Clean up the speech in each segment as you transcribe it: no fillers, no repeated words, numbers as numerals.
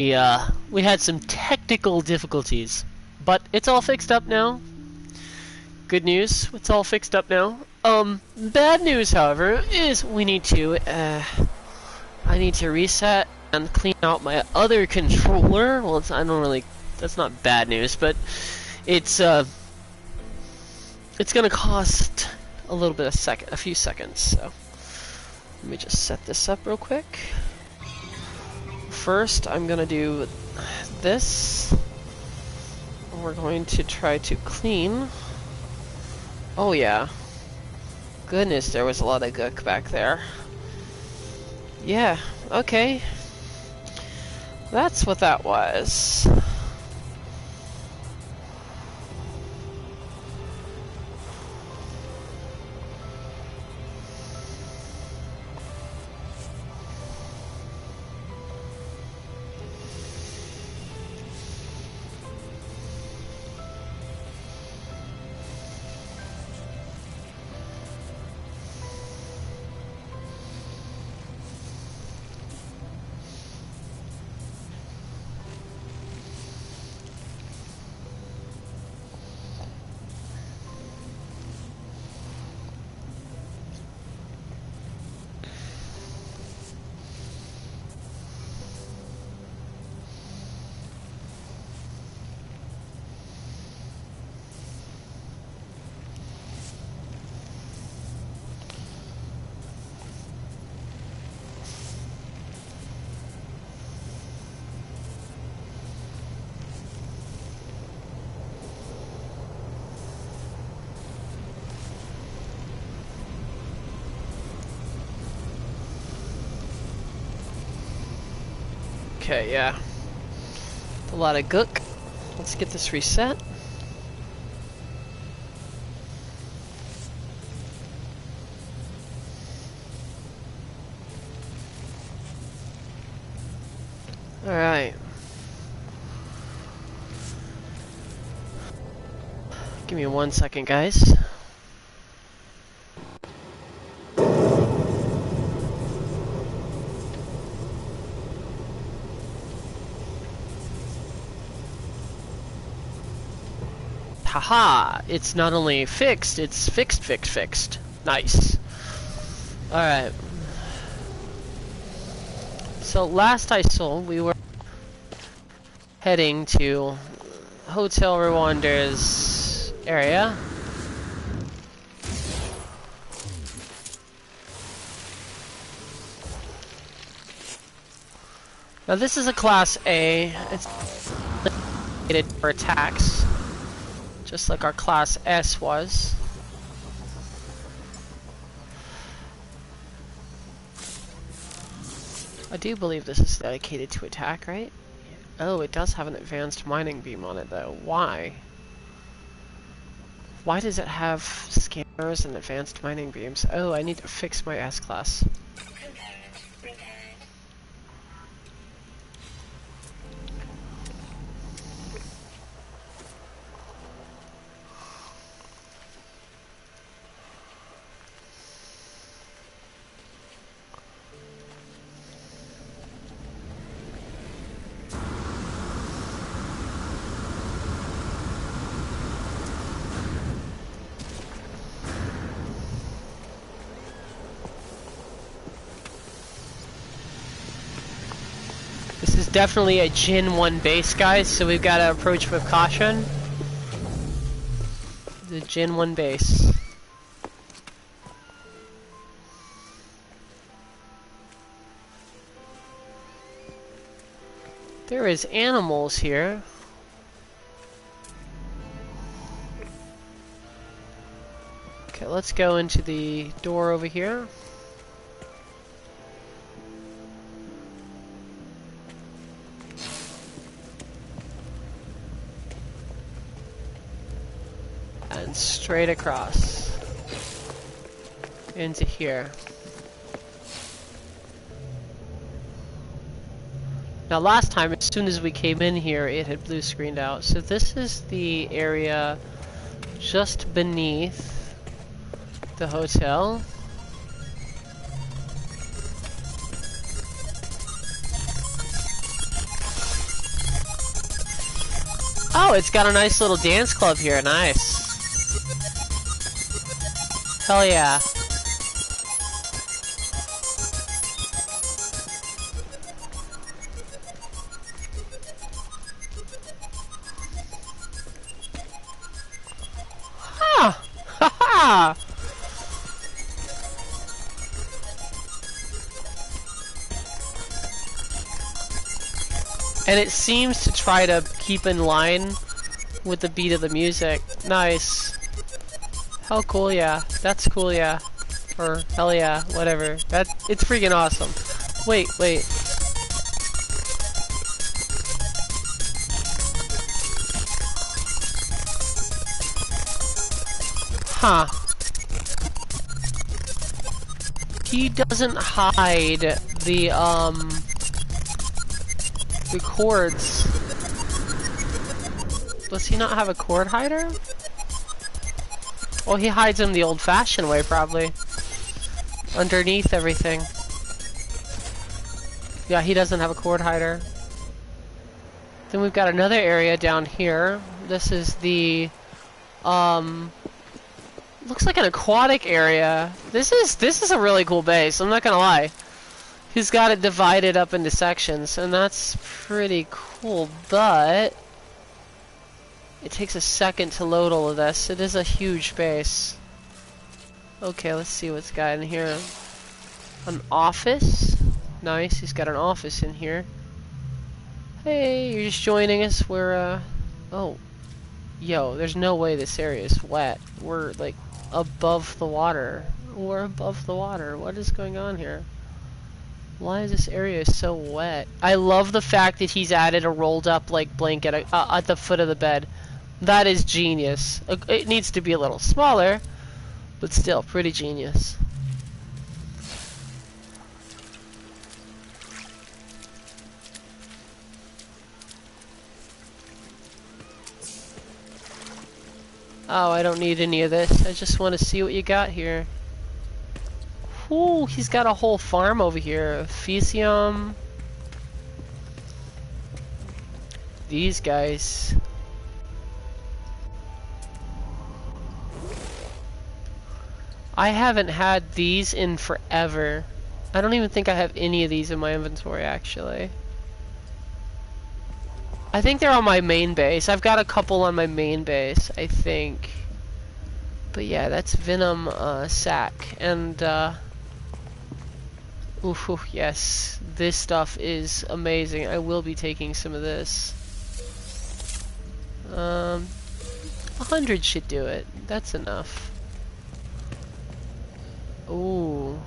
We had some technical difficulties, but it's all fixed up now. Good news, it's all fixed up now. Bad news, however, is I need to reset and clean out my other controller. Well, that's not bad news, but it's gonna cost a little bit a few seconds. So let me just set this up real quick. First, I'm gonna do this. We're going to try to clean. Oh yeah. Goodness, there was a lot of gook back there. Yeah, okay. That's what that was. Okay, yeah. A lot of gook. Let's get this reset. Alright. Give me 1 second, guys. Haha! It's not only fixed, it's fixed. Nice. Alright. So last I saw, we were heading to Hotel Rwanda's area. Now this is a Class A. It's rated for attacks, just like our Class S was. I do believe this is dedicated to attack, right? Oh, it does have an advanced mining beam on it, though. Why? Why does it have scanners and advanced mining beams? Oh, I need to fix my S-Class. This is definitely a Gen 1 base, guys, so we've got to approach with caution. The Gen 1 base. There is animals here. Okay, let's go into the door over here. And straight across into here. Now last time, as soon as we came in here, it had blue screened out. So this is the area just beneath the hotel. Oh, it's got a nice little dance club here. Nice. Hell yeah. Huh. Ha ha. And it seems to try to keep in line with the beat of the music. Nice. Hell cool, yeah. That's cool, yeah. Or hell yeah, whatever. It's freaking awesome. Wait. Huh. He doesn't hide the chords. Does he not have a chord hider? Well, he hides them the old-fashioned way, probably. Underneath everything. Yeah, he doesn't have a chord hider. Then we've got another area down here. This is the, looks like an aquatic area. This is a really cool base, I'm not gonna lie. He's got it divided up into sections, and that's pretty cool, but it takes a second to load all of this. It is a huge base. Okay, let's see what's got in here. An office. Nice, he's got an office in here. Hey, you're just joining us. We're, oh. Yo, there's no way this area is wet. We're, like, above the water. We're above the water. What is going on here? Why is this area so wet? I love the fact that he's added a rolled up like blanket at the foot of the bed. That is genius. It needs to be a little smaller, but still pretty genius. Oh, I don't need any of this. I just want to see what you got here. Ooh, he's got a whole farm over here. Fisium. These guys. I haven't had these in forever. I don't even think I have any of these in my inventory, actually. I think they're on my main base. I've got a couple on my main base, I think. But yeah, that's Venom Sac. And, oof, yes. This stuff is amazing. I will be taking some of this. 100 should do it. That's enough. Ooh.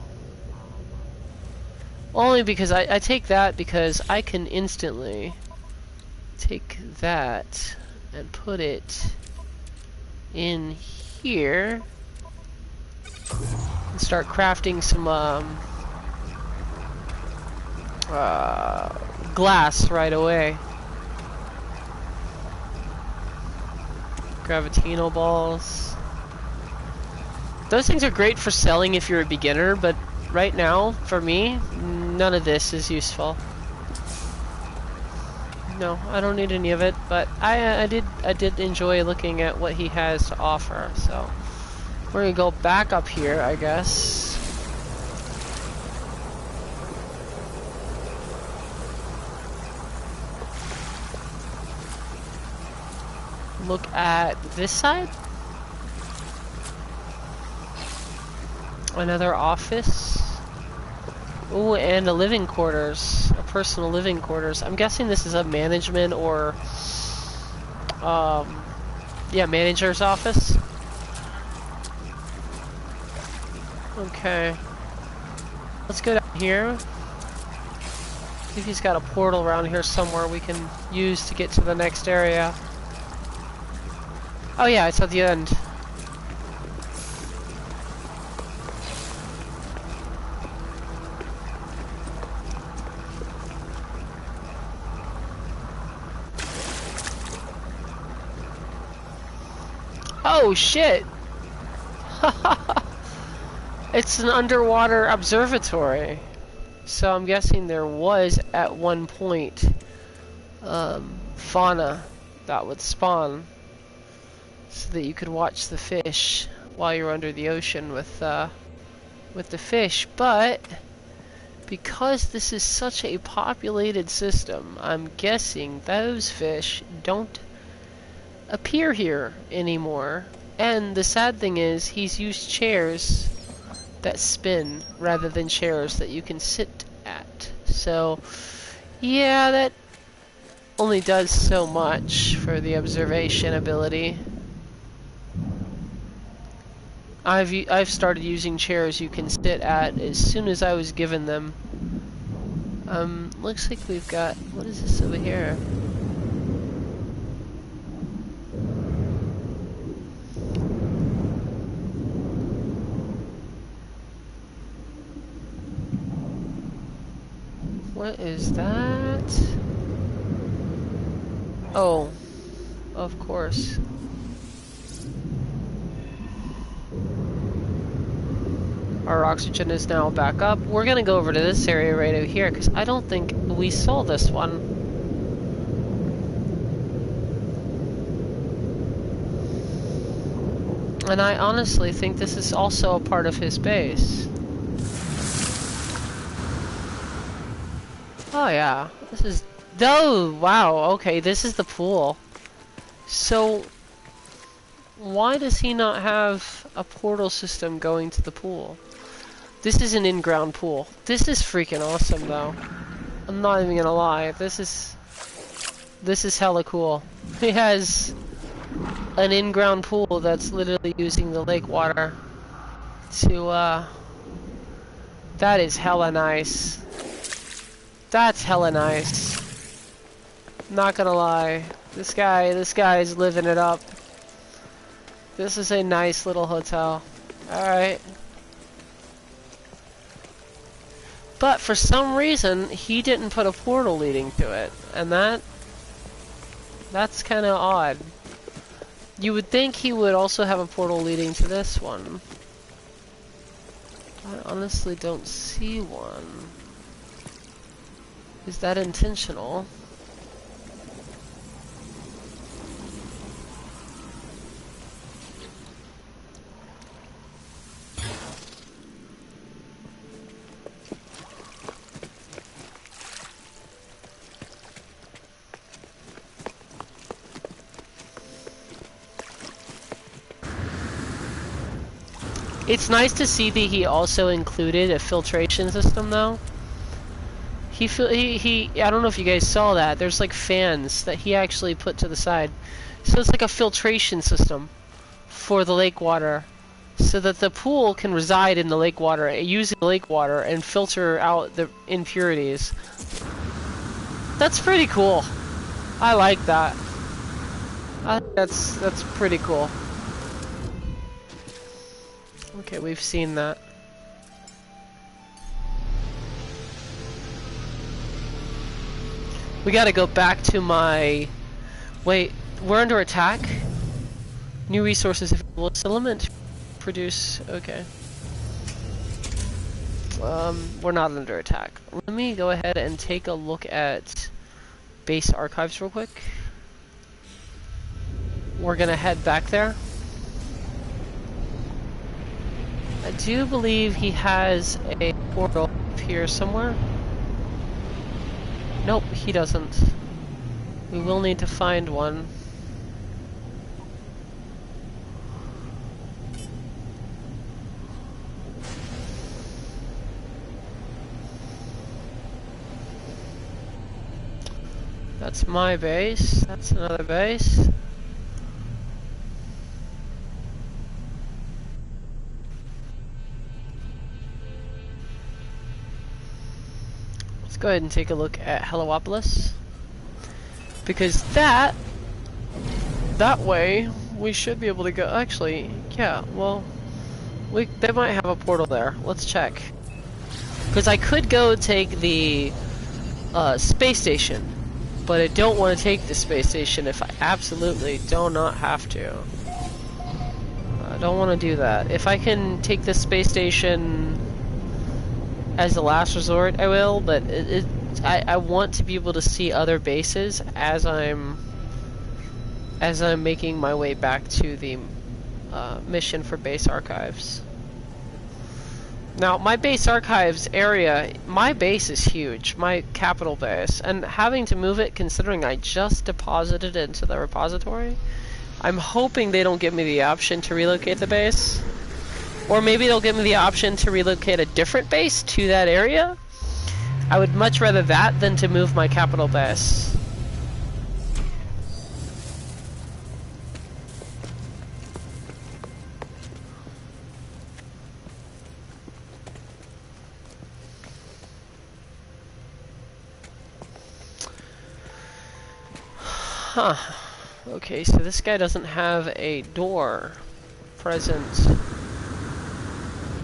Only because I take that because I can instantly take that and put it in here and start crafting some glass right away. Gravitino balls. Those things are great for selling if you're a beginner, but right now, for me, none of this is useful. No, I don't need any of it, but I did enjoy looking at what he has to offer. So we're gonna go back up here, I guess. Look at this side. Another office. Ooh, and a living quarters. A personal living quarters. I'm guessing this is a management or yeah, manager's office. Okay. Let's go down here. See if he's got a portal around here somewhere we can use to get to the next area. Oh yeah, it's at the end. Oh shit! It's an underwater observatory. So I'm guessing there was at one point fauna that would spawn, so that you could watch the fish while you're under the ocean with the fish. But because this is such a populated system, I'm guessing those fish don't appear here anymore. And the sad thing is, he's used chairs that spin rather than chairs that you can sit at. So, yeah, that only does so much for the observation ability. I've started using chairs you can sit at as soon as I was given them. Looks like we've got, what is this over here? What is that? Oh, of course. Our oxygen is now back up. We're gonna go over to this area right over here, because I don't think we saw this one. And I honestly think this is also a part of his base. Oh yeah, this is... Oh, wow, okay, this is the pool. So, why does he not have a portal system going to the pool? This is an in-ground pool. This is freaking awesome, though. I'm not even gonna lie. This is hella cool. He has an in-ground pool that's literally using the lake water to, that is hella nice. That's hella nice. Not gonna lie. This guy is living it up. This is a nice little hotel. Alright. But for some reason, he didn't put a portal leading to it. And that's kinda odd. You would think he would also have a portal leading to this one. I honestly don't see one. Is that intentional? It's nice to see that he also included a filtration system, though. I don't know if you guys saw that. There's like fans that he actually put to the side. So it's like a filtration system for the lake water, so that the pool can reside in the lake water, using the lake water and filter out the impurities. That's pretty cool. I like that. I think that's pretty cool. Okay, we've seen that. We gotta go back to my... Wait, we're under attack? New resources available. Element produce... Okay. We're not under attack. Let me go ahead and take a look at base archives real quick. We're gonna head back there. I do believe he has a portal up here somewhere. Nope, he doesn't. We will need to find one. That's my base. That's another base. Go ahead and take a look at Heliopolis, because that way we should be able to go. Actually, yeah, well, they might have a portal there. Let's check, because I could go take the space station, but I don't want to take the space station if I absolutely do not have to. I don't want to do that. If I can take the space station as a last resort, I will, but I want to be able to see other bases as I'm as I'm making my way back to the mission for base archives. Now, my base archives area, my base is huge, my capital base, and having to move it considering I just deposited it into the repository, I'm hoping they don't give me the option to relocate the base. Or maybe they'll give me the option to relocate a different base to that area. I would much rather that than to move my capital base. Huh. Okay, so this guy doesn't have a door present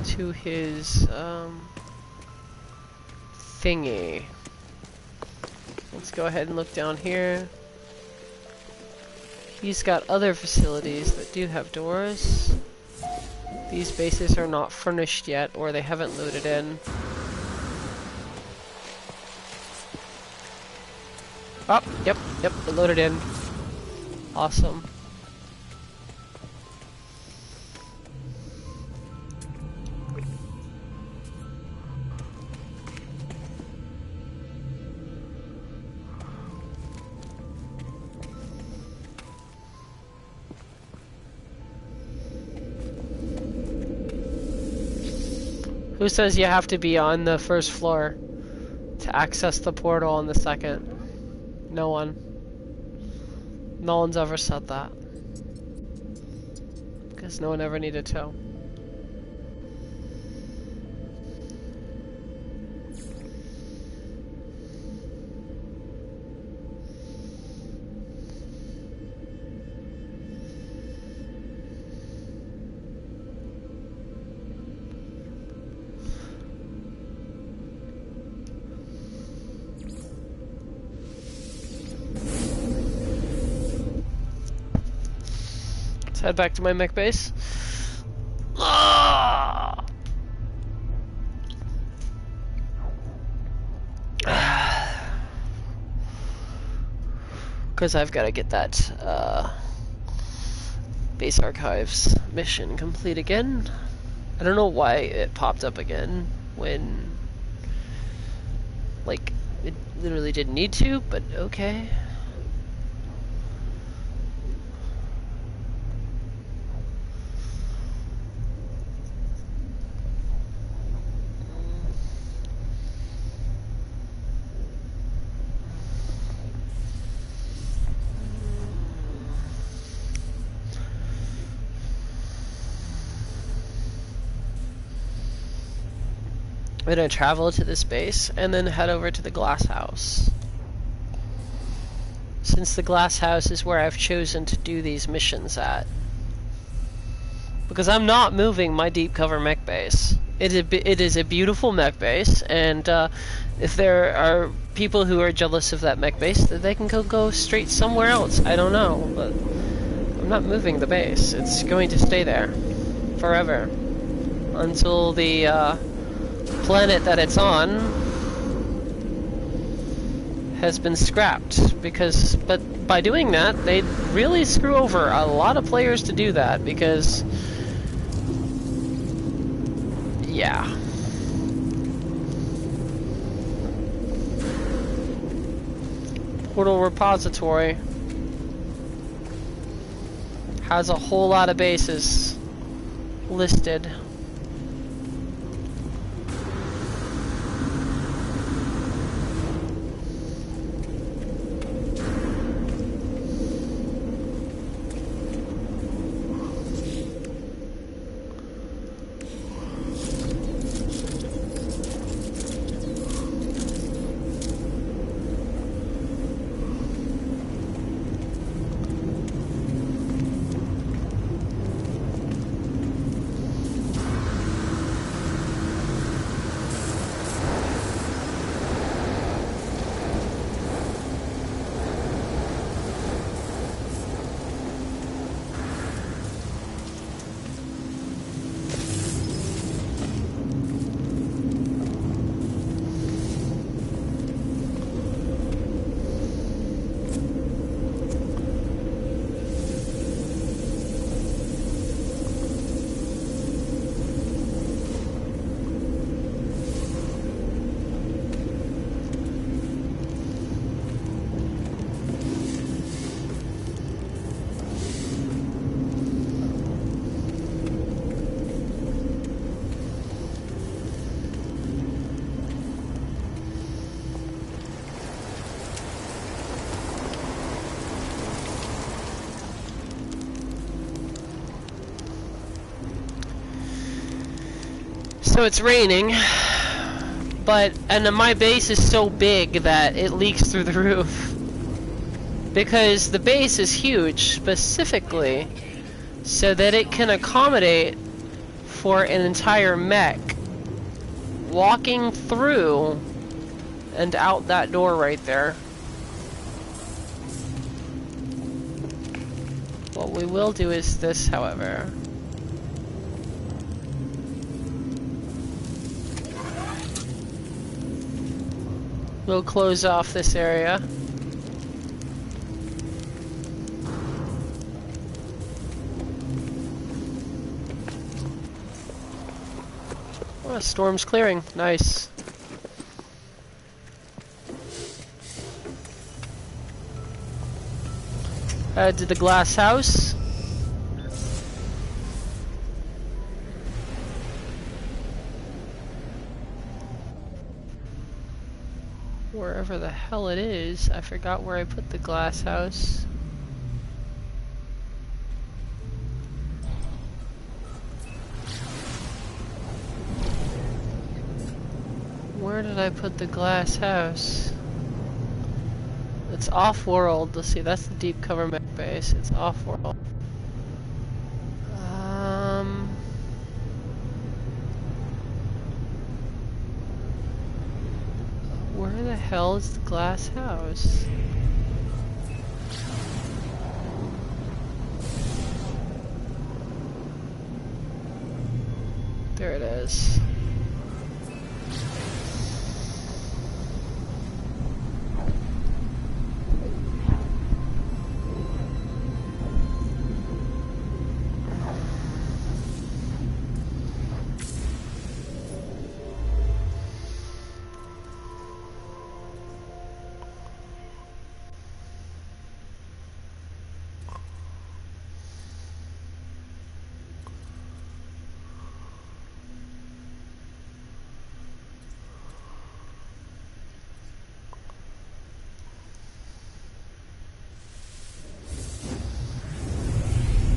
to his thingy. Let's go ahead and look down here. He's got other facilities that do have doors. These bases are not furnished yet, or they haven't loaded in. Oh, yep, it loaded in. Awesome. Who says you have to be on the first floor to access the portal on the second? No one. No one's ever said that. Because no one ever needed to. Let's head back to my mech base. Because I've got to get that base archives mission complete again. I don't know why it popped up again when, like, it literally didn't need to, but okay. I'm gonna travel to this base and then head over to the glass house. Since the glass house is where I've chosen to do these missions at. Because I'm not moving my deep cover mech base. It is a beautiful mech base, and if there are people who are jealous of that mech base, then they can go straight somewhere else. I don't know, but I'm not moving the base. It's going to stay there forever until the planet that it's on has been scrapped, but by doing that they'd really screw over a lot of players to do that, because yeah. Portal repository has a whole lot of bases listed. So it's raining, and then my base is so big that it leaks through the roof. Because the base is huge, specifically, so that it can accommodate for an entire mech walking through and out that door right there. What we will do is this, however. We'll close off this area. Oh, storm's clearing. Nice. Head to the glass house. Wherever the hell it is, I forgot where I put the glass house. Where did I put the glass house? It's off-world. Let's see, that's the deep cover mech base. It's off-world. Where the hell is the glass house? There it is.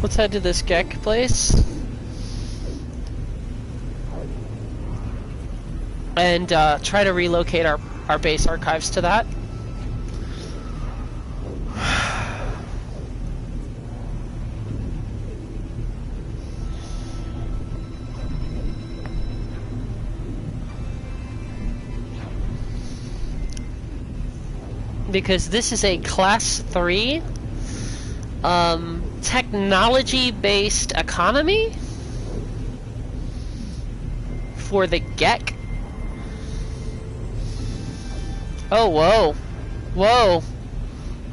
Let's head to this Gek place. And try to relocate our base archives to that. Because this is a class 3 technology-based economy for the Gek. Oh, whoa. Whoa.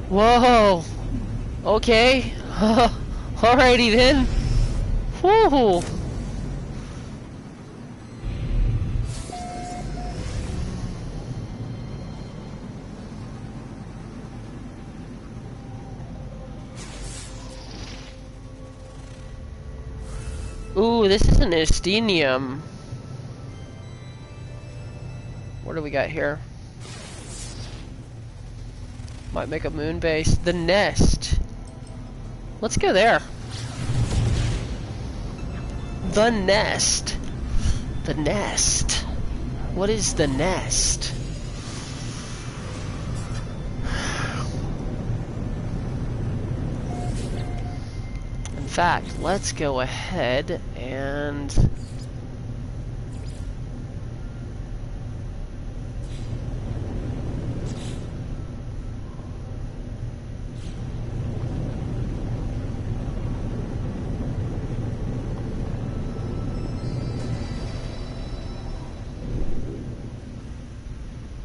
Whoa. Okay. Alrighty then. Whoo. Ooh, this is an Estinium. What do we got here? Might make a moon base. The nest. Let's go there. The nest. The nest. What is the nest? In fact, let's go ahead and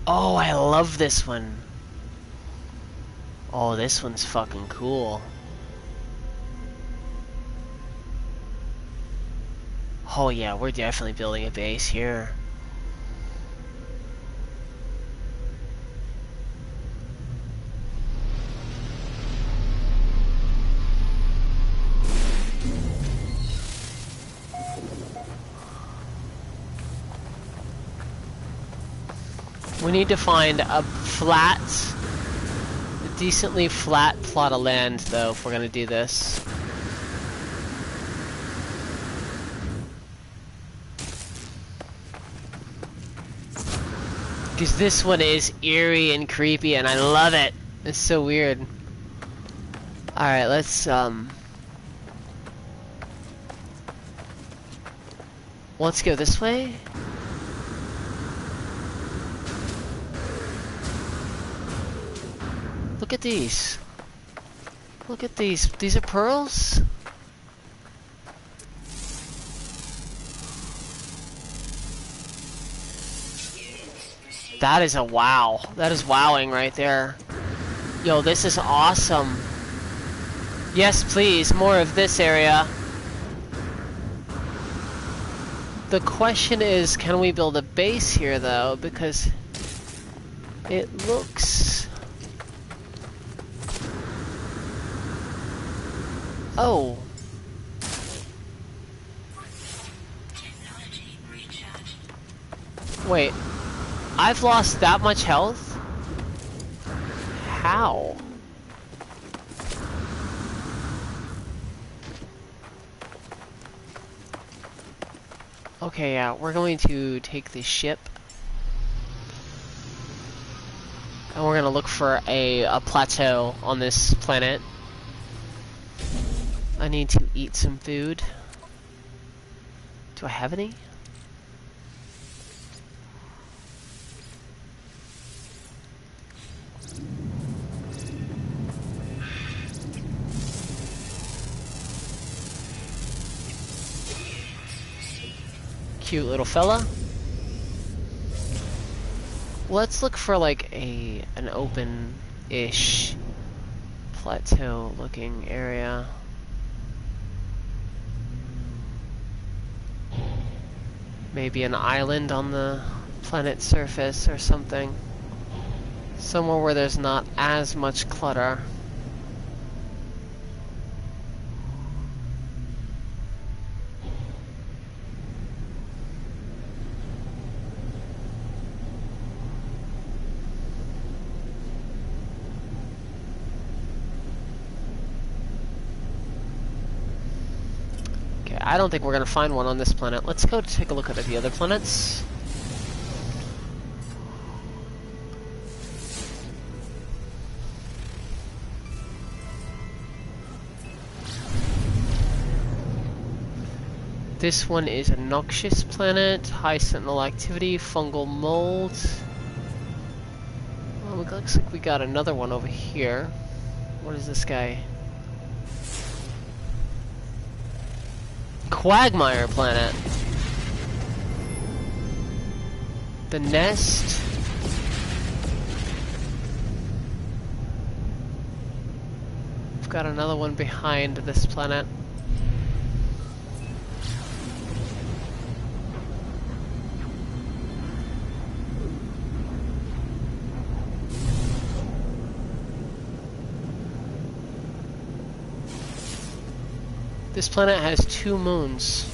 oh, I love this one. Oh, this one's fucking cool. Oh yeah, we're definitely building a base here. We need to find a flat, decently flat plot of land, though, if we're gonna do this. Because this one is eerie and creepy, and I love it. It's so weird. Alright, let's go this way. Look at these. Look at these. These are pearls? That is a wow. That is wowing right there. Yo, this is awesome. Yes, please. More of this area. The question is, can we build a base here, though? Because it looks... Oh. Wait. I've lost that much health? How? Okay, yeah, we're going to take the ship. And we're gonna look for a plateau on this planet. I need to eat some food. Do I have any? Cute little fella. Let's look for like an open-ish plateau-looking area. Maybe an island on the planet's surface or something. Somewhere where there's not as much clutter. I don't think we're gonna find one on this planet. Let's go take a look at the other planets. This one is a noxious planet, high sentinel activity, fungal mold. Well, it looks like we got another one over here. What is this guy? Quagmire planet. The nest. We've got another one behind this planet. This planet has 2 moons.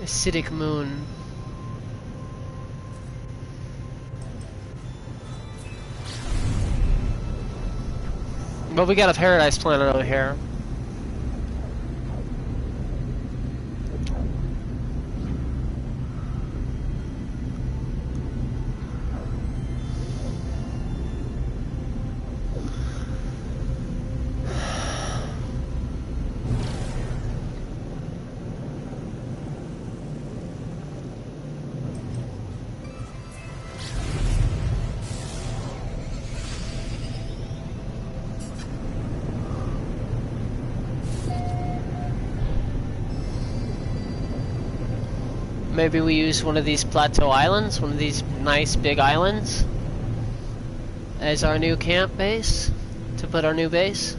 Acidic moon. But we got a paradise planet over here. Maybe we use one of these plateau islands, one of these nice big islands, as our new camp base, to put our new base.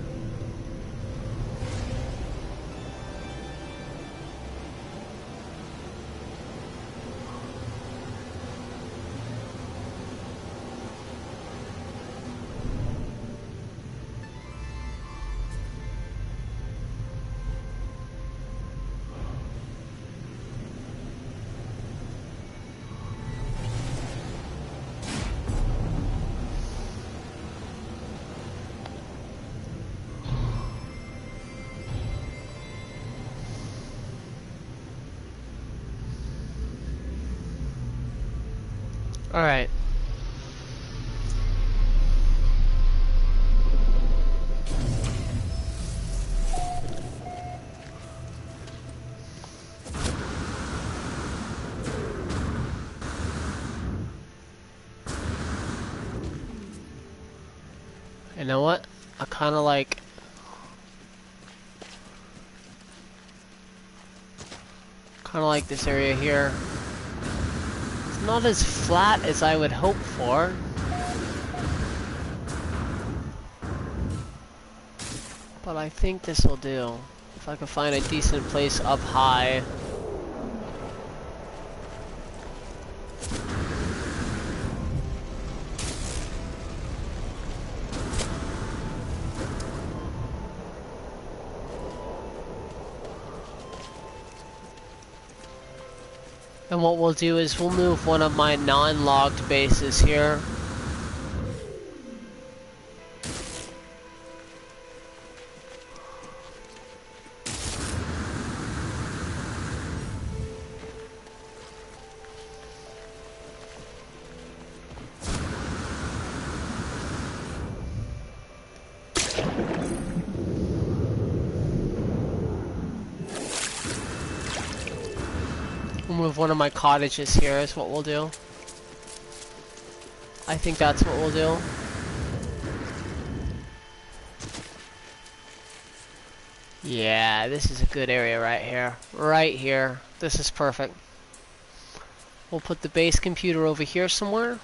Alright. You know what? I kind of like this area here. It's not as flat as I would hope for. But I think this will do. If I can find a decent place up high. And what we'll do is we'll move one of my non-logged bases here. We'll move one of my cottages here is what we'll do. I think that's what we'll do. Yeah, this is a good area right here. Right here. This is perfect. We'll put the base computer over here somewhere.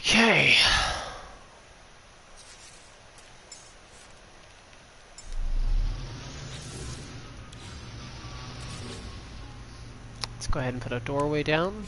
Okay. Let's go ahead and put a doorway down.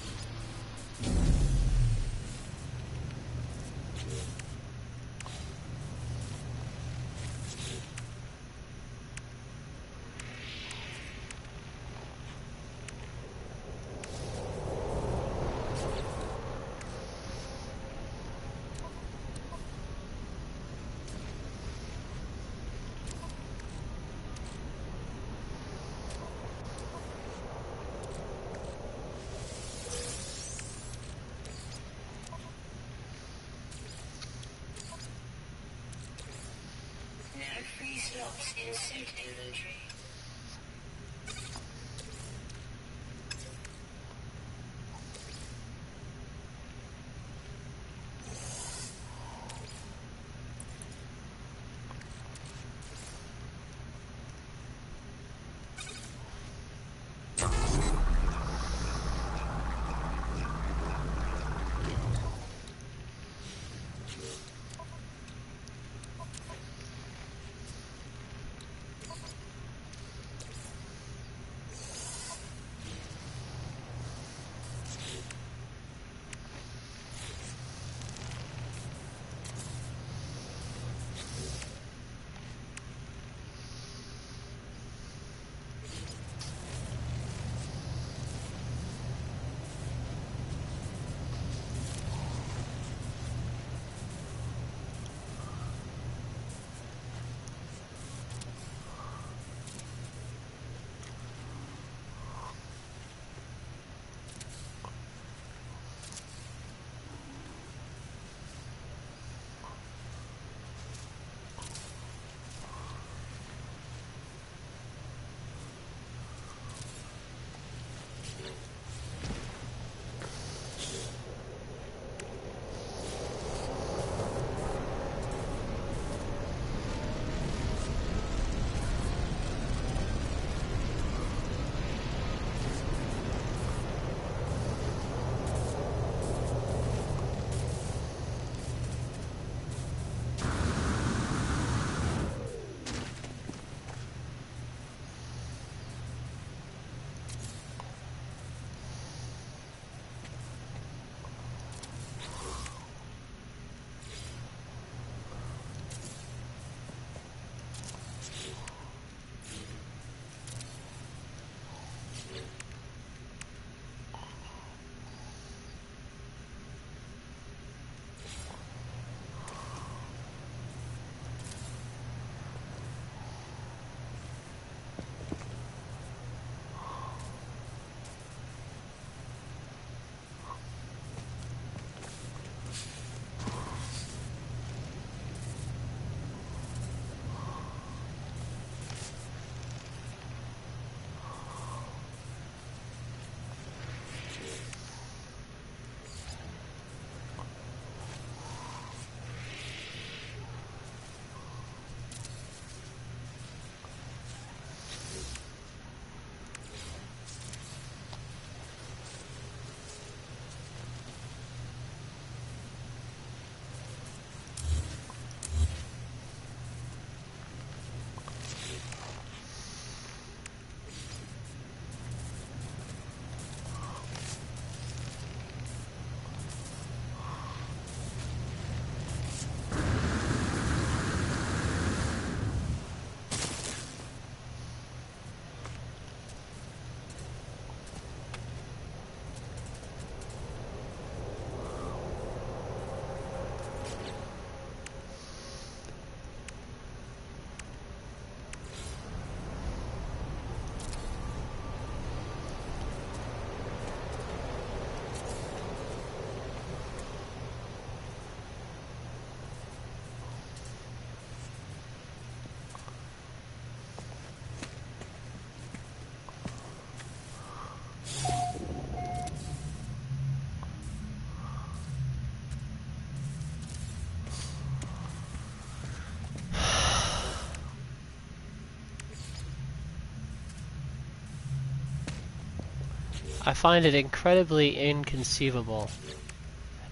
I find it incredibly inconceivable.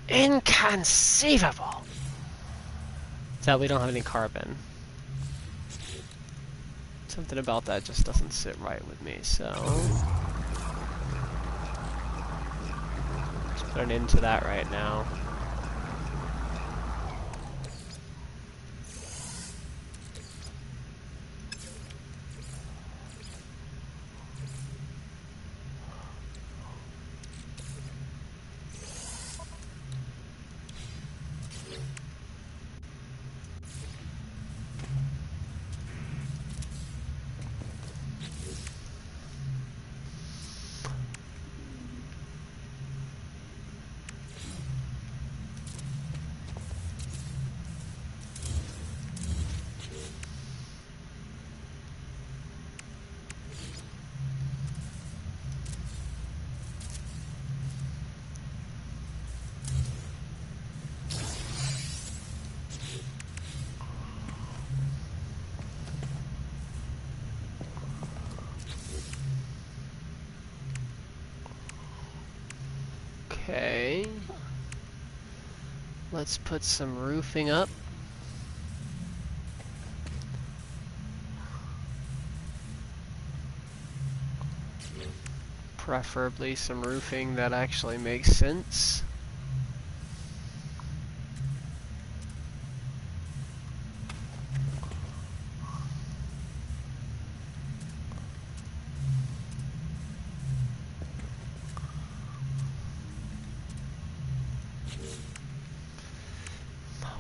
Inconceivable! That we don't have any carbon. Something about that just doesn't sit right with me, so... let's put an end to that right now. Okay. Let's put some roofing up. Preferably some roofing that actually makes sense.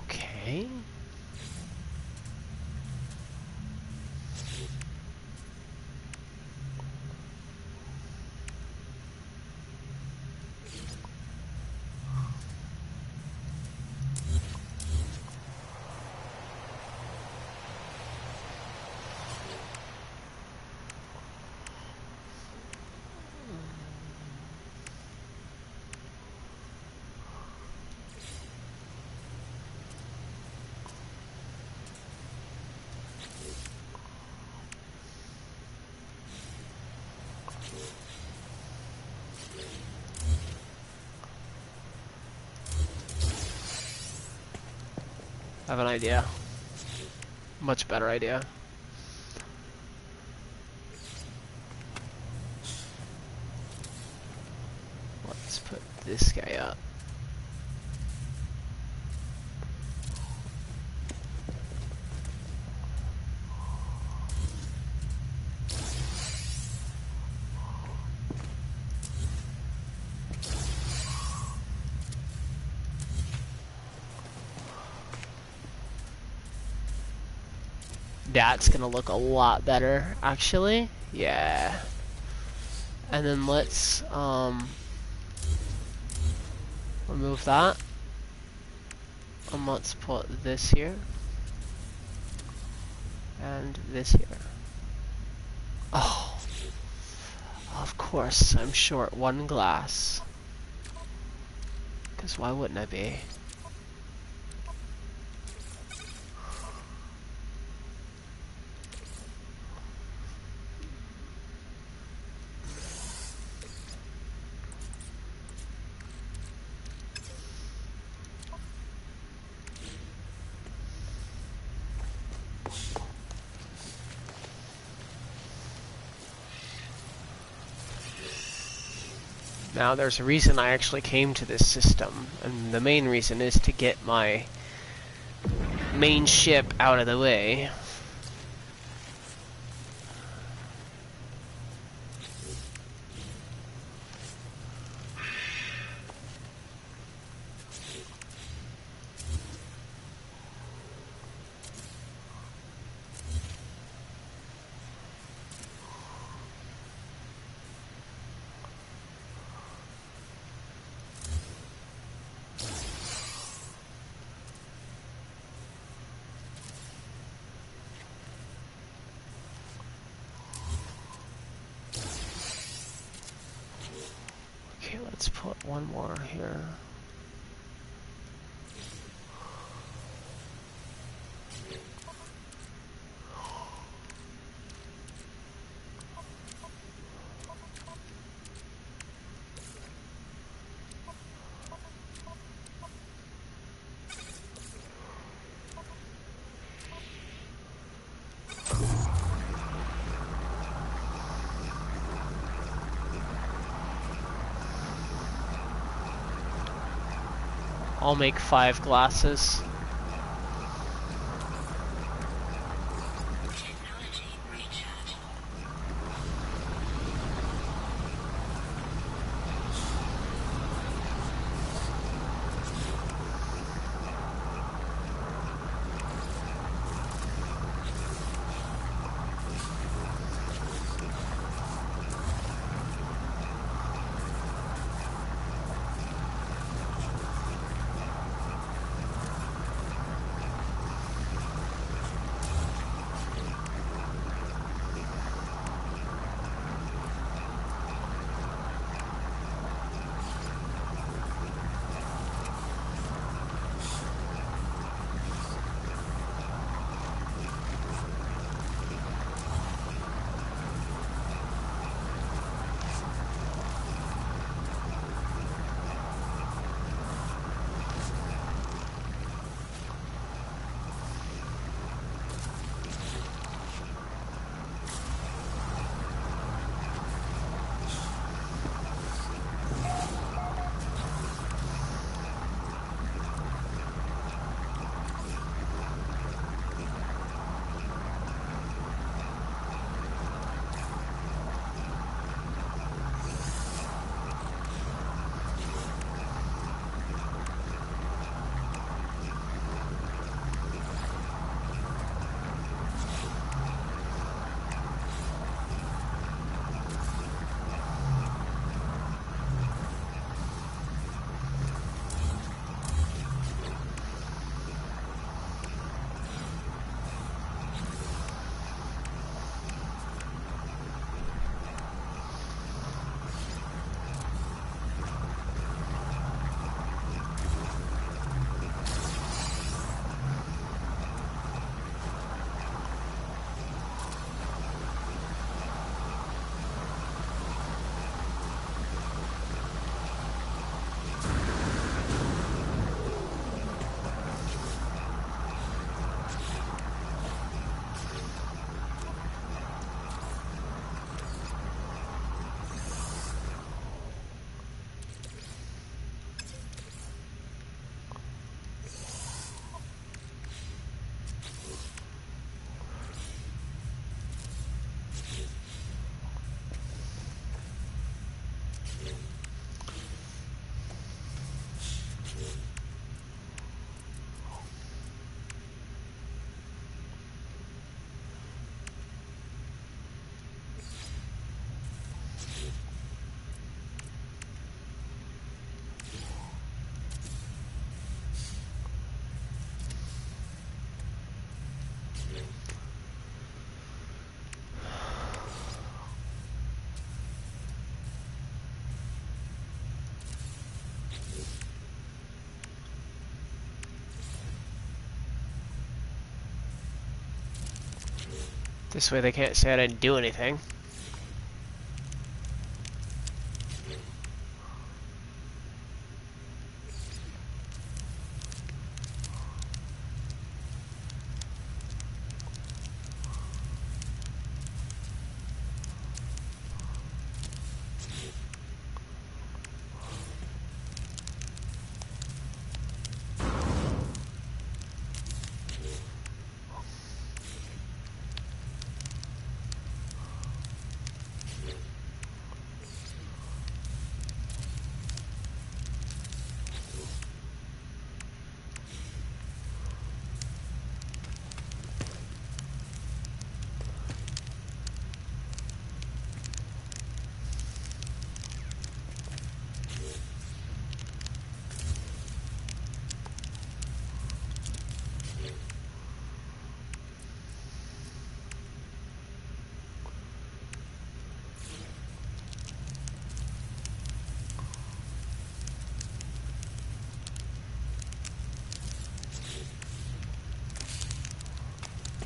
Okay. I have an idea. Much better idea. Let's put this guy up. That's gonna look a lot better, actually. Yeah. And then let's remove that. And let's put this here. And this here. Oh. Of course, I'm short one glass. Because why wouldn't I be? Now, there's a reason I actually came to this system, and the main reason is to get my main ship out of the way. Okay, let's put one more here. I'll make 5 glasses. This way they can't say I didn't do anything.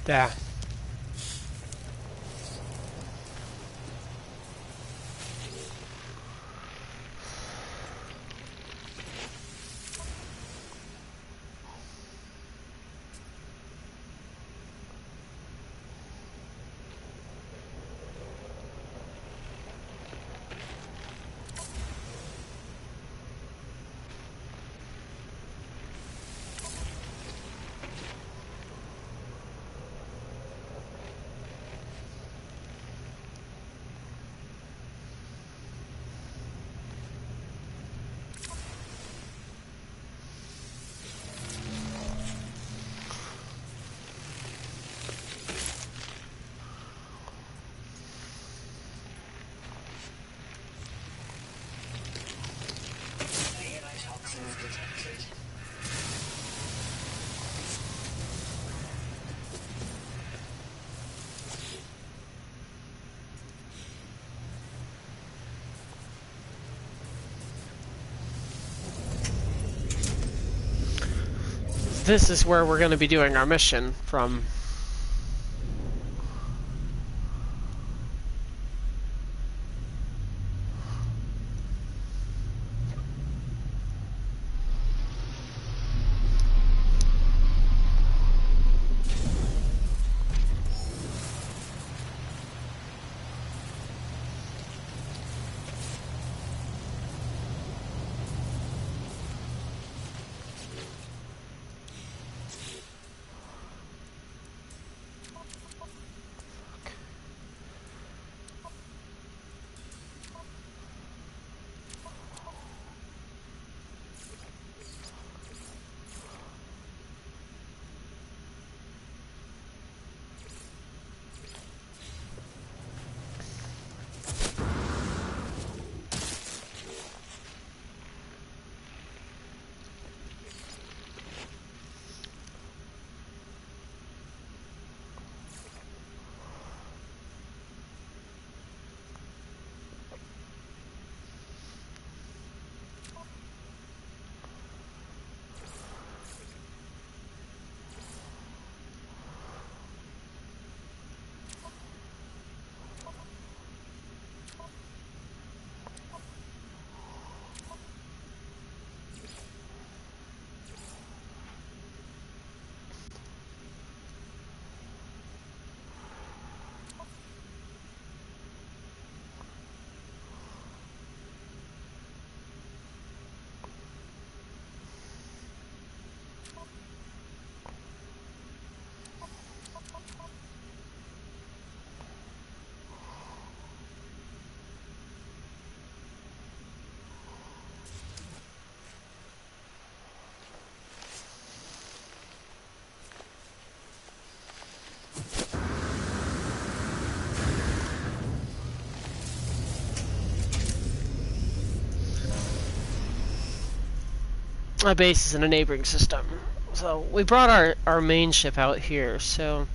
There. This is where we're going to be doing our mission from. My base is in a neighboring system. So we brought our main ship out here, so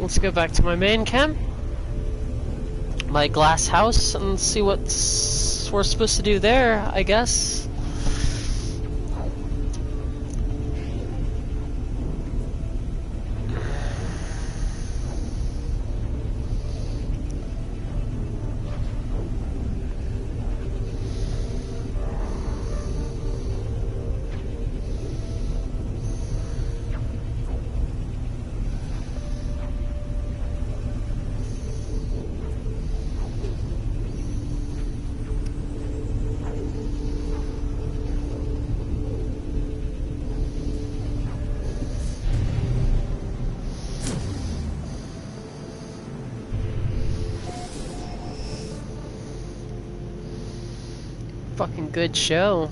let's go back to my main camp, my glass house, and see what we're supposed to do there, I guess. Fucking good show.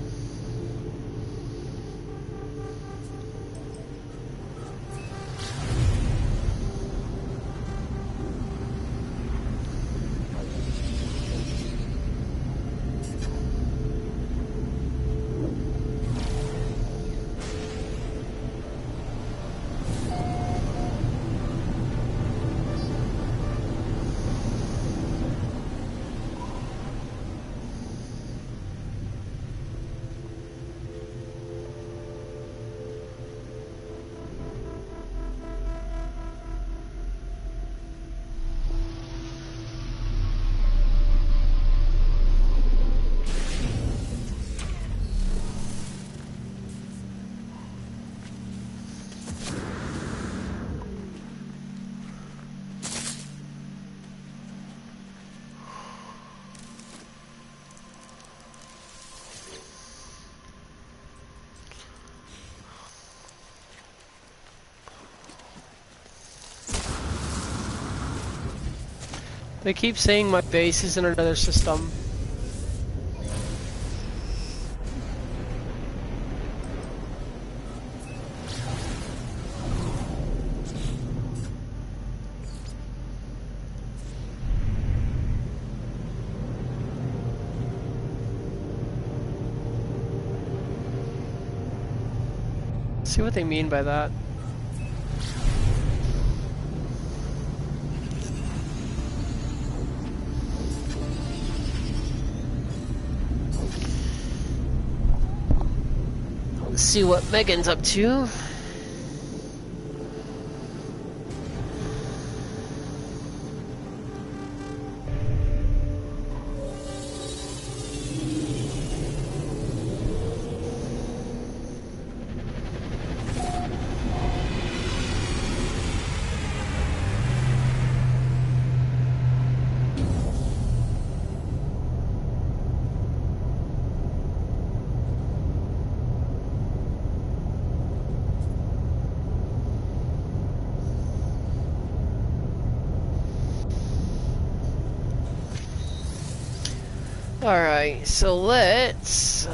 They keep saying my base is in another system. See what they mean by that. Let's see what Megan's up to. Alright, so let's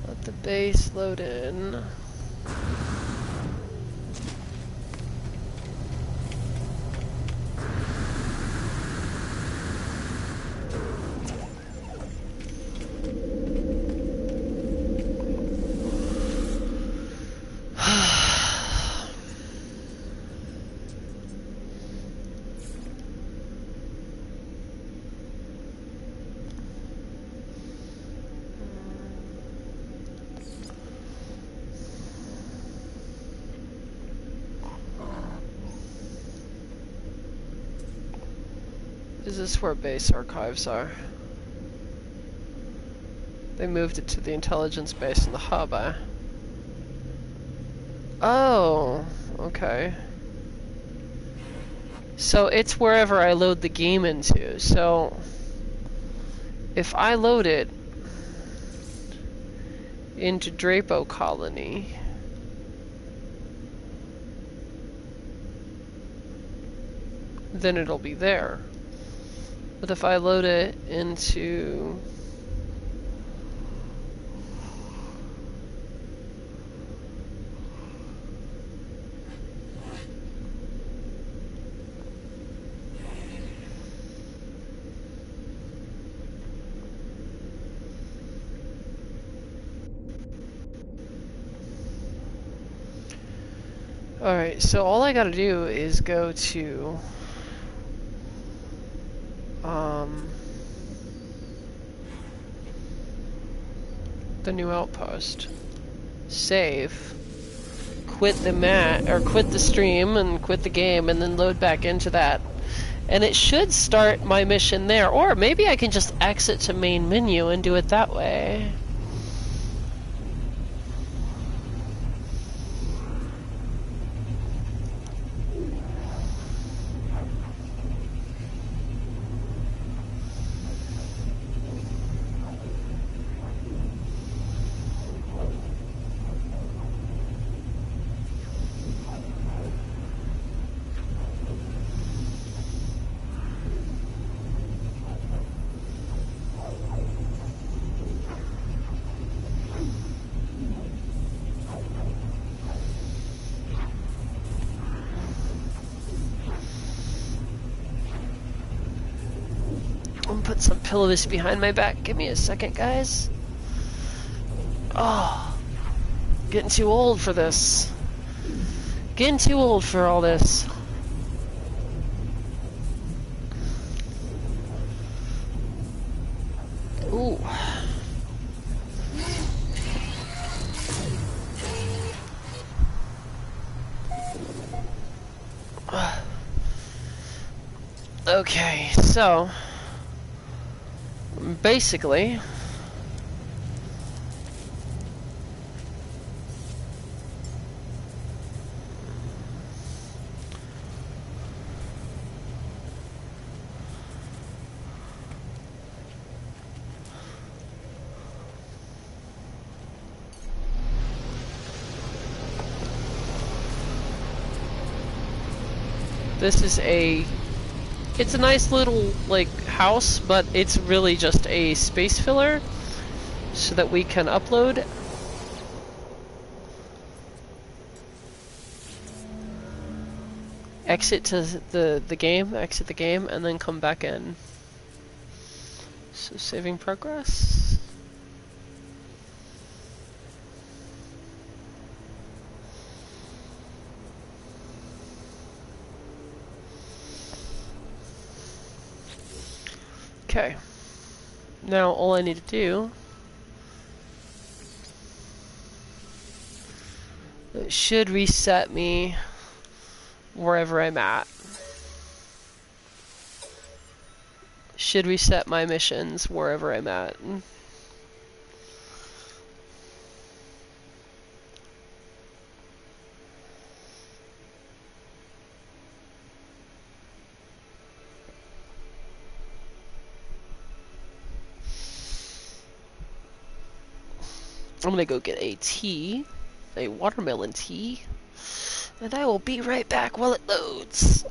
let the base load in. Is this where base archives are? They moved it to the intelligence base in the hub, eh? Oh, okay. So it's wherever I load the game into. So if I load it into Drapo Colony, then it'll be there. But if I load it into Alright, so all I gotta do is go to the new outpost. Save. Quit the stream and quit the game and then load back into that. And it should start my mission there. Or maybe I can just exit to main menu and do it that way. Put some pillows behind my back. Give me a second, guys. Oh, getting too old for this. Getting too old for all this. Ooh. Okay, so basically, this is it's a nice little, like, house, but it's really just a space filler so that we can upload. Exit to the game, exit the game, and then come back in. So saving progress. Okay. Now all I need to do it should reset me wherever I'm at. Should reset my missions wherever I'm at. I'm gonna go get a tea, a watermelon tea, and I will be right back while it loads.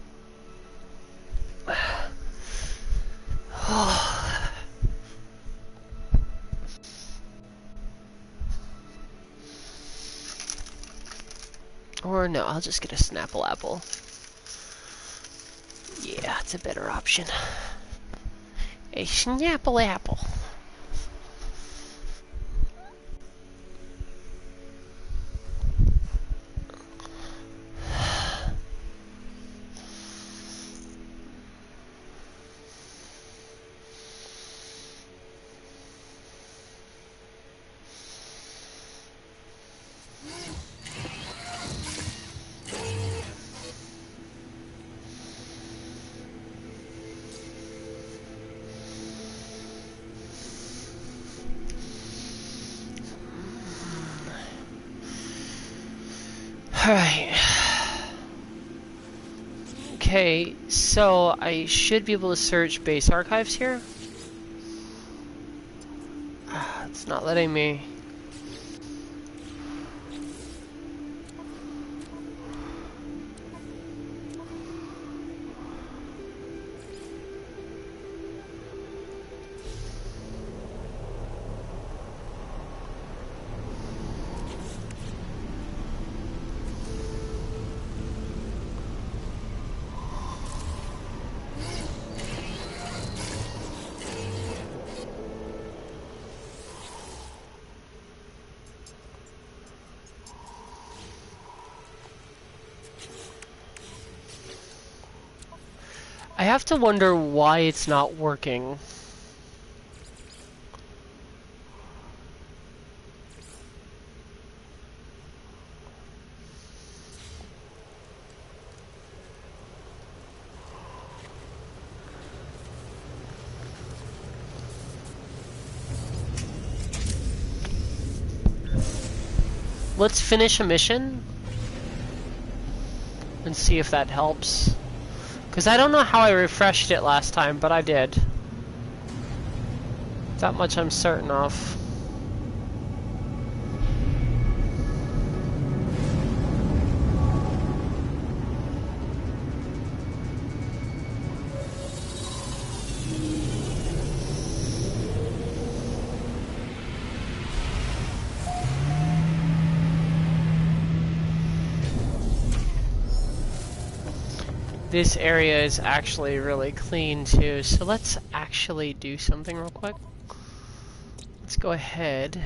Or no, I'll just get a Snapple apple. Yeah, it's a better option. A Snapple apple. Alright. Okay, so I should be able to search base archives here. It's not letting me. I have to wonder why it's not working. Let's finish a mission and see if that helps. Because I don't know how I refreshed it last time, but I did. That much I'm certain of. This area is actually really clean too, so let's actually do something real quick. Let's go ahead.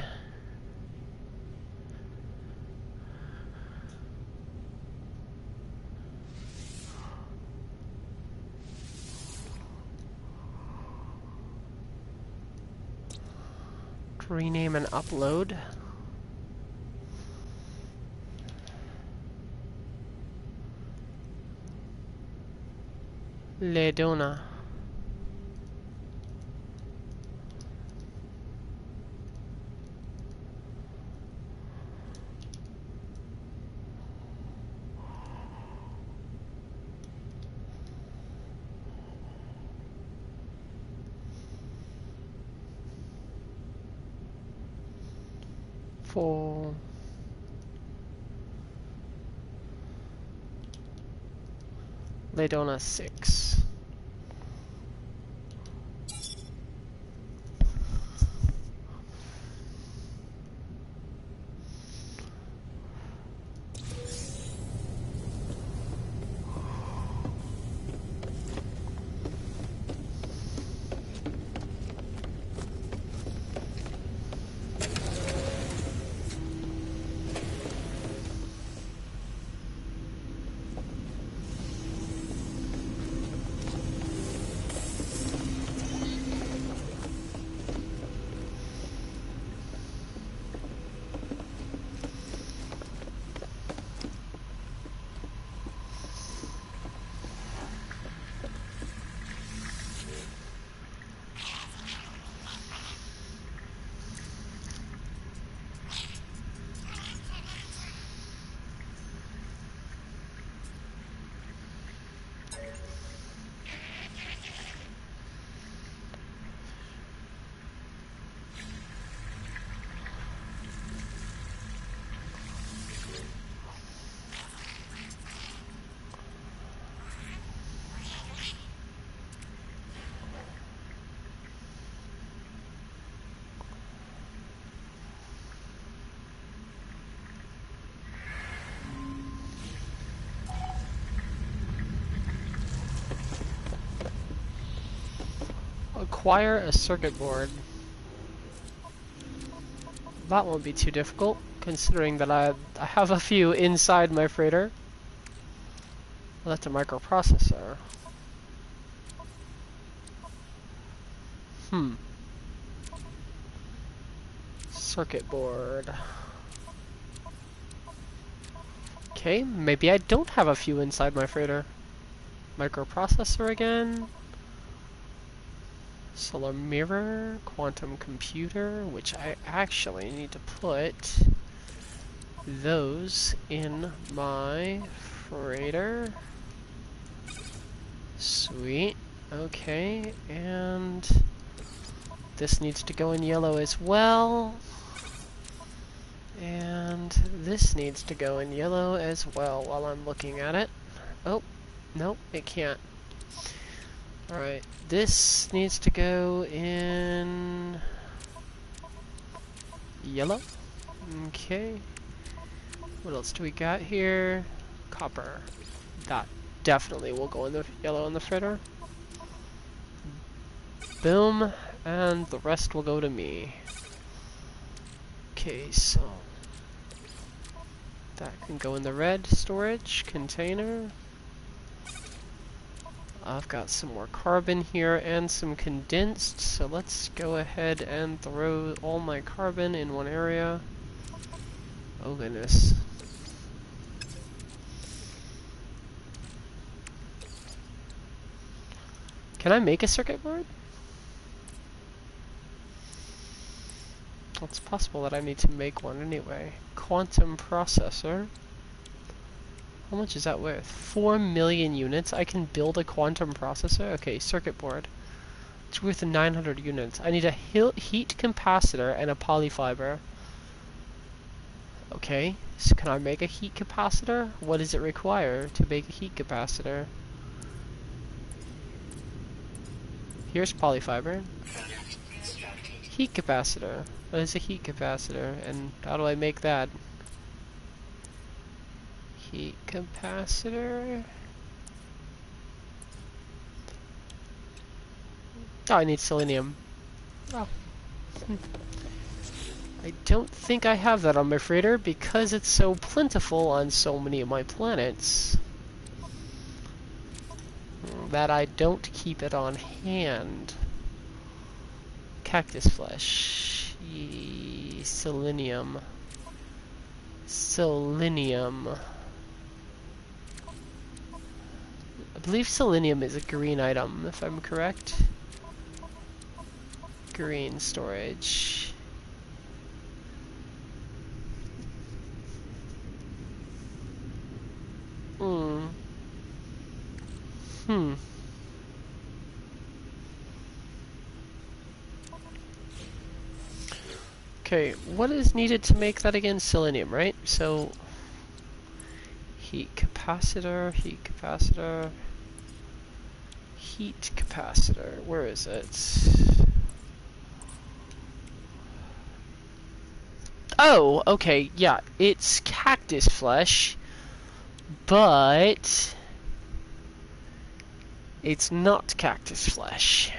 Rename and upload. Ledona. For Ledona 6. Acquire a circuit board. That won't be too difficult, considering that I have a few inside my freighter. Well, that's a microprocessor. Circuit board. Okay, maybe I don't have a few inside my freighter. Microprocessor again. Solar mirror, quantum computer, which I actually need to put those in my freighter. Sweet. Okay, and this needs to go in yellow as well. And this needs to go in yellow as well while I'm looking at it. Oh, nope, it can't. Alright, this needs to go in yellow. Okay. What else do we got here? Copper. That definitely will go in the yellow in the fritter. Boom, and the rest will go to me. Okay, so that can go in the red storage container. I've got some more carbon here and some condensed, so let's go ahead and throw all my carbon in one area. Oh goodness. Can I make a circuit board? It's possible that I need to make one anyway. Quantum processor. How much is that worth? 4 million units? I can build a quantum processor? Okay, circuit board. It's worth 900 units. I need a heat capacitor and a polyfiber. Okay, so can I make a heat capacitor? What does it require to make a heat capacitor? Here's polyfiber. Heat capacitor. What is a heat capacitor? And how do I make that? Heat capacitor. Oh, I need selenium. Oh. I don't think I have that on my freighter because it's so plentiful on so many of my planets that I don't keep it on hand. Cactus flesh. Selenium. Selenium. I believe selenium is a green item, if I'm correct. Green storage. Okay, what is needed to make that again? Selenium, right? So, heat capacitor, heat capacitor, heat capacitor. Where is it? Oh, okay, yeah, it's cactus flesh, but it's not cactus flesh.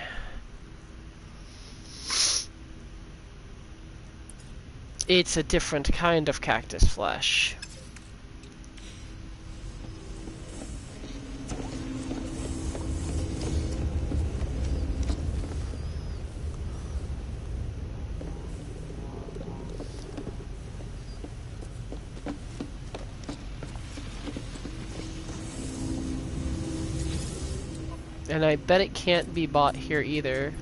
It's a different kind of cactus flesh. And I bet it can't be bought here either.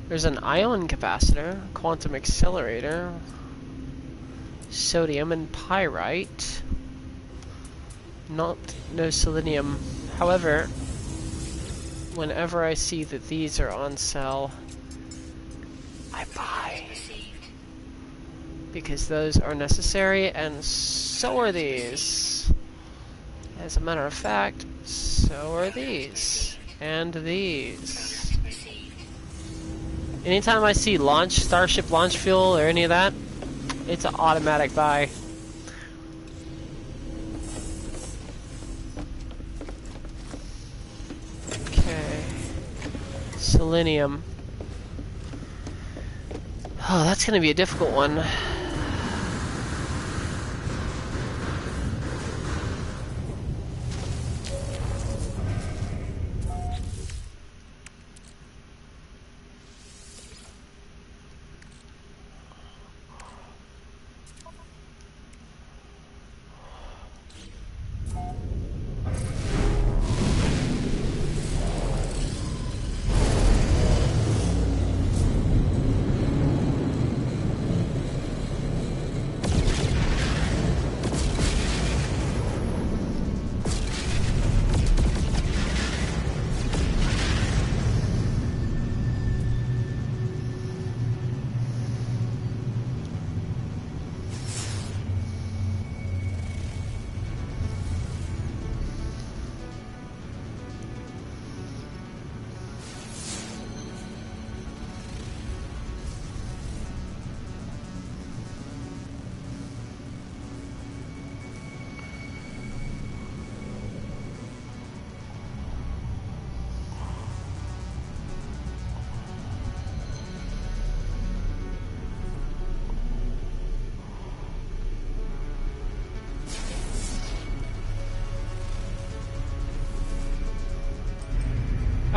There's an ion capacitor, quantum accelerator, sodium and pyrite. No selenium. However, whenever I see that these are on sale, I buy. Because those are necessary, and so are these. As a matter of fact, so are these. And these. Anytime I see Starship launch fuel or any of that, it's an automatic buy. Okay. Selenium. Oh, that's gonna be a difficult one.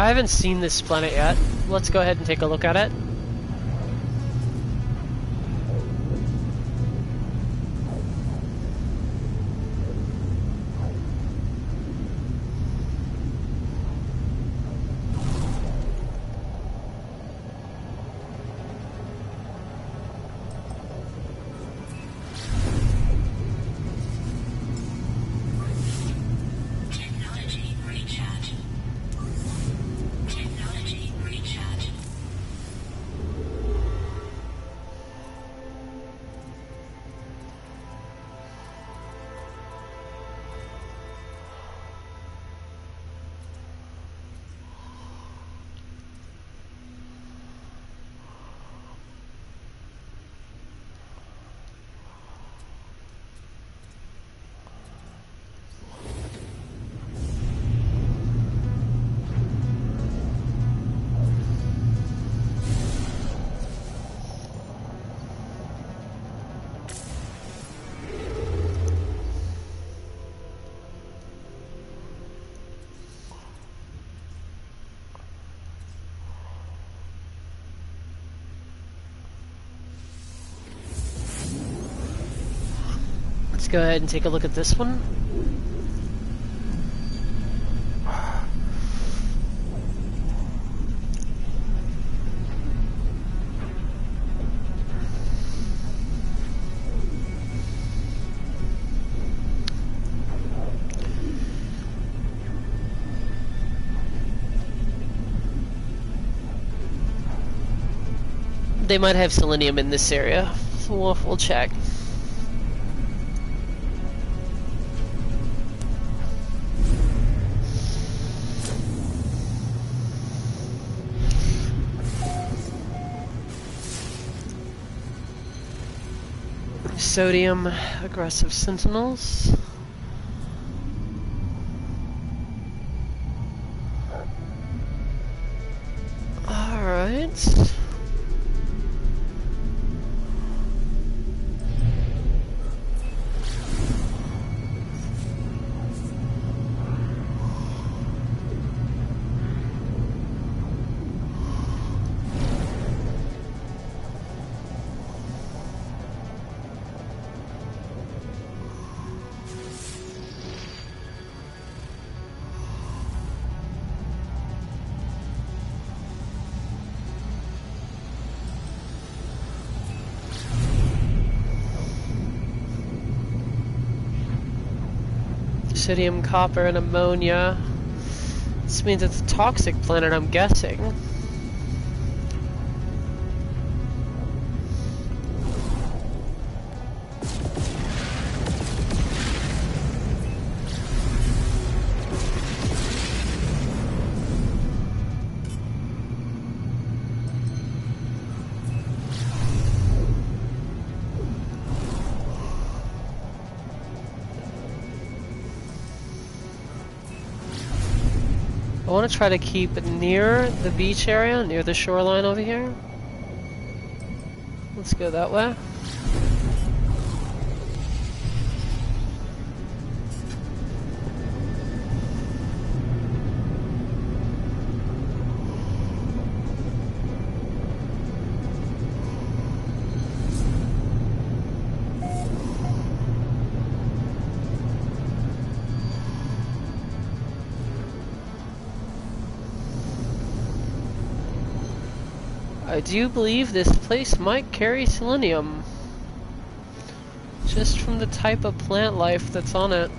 I haven't seen this planet yet. Let's go ahead and take a look at it. Let's go ahead and take a look at this one. They might have selenium in this area. We'll check. Sodium aggressive sentinels. All right. Sodium, copper, and ammonia. This means it's a toxic planet, I'm guessing. I want to try to keep it near the beach area, near the shoreline over here. Let's go that way. I do believe this place might carry selenium, just from the type of plant life that's on it.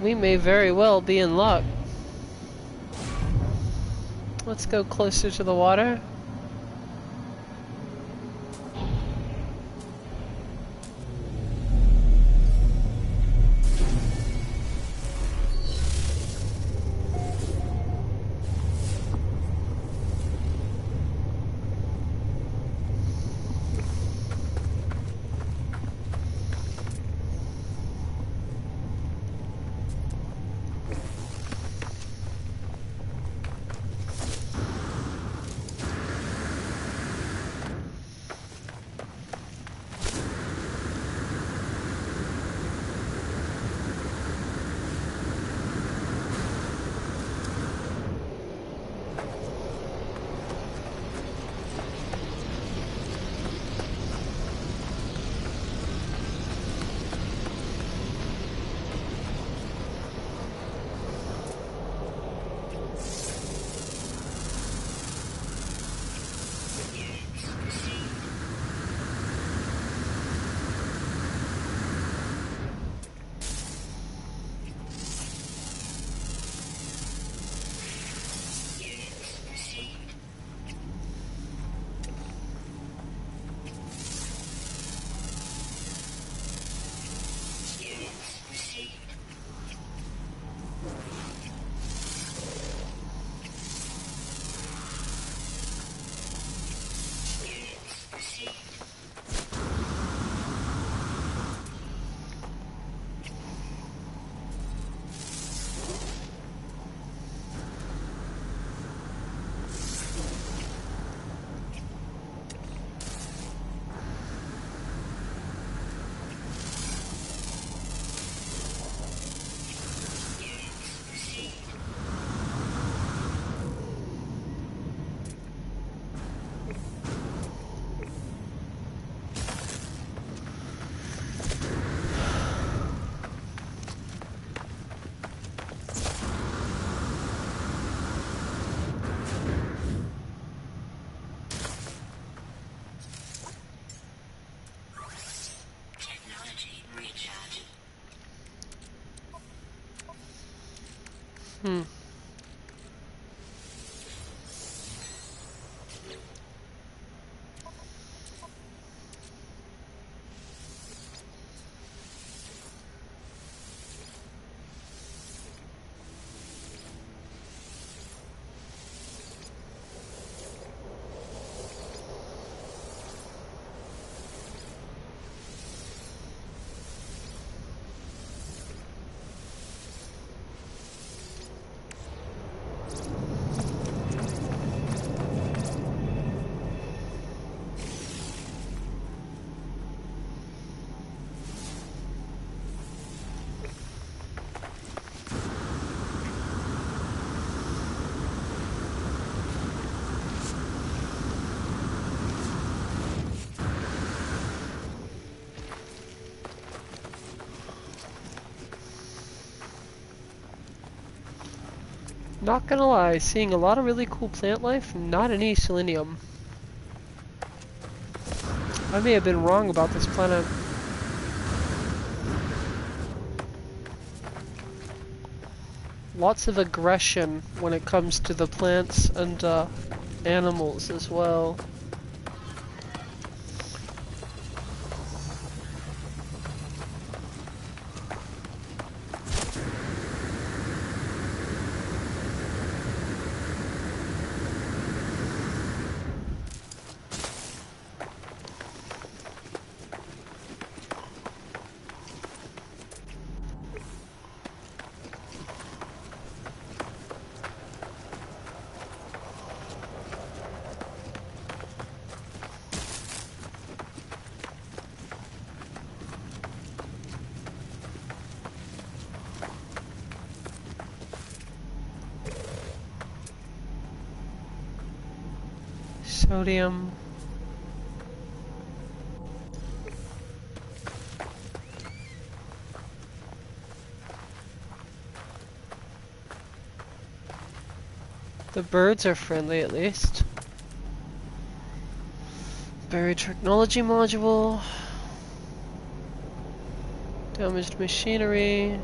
We may very well be in luck. Let's go closer to the water. Hmm. Not gonna lie, seeing a lot of really cool plant life, not any selenium. I may have been wrong about this planet. Lots of aggression when it comes to the plants and animals as well. Sodium. The birds are friendly at least. Buried technology module. Damaged machinery.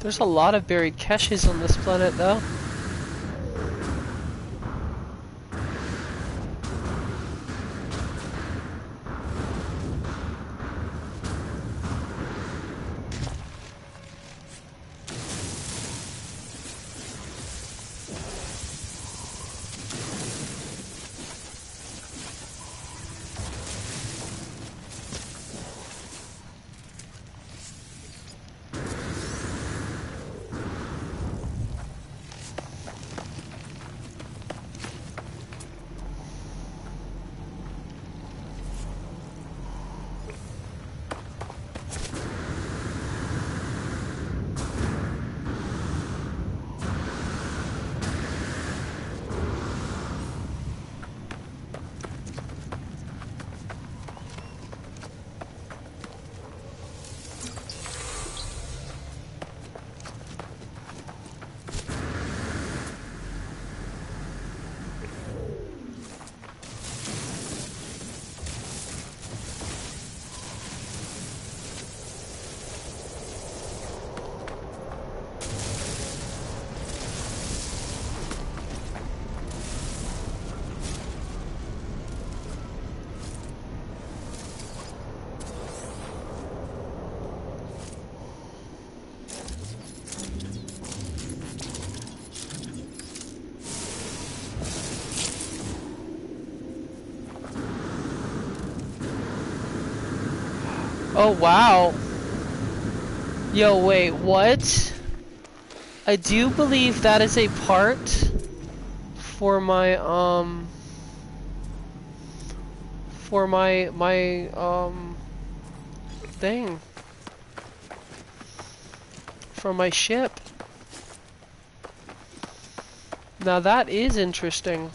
There's a lot of buried caches on this planet, though. Oh wow. Yo, wait, what? I do believe that is a part for my thing. from my ship. Now that is interesting.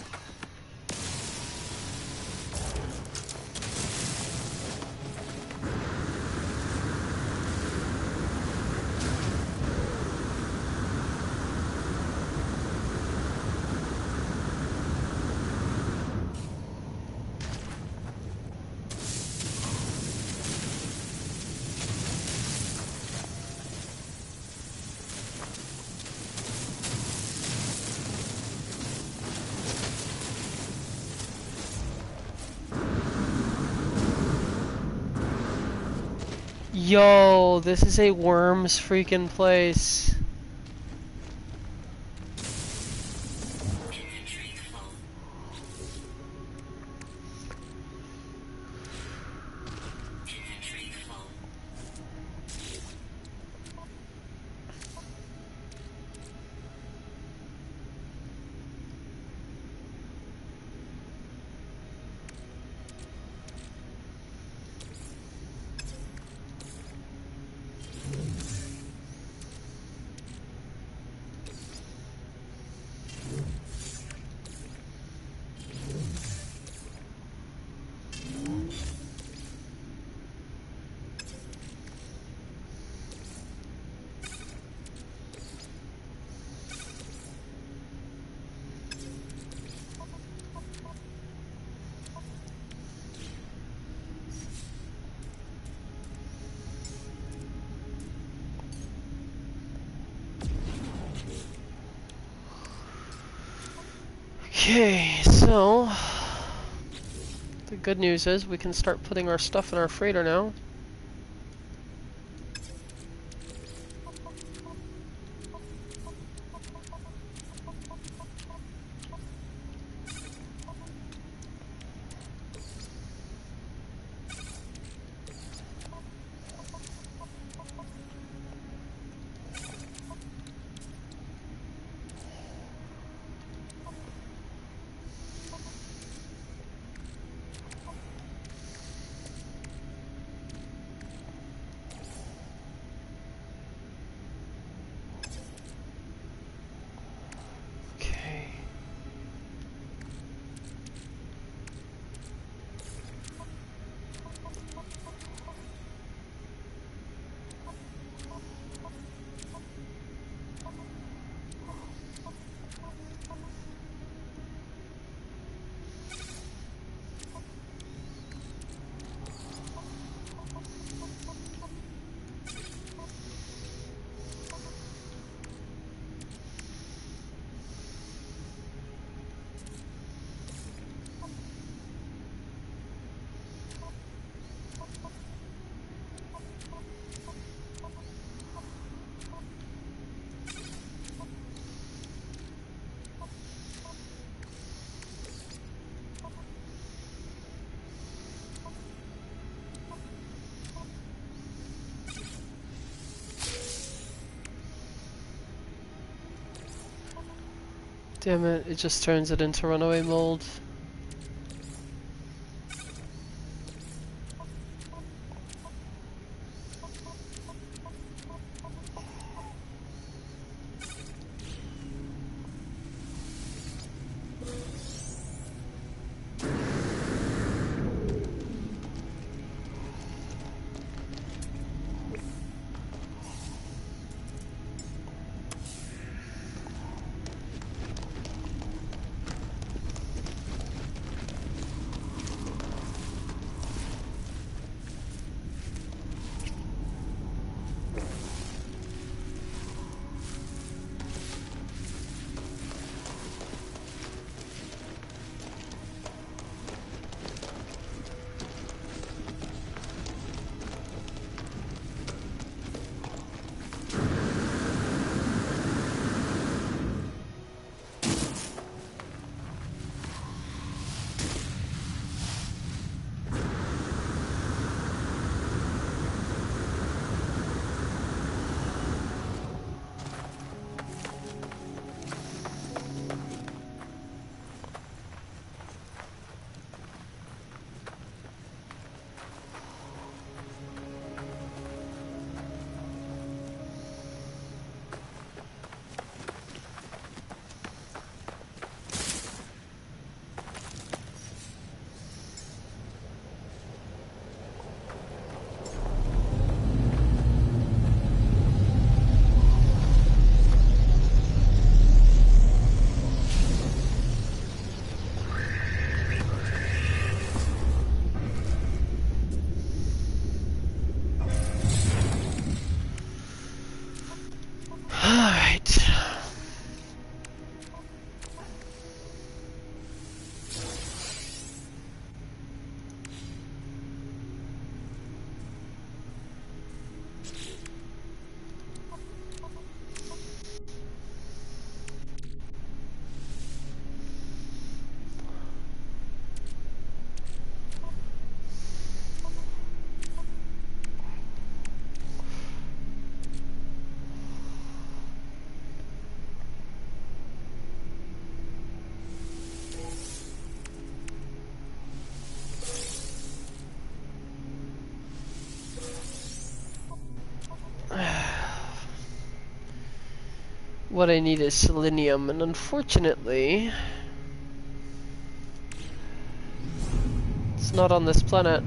Yo, this is a worms freaking place. Okay, so the good news is we can start putting our stuff in our freighter now. Damn it, it just turns it into runaway mold. what I need is selenium, and unfortunately, it's not on this planet.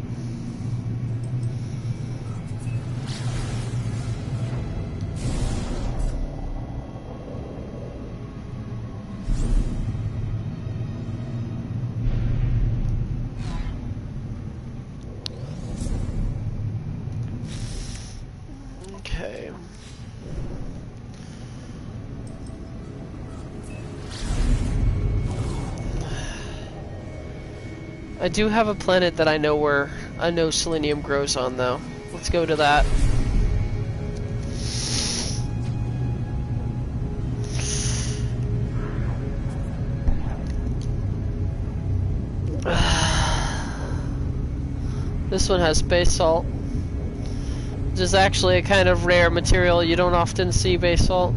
Okay. I do have a planet that I know selenium grows on, though. Let's go to that. This one has basalt, which is actually a kind of rare material. You don't often see basalt.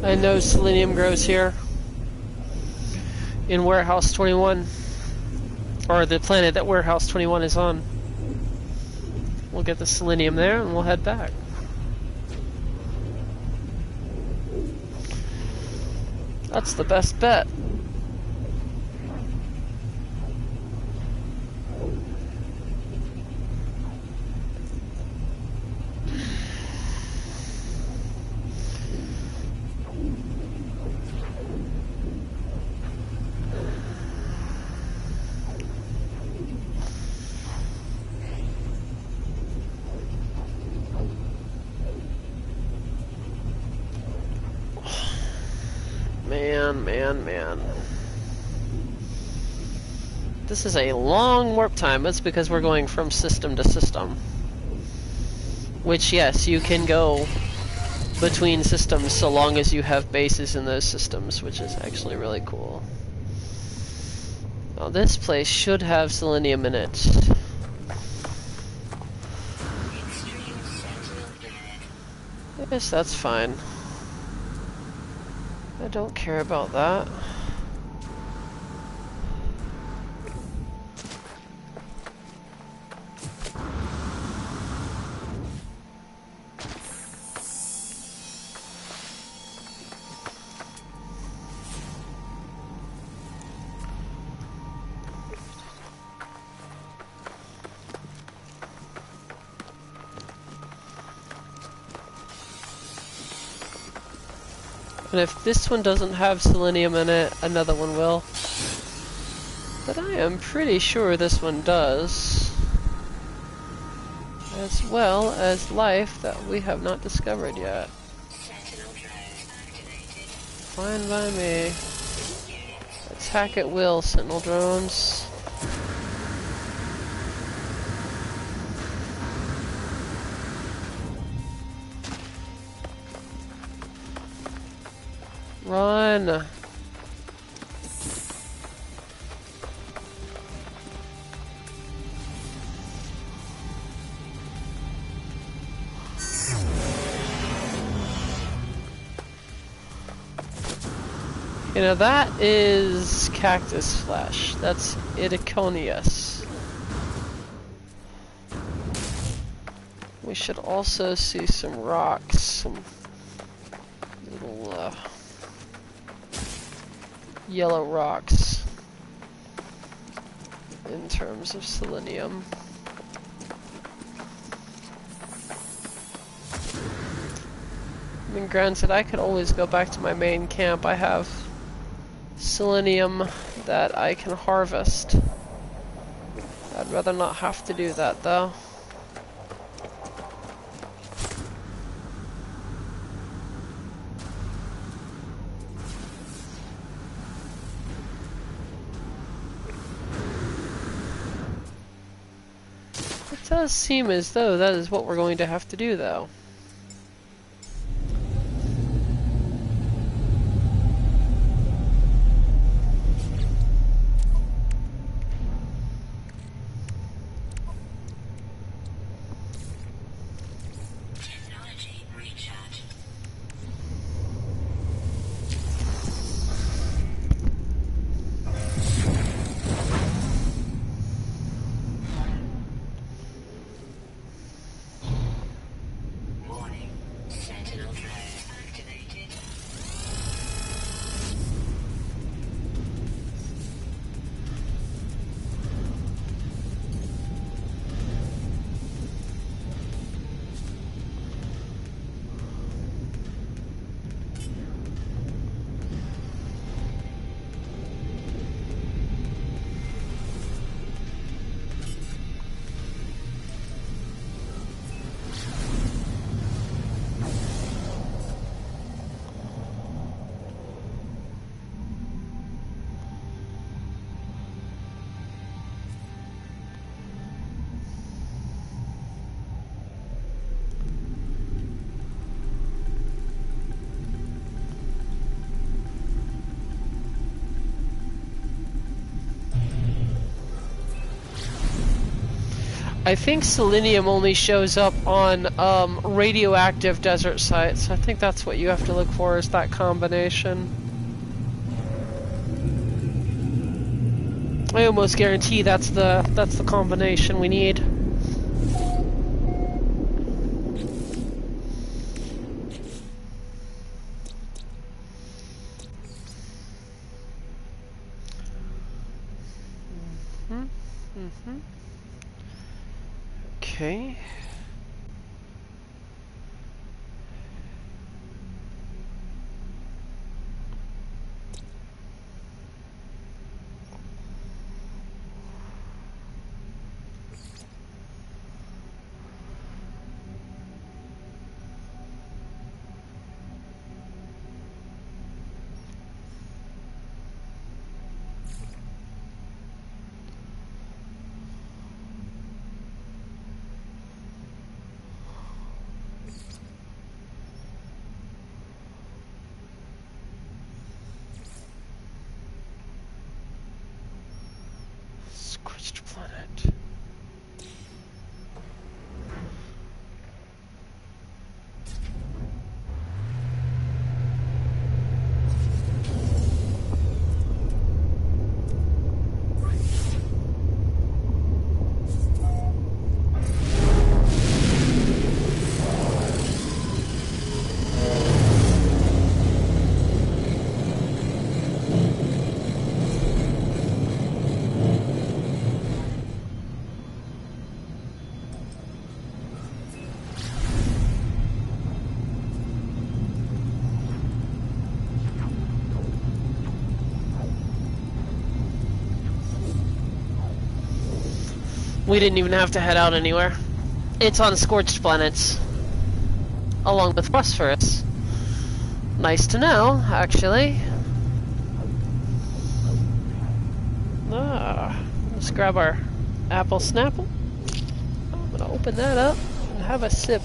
I know selenium grows here in Warehouse 21, or the planet that Warehouse 21 is on. We'll get the selenium there and we'll head back. That's the best bet. Man. This is a long warp time. That's because we're going from system to system. Which, yes, you can go between systems so long as you have bases in those systems, which is actually really cool. Now, this place should have selenium in it. Yes, that's fine. I don't care about that. And if this one doesn't have selenium in it, another one will. But I am pretty sure this one does. As well as life that we have not discovered yet. Fine by me. Attack at will, Sentinel drones. Run! You know, that is cactus flesh. That's Idiconius. We should also see some rocks, some little yellow rocks in terms of selenium. I mean, granted, I could always go back to my main camp. I have selenium that I can harvest. rather not have to do that, though. It does seem as though that is what we're going to have to do, though. I think selenium only shows up on radioactive desert sites. I think that's what you have to look for, is that combination. I almost guarantee that's the combination we need. Okay. Scorched planet. We didn't even have to head out anywhere. It's on scorched planets, along with phosphorus. Nice to know, actually. Let's grab our apple snapple. I'm gonna open that up and have a sip.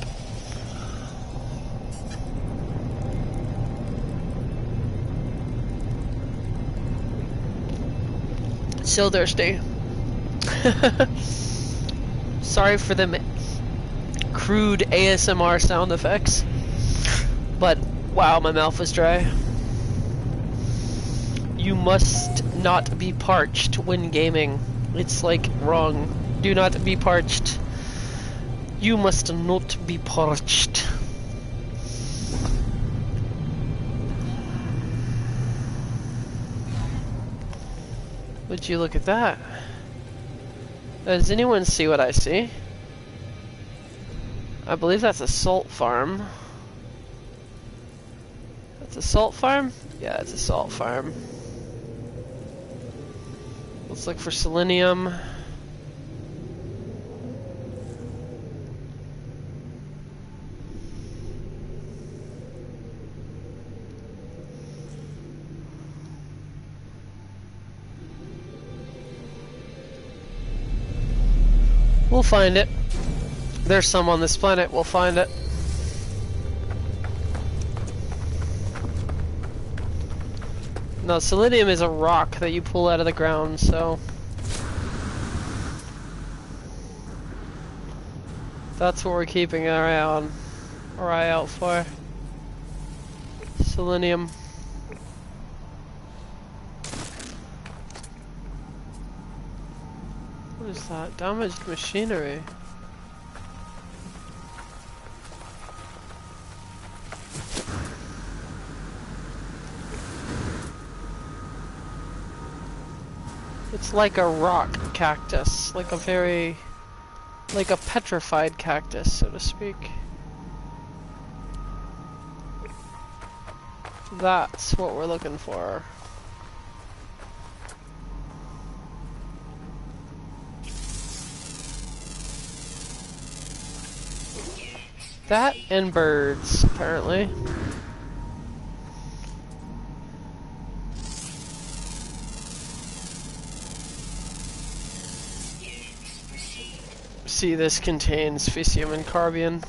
So thirsty. Sorry for the crude ASMR sound effects, but wow, my mouth was dry. You must not be parched when gaming. It's like wrong. Do not be parched. You must not be parched. Would you look at that? Does anyone see what I see? I believe that's a salt farm. That's a salt farm? Yeah, it's a salt farm. Let's look for selenium. We'll find it. There's some on this planet. We'll find it. No, selenium is a rock that you pull out of the ground, so... That's what we're keeping our eye out for. Selenium. What is that? Damaged machinery. It's like a rock cactus, like a petrified cactus, so to speak. That's what we're looking for. That and birds, apparently. See, this contains fissile and carbon.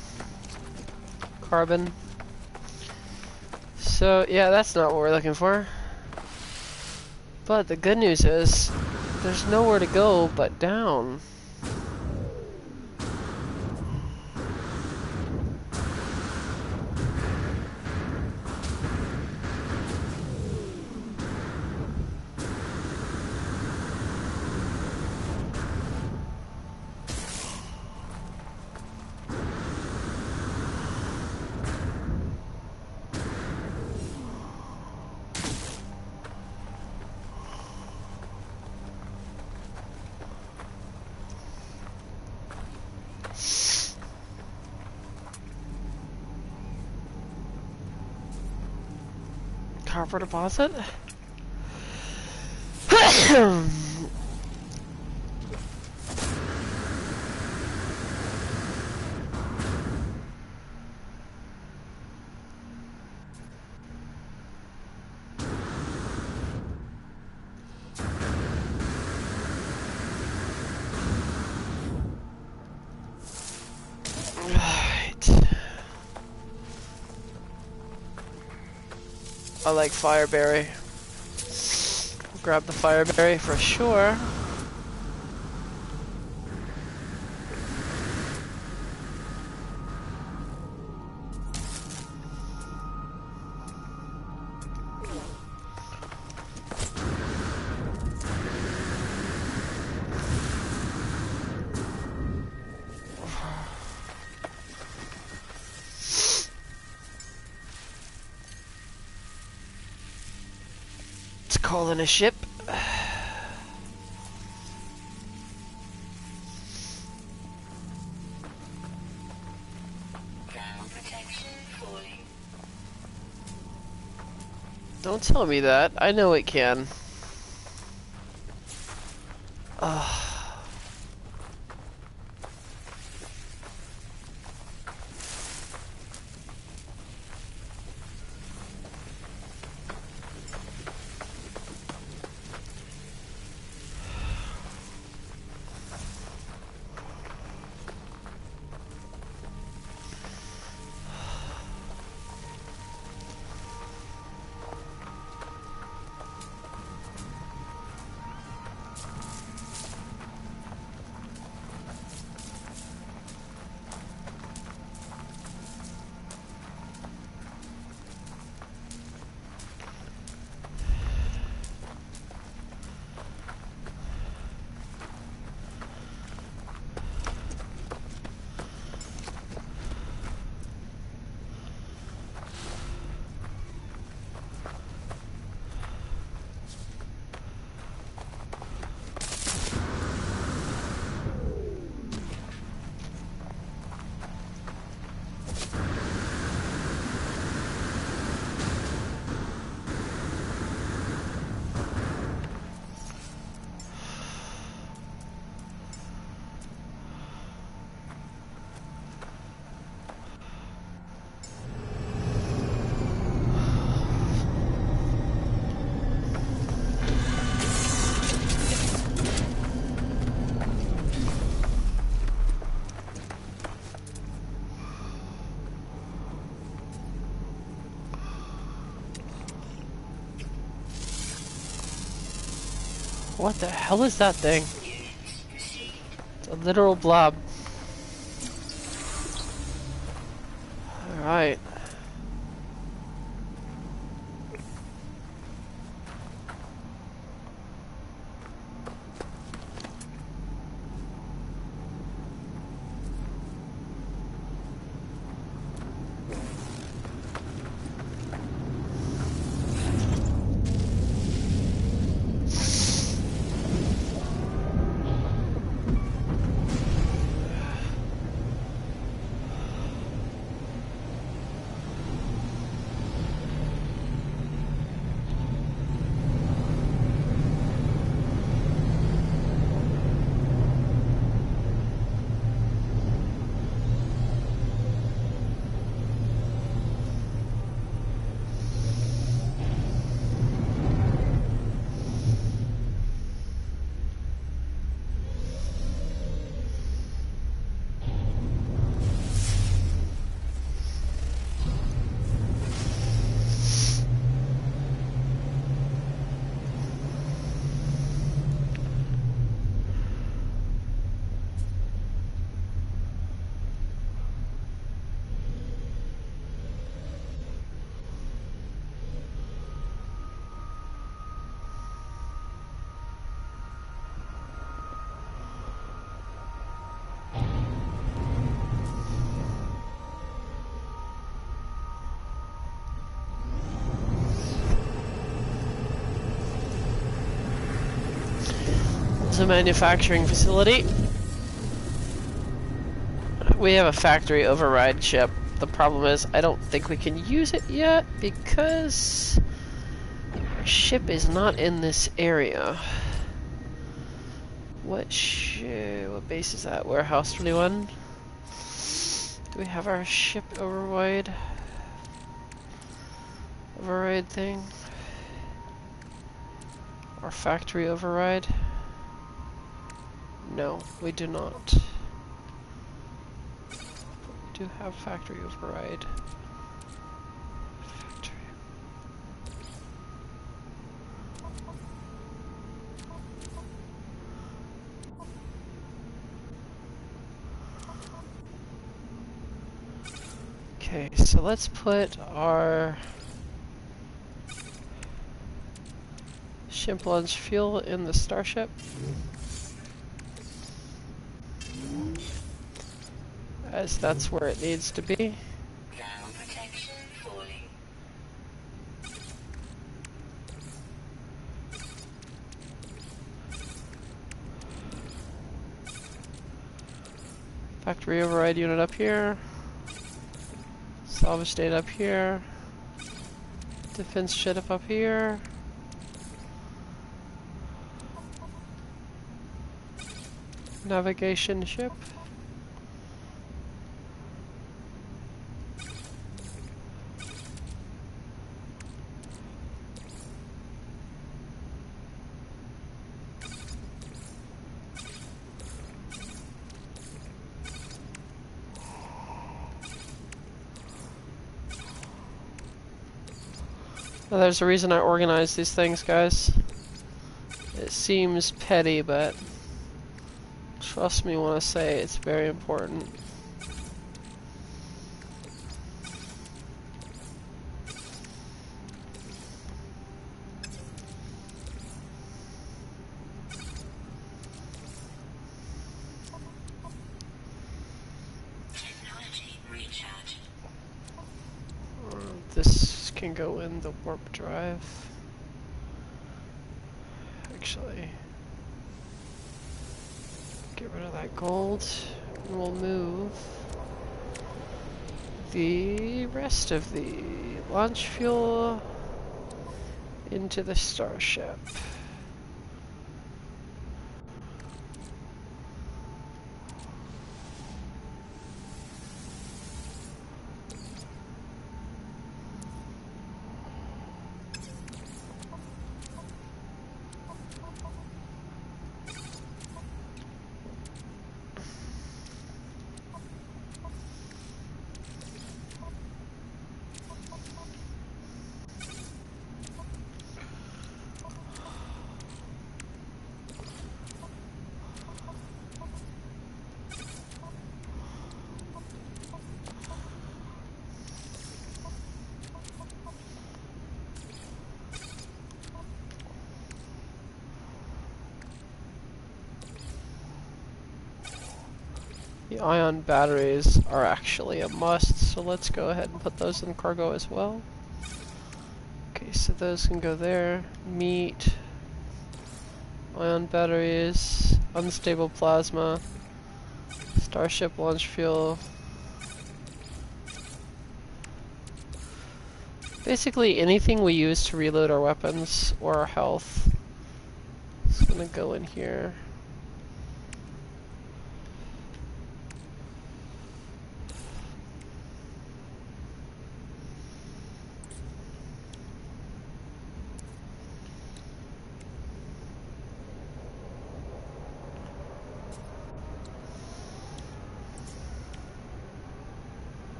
So, yeah, that's not what we're looking for. But the good news is, there's nowhere to go but down. Copper deposit? I like fireberry. Grab the fireberry for sure. Calling a ship. Don't tell me that. I know it can. What the hell is that thing? It's a literal blob. Alright. It's a manufacturing facility. We have a factory override ship. The problem is I don't think we can use it yet because our ship is not in this area. What base is that? Warehouse 21? Do we have our ship override thing? Our factory override? No, we do not. We do have factory override. Factory. Okay, so let's put our ship launch fuel in the starship. As that's where it needs to be. Factory override unit up here. Salvage state up here. Defense ship up here. Navigation ship. Now, there's a reason I organize these things, guys. It seems petty, but trust me when I say it's very important. This can go in the warp drive. Actually, get rid of that gold, and we'll move the rest of the launch fuel into the starship. The ion batteries are actually a must, so let's go ahead and put those in cargo as well. Okay, so those can go there. Meat, ion batteries, unstable plasma, Starship launch fuel. Basically anything we use to reload our weapons or our health is gonna go in here.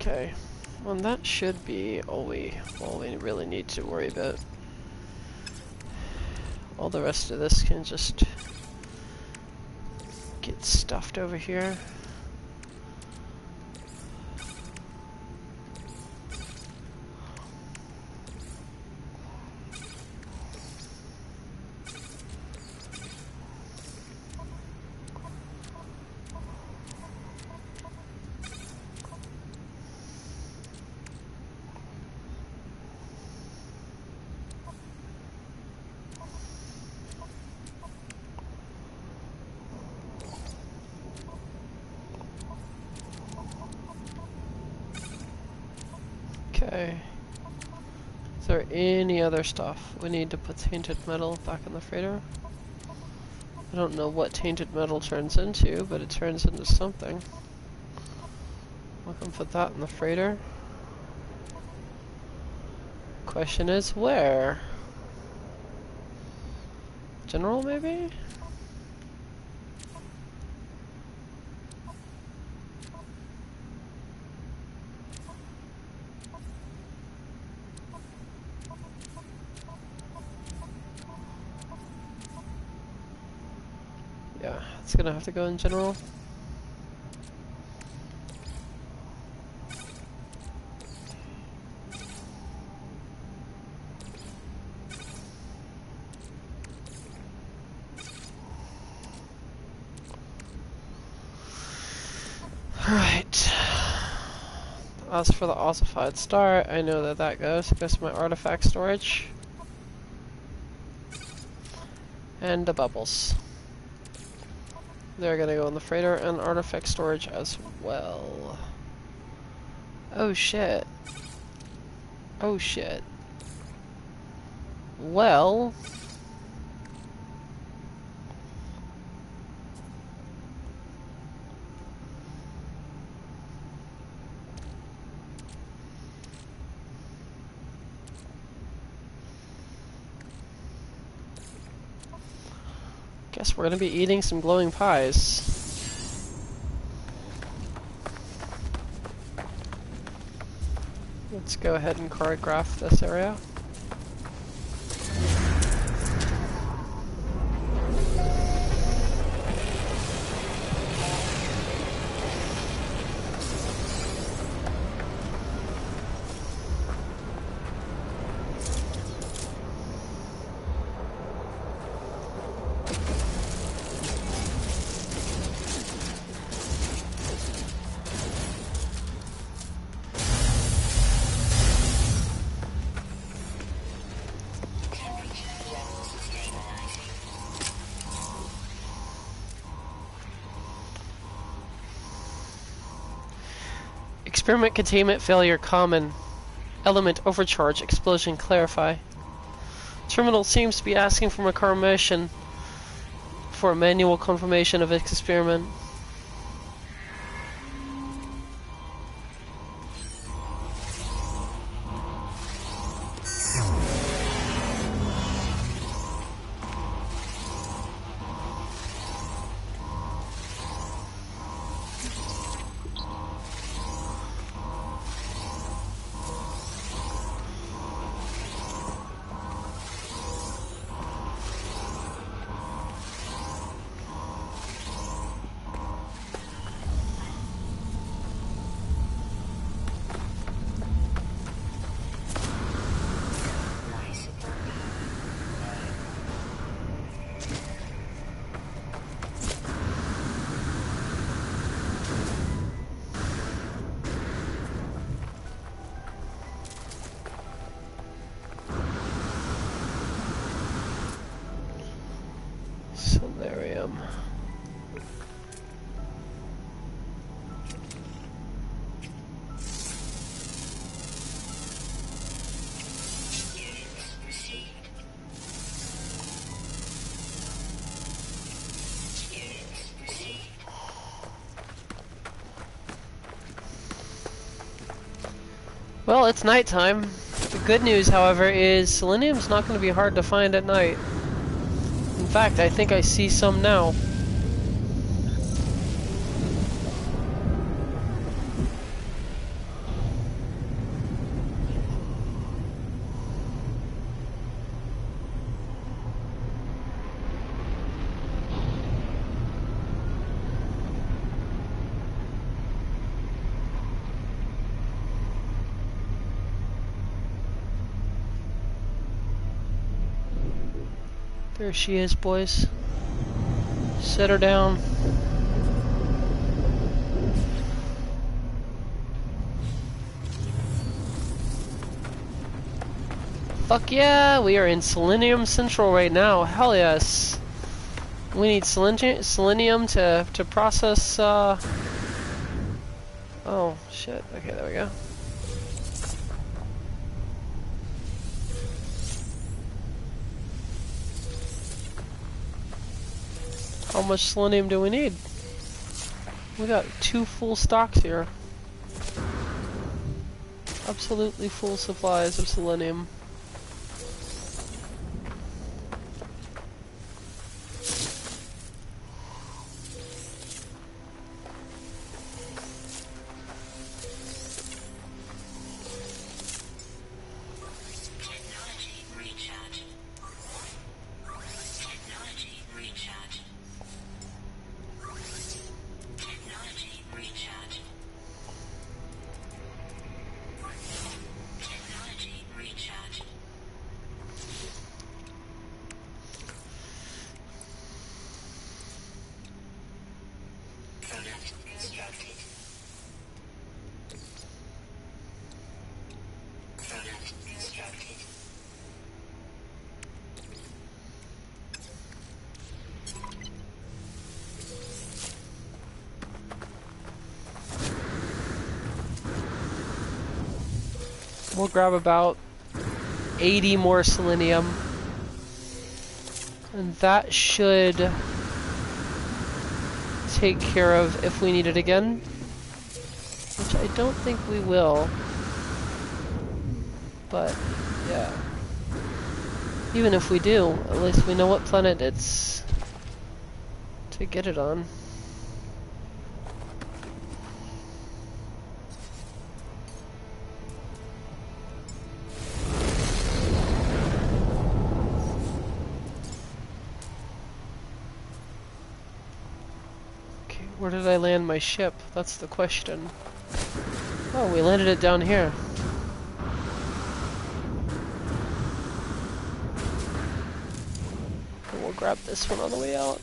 Okay, well that should be all we really need to worry about. All the rest of this can just get stuffed over here. Okay. Is there any other stuff? We need to put tainted metal back in the freighter. I don't know what tainted metal turns into, but it turns into something. We can put that in the freighter. Question is where? General, maybe? Yeah, it's gonna have to go in general. Alright. As for the ossified star, I know that that goes. It goes to my artifact storage. And the bubbles. They're gonna go in the freighter and artifact storage as well. Oh shit. Oh shit. Well... guess we're gonna be eating some glowing pies. Let's go ahead and choreograph this area. Experiment containment failure common. Element overcharge explosion clarify. Terminal seems to be asking for a permission for a manual confirmation of its experiment. selenium. Well, it's nighttime. The good news, however, is selenium's not going to be hard to find at night. In fact, I think I see some now. There she is, boys. Set her down. Fuck yeah, we are in Selenium Central right now. Hell yes. We need selenium to process, Oh, shit. Okay, there we go. How much selenium do we need? We got 2 full stocks here. Absolutely full supplies of selenium. We'll grab about 80 more selenium, and that should take care of if we need it again, which I don't think we will, but yeah, even if we do, at least we know what planet it's to get it on. Where did I land my ship? That's the question. Oh, we landed it down here. And we'll grab this one on the way out.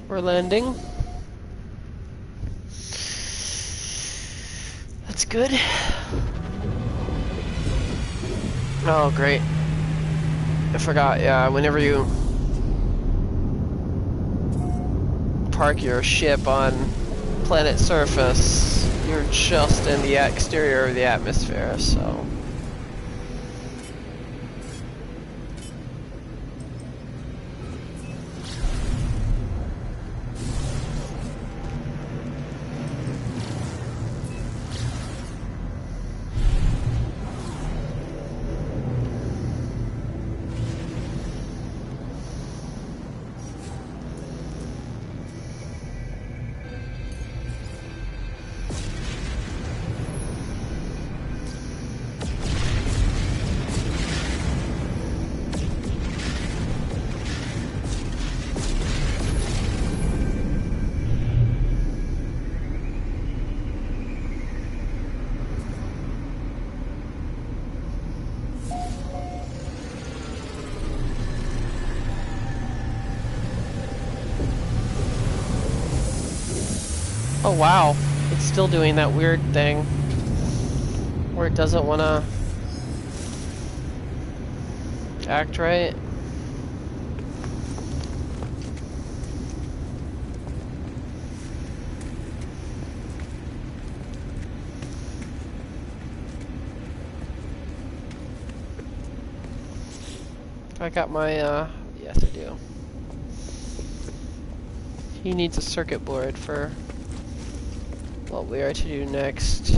We're landing. That's good. Oh, great. I forgot, yeah, whenever you park your ship on planet surface, you're just in the exterior of the atmosphere, so... Oh wow, it's still doing that weird thing where it doesn't want to act right. I got my, yes I do. He needs a circuit board for what we are to do next.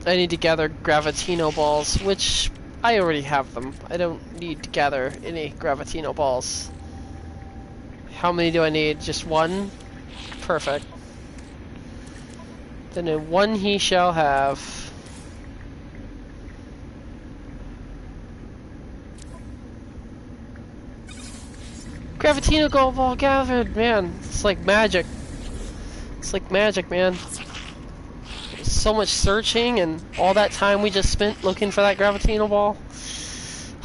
I need to gather Gravitino balls, which I already have them. I don't need to gather any Gravitino balls. How many do I need? Just one? Perfect. Then in one he shall have. Gravitino gold ball gathered, man. It's like magic. It's like magic, man. So much searching and all that time we just spent looking for that Gravitino ball.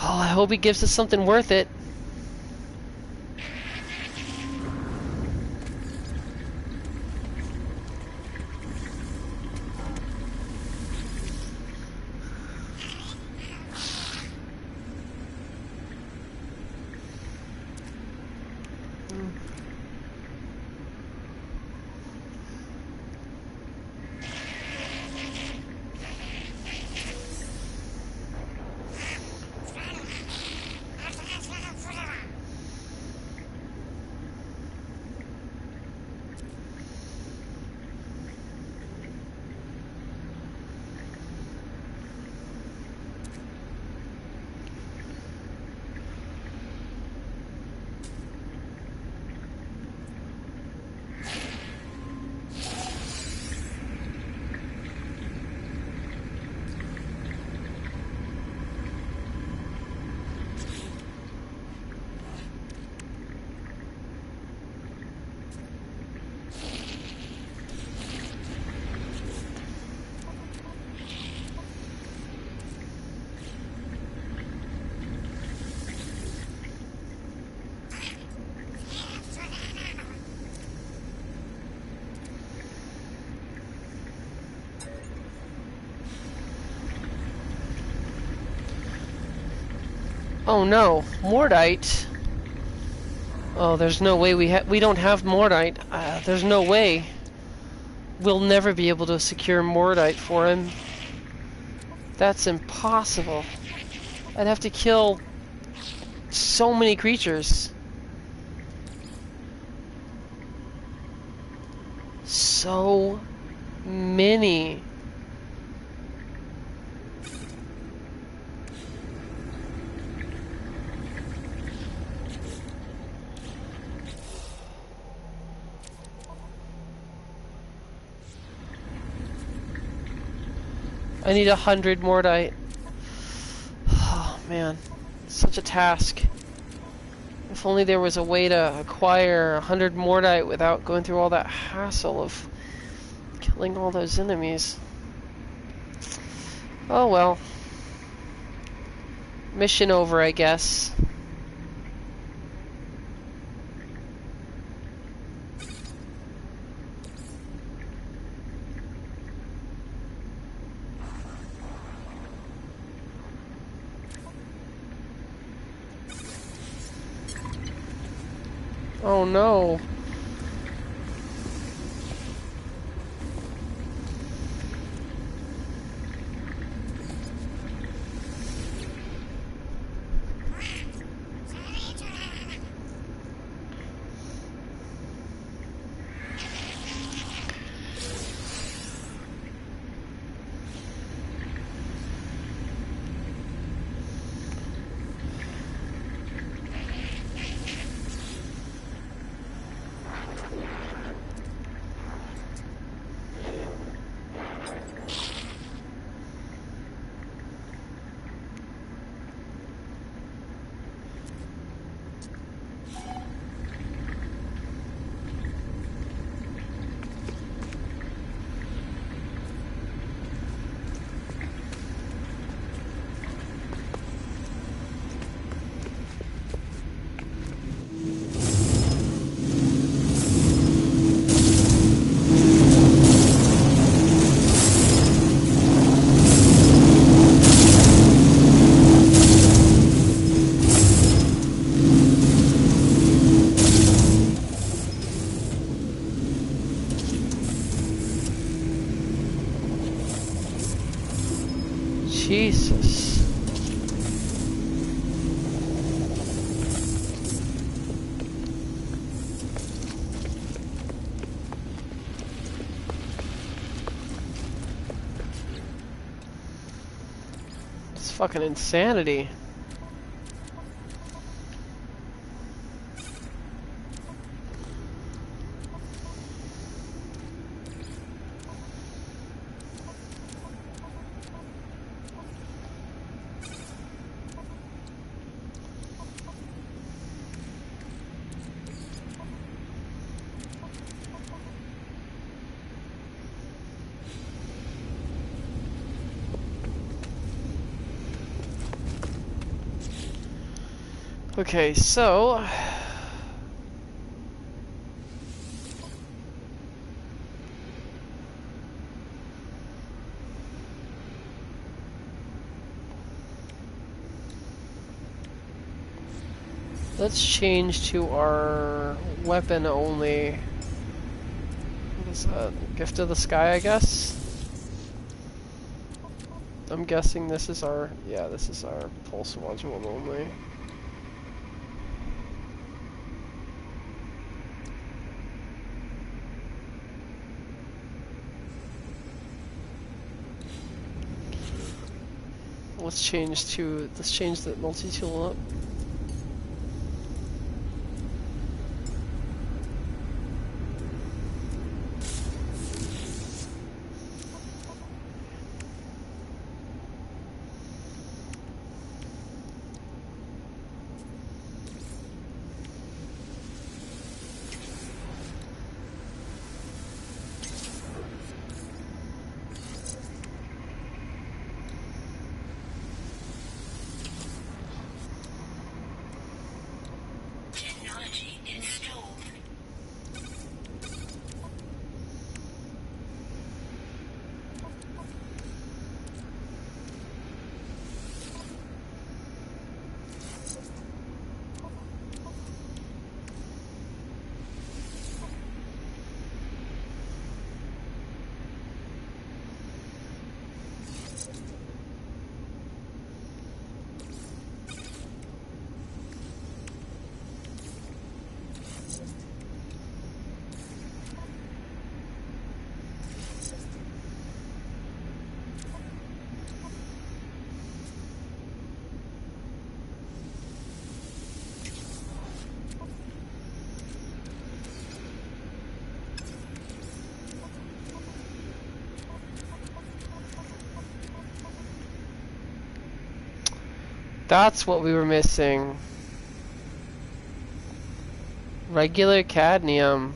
Oh, I hope he gives us something worth it. Oh no, Mordite. Oh, there's no way we don't have Mordite. There's no way. We'll never be able to secure Mordite for him. That's impossible. I'd have to kill so many creatures. So many. I need 100 mordite. Oh man, such a task. If only there was a way to acquire 100 mordite without going through all that hassle of killing all those enemies. Oh well. Mission over, I guess. Oh no. Jesus. It's fucking insanity. Okay, so let's change to our weapon only. What is that? Gift of the Sky, I guess? I'm guessing this is our, yeah, this is our pulse module only. Let's change the multi-tool up. That's what we were missing. Regular cadmium.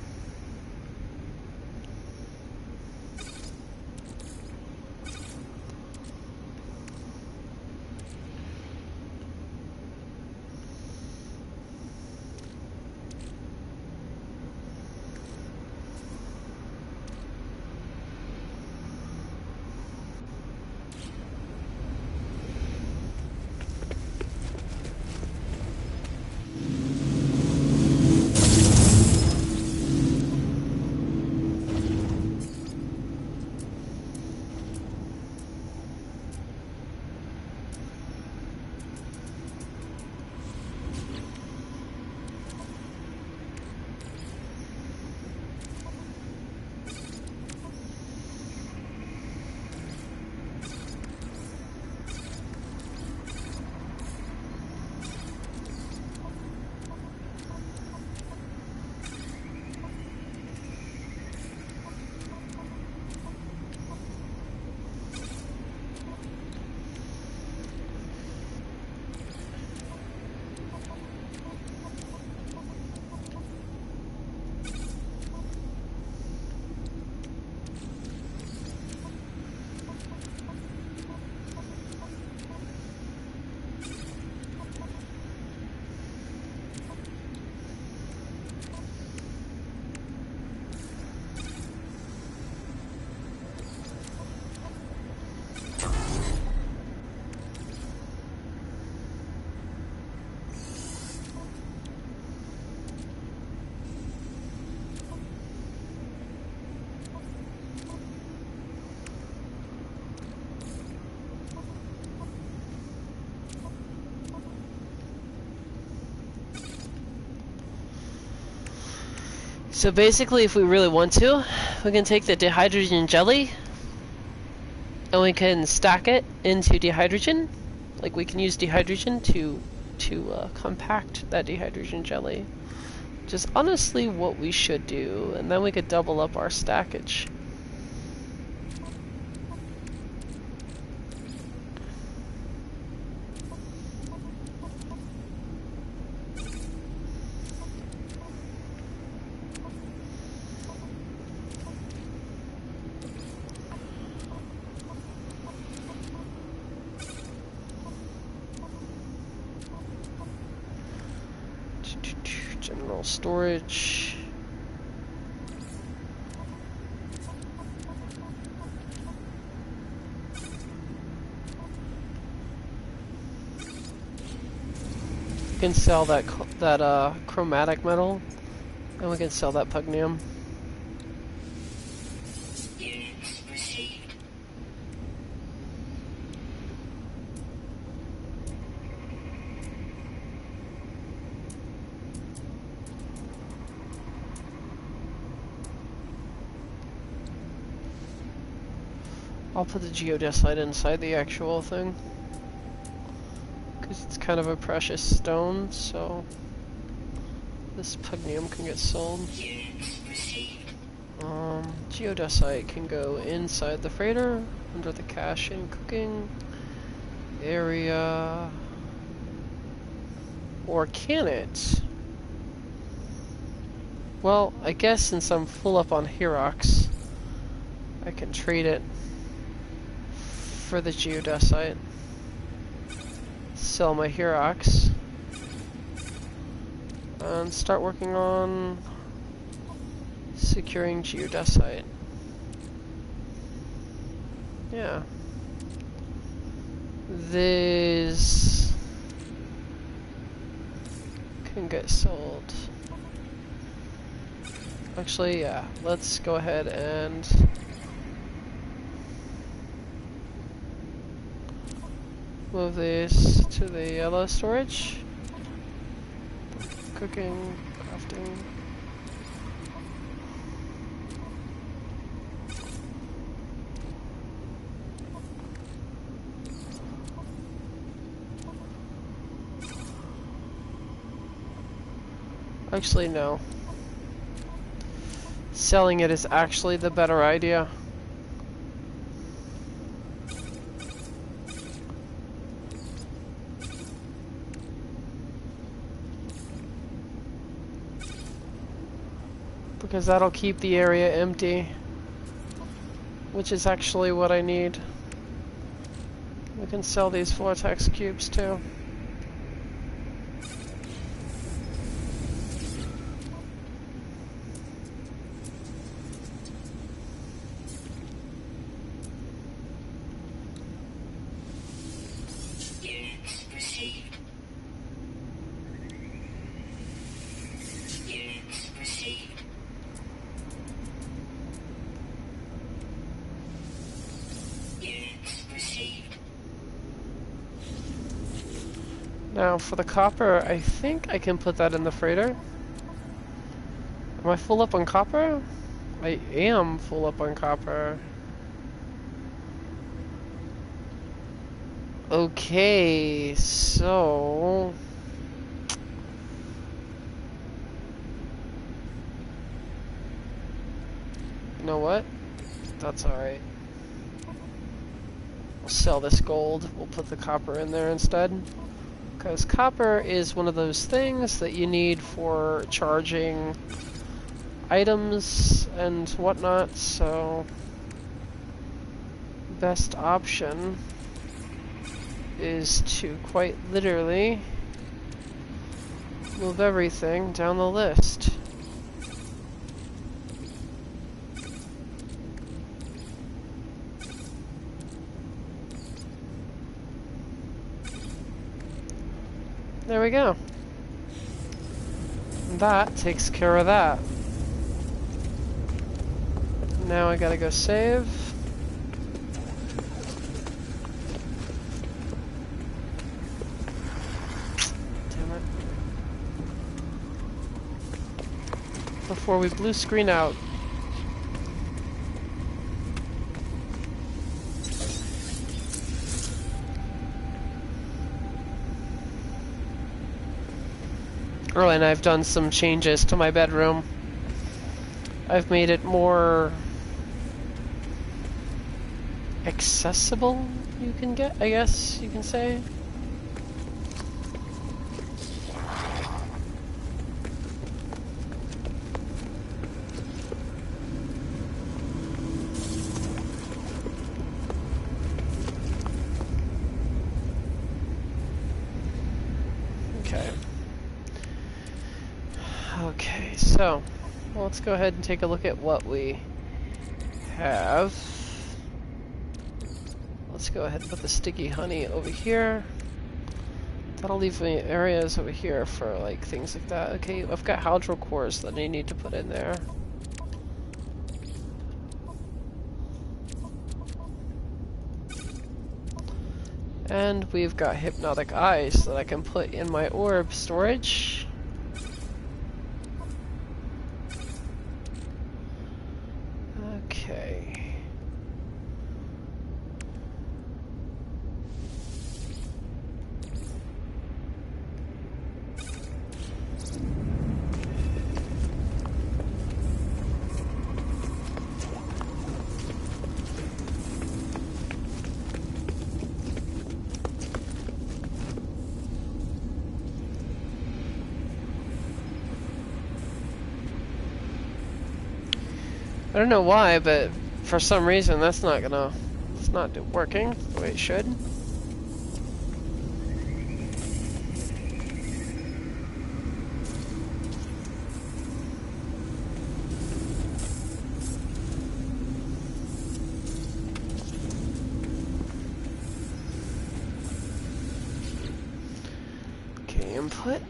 So basically, if we really want to, we can take the dihydrogen jelly and we can stack it into dihydrogen. Like, we can use dihydrogen to compact that dihydrogen jelly. Which is honestly what we should do, and then we could double up our stackage. General storage. We can sell that chromatic metal, and we can sell that pugnium. I'll put the geodesite inside the actual thing, because it's kind of a precious stone, so this pugnium can get sold. Geodesite can go inside the freighter, under the cache and cooking area, or can it? Well, I guess since I'm full up on Herox, I can trade it for the geodesite. Sell my Herox and start working on securing geodesite. Yeah. These can get sold. Actually, yeah, let's go ahead and move this to the yellow storage. Cooking, crafting. Actually, no. Selling it is actually the better idea. because that'll keep the area empty, which is actually what I need. We can sell these vortex cubes too. Now for the copper, I think I can put that in the freighter. Am I full up on copper? I am full up on copper. Okay, so... You know what? That's alright. We'll sell this gold. We'll put the copper in there instead. Because copper is one of those things that you need for charging items and whatnot, so best option is to quite literally move everything down the list. There we go. That takes care of that. Now I gotta go save. Damn it. Before we blue screen out. Oh, and I've done some changes to my bedroom. I've made it more accessible, you can get, I guess you can say. Okay, so well, let's go ahead and take a look at what we have. Let's go ahead and put the sticky honey over here. That'll leave me areas over here for like things like that. Okay, I've got hydrocores that I need to put in there. And we've got hypnotic eyes that I can put in my orb storage. Okay. I don't know why, but for some reason it's not working the way it should. Okay, input.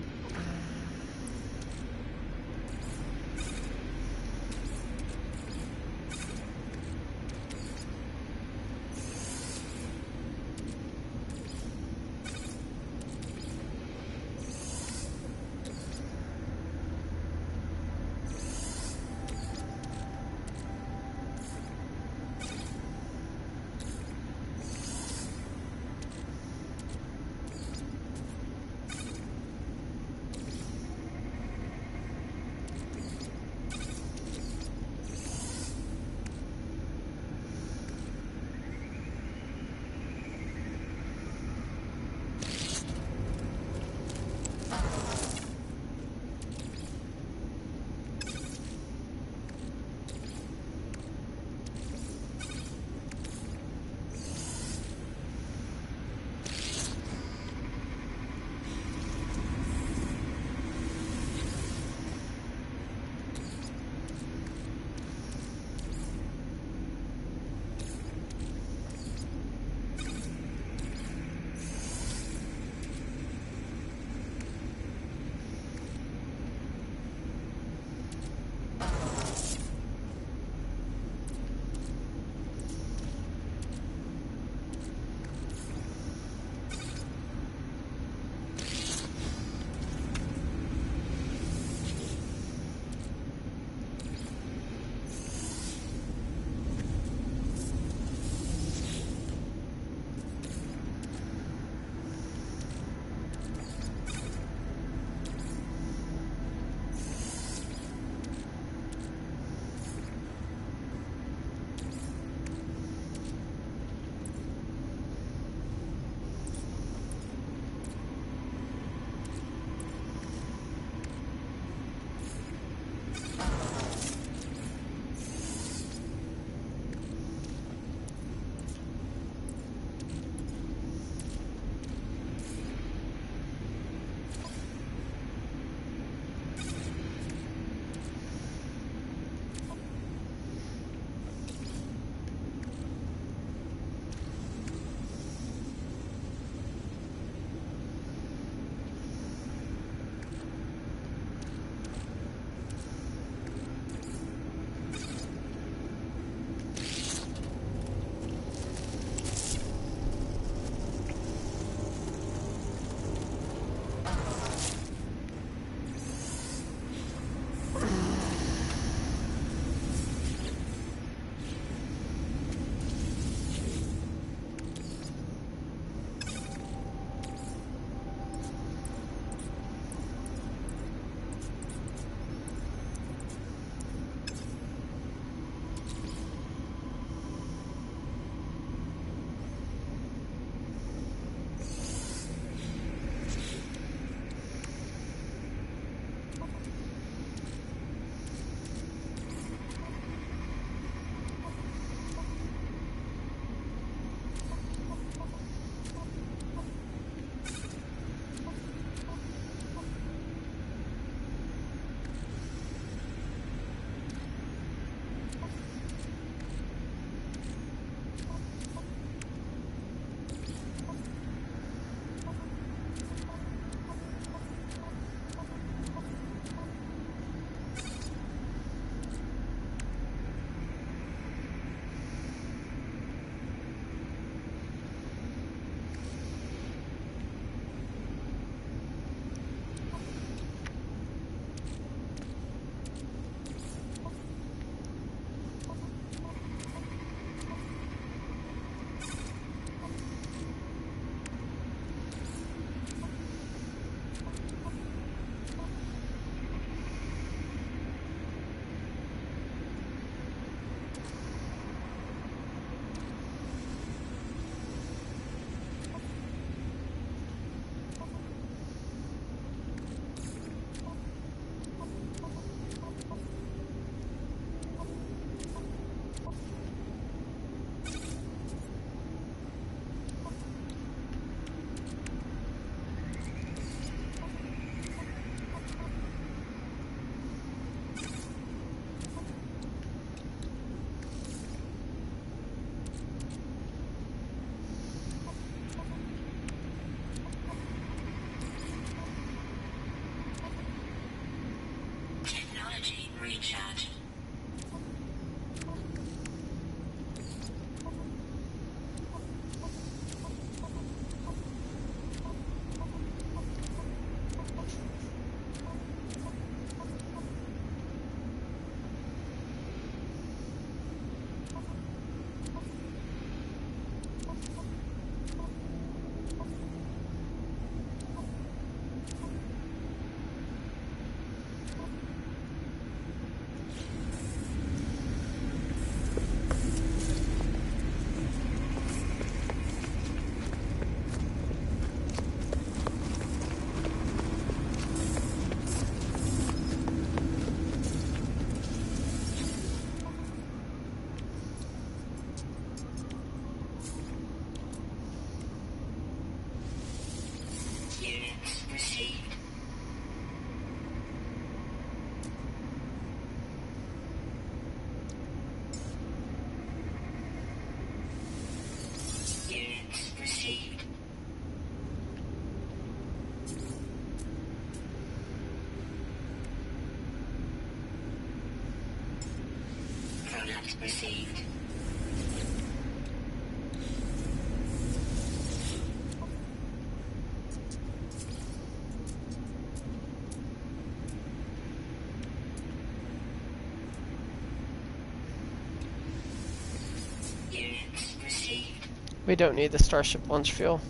We don't need the Starship launch fuel.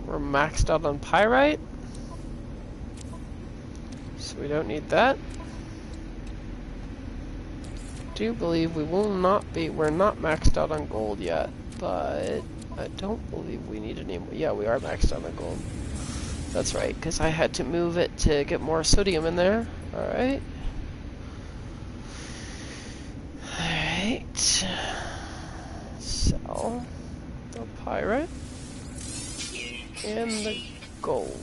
We're maxed out on pyrite, so we don't need that. Do believe we will not be, we're not maxed out on gold yet, but I don't believe we need any more. Yeah, we are maxed out on gold. That's right, because I had to move it to get more sodium in there. Alright. Alright. Sell the pyrite and the gold.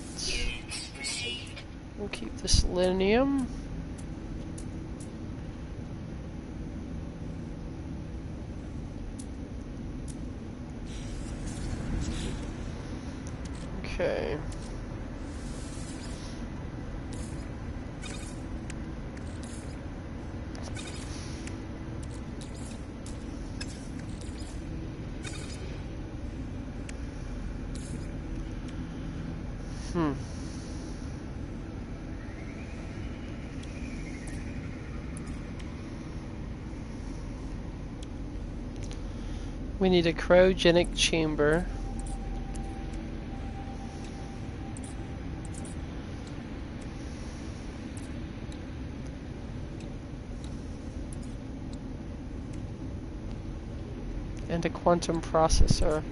We'll keep the selenium. Okay. We need a cryogenic chamber. And a quantum processor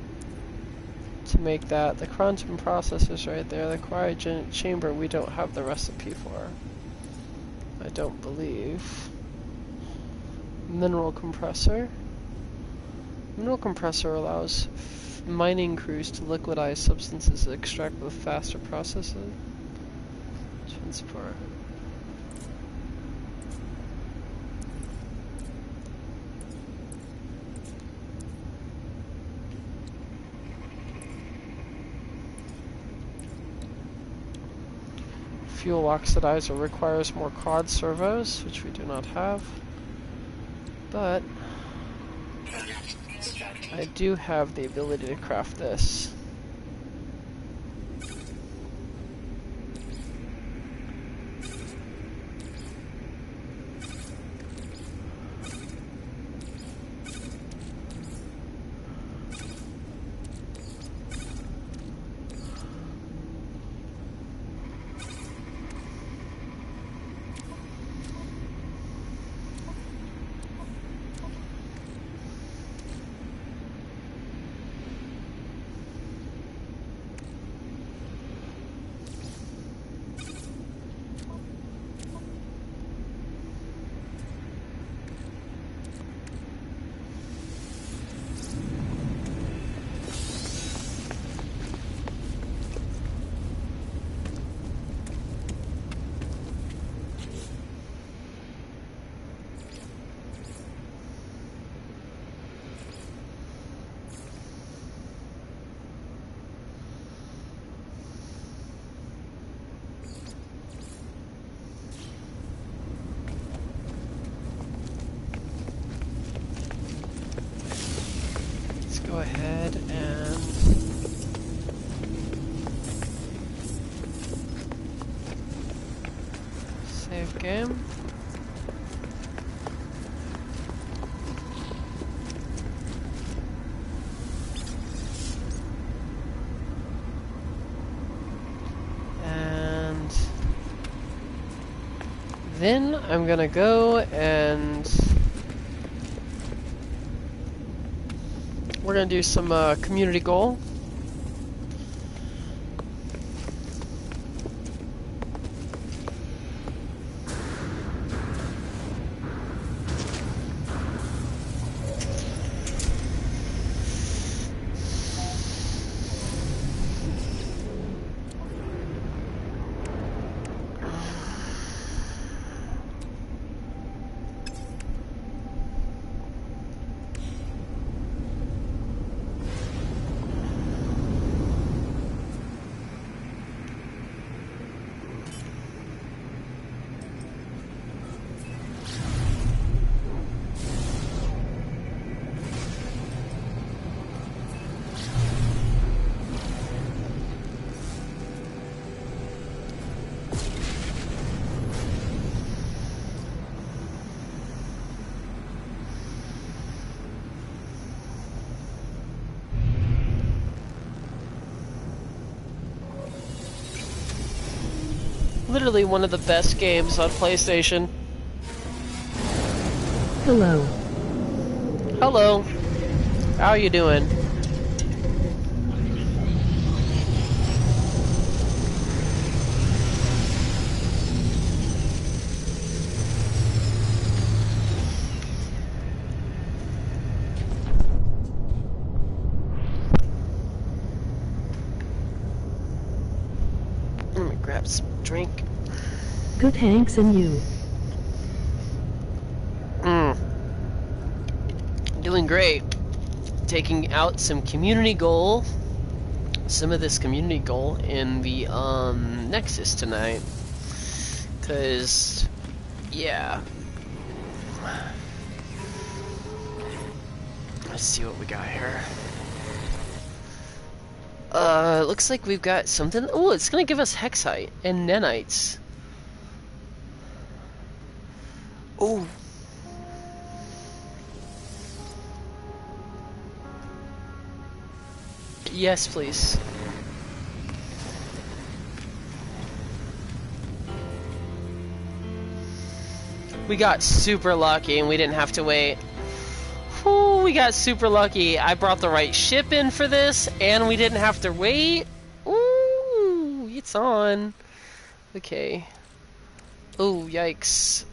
to make that. The quantum processor's right there. The cryogenic chamber we don't have the recipe for, I don't believe. Mineral compressor. Mineral compressor allows mining crews to liquidize substances that extract with faster processes. Transport. Fuel oxidizer requires more quad servos, which we do not have. But I do have the ability to craft this. Go ahead and save game. And then I'm gonna go and we're gonna do some community goal. literally one of the best games on PlayStation. Hello. Hello. How you doing? Let me grab some drink. Good, Hanks, and you? Doing great. Taking out some community goal. Some of this community goal in the Nexus tonight. Cause yeah. Let's see what we got here. Looks like we've got something. Oh, it's gonna give us Hexite and Nanites. Oh. Yes, please. We got super lucky and we didn't have to wait. Ooh, we got super lucky. I brought the right ship in for this and we didn't have to wait. Ooh, it's on. Okay. Oh, yikes.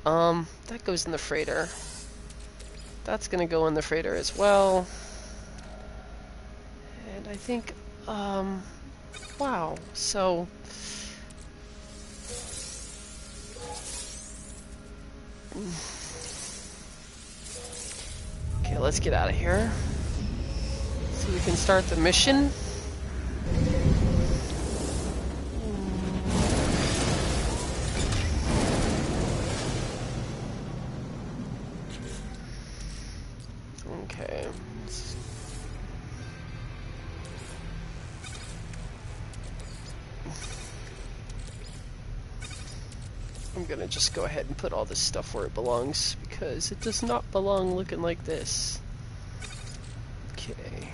That goes in the freighter. That's gonna go in the freighter as well. And I think, wow. So, okay, let's get out of here. So we can start the mission. Okay. I'm gonna just go ahead and put all this stuff where it belongs, because it does not belong looking like this. Okay.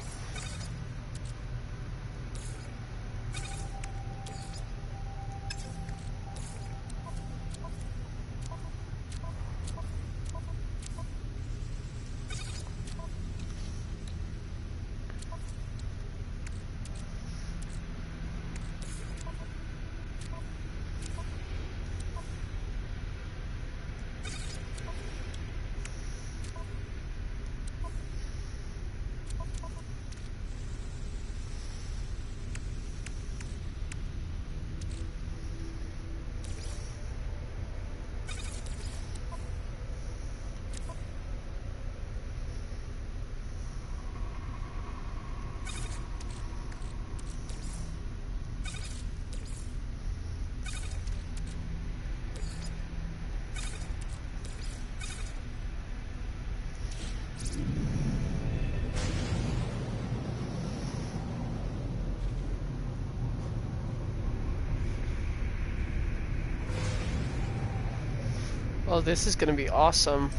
Oh, this is gonna be awesome.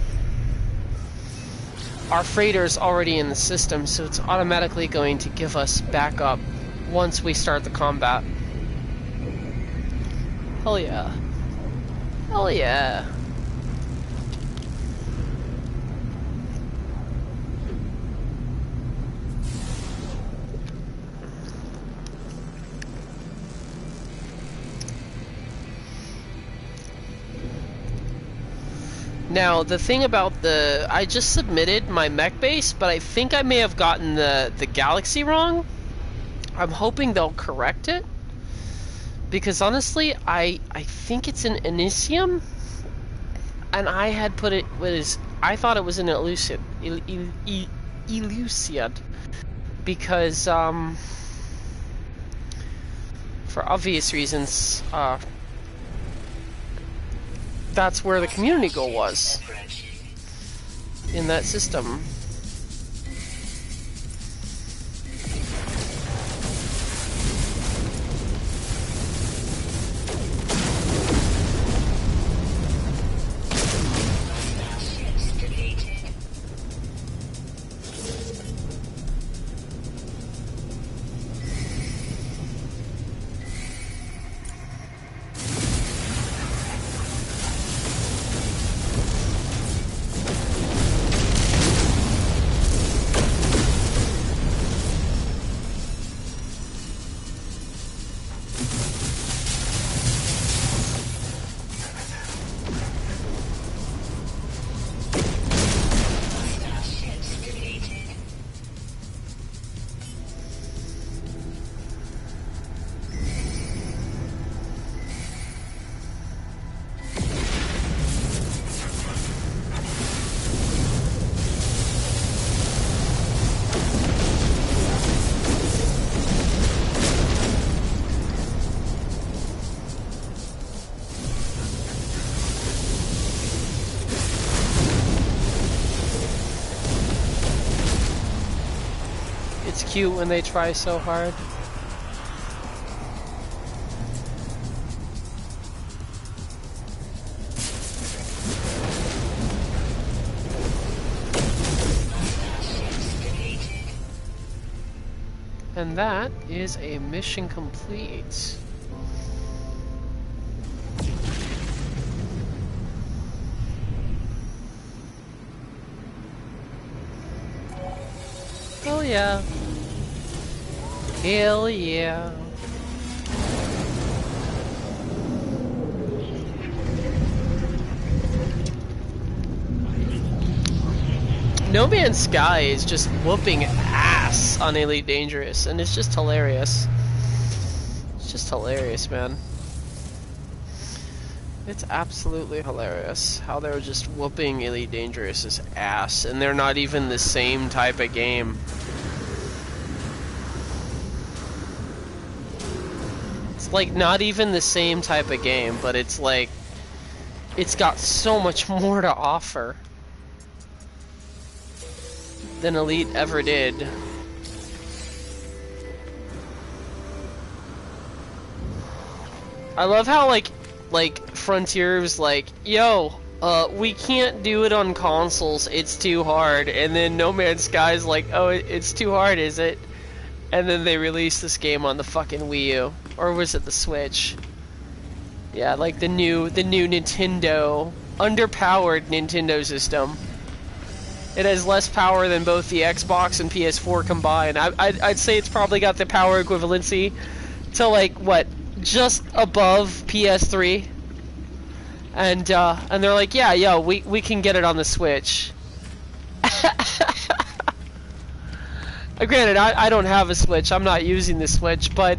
Our freighter's already in the system, so it's automatically going to give us backup once we start the combat. Hell yeah. Hell yeah. Now, the thing about I just submitted my mech base, but I think I may have gotten the galaxy wrong. I'm hoping they'll correct it. Because honestly, I think it's an Elysium, and I had put it I thought it was an Elucid, because for obvious reasons, that's where the community goal was in that system. It's cute when they try so hard. And that is a mission complete. Oh yeah. Hell yeah. No Man's Sky is just whooping ass on Elite Dangerous, and it's just hilarious. It's just hilarious, man. It's absolutely hilarious how they're just whooping Elite Dangerous's ass, and they're not even the same type of game. It's like not even the same type of game, but it's like it's got so much more to offer than Elite ever did. I love how like Frontier was like, yo, we can't do it on consoles, it's too hard. And then No Man's Sky's like, oh, it's too hard, is it? And then they released this game on the fucking Wii U. Or was it the Switch? Yeah, like the new Nintendo, underpowered Nintendo system. It has less power than both the Xbox and PS4 combined. I'd say it's probably got the power equivalency to like, what, just above PS3? And they're like, yeah, yo, we can get it on the Switch. Granted, I don't have a Switch, I'm not using the Switch, but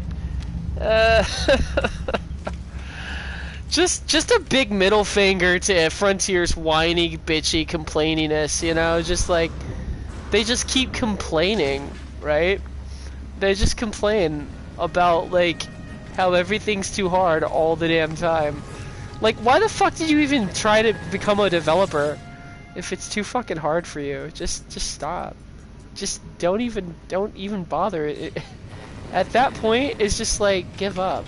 just a big middle finger to Frontier's whiny, bitchy complaininess, you know? Just like, they just keep complaining, right? They just complain about, like, how everything's too hard all the damn time. Like, why the fuck did you even try to become a developer if it's too fucking hard for you? Just stop. Just don't even bother. At that point, it's just like, give up.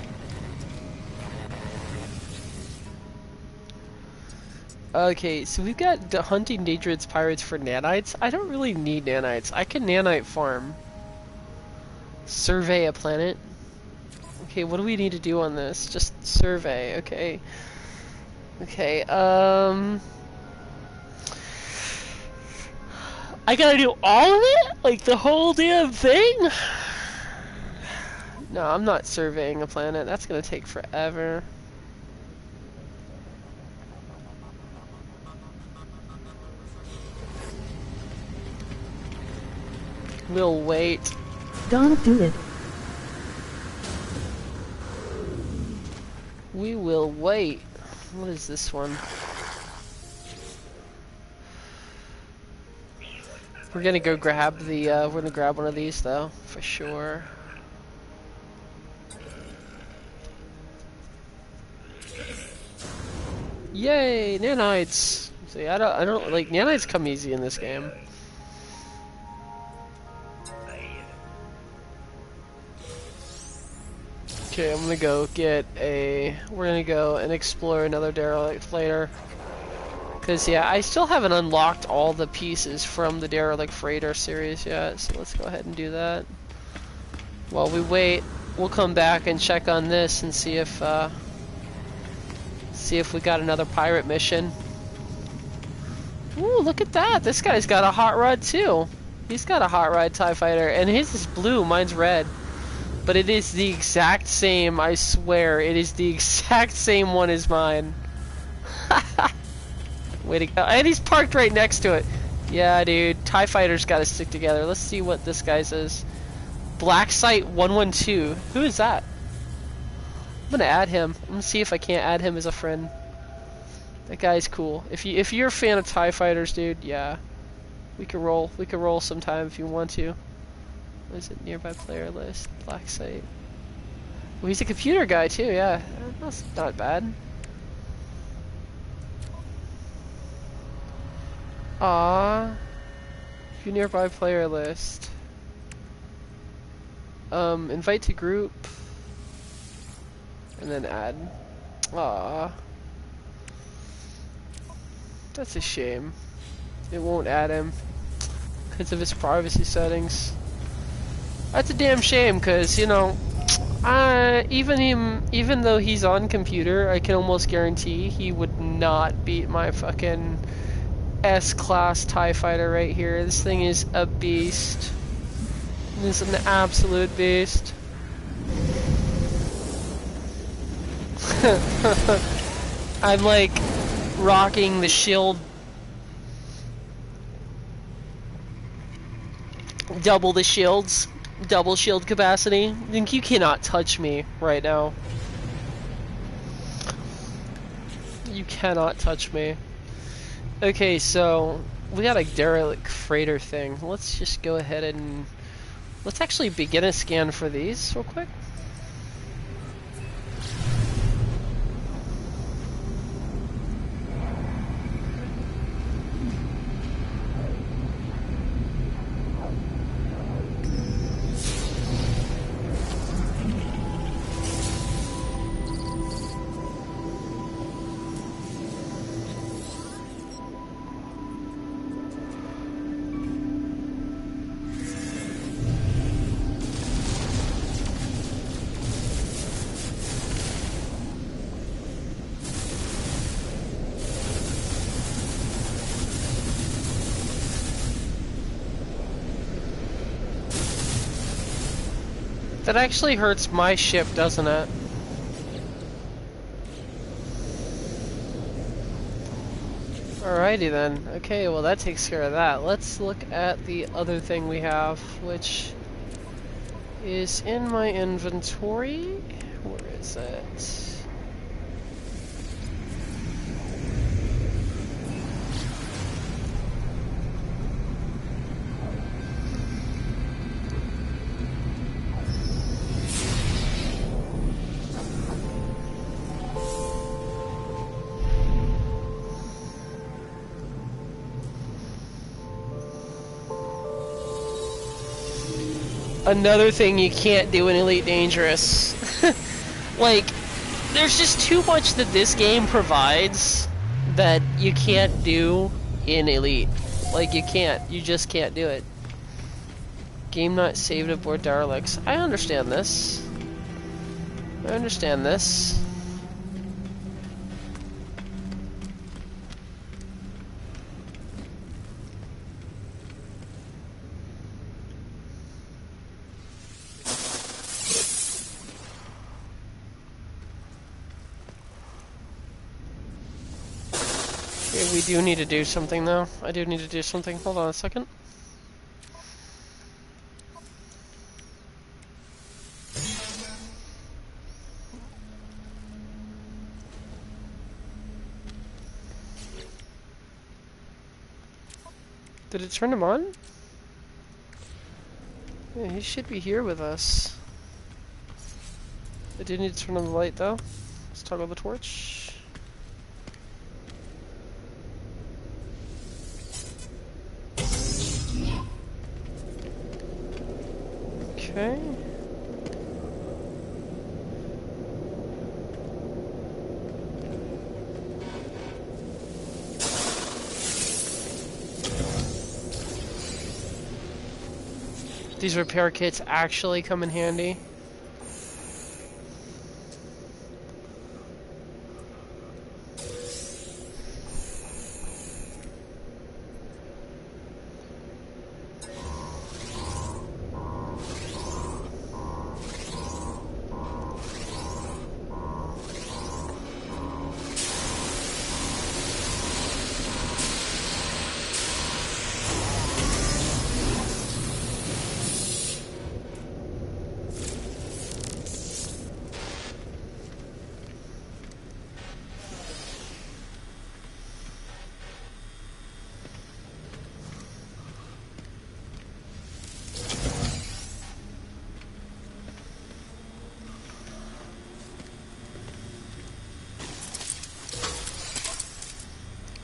Okay, so we've got hunting dangerous pirates for nanites. I don't really need nanites. I can nanite farm. Survey a planet. Okay, what do we need to do on this? Just survey, okay. Okay, I gotta do all of it? Like the whole damn thing? No, I'm not surveying a planet. That's gonna take forever. We'll wait. Don't do it. We will wait. What is this one? We're gonna go grab the, we're gonna grab one of these though, for sure. Yay, nanites! See, I don't, like, nanites come easy in this game. Okay, I'm gonna go get a... We're gonna go and explore another derelict later. Because, yeah, I still haven't unlocked all the pieces from the Derelict Freighter series yet, so let's go ahead and do that. While we wait, we'll come back and check on this and see if we got another pirate mission. Ooh, look at that! This guy's got a hot rod too! He's got a hot rod TIE fighter, and his is blue, mine's red. But it is the exact same, I swear. It is the exact same one as mine. Way to go. And he's parked right next to it. Yeah, dude. TIE fighters gotta stick together. Let's see what this guy says. Black Site 112. Who is that? I'm gonna add him. I'm gonna see if I can't add him as a friend. That guy's cool. If you're a fan of TIE fighters, dude, yeah. We could roll. We could roll sometime if you want to. What is it? Nearby player list. Black Site. Well, he's a computer guy too, yeah. That's not bad. Aww. View nearby player list. Invite to group. And then add. Aww. That's a shame. It won't add him because of his privacy settings. That's a damn shame, because, you know, even though he's on computer, I can almost guarantee he would not beat my fucking S-class TIE fighter right here. This thing is a beast. This is an absolute beast. I'm like rocking the shield. Double the shields. Double shield capacity. You cannot touch me right now. You cannot touch me. Okay, so we got a derelict freighter thing. Let's just go ahead and let's actually begin a scan for these real quick. That actually hurts my ship, doesn't it? Alrighty then. Okay, well that takes care of that. Let's look at the other thing we have, which is in my inventory. Where is it? Another thing you can't do in Elite Dangerous. Like, there's just too much that this game provides that you can't do in Elite. Like, you just can't do it. Game not saved aboard derelicts. I understand this. I understand this. We do need to do something though. I do need to do something. Hold on a second. Did it turn him on? Yeah, he should be here with us. I do need to turn on the light though. Let's toggle the torch. Okay. These repair kits actually come in handy.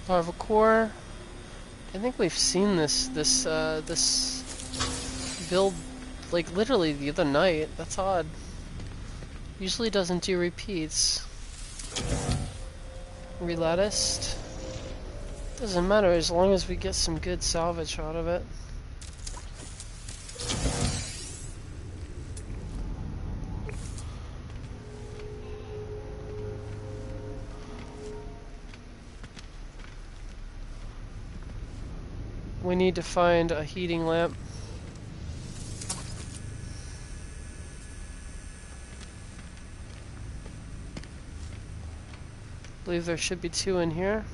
Larva core. I think we've seen this build like, literally the other night. That's odd. Usually doesn't do repeats. Relatticed. Doesn't matter as long as we get some good salvage out of it. We need to find a heating lamp. I believe there should be 2 in here.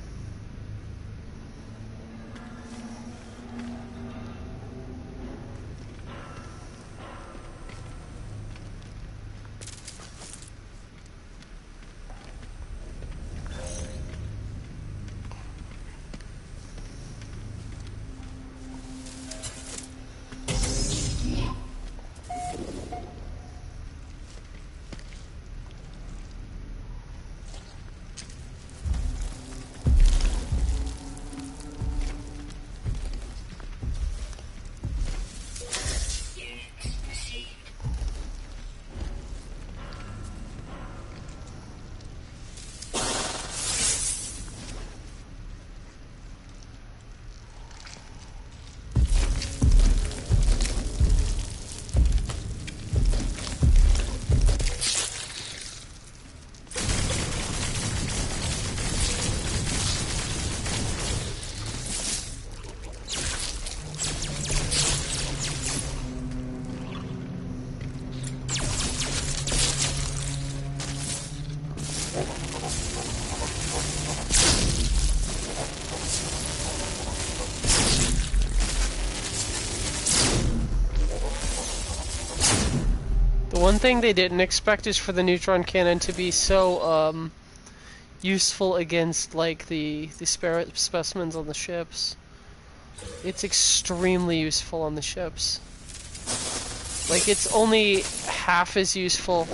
One thing they didn't expect is for the neutron cannon to be so useful against like the specimens on the ships. It's extremely useful on the ships. Like it's only half as useful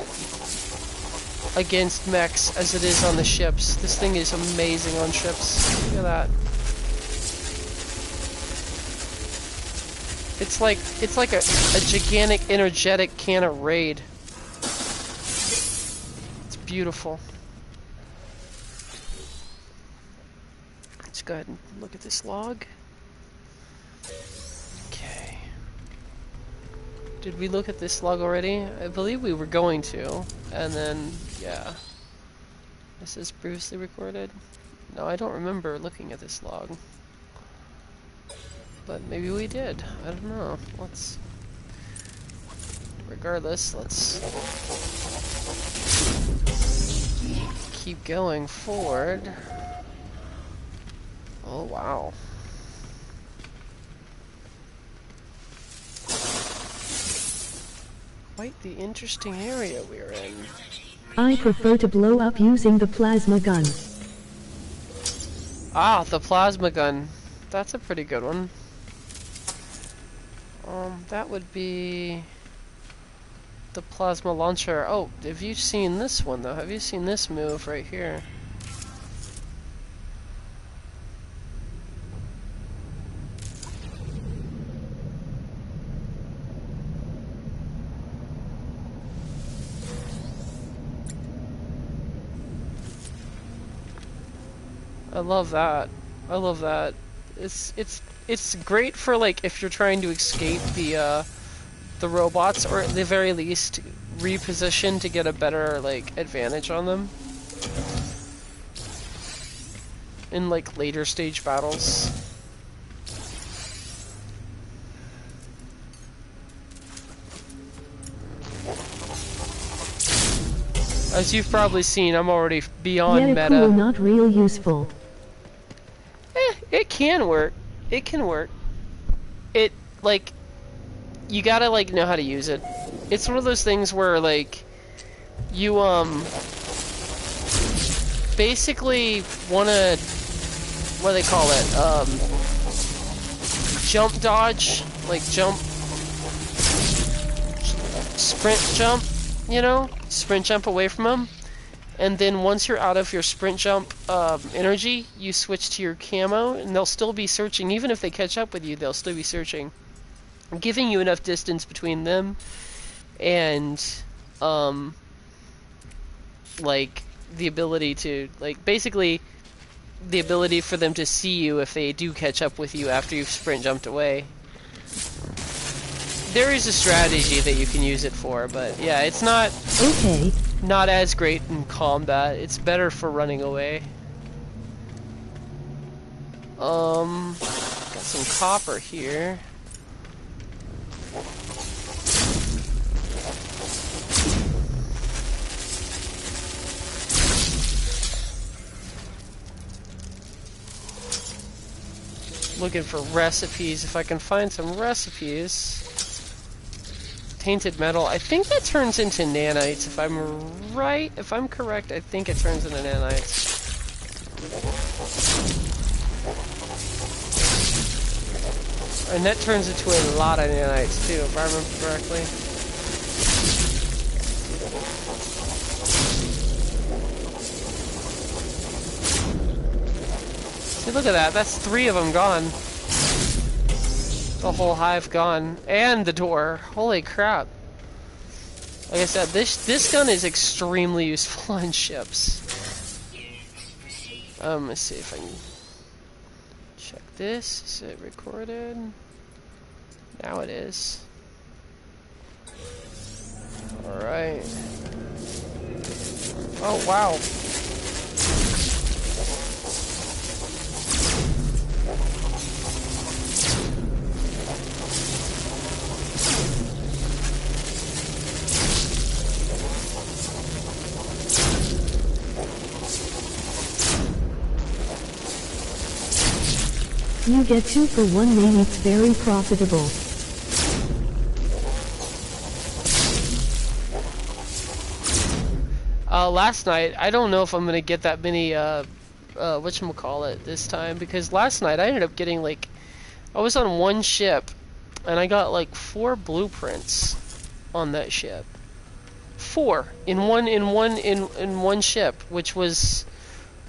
against mechs as it is on the ships. This thing is amazing on ships. Look at that. It's like a gigantic energetic cannon raid. It's beautiful. Let's go ahead and look at this log. Okay. Did we look at this log already? I believe we were going to. And then, yeah. This is previously recorded. No, I don't remember looking at this log. But maybe we did. I don't know. Let's... Regardless, let's... keep going forward. Oh, wow. Quite the interesting area we're in. I prefer to blow up using the plasma gun. Ah, the plasma gun. That's a pretty good one. That would be the plasma launcher. Oh, have you seen this one though? Have you seen this move right here? I love that. I love that. It's great for like if you're trying to escape the robots, or at the very least reposition to get a better like advantage on them in like later stage battles. As you've probably seen, I'm already beyond Yet meta. cool, not real useful. It can work. It can work. It, like, you gotta, like, know how to use it. It's one of those things where, like, you, basically wanna, what do they call it? Jump dodge? Like, jump... Sprint jump, you know? Sprint jump away from them. And then once you're out of your sprint jump energy, you switch to your camo, and they'll still be searching. Even if they catch up with you, they'll still be searching. giving you enough distance between them and like the ability to, like, basically the ability for them to see you if they do catch up with you after you've sprint jumped away. There is a strategy that you can use it for, but yeah, it's not not as great in combat. It's better for running away. Got some copper here. Looking for recipes, if I can find some recipes. Tainted metal, I think that turns into nanites, if I'm right, if I'm correct, I think it turns into nanites. And that turns into a lot of nanites too, if I remember correctly. See, look at that, that's 3 of them gone. The whole hive gone. And the door. Holy crap. Like I said, this gun is extremely useful on ships. Let's see if I can check this. Is it recorded? Now it is. Alright. Oh, wow. You get 2 for 1 name, it's very profitable. Last night, I don't know if I'm gonna get that many, whatchamacallit this time, because last night I ended up getting, like, I was on one ship, and I got, like, 4 blueprints on that ship. 4 in one ship, which was,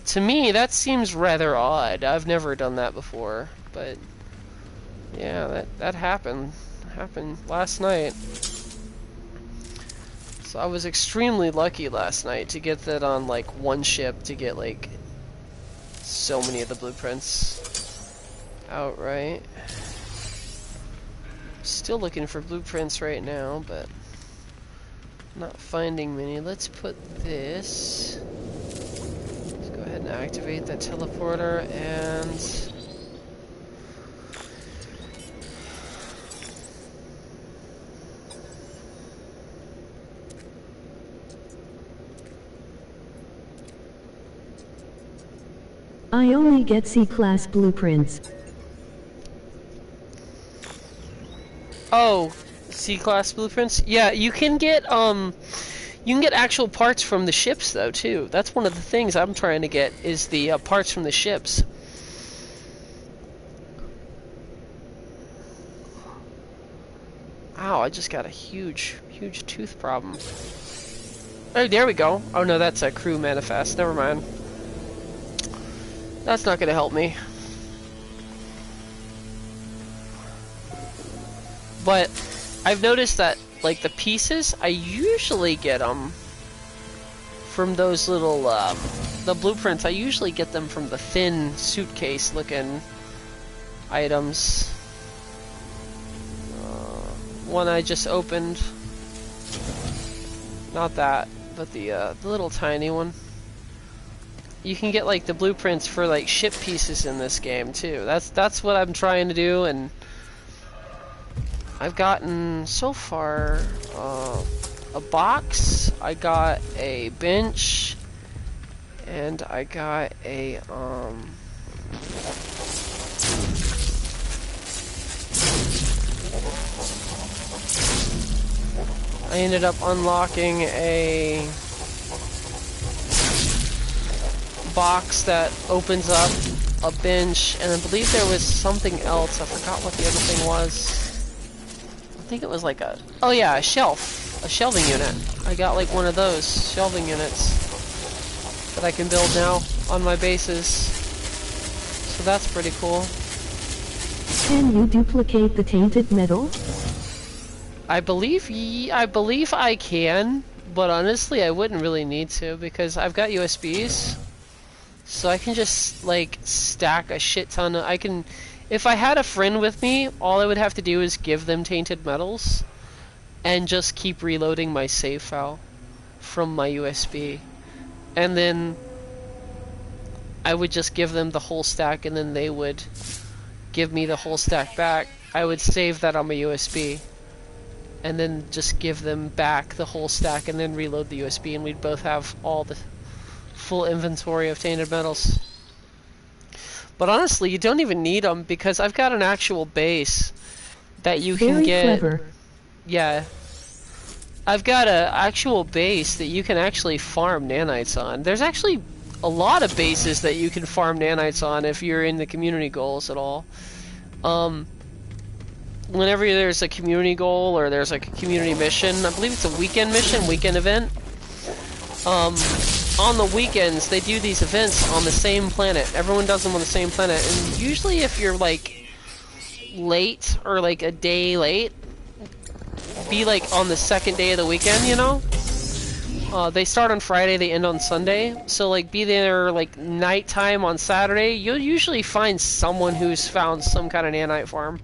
to me, that seems rather odd. I've never done that before, but yeah, that happened last night. So I was extremely lucky last night to get that on, like, one ship, to get, like, so many of the blueprints outright. Still looking for blueprints right now, but not finding many. Let's put this. Let's go ahead and activate that teleporter, and I only get C-class blueprints. oh, C-class blueprints? Yeah, you can get actual parts from the ships though too. That's one of the things I'm trying to get, is the parts from the ships. Ow, I just got a huge tooth problem. Oh, there we go. Oh no, that's a crew manifest. Never mind. That's not gonna help me. But I've noticed that, like, the pieces, I usually get them from those little, the blueprints, I usually get them from the thin suitcase looking items. One I just opened. Not that, but the little tiny one. You can get, like, the blueprints for, like, ship pieces in this game too. That's what I'm trying to do, and I've gotten so far a box. I got a bench, and I got a I ended up unlocking a box that opens up a bench, and I believe there was something else. I forgot what the other thing was. I think it was like a, oh yeah, a shelving unit. I got like one of those shelving units that I can build now on my bases. So that's pretty cool. Can you duplicate the tainted metal? I believe I can, but honestly, I wouldn't really need to because I've got USBs, so I can just like stack a shit ton of. I can, if I had a friend with me, all I would have to do is give them tainted metals, and just keep reloading my save file from my USB, and then I would just give them the whole stack, and then they would give me the whole stack back. I would save that on my USB, and then just give them back the whole stack, and then reload the USB, and we'd both have all the full inventory of tainted metals. But honestly, you don't even need them, because I've got an actual base that you can Very get. clever. Yeah. I've got an actual base that you can actually farm nanites on. There's actually a lot of bases that you can farm nanites on if you're in the community goals at all. Whenever there's a community goal or there's like a community mission, I believe it's a weekend mission, weekend event. On the weekends, they do these events on the same planet. Everyone does them on the same planet, and usually if you're like late or like a day late, be like on the second day of the weekend, you know? They start on Friday, they end on Sunday. So like be there like nighttime on Saturday, you'll usually find someone who's found some kind of nanite farm.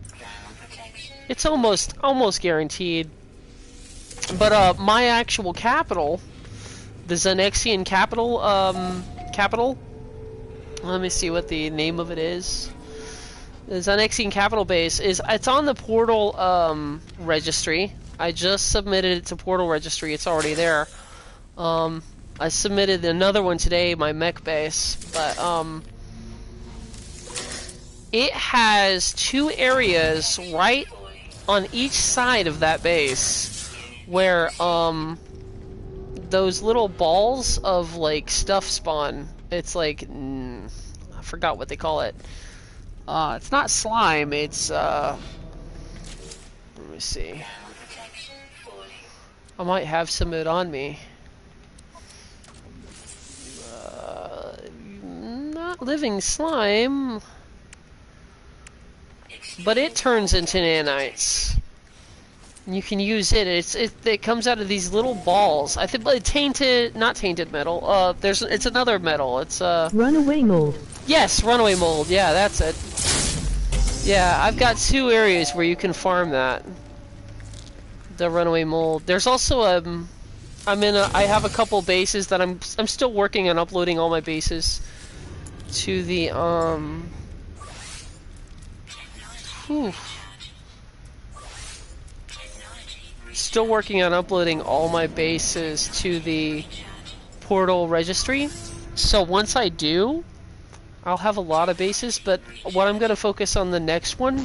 It's almost guaranteed. But my actual capital, the Zynexian capital, let me see what the name of it is. The Zynexian capital base it's on the portal registry. I just submitted it to portal registry. It's already there. I submitted another one today, my mech base, but it has 2 areas right on each side of that base where those little balls of like stuff spawn. It's like I forgot what they call it. It's not slime, it's let me see. I might have some of it on me. Not living slime, but it turns into nanites. You can use it. It comes out of these little balls. I think not tainted metal. It's another metal. It's Runaway mold. Yes, runaway mold. Yeah, that's it. Yeah, I've got 2 areas where you can farm that. The runaway mold. There's also I have a couple bases that I'm still working on uploading all my bases to the Still working on uploading all my bases to the portal registry. So once I do, I'll have a lot of bases, but what I'm going to focus on the next one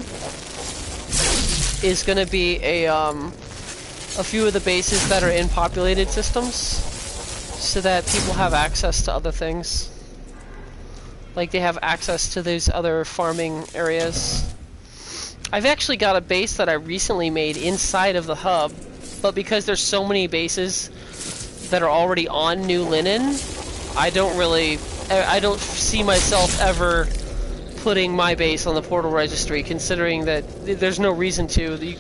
is going to be a few of the bases that are in populated systems, so that people have access to other things. Like they have access to those other farming areas. I've actually got a base that I recently made inside of the hub, but because there's so many bases that are already on New Linen, I don't see myself ever putting my base on the portal registry, considering that there's no reason to.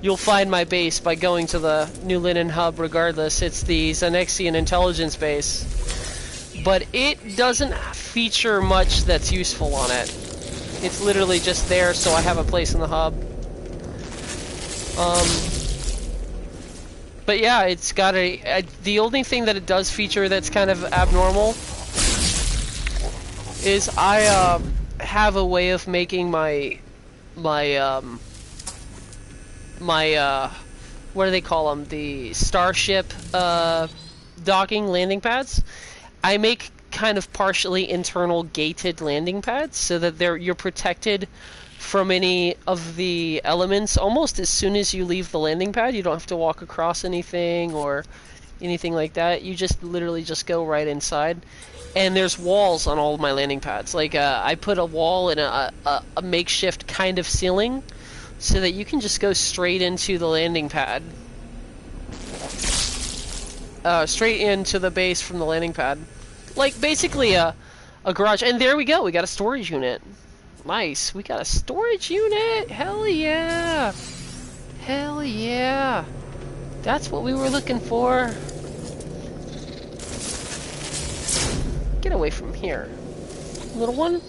You'll find my base by going to the New Linen hub regardless. It's the Zynexian intelligence base. But it doesn't feature much that's useful on it. It's literally just there so I have a place in the hub. But yeah, it's got the only thing that it does feature that's kind of abnormal is I have a way of making my what do they call them? The Starship docking landing pads. I make kind of partially internal gated landing pads so that you're protected from any of the elements almost as soon as you leave the landing pad. You don't have to walk across anything or anything like that. You just literally just go right inside. And there's walls on all of my landing pads. Like I put a wall and a makeshift kind of ceiling so that you can just go straight into the landing pad. Straight into the base from the landing pad. Like basically a garage. And there we go, we got a storage unit. Nice, we got a storage unit! Hell yeah! Hell yeah! That's what we were looking for. Get away from here, little one.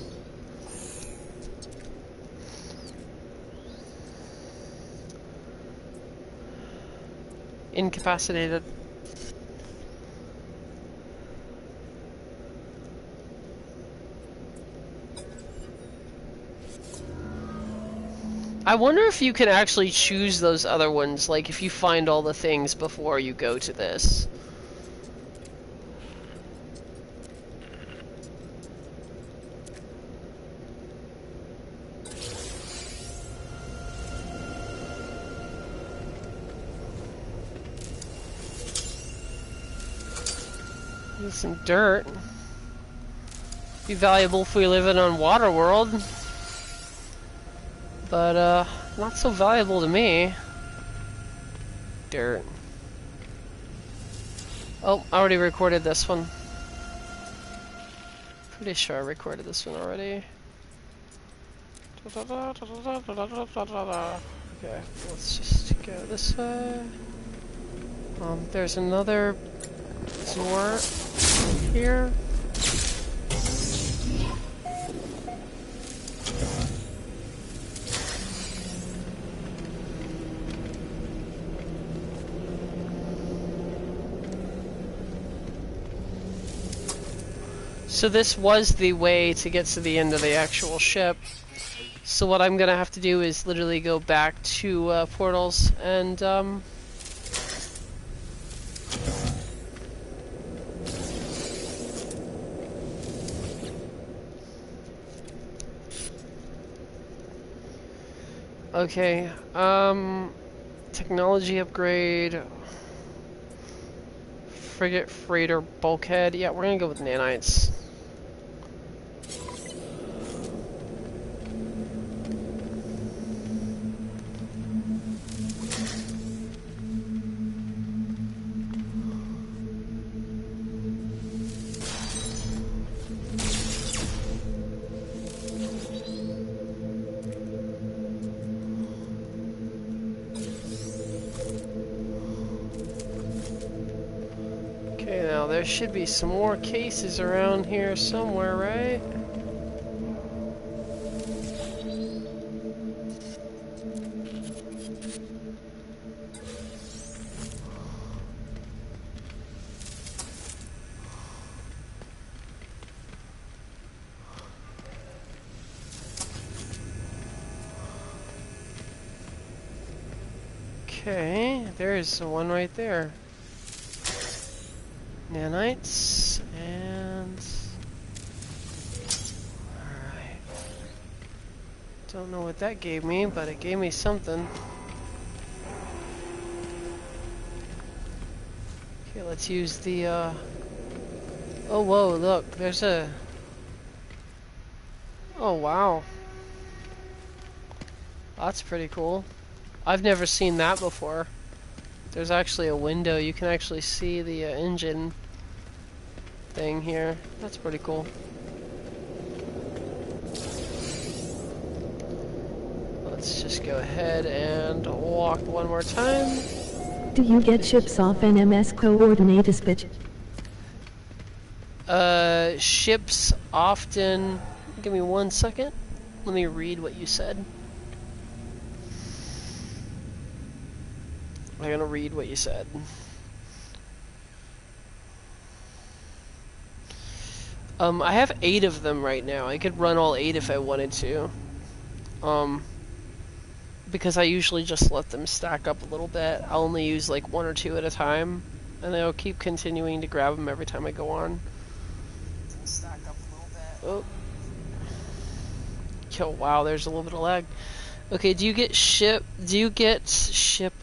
Incapacitated. I wonder if you can actually choose those other ones, like if you find all the things before you go to this. There's some dirt. Be valuable if we live in on Waterworld. But, not so valuable to me. Dirt. Oh, I already recorded this one. Pretty sure I recorded this one already. Okay, let's just go this way. There's another door here. So this was the way to get to the end of the actual ship. So what I'm gonna have to do is literally go back to portals and okay, technology upgrade, frigate, freighter, bulkhead. Yeah, we're gonna go with nanites. There should be some more cases around here somewhere, right? Okay, there's one right there. Nanites, and... Alright. Don't know what that gave me, but it gave me something. Okay, let's use the, Oh, whoa, look, there's a... Oh, wow. That's pretty cool. I've never seen that before. There's actually a window. You can actually see the engine thing here. That's pretty cool. Let's just go ahead and walk one more time. Do you get ships off NMS coordinates, bitch? Ships often... Give me 1 second. Let me read what you said. I'm gonna read what you said. I have 8 of them right now. I could run all 8 if I wanted to. Because I usually just let them stack up a little bit. I'll only use like 1 or 2 at a time, and then I'll keep continuing to grab them every time I go on. Stack up a little bit. Oh. Oh, wow, there's a little bit of lag. Okay, do you get ship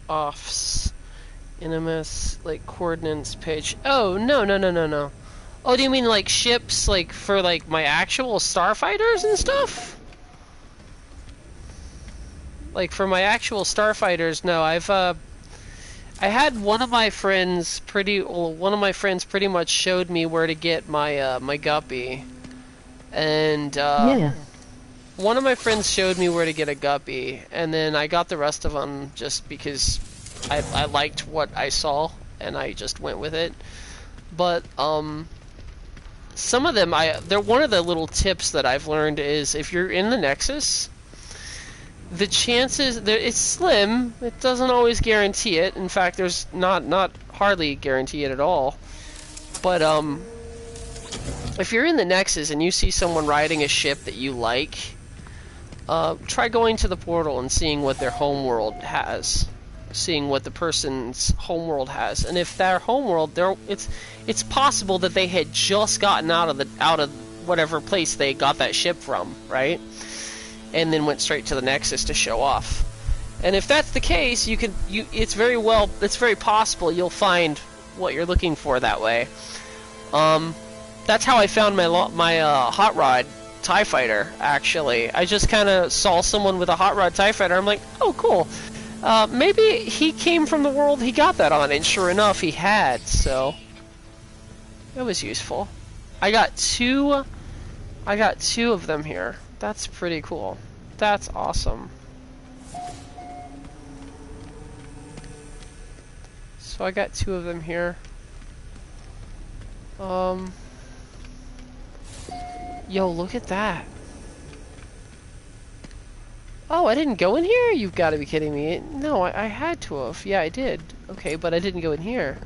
offs? NMS, like, coordinates page. Oh, no. Oh, do you mean, like, ships, like, for, like, my actual starfighters and stuff? Like, for my actual starfighters, no, I had one of my friends pretty much showed me where to get my, my guppy. And, yeah. one of my friends showed me where to get a guppy, and then I got the rest of them just because I liked what I saw, and I just went with it. But some of them, they're one of the little tips that I've learned is if you're in the Nexus, the chances it's slim. It doesn't always guarantee it. In fact, there's not hardly guarantee it at all. But if you're in the Nexus and you see someone riding a ship that you like, try going to the portal and seeing what their homeworld has, seeing what the person's homeworld has, and if their homeworld, it's possible that they had just gotten out of whatever place they got that ship from, right? And then went straight to the Nexus to show off. And if that's the case, it's very possible you'll find what you're looking for that way. That's how I found my hot rod TIE fighter, actually. I just kind of saw someone with a hot rod TIE fighter. I'm like, oh, cool. Maybe he came from the world he got that on, and sure enough, he had, so it was useful. I got two of them here. That's pretty cool. That's awesome. So I got 2 of them here. Yo, look at that. Oh, I didn't go in here? You've got to be kidding me. No, I had to have. Yeah, I did. Okay, but I didn't go in here.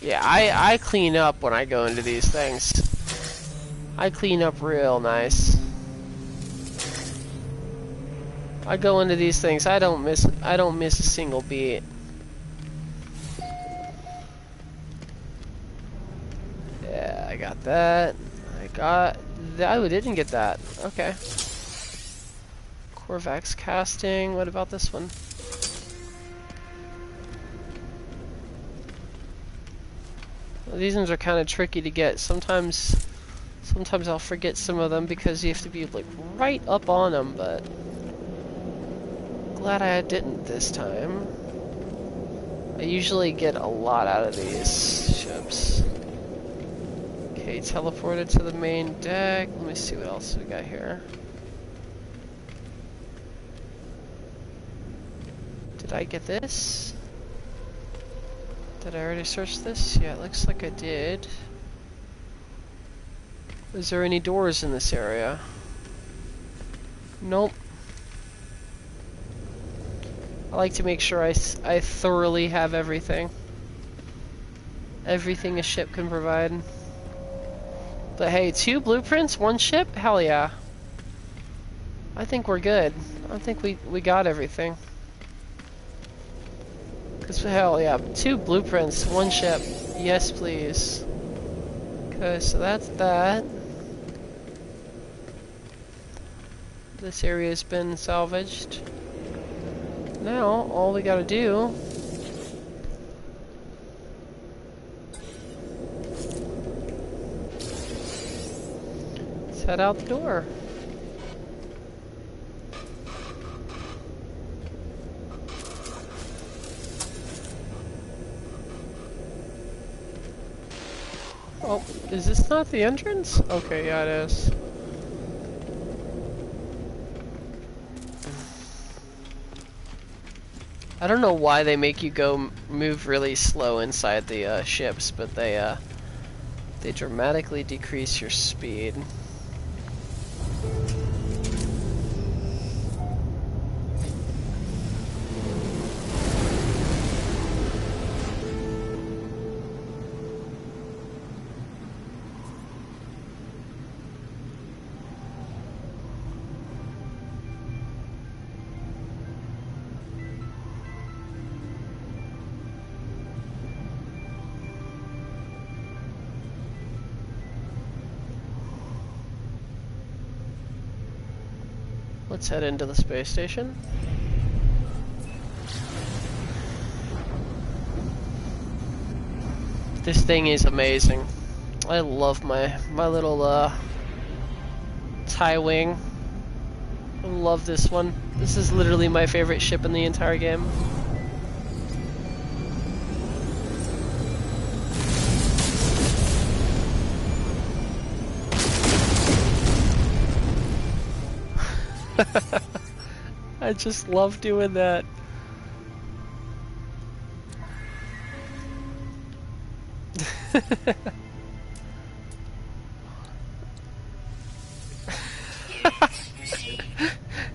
Yeah, I clean up when I go into these things. I clean up real nice. I go into these things, I don't miss a single beat. Yeah, I got that. I didn't get that. Okay. Corvax casting. What about this one? Well, these ones are kind of tricky to get. Sometimes I'll forget some of them because you have to be like right up on them, but glad I didn't this time. I usually get a lot out of these ships. Okay, teleported to the main deck. Let me see what else we got here. Did I get this? Did I already search this? Yeah, it looks like I did. Is there any doors in this area? Nope. I like to make sure I thoroughly have everything. Everything a ship can provide. But hey, 2 blueprints, 1 ship? Hell yeah. I think we're good. I think we got everything. Cause hell yeah, 2 blueprints, 1 ship. Yes, please. Okay, so that's that. This area's been salvaged. Now, all we gotta do is head out the door. Oh, is this not the entrance? Okay, yeah, it is. I don't know why they make you move really slow inside the ships, but they dramatically decrease your speed. Let's head into the space station. This thing is amazing. I love my little TIE wing. I love this one. This is literally my favorite ship in the entire game. I just love doing that.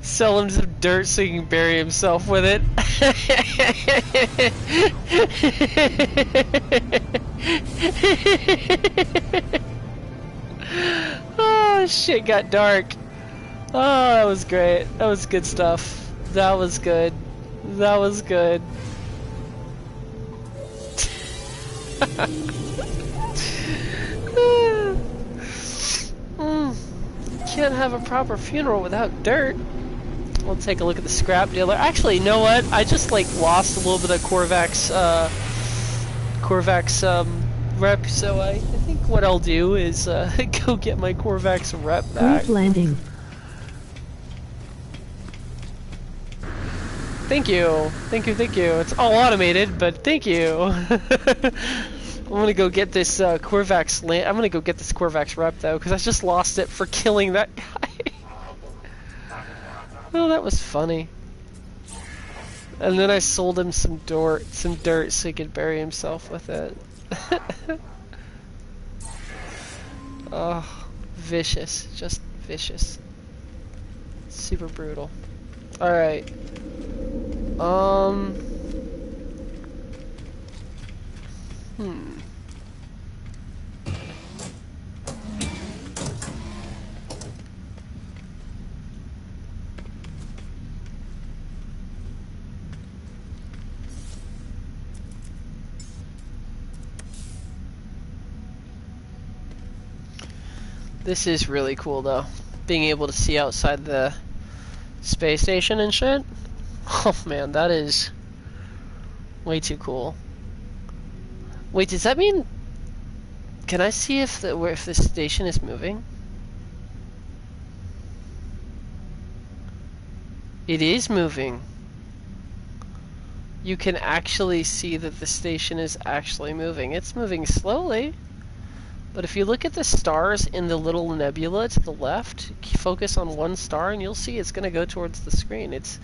Sell him some dirt so he can bury himself with it. Oh, shit got dark. Oh, that was great. That was good stuff. That was good. That was good. Can't have a proper funeral without dirt. We'll take a look at the scrap dealer. Actually, you know what? I just like lost a little bit of Korvac's rep, so I think what I'll do is go get my Korvac's rep back. Group landing. Thank you. Thank you, thank you. It's all automated, but thank you. I'm gonna go get this Korvac's land. I'm gonna go get this Korvac's rep though, because I just lost it for killing that guy. Oh, that was funny. And then I sold him some dirt so he could bury himself with it. Oh, vicious, just vicious. Super brutal. All right. This is really cool though, being able to see outside the space station and shit. Oh man, that is way too cool. Wait, does that mean? Can I see if the station is moving? It is moving. You can actually see that the station is actually moving. It's moving slowly. But if you look at the stars in the little nebula to the left, focus on one star and you'll see it's going to go towards the screen. Its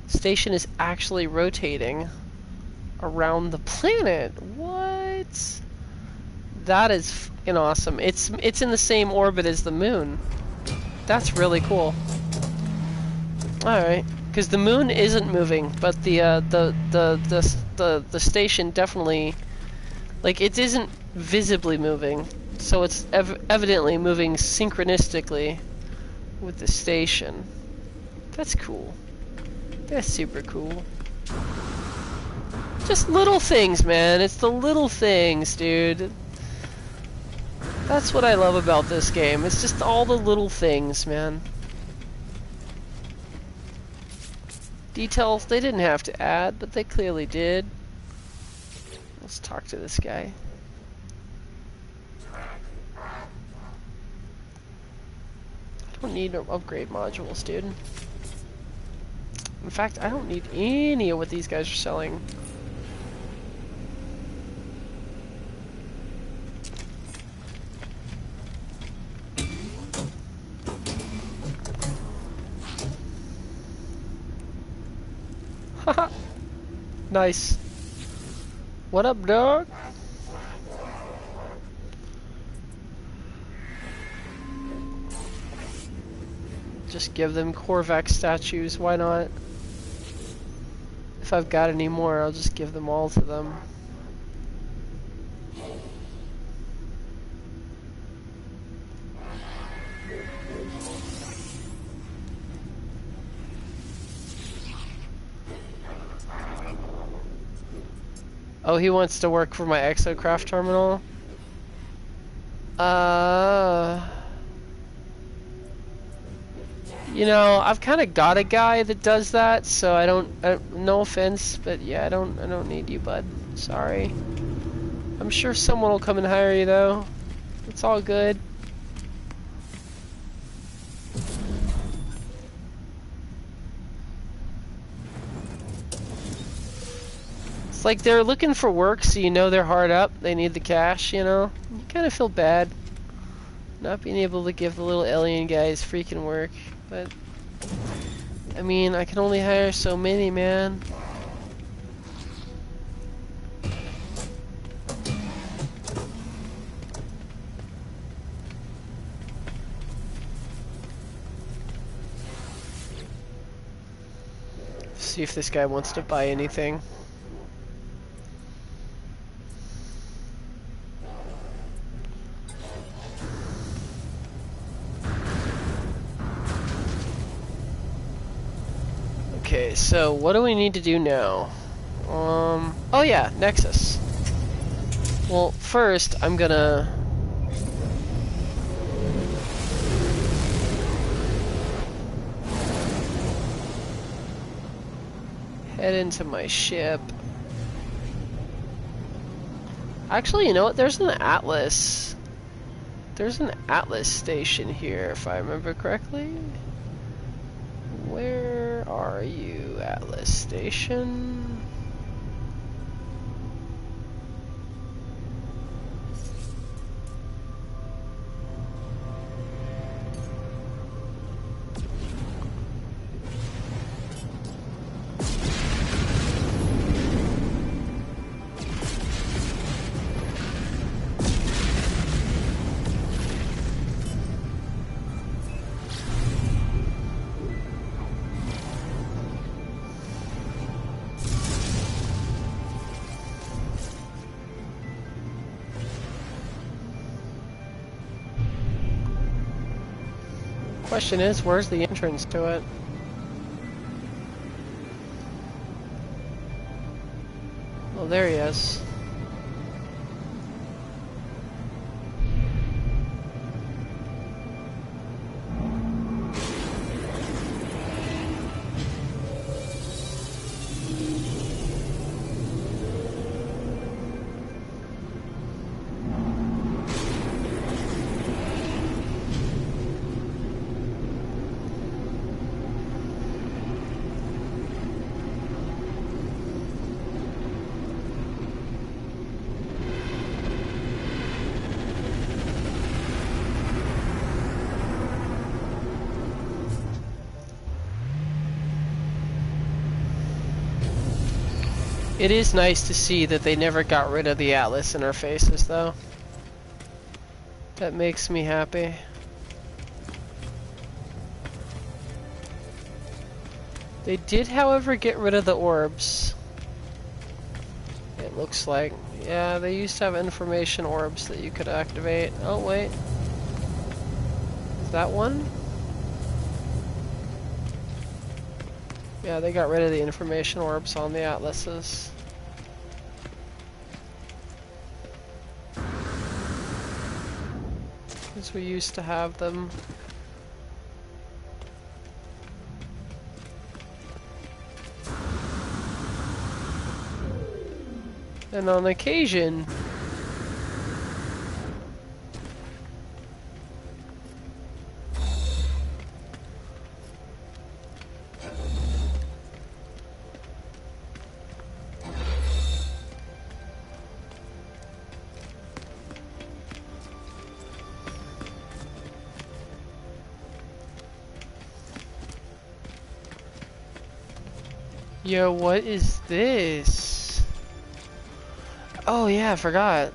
station is actually rotating around the planet. What? That is fucking awesome. It's in the same orbit as the moon. That's really cool. Alright, because the moon isn't moving, but the station definitely, like, it isn't visibly moving. So it's evidently moving synchronistically with the station. That's cool. That's super cool. Just little things, man. It's the little things, dude. That's what I love about this game. It's just all the little things, man. Details they didn't have to add, but they clearly did. Let's talk to this guy. I don't need upgrade modules, dude. In fact, I don't need any of what these guys are selling. Haha. Nice. What up, dog? Just give them Korvac statues, why not? If I've got any more, I'll just give them all to them. Oh, he wants to work for my exocraft terminal? You know, I've kind of got a guy that does that, so I don't, no offense, but yeah, I don't need you, bud. Sorry. I'm sure someone will come and hire you, though. It's all good. It's like they're looking for work, so you know they're hard up. They need the cash, you know? You kind of feel bad not being able to give the little alien guys freaking work. But, I mean, I can only hire so many, man. See if this guy wants to buy anything. Okay, so what do we need to do now? Oh yeah, Nexus. Well, first I'm gonna head into my ship. Actually, you know what? There's an Atlas. There's an Atlas station here, if I remember correctly. Where are you, Atlas station? Question is, where's the entrance to it? Oh, there he is. It is nice to see that they never got rid of the Atlas interfaces, though. That makes me happy. They did, however, get rid of the orbs. It looks like. Yeah, they used to have information orbs that you could activate. Oh, wait. Is that one? Yeah, they got rid of the information orbs on the Atlases. Because we used to have them. And on occasion, yo, what is this? Oh yeah, I forgot.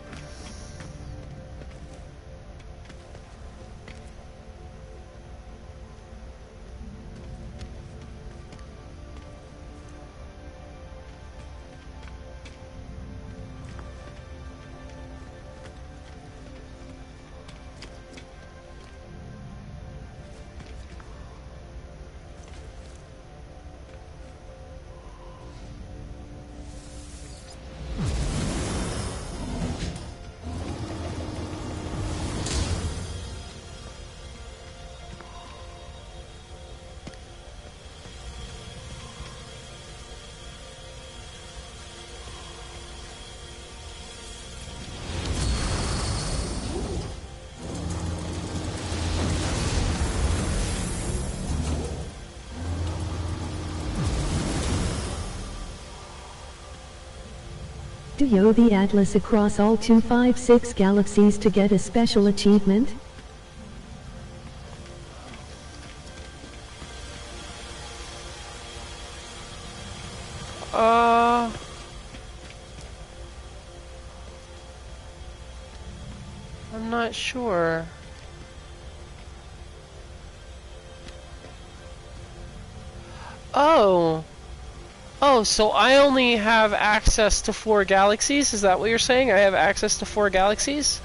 Do you the atlas across all 256 galaxies to get a special achievement? I'm not sure. Oh. Oh, so I only have access to 4 galaxies? Is that what you're saying? I have access to 4 galaxies?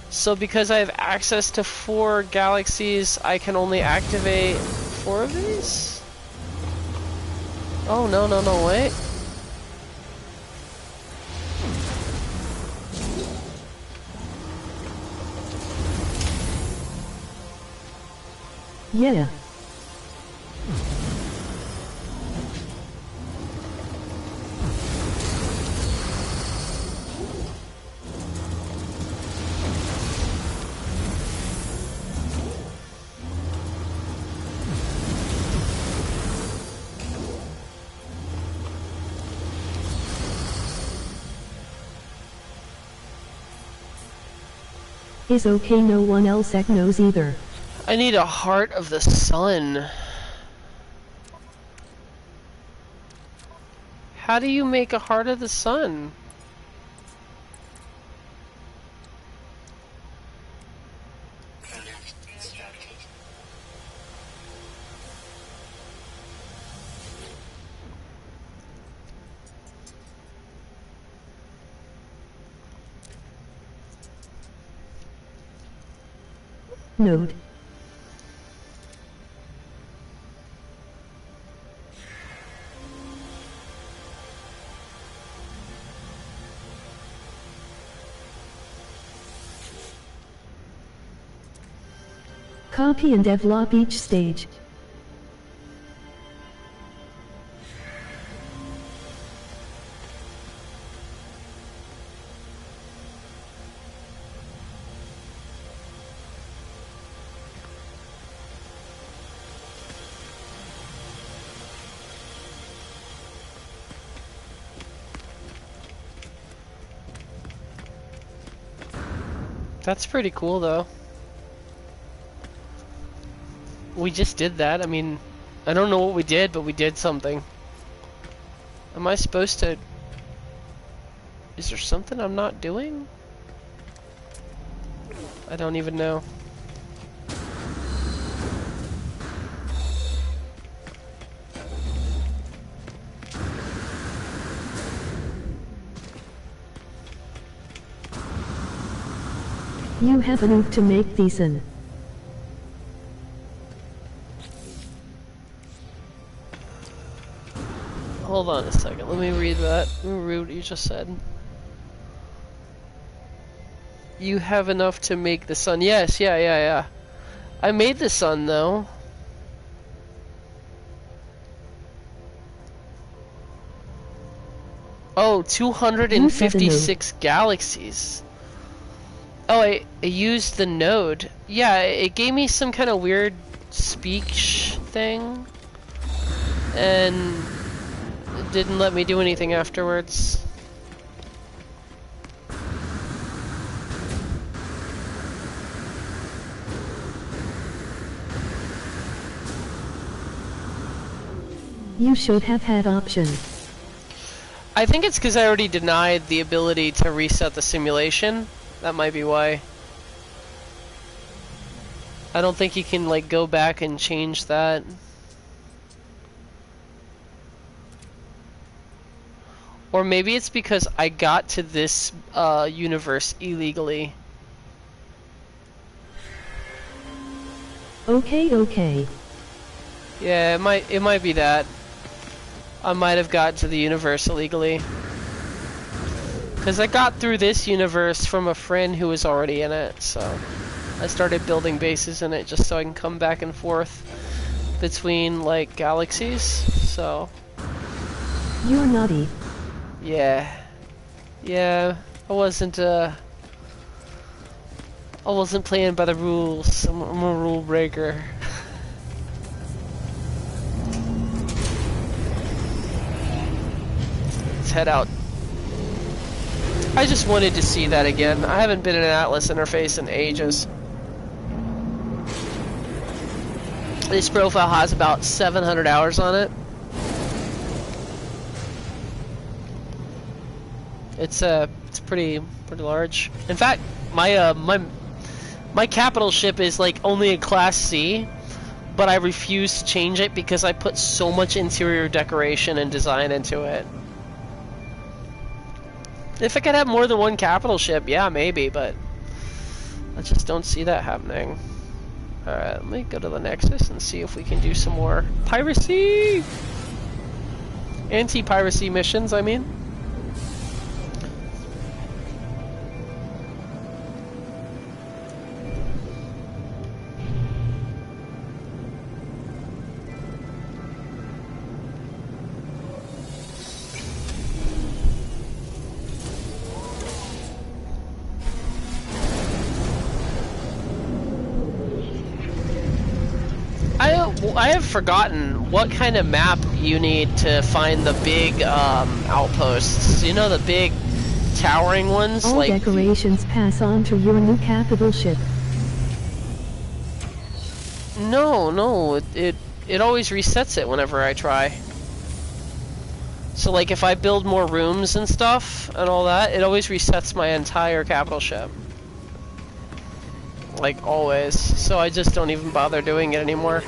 So because I have access to 4 galaxies, I can only activate 4 of these? Oh, no, wait. Yeah. Is okay, no one else knows either. I need a heart of the sun. How do you make a heart of the sun? Node. Copy and develop each stage. That's pretty cool, though. We just did that. I mean, I don't know what we did, but we did something. Am I supposed to... Is there something I'm not doing? I don't even know. You have enough to make these in. Hold on a second. Let me read that. Let me read what you just said. You have enough to make the sun. Yes, yeah. I made the sun, though. Oh, 256 galaxies. Oh, I used the node. Yeah, it gave me some kind of weird speech thing. And it didn't let me do anything afterwards. You should have had options. I think it's because I already denied the ability to reset the simulation. That might be why. I don't think you can, like, go back and change that. Or maybe it's because I got to this universe illegally. Okay. Yeah, it might be that. I might have got to the universe illegally. Because I got through this universe from a friend who was already in it, so I started building bases in it just so I can come back and forth between, like, galaxies, so... You're naughty. Yeah, I wasn't playing by the rules. I'm a rule breaker. Let's head out. I just wanted to see that again. I haven't been in an Atlas interface in ages. This profile has about 700 hours on it. It's pretty large. In fact, my my capital ship is like only a Class C, but I refuse to change it because I put so much interior decoration and design into it. If I could have more than one capital ship, yeah, maybe, but I just don't see that happening. Alright, let me go to the Nexus and see if we can do some more piracy! Anti-piracy missions, I mean. I have forgotten what kind of map you need to find the big outposts. You know, the big towering ones? All decorations pass on to your new capital ship. No, it always resets it whenever I try. So like if I build more rooms and stuff and all that, it always resets my entire capital ship. Like always. So I just don't even bother doing it anymore.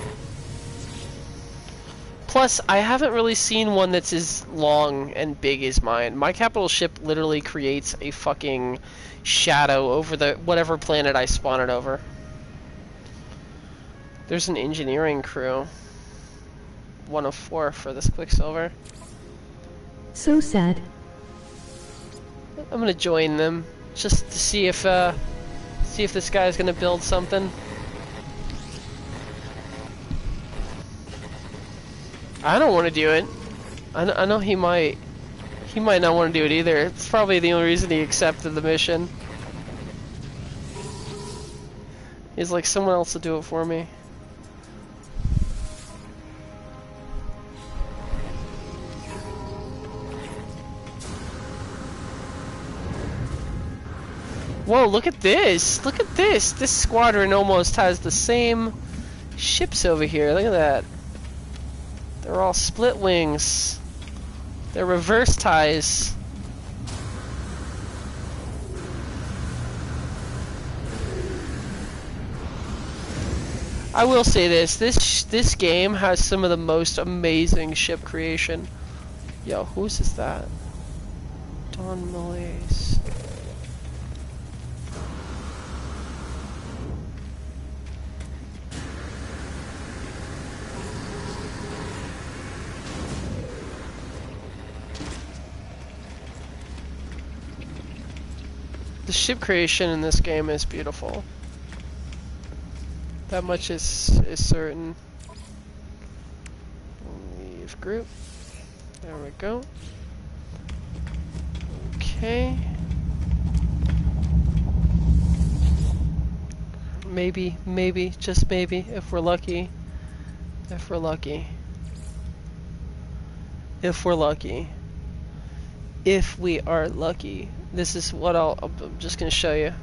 Plus, I haven't really seen one that's as long and big as mine. My capital ship literally creates a fucking shadow over the whatever planet I spawn it over. There's an engineering crew. 1 of 4 for this Quicksilver. So sad. I'm gonna join them just to see if this guy's gonna build something. I don't want to do it. I know he might not want to do it either. It's probably the only reason he accepted the mission. He's like, someone else will do it for me. Whoa, look at this! Look at this! This squadron almost has the same ships over here. Look at that. They're all split wings. They're reverse ties. I will say this game has some of the most amazing ship creation. Yo, whose is that? Don Malaise. The ship creation in this game is beautiful. That much is certain. Leave group. There we go. Okay. Maybe, just maybe, if we're lucky. If we're lucky. If we're lucky. If we are lucky. This is what I'm just gonna show you.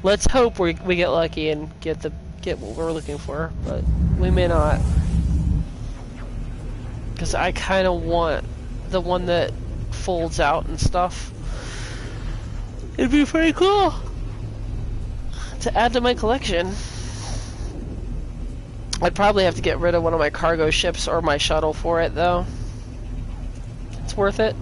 Let's hope we get lucky and get what we're looking for, but we may not. Because I kind of want the one that folds out and stuff. It'd be pretty cool to add to my collection. I'd probably have to get rid of one of my cargo ships or my shuttle for it, though. It's worth it.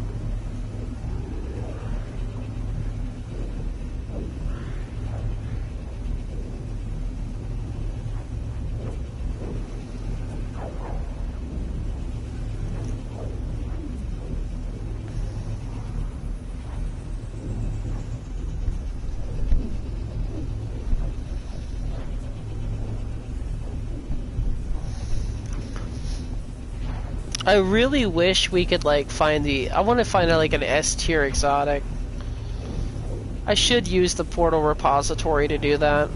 I really wish we could like find I want to find like an S tier exotic. I should use the portal repository to do that.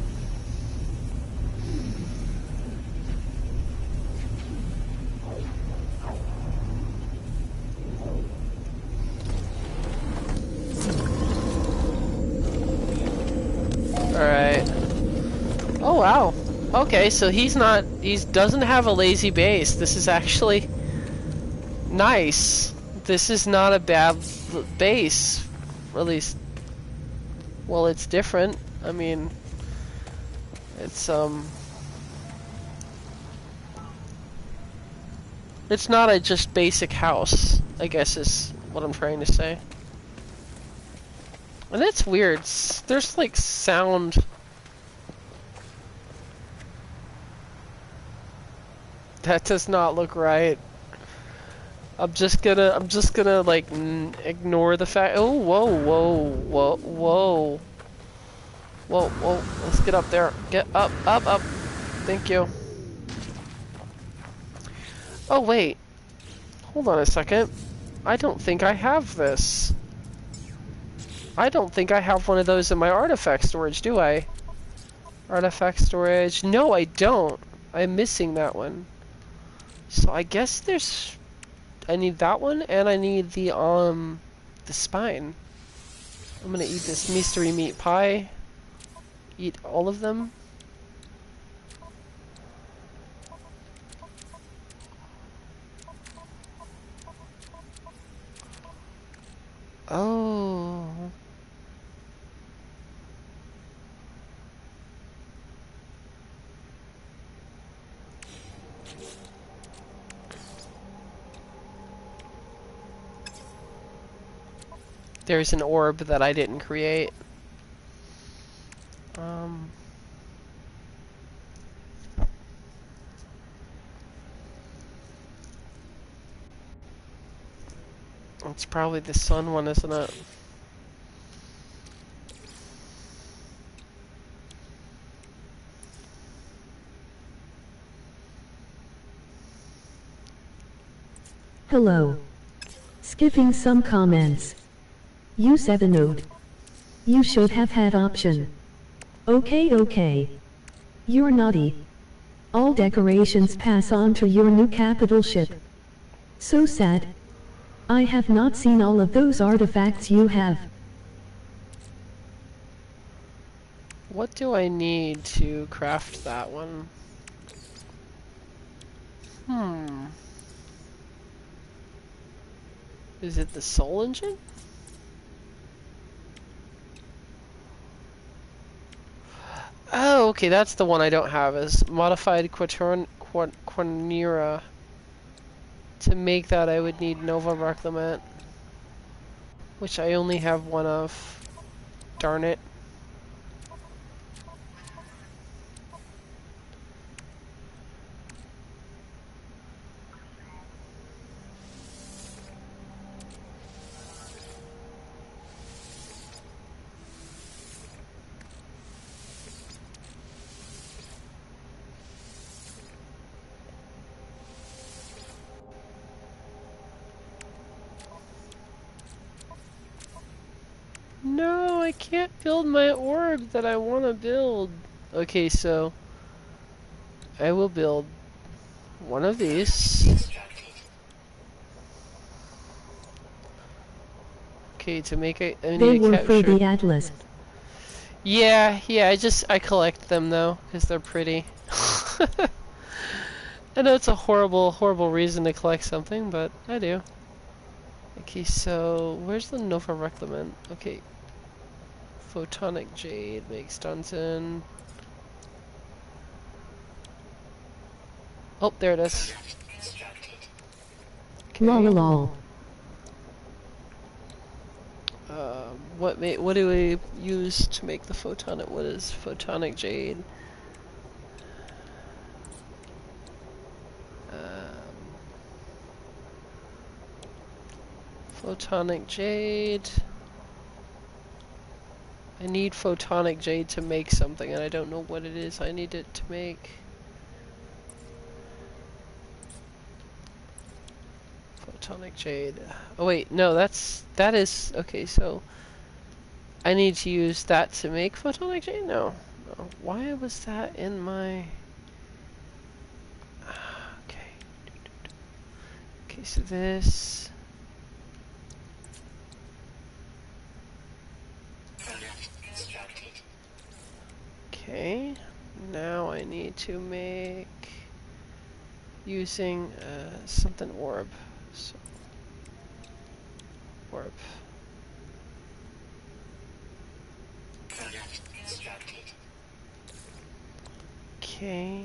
Oh wow. Okay, so he doesn't have a lazy base. This is actually nice. This is not a bad base. At least, well, it's different. I mean, it's it's not a just basic house, I guess is what I'm trying to say. And it's weird. There's like sound. That does not look right. I'm just gonna like ignore the fact. Oh, whoa, whoa, whoa, whoa, whoa, whoa. Let's get up there. Get up, up, up. Thank you. Oh wait, hold on a second. I don't think I have this. I don't think I have one of those in my artifact storage, do I? Artifact storage. No, I don't. I'm missing that one. So I guess there's. I need that one, and I need the spine. I'm gonna eat this mystery meat pie. Eat all of them. Oh. There's an orb that I didn't create. It's probably the sun one, isn't it? Hello. Skipping some comments. You said a node. You should have had option. Okay. You're naughty. All decorations pass on to your new capital ship. So sad. I have not seen all of those artifacts you have. What do I need to craft that one? Is it the soul engine? Oh, okay, that's the one I don't have, is modified Quanera. To make that, I would need Nova Reclamant, which I only have one of. Darn it. No, I can't build my orb that I want to build. Okay, so I will build one of these. Okay, to make it, I They need a were for capture. the Atlas. Yeah, I collect them though, because they're pretty. I know it's a horrible reason to collect something, but I do. Okay, so where's the Nova Reclamant? Okay. Photonic Jade makes Dunson. Oh, there it is. Okay. Lol. What do we use to make the photonic? What is Photonic Jade? Photonic Jade. I need Photonic Jade to make something, and I don't know what it is I need it to make. Photonic Jade. Oh wait, no, that is okay. So I need to use that to make Photonic Jade. No. Why was that in my? Okay. Okay, so this. Okay, now need to make using something orb. So, orb. Okay.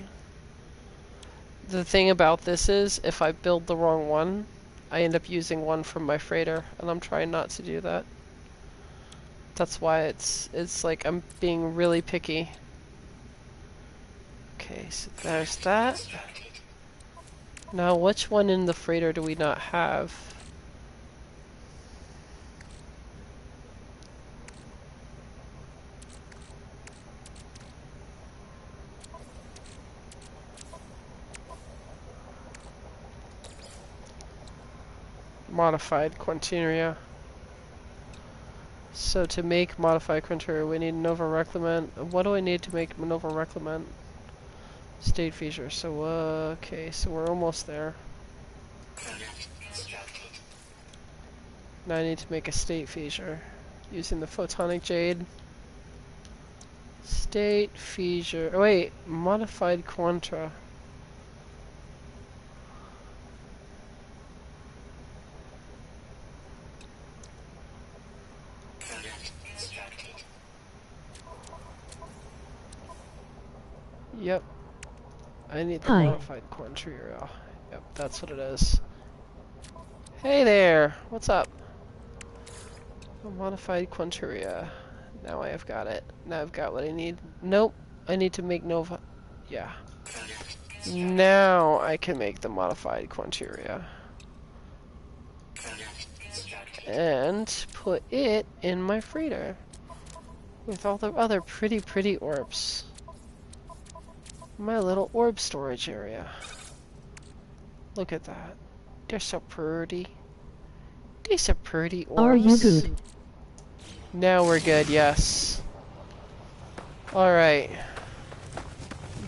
The thing about this is, if I build the wrong one, I end up using one from my freighter, and I'm trying not to do that. That's why it's like I'm being really picky. Okay, so there's that. Now, which one in the freighter do we not have? Modified Quinteria. So to make modified Quinteria, we need Nova Reclement. What do I need to make Nova Reclement? State feature. So okay, so we're almost there. Now I need to make a state feature using the photonic jade. State feature. Oh, wait, modified quanta. Yep. I need the modified quantria. Yep, that's what it is. Hey there! What's up? A modified quantria. Now I have got it. Now I've got what I need. Nope. I need to make Nova. Yeah. Now I can make the modified quantria. And put it in my freighter. With all the other pretty orbs. My little orb storage area. Look at that. They're so pretty. They're so pretty orbs. Are you good? Now we're good, yes. Alright.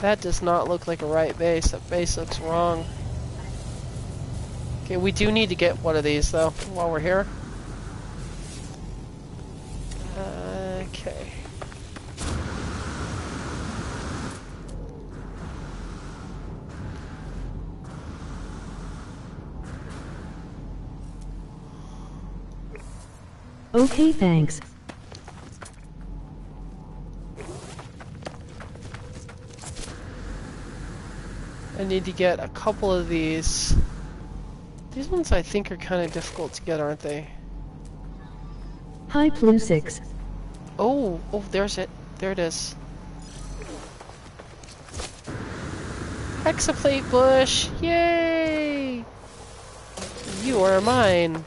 That does not look like a right base. That base looks wrong. Okay, we do need to get one of these though, while we're here. Okay. Okay, thanks. I need to get a couple of these. These ones I think are kind of difficult to get, aren't they? Hi, Plu6. Oh, there's it. There it is. Hexaplate bush! Yay! You are mine.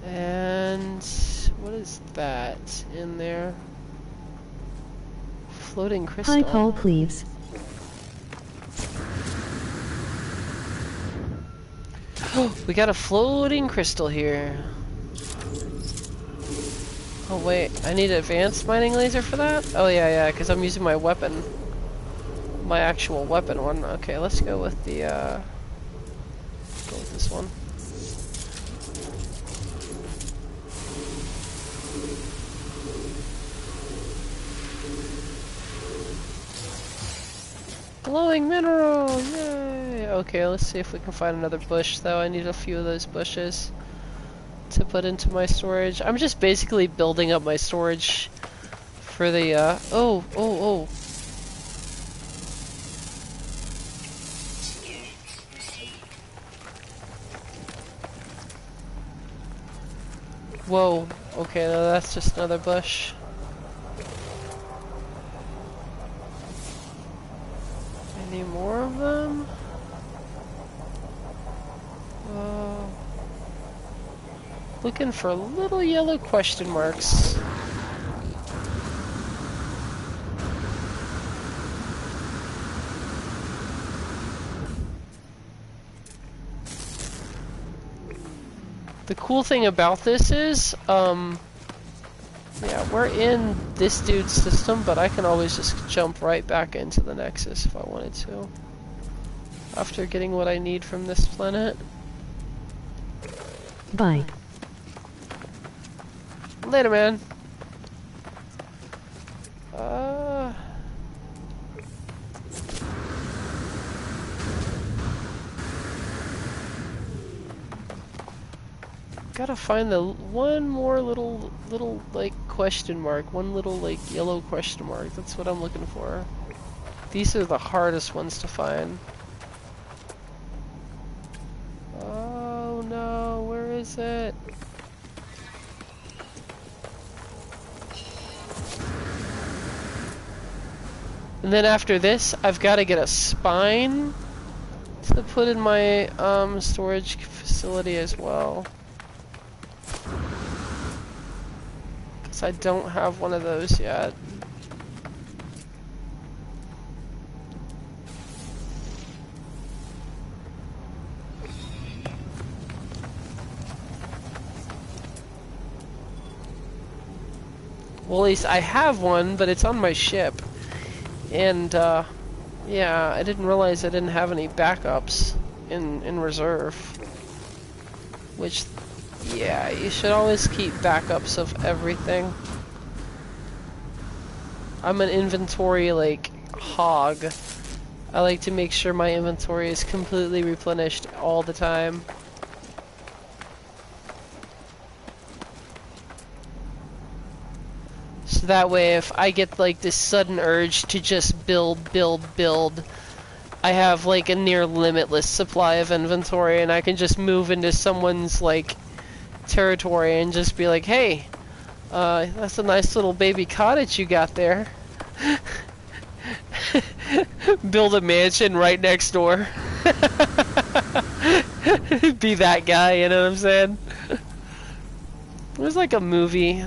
And what is that in there? Floating crystal. Hi, Paul Cleves. We got a floating crystal here. Oh wait, I need an advanced mining laser for that? Oh yeah, because I'm using my weapon. My actual weapon one. Okay, let's go with the, go with this one. Glowing mineral! Yay! Okay, let's see if we can find another bush, though. I need a few of those bushes to put into my storage. I'm just basically building up my storage for the, oh! Whoa. Okay, no, that's just another bush. Any more of them? Looking for little yellow question marks. The cool thing about this is, yeah, we're in this dude's system, but I can always just jump right back into the Nexus if I wanted to. After getting what I need from this planet. Bye. Later, man. gotta find the one more little like question mark, one little like yellow question mark. That's what I'm looking for. These are the hardest ones to find. Oh no, where is it? And then after this, I've got to get a spine to put in my storage facility as well. Because I don't have one of those yet. Well, at least I have one, but it's on my ship. And, yeah, I didn't realize I didn't have any backups in reserve. Which, yeah, you should always keep backups of everything. I'm an inventory, like, hog. I like to make sure my inventory is completely replenished all the time. So that way, if I get like this sudden urge to just build, I have like a near limitless supply of inventory, and I can just move into someone's like territory and just be like, hey, that's a nice little baby cottage you got there. Build a mansion right next door. Be that guy, you know what I'm saying? There was like a movie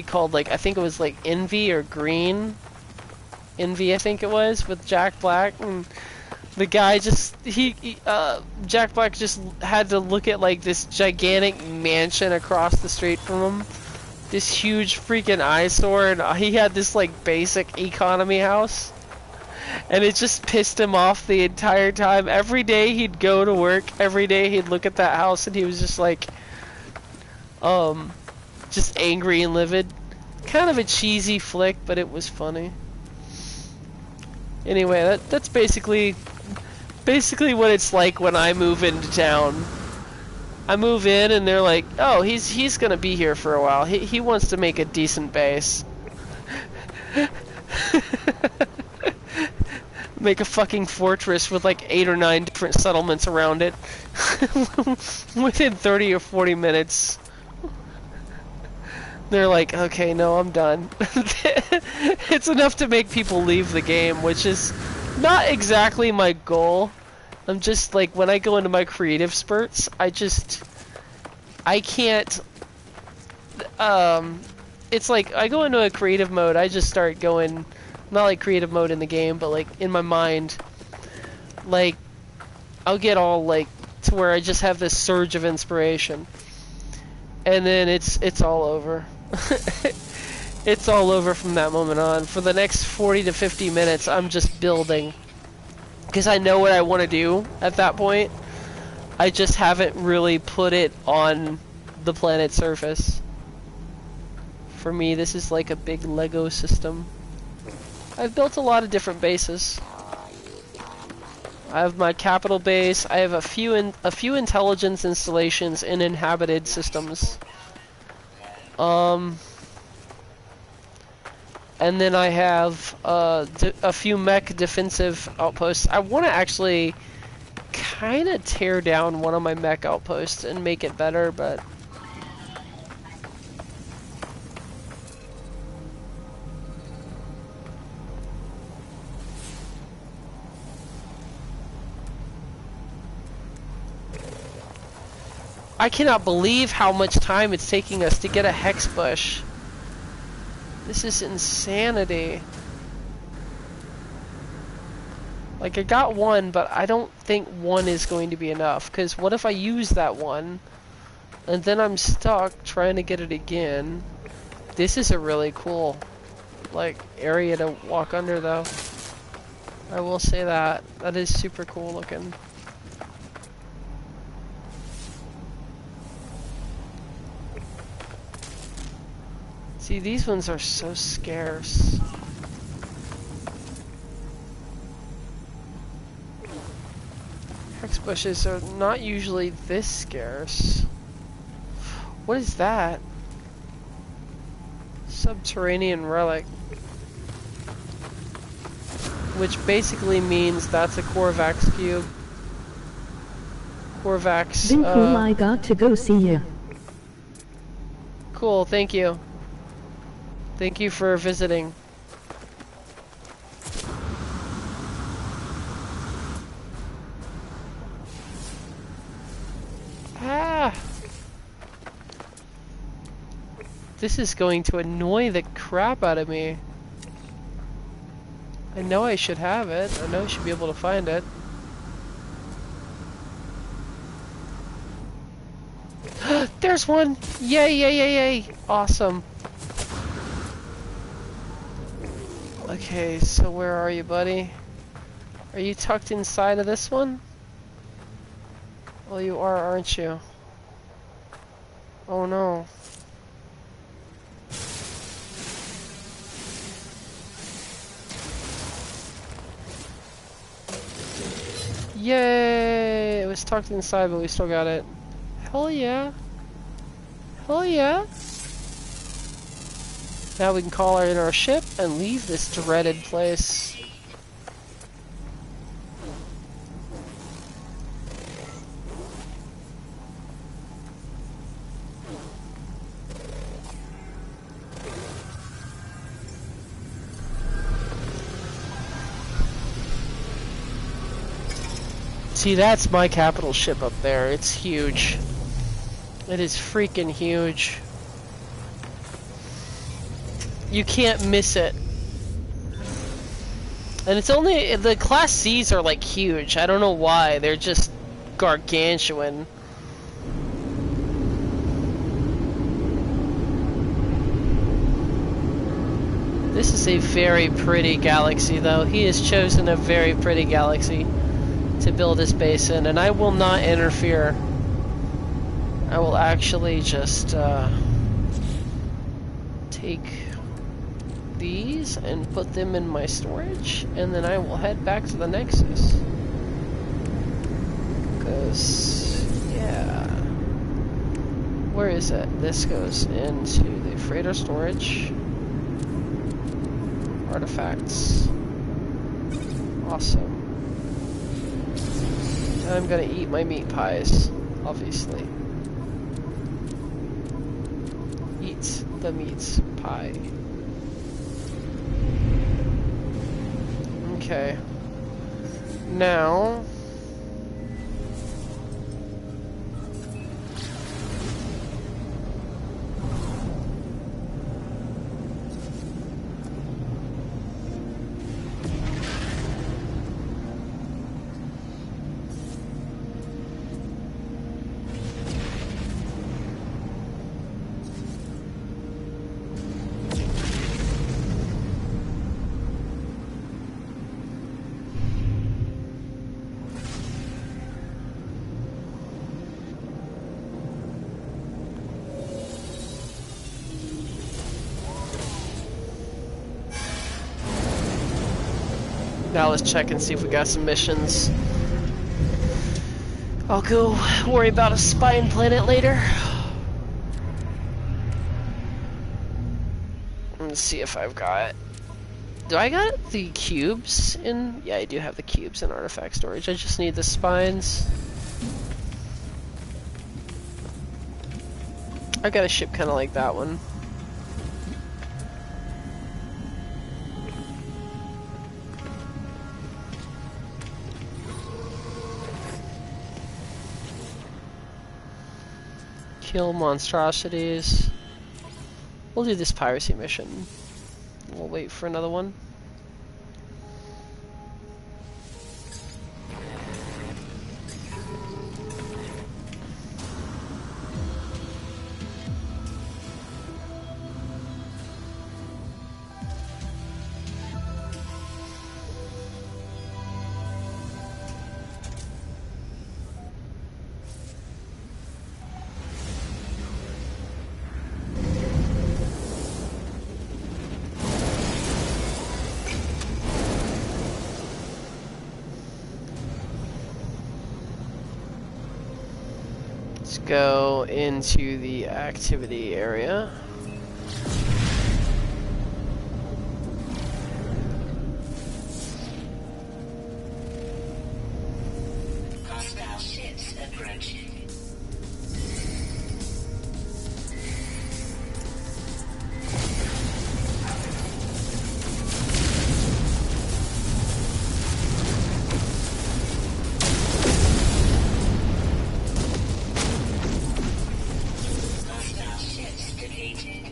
called like, I think it was like Envy or Green. Envy, I think it was, with Jack Black, and the guy just, Jack Black just had to look at like this gigantic mansion across the street from him. This huge freaking eyesore, and he had this like basic economy house. And it just pissed him off the entire time. Every day he'd go to work, every day he'd look at that house, and he was just like, just angry and livid. Kind of a cheesy flick, but it was funny. Anyway, that's basically what it's like when I move into town. I move in and they're like, oh, he's gonna be here for a while. He wants to make a decent base. Make a fucking fortress with like 8 or 9 different settlements around it. Within 30 or 40 minutes. They're like, okay, no, I'm done. It's enough to make people leave the game, which is not exactly my goal. I'm just like, when I go into my creative spurts, I can't, it's like, I go into a creative mode, I just start going, not like creative mode in the game, but like in my mind, like, I'll get all like, to where I just have this surge of inspiration. And then it's all over. It's all over from that moment on. For the next 40 to 50 minutes, I'm just building. Because I know what I want to do at that point. I just haven't really put it on the planet's surface. For me, this is like a big Lego system. I've built a lot of different bases. I have my capital base. I have a few intelligence installations in inhabited systems. And then I have a few mech defensive outposts. I want to actually kind of tear down one of my mech outposts and make it better, but I cannot believe how much time it's taking us to get a hex bush. This is insanity. Like, I got one, but I don't think one is going to be enough. Because what if I use that one, and then I'm stuck trying to get it again? This is a really cool, like, area to walk under, though. I will say that. That is super cool looking. See, these ones are so scarce. Hex bushes are not usually this scarce. What is that? Subterranean relic. Which basically means that's a Korvax cube. Korvax, Been cool, I got to go see ya. Cool, thank you. Thank you for visiting. Ah! This is going to annoy the crap out of me. I know I should have it. I know I should be able to find it. There's one! Yay, yay, yay, yay! Awesome. Okay, so where are you, buddy? Are you tucked inside of this one? Well, you are, aren't you? Oh no. Yay! It was tucked inside, but we still got it. Hell yeah. Hell yeah. Now we can call in our ship and leave this dreaded place. See, that's my capital ship up there. It's huge. It is freaking huge. You can't miss it. And it's only... the Class Cs are like huge. I don't know why. They're just gargantuan. This is a very pretty galaxy, though. He has chosen a very pretty galaxy to build his base in, and I will not interfere. I will actually just take these and put them in my storage, and then I will head back to the Nexus. Because, yeah. Where is it? This goes into the freighter storage. Artifacts. Awesome. I'm gonna eat my meat pies, obviously. Eat the meat pie. Okay. Now... now let's check and see if we got some missions. I'll go worry about a spine planet later. Let's see if I've got... do I got the cubes in? Yeah, I do have the cubes in artifact storage. I just need the spines. I got a ship kind of like that one. Kill monstrosities. We'll do this piracy mission. We'll wait for another one. go into the activity area. Hostile ships approaching. Hostile ships defeated.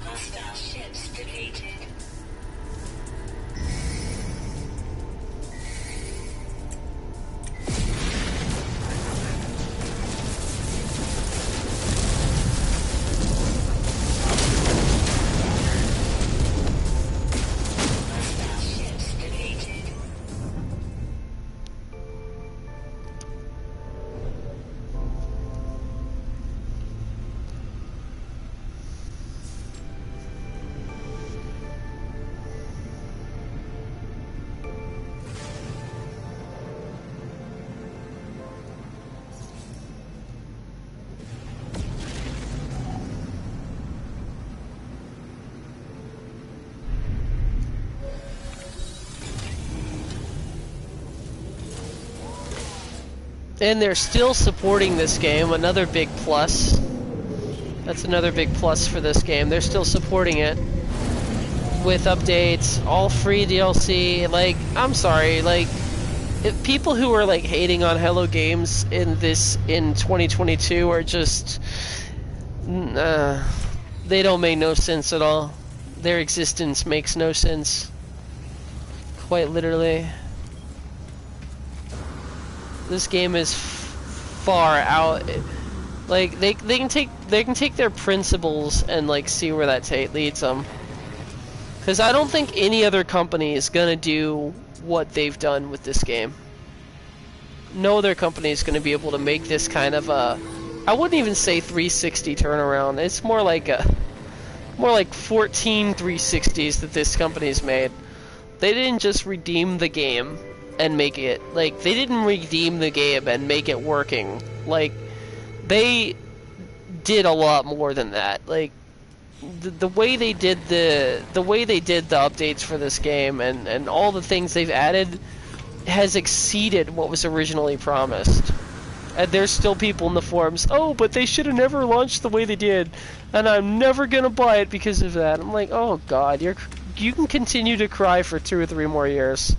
Hostile ships defeated. Hostile ships defeated. And they're still supporting this game, another big plus. That's another big plus for this game. They're still supporting it with updates, all free DLC. Like, I'm sorry, like, people who are like hating on Hello Games in 2022 are just they don't make no sense at all. Their existence makes no sense. Quite literally. This game is far out. Like they can take their principles and like see where that leads them. Because I don't think any other company is gonna do what they've done with this game. No other company is gonna be able to make this kind of a, I wouldn't even say 360 turnaround. It's more like 14 360s that this company's made. They didn't just redeem the game and make it, like, they didn't redeem the game and make it working. Like, they did a lot more than that. Like, the way they did the updates for this game and all the things they've added has exceeded what was originally promised. And there's still people in the forums, oh, but they should have never launched the way they did, and I'm never gonna buy it because of that. I'm like, oh god, you can continue to cry for 2 or 3 more years.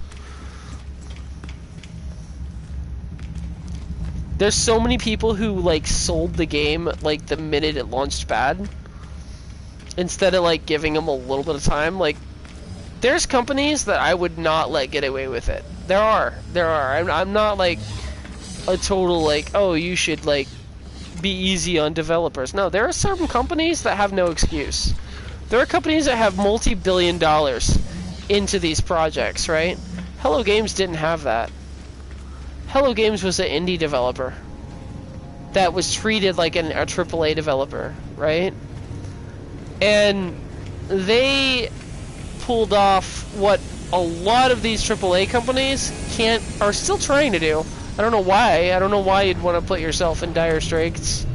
There's so many people who like sold the game like the minute it launched bad, instead of like giving them a little bit of time. Like, there's companies that I would not let get away with it. There are. I'm not like a total like, oh, you should like be easy on developers. No, there are certain companies that have no excuse. There are companies that have multi-billion dollars into these projects, right? Hello Games didn't have that. Hello Games was an indie developer that was treated like a AAA developer, right? And they pulled off what a lot of these AAA companies are still trying to do. I don't know why. I don't know why you'd want to put yourself in dire straits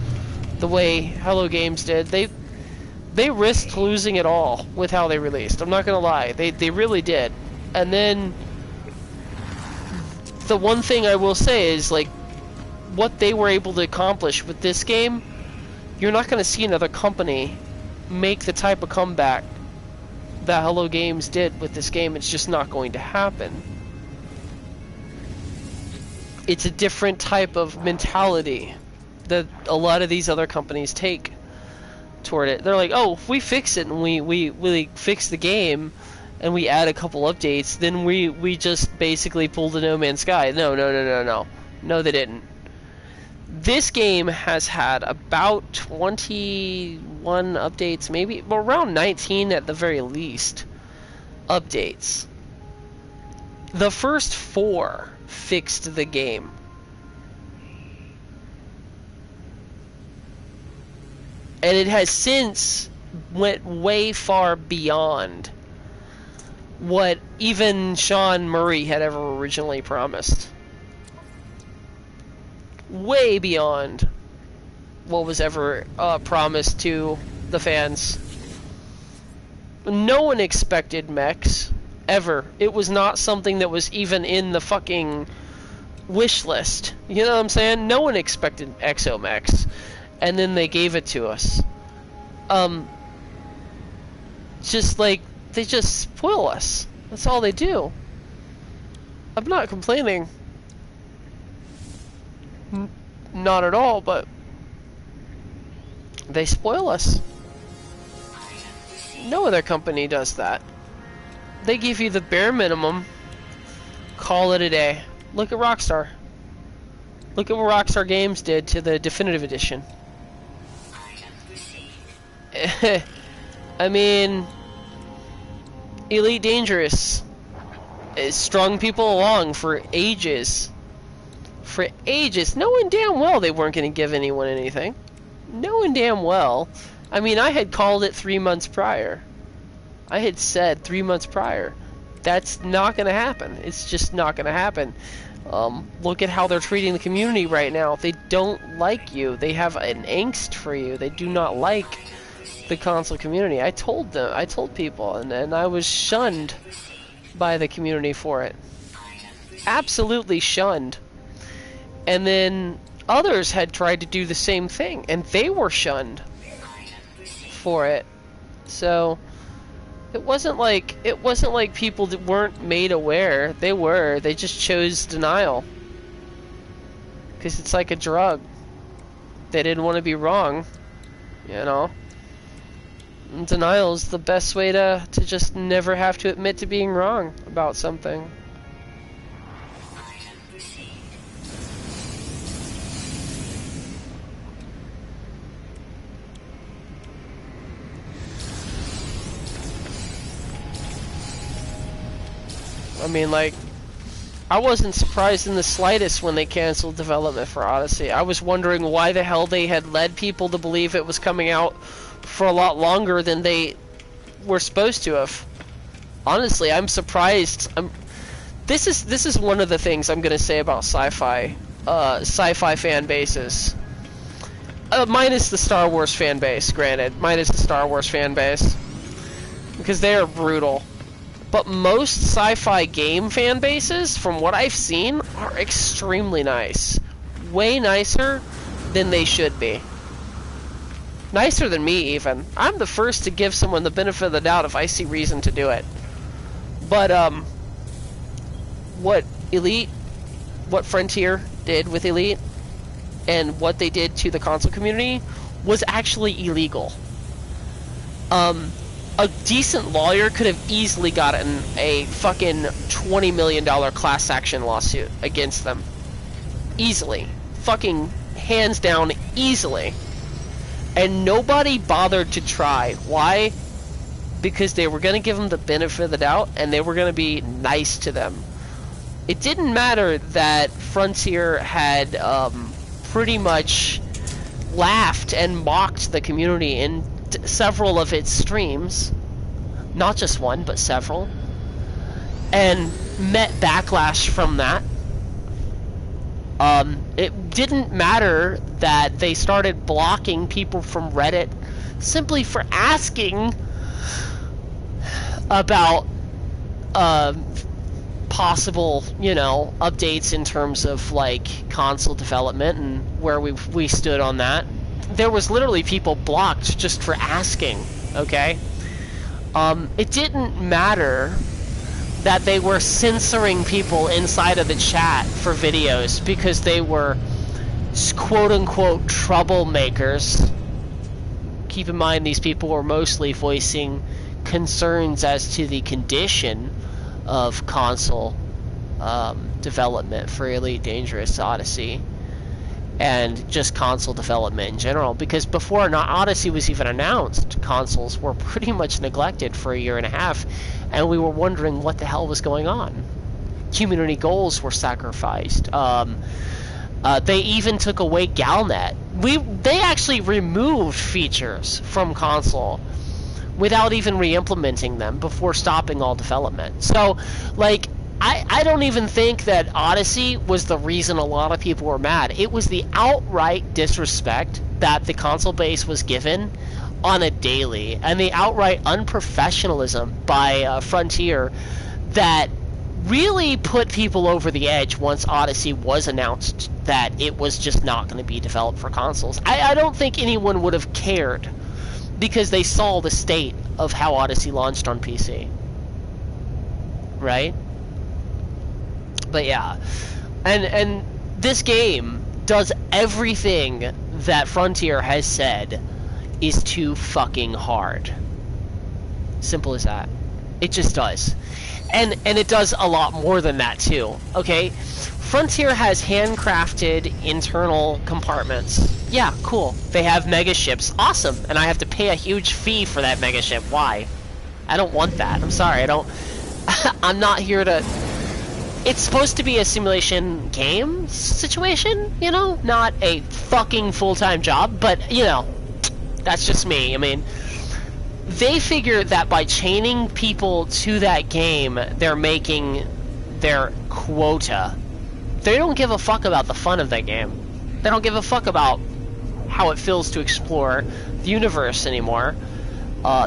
the way Hello Games did. They risked losing it all with how they released. I'm not gonna lie. They really did. And then the one thing I will say is, like, what they were able to accomplish with this game, you're not going to see another company make the type of comeback that Hello Games did with this game. It's just not going to happen. It's a different type of mentality that a lot of these other companies take toward it. They're like, oh, if we fix it and we fix the game and we add a couple updates, then we just basically pulled a No Man's Sky. No, they didn't. This game has had about 21 updates, maybe around 19 at the very least updates. The first 4 fixed the game. And it has since went way far beyond what even Sean Murray had ever originally promised. Way beyond what was ever promised to the fans. No one expected mechs, ever. It was not something that was even in the fucking wish list. You know what I'm saying? No one expected exomechs. And then they gave it to us. Just like, they just spoil us. That's all they do. I'm not complaining. Not at all, but they spoil us. No other company does that. They give you the bare minimum, call it a day. Look at Rockstar. Look at what Rockstar Games did to the Definitive Edition. I mean, Elite Dangerous strung people along for ages. For ages. Knowing damn well they weren't going to give anyone anything. Knowing damn well. I mean, I had called it 3 months prior. I had said 3 months prior. That's not going to happen. It's just not going to happen. Look at how they're treating the community right now. They don't like you. They have an angst for you. They do not like the console community. I told people, and I was shunned by the community for it. Absolutely shunned. And then others had tried to do the same thing, and they were shunned for it. So it wasn't like people that weren't made aware. They were. They just chose denial. Because it's like a drug. They didn't want to be wrong. You know? And denial is the best way to just never have to admit to being wrong about something. I mean, like, I wasn't surprised in the slightest when they canceled development for Odyssey. I was wondering why the hell they had led people to believe it was coming out for a lot longer than they were supposed to have. Honestly, I'm surprised. This is one of the things I'm gonna say about sci-fi fan bases. Minus the Star Wars fan base, granted. Minus the Star Wars fan base. Because they are brutal. But most sci-fi game fan bases, from what I've seen, are extremely nice. Way nicer than they should be. Nicer than me, even. I'm the first to give someone the benefit of the doubt if I see reason to do it. But, what Frontier did with Elite, and what they did to the console community, was actually illegal. A decent lawyer could have easily gotten a fucking $20 million class action lawsuit against them. Easily. Fucking hands down, easily. And nobody bothered to try. Why? Because they were going to give them the benefit of the doubt, and they were going to be nice to them. It didn't matter that Frontier had pretty much laughed and mocked the community in several of its streams, not just one, but several, and met backlash from that. It didn't matter that they started blocking people from Reddit simply for asking about possible, updates in terms of like console development and where we stood on that. There was literally people blocked just for asking, okay? It didn't matter that they were censoring people inside of the chat for videos because they were quote-unquote troublemakers. Keep in mind, these people were mostly voicing concerns as to the condition of console development for Elite Dangerous Odyssey, and just console development in general, because before not Odyssey was even announced, consoles were pretty much neglected for a year and a half, and we were wondering what the hell was going on. Community goals were sacrificed. They even took away Galnet. They actually removed features from console without even re-implementing them before stopping all development. So, like, I don't even think that Odyssey was the reason a lot of people were mad. It was the outright disrespect that the console base was given on a daily, and the outright unprofessionalism by Frontier that really put people over the edge once Odyssey was announced that it was just not going to be developed for consoles. I don't think anyone would have cared, because they saw the state of how Odyssey launched on PC. Right? But yeah. And this game does everything that Frontier has said is too fucking hard. Simple as that. It just does. And it does a lot more than that too, okay? Frontier has handcrafted internal compartments. Yeah, cool. They have mega ships. Awesome. And I have to pay a huge fee for that mega ship. Why? I don't want that. I'm sorry. I don't... I'm not here to... It's supposed to be a simulation game situation, you know? Not a fucking full-time job, but, you know, that's just me. I mean, they figure that by chaining people to that game, they're making their quota. They don't give a fuck about the fun of that game. They don't give a fuck about how it feels to explore the universe anymore.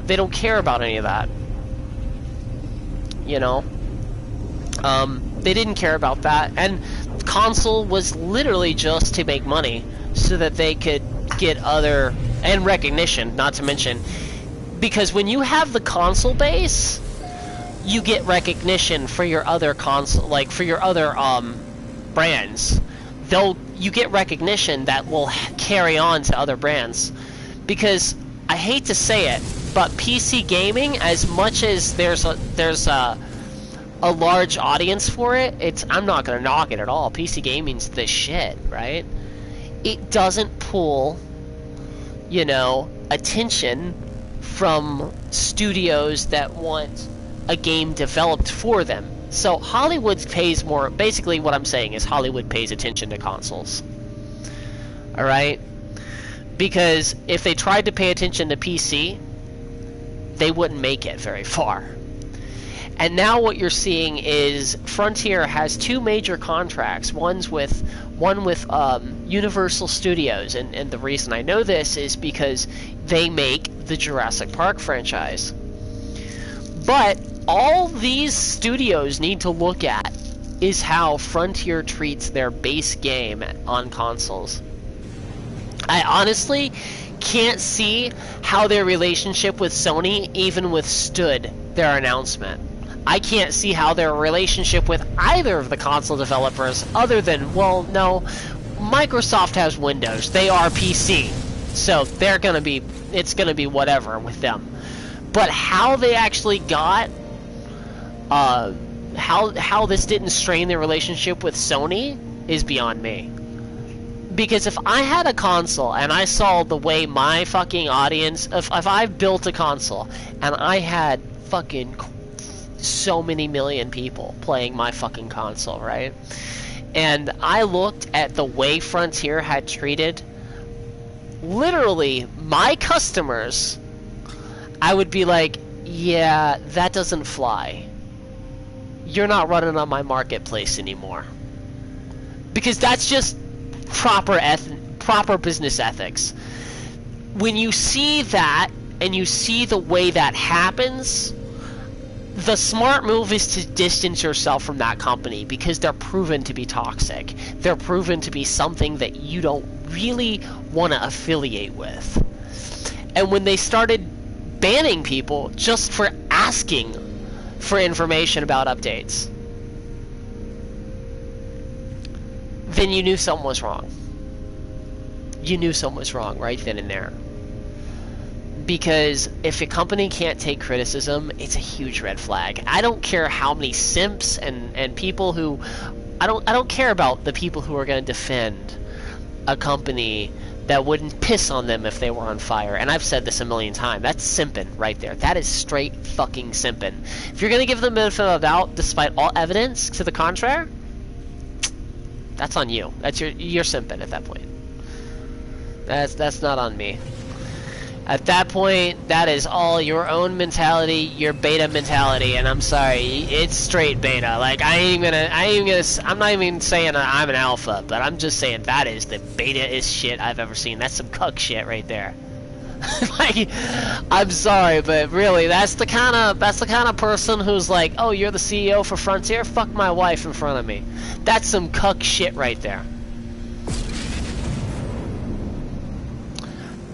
They don't care about any of that. You know? They didn't care about that, and console was literally just to make money so that they could get other, and recognition, not to mention, because when you have the console base, you get recognition for your other console, like for your other brands. You get recognition that will carry on to other brands, because I hate to say it, but PC gaming, as much as there's a large audience for it, I'm not gonna knock it at all. PC gaming's the shit, right? It doesn't pull, you know, attention from studios that want a game developed for them. So Hollywood pays more. Basically what I'm saying is Hollywood pays attention to consoles. Alright? Because if they tried to pay attention to PC, they wouldn't make it very far. And now what you're seeing is Frontier has two major contracts. One with Universal Studios, and the reason I know this is because they make the Jurassic Park franchise. But all these studios need to look at is how Frontier treats their base game on consoles. I honestly can't see how their relationship with Sony even withstood their announcement. I can't see how their relationship with either of the console developers, other than, well, no, Microsoft has Windows. They are PC. So it's gonna be whatever with them. But how they actually got, how this didn't strain their relationship with Sony is beyond me. Because if I had a console and I saw the way my fucking audience, if I built a console and I had fucking so many million people playing my fucking console, right? And I looked at the way Frontier had treated literally my customers, I would be like, yeah, that doesn't fly. You're not running on my marketplace anymore. Because that's just proper business ethics. When you see that and you see the way that happens, the smart move is to distance yourself from that company, because they're proven to be toxic. They're proven to be something that you don't really want to affiliate with. And when they started banning people just for asking for information about updates, then you knew something was wrong. You knew something was wrong right then and there. Because if a company can't take criticism, it's a huge red flag. I don't care how many simps and people who... I don't care about the people who are going to defend a company that wouldn't piss on them if they were on fire. And I've said this a million times. That's simping right there. That is straight fucking simping. If you're going to give them the benefit of the doubt despite all evidence to the contrary, that's on you. That's you're simping at that point. That's not on me. At that point, that is all your own mentality, your beta mentality, and I'm sorry, it's straight beta. Like, I'm not even saying I'm an alpha, but I'm just saying that is the beta-ist shit I've ever seen. That's some cuck shit right there. Like, I'm sorry, but really, that's the kind of person who's like, oh, you're the CEO for Frontier? Fuck my wife in front of me. That's some cuck shit right there.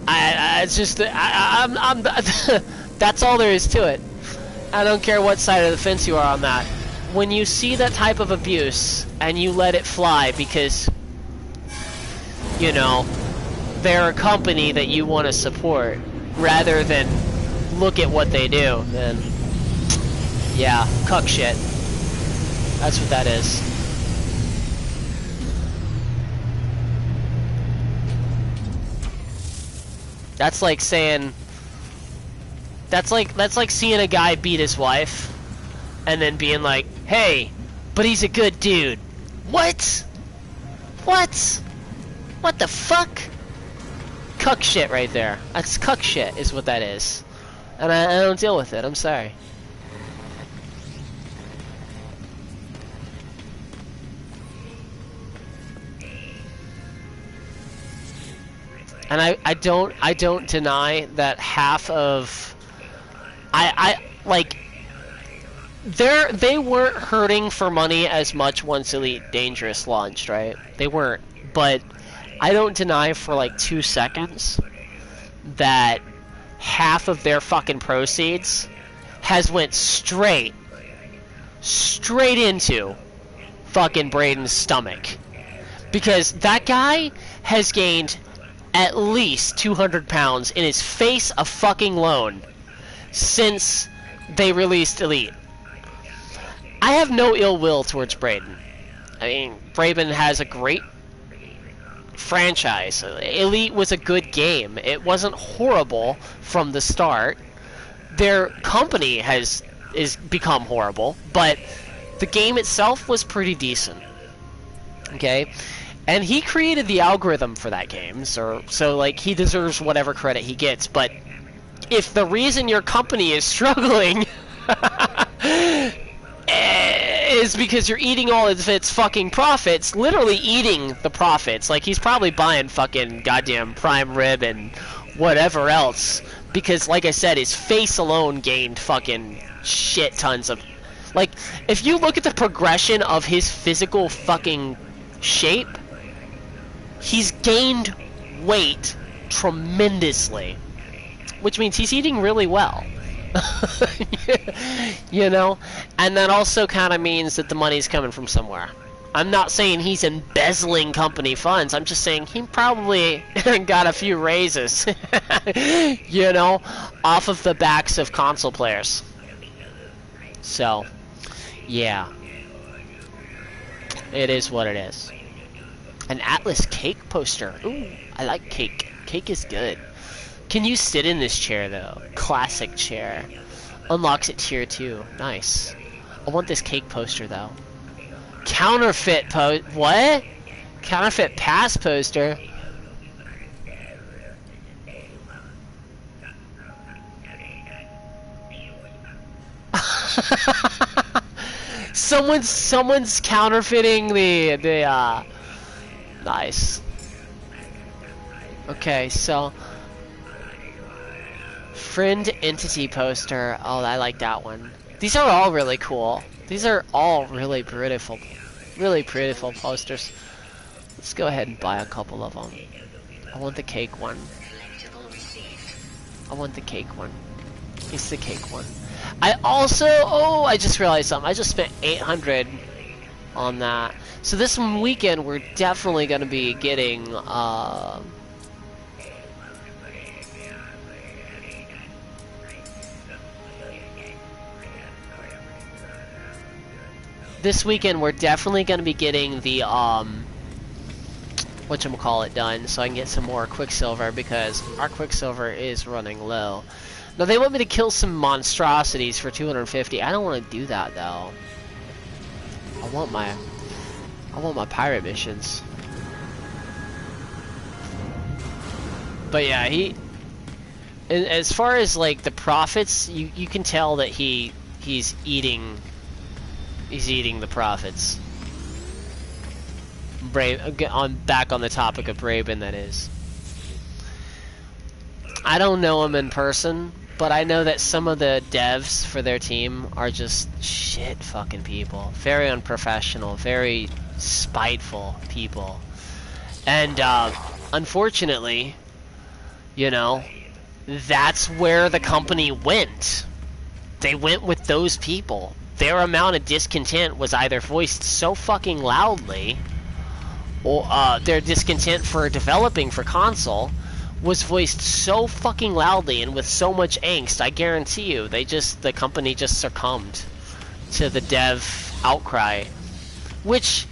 It's just I'm that's all there is to it. I don't care what side of the fence you are on that. When you see that type of abuse and you let it fly because, you know, they're a company that you want to support rather than look at what they do, then yeah, cuck shit. That's what that is. That's like saying, that's like seeing a guy beat his wife and then being like, hey, but he's a good dude. What? What? What the fuck? Cuck shit right there. That's cuck shit is what that is. And I don't deal with it. I'm sorry. And I don't deny that half of like they weren't hurting for money as much once Elite Dangerous launched, right? They weren't, but I don't deny for like 2 seconds that half of their fucking proceeds has went straight into fucking Braden's stomach, because that guy has gained at least 200 pounds in his face a fucking loan since they released Elite. I have no ill will towards Braden. I mean, Braden has a great franchise. Elite was a good game. It wasn't horrible from the start. Their company is become horrible, but the game itself was pretty decent. Okay? And he created the algorithm for that game, so like he deserves whatever credit he gets. But if the reason your company is struggling is because you're eating all of its fucking profits, literally eating the profits, like he's probably buying fucking goddamn prime rib and whatever else, because like I said, his face alone gained fucking shit tons of, like, if you look at the progression of his physical fucking shape, he's gained weight tremendously, which means he's eating really well. You know? And that also kind of means that the money's coming from somewhere. I'm not saying he's embezzling company funds. I'm just saying he probably got a few raises, you know, off of the backs of console players. So, yeah. It is what it is. An Atlas cake poster. Ooh, I like cake. Cake is good. Can you sit in this chair, though? Classic chair. Unlocks at tier 2. Nice. I want this cake poster, though. Counterfeit what? Counterfeit pass poster? Someone's counterfeiting the nice. Okay, so friend entity poster. Oh, I like that one. These are all really cool. These are all really beautiful posters. Let's go ahead and buy a couple of them. I want the cake one. I want the cake one. It's the cake one. I also, oh, I just realized something. I just spent 800 on that. So this weekend we're definitely going to be getting this weekend we're definitely going to be getting the whatchamacallit done, so I can get some more Quicksilver, because our Quicksilver is running low. Now they want me to kill some monstrosities for 250. I don't want to do that though. I want my pirate missions. But yeah, as far as like the profits, you can tell that he's eating the profits. Back on the topic of Braben, that is. I don't know him in person, but I know that some of the devs for their team are just shit fucking people. Very unprofessional, very spiteful people. And unfortunately, you know, that's where the company went. They went with those people. Their amount of discontent was either voiced so fucking loudly, or their discontent for developing for console was voiced so fucking loudly and with so much angst. I guarantee you, the company just succumbed to the dev outcry. Which,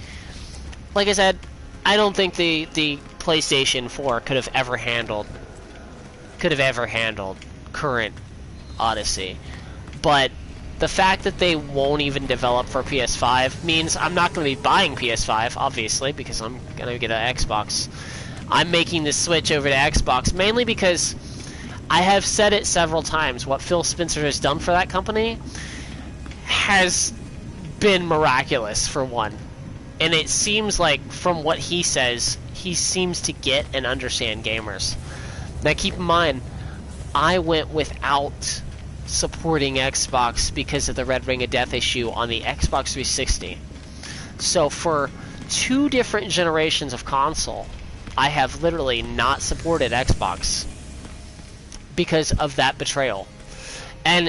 like I said, I don't think the PlayStation 4 could have ever handled current Odyssey. But the fact that they won't even develop for PS5 means I'm not going to be buying PS5, obviously, because I'm going to get an Xbox. I'm making this switch over to Xbox mainly because I have said it several times. What Phil Spencer has done for that company has been miraculous, for one. And it seems like, from what he says, he seems to get and understand gamers. Now keep in mind, I went without supporting Xbox because of the Red Ring of Death issue on the Xbox 360. So for 2 different generations of console, I have literally not supported Xbox because of that betrayal. And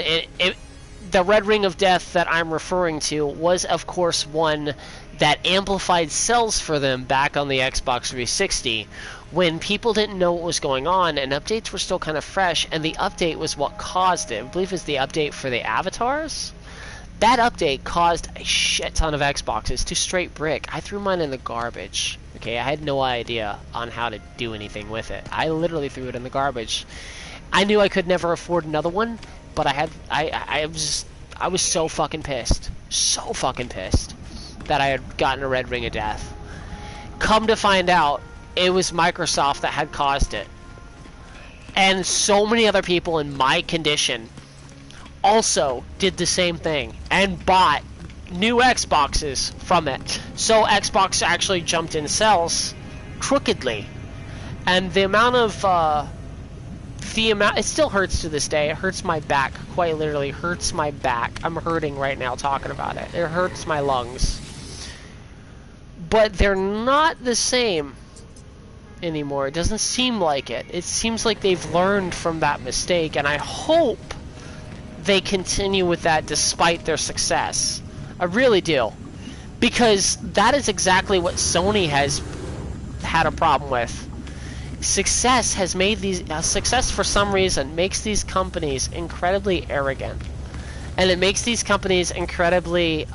the Red Ring of Death that I'm referring to was, of course, one that amplified sales for them back on the Xbox 360 when people didn't know what was going on and updates were still kind of fresh, and the update was what caused it. I believe it was the update for the avatars. That update caused a shit ton of Xboxes to straight brick. I threw mine in the garbage. Okay, I had no idea on how to do anything with it. I literally threw it in the garbage. I knew I could never afford another one, but I was so fucking pissed. So fucking pissed that I had gotten a Red Ring of Death. Come to find out, it was Microsoft that had caused it. And so many other people in my condition also did the same thing and bought new Xboxes from it. So Xbox actually jumped in sales crookedly. And the amount of it still hurts to this day. It hurts my back, quite literally hurts my back. I'm hurting right now talking about it. It hurts my lungs. But they're not the same anymore. It doesn't seem like it. It seems like they've learned from that mistake, and I hope they continue with that despite their success. I really do. Because that is exactly what Sony has had a problem with. Success has made these success for some reason makes these companies incredibly arrogant, and it makes these companies incredibly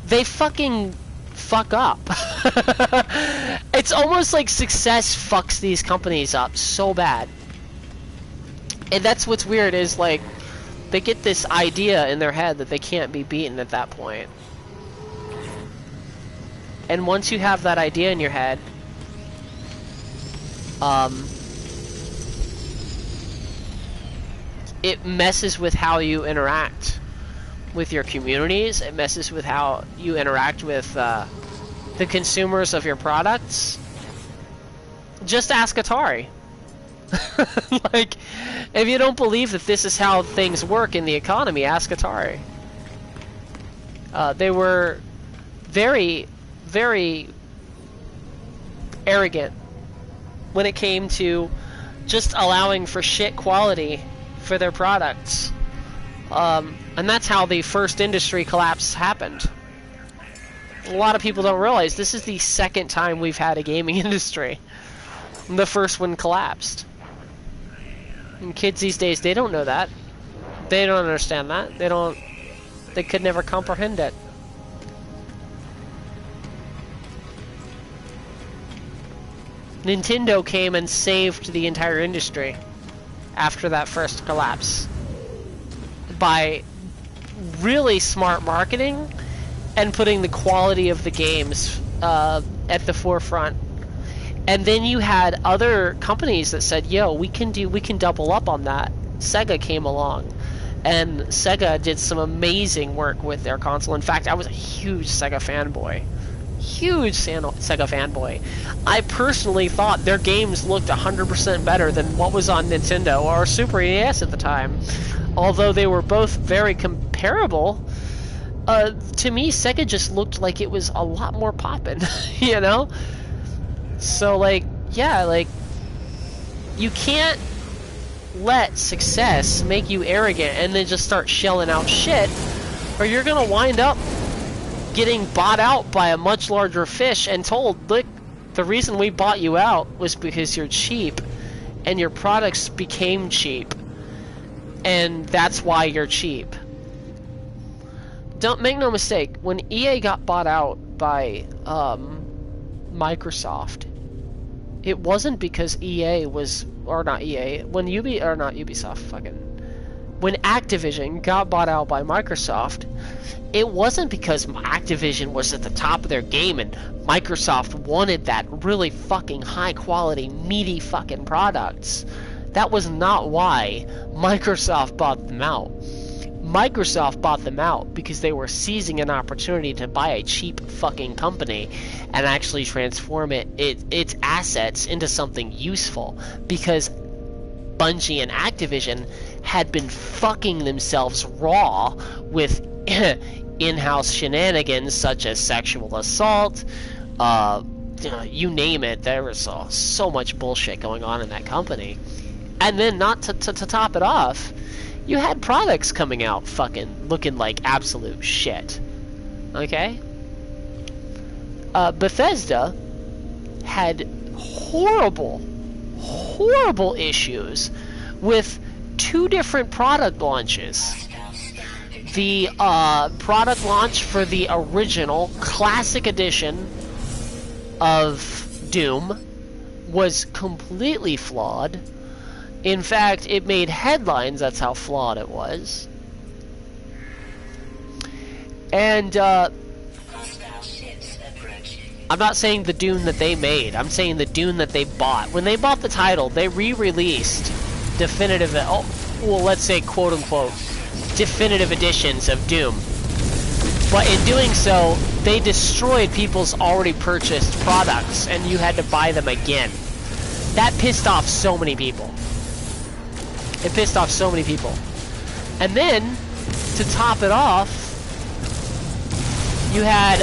they fucking fuck up. It's almost like success fucks these companies up so bad. And that's what's weird, is like they get this idea in their head that they can't be beaten at that point. And once you have that idea in your head, it messes with how you interact with your communities. It messes with how you interact with the consumers of your products. Just ask Atari. Like, if you don't believe that this is how things work in the economy, ask Atari. They were very, very arrogant when it came to just allowing for shit quality for their products. And that's how the first industry collapse happened. A lot of people don't realize this is the second time we've had a gaming industry. The first one collapsed. And kids these days, they don't know that. They don't understand that. They could never comprehend it. Nintendo came and saved the entire industry after that first collapse by really smart marketing and putting the quality of the games at the forefront. And then you had other companies that said, yo, we can double up on that. Sega came along, and Sega did some amazing work with their console. In fact, I was a huge Sega fanboy. I personally thought their games looked 100% better than what was on Nintendo or Super NES at the time. Although they were both very comparable, to me, Sega just looked like it was a lot more poppin', you know? So, like, yeah, like, you can't let success make you arrogant and then just start shelling out shit, or you're gonna wind up getting bought out by a much larger fish and told, look, the reason we bought you out was because you're cheap, and your products became cheap, and that's why you're cheap. Don't make no mistake, when EA got bought out by Microsoft, it wasn't because EA was, or not EA, when when Activision got bought out by Microsoft, it wasn't because Activision was at the top of their game and Microsoft wanted that really fucking high quality, meaty fucking products. That was not why Microsoft bought them out. Microsoft bought them out because they were seizing an opportunity to buy a cheap fucking company and actually transform its assets into something useful, because Bungie and Activision had been fucking themselves raw with in-house shenanigans such as sexual assault, you name it. There was so much bullshit going on in that company. And then, not to top it off, you had products coming out fucking looking like absolute shit. Okay? Bethesda had horrible issues with two different product launches. The product launch for the original classic edition of Doom was completely flawed. In fact, it made headlines, that's how flawed it was. And, I'm not saying the Dune that they made, I'm saying the Dune that they bought. When they bought the title, they re-released definitive, let's say quote-unquote, definitive editions of Doom. But in doing so, they destroyed people's already purchased products, and you had to buy them again. That pissed off so many people. It pissed off so many people. And then, to top it off, you had,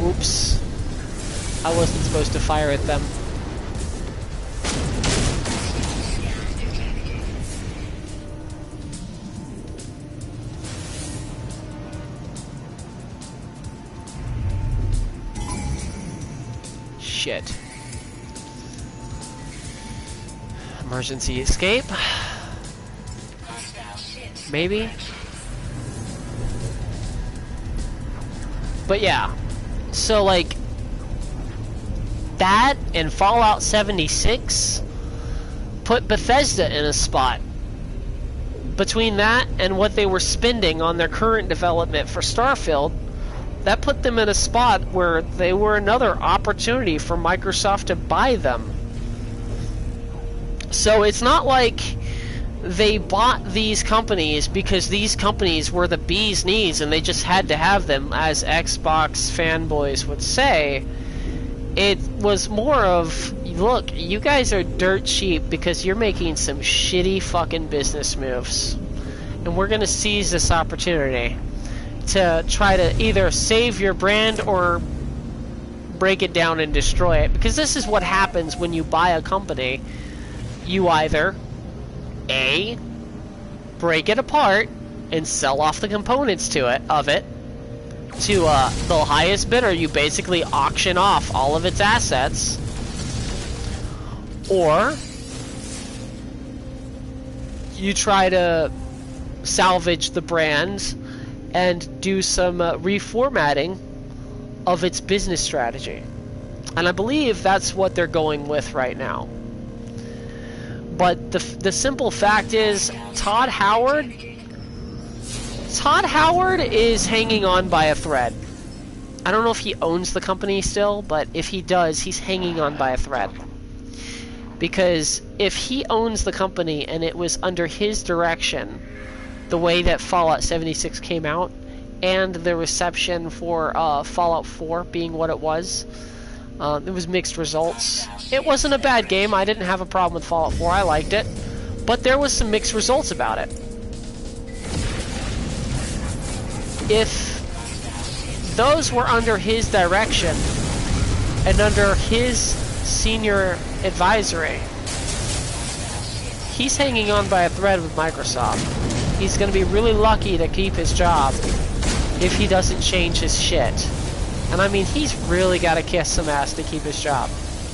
oops. I wasn't supposed to fire at them. Shit. Emergency escape? Maybe? But yeah. So, like, that and Fallout 76 put Bethesda in a spot. Between that and what they were spending on their current development for Starfield, that put them in a spot where they were another opportunity for Microsoft to buy them. So it's not like they bought these companies because these companies were the bee's knees and they just had to have them, as Xbox fanboys would say. It was more of, look, you guys are dirt cheap because you're making some shitty fucking business moves. And we're gonna seize this opportunity to try to either save your brand or break it down and destroy it. Because this is what happens when you buy a company you either A, break it apart and sell off the components to it to the highest bidder. You basically auction off all of its assets, or you try to salvage the brand and do some reformatting of its business strategy. And I believe that's what they're going with right now. But the simple fact is, Todd Howard is hanging on by a thread. I don't know if he owns the company still, but if he does, he's hanging on by a thread. Because if he owns the company and it was under his direction, the way that Fallout 76 came out, and the reception for Fallout 4 being what it was mixed results. It wasn't a bad game. I didn't have a problem with Fallout 4. I liked it. But there was some mixed results about it. If those were under his direction and under his senior advisory, he's hanging on by a thread with Microsoft. He's going to be really lucky to keep his job if he doesn't change his shit. And I mean, he's really got to kiss some ass to keep his job.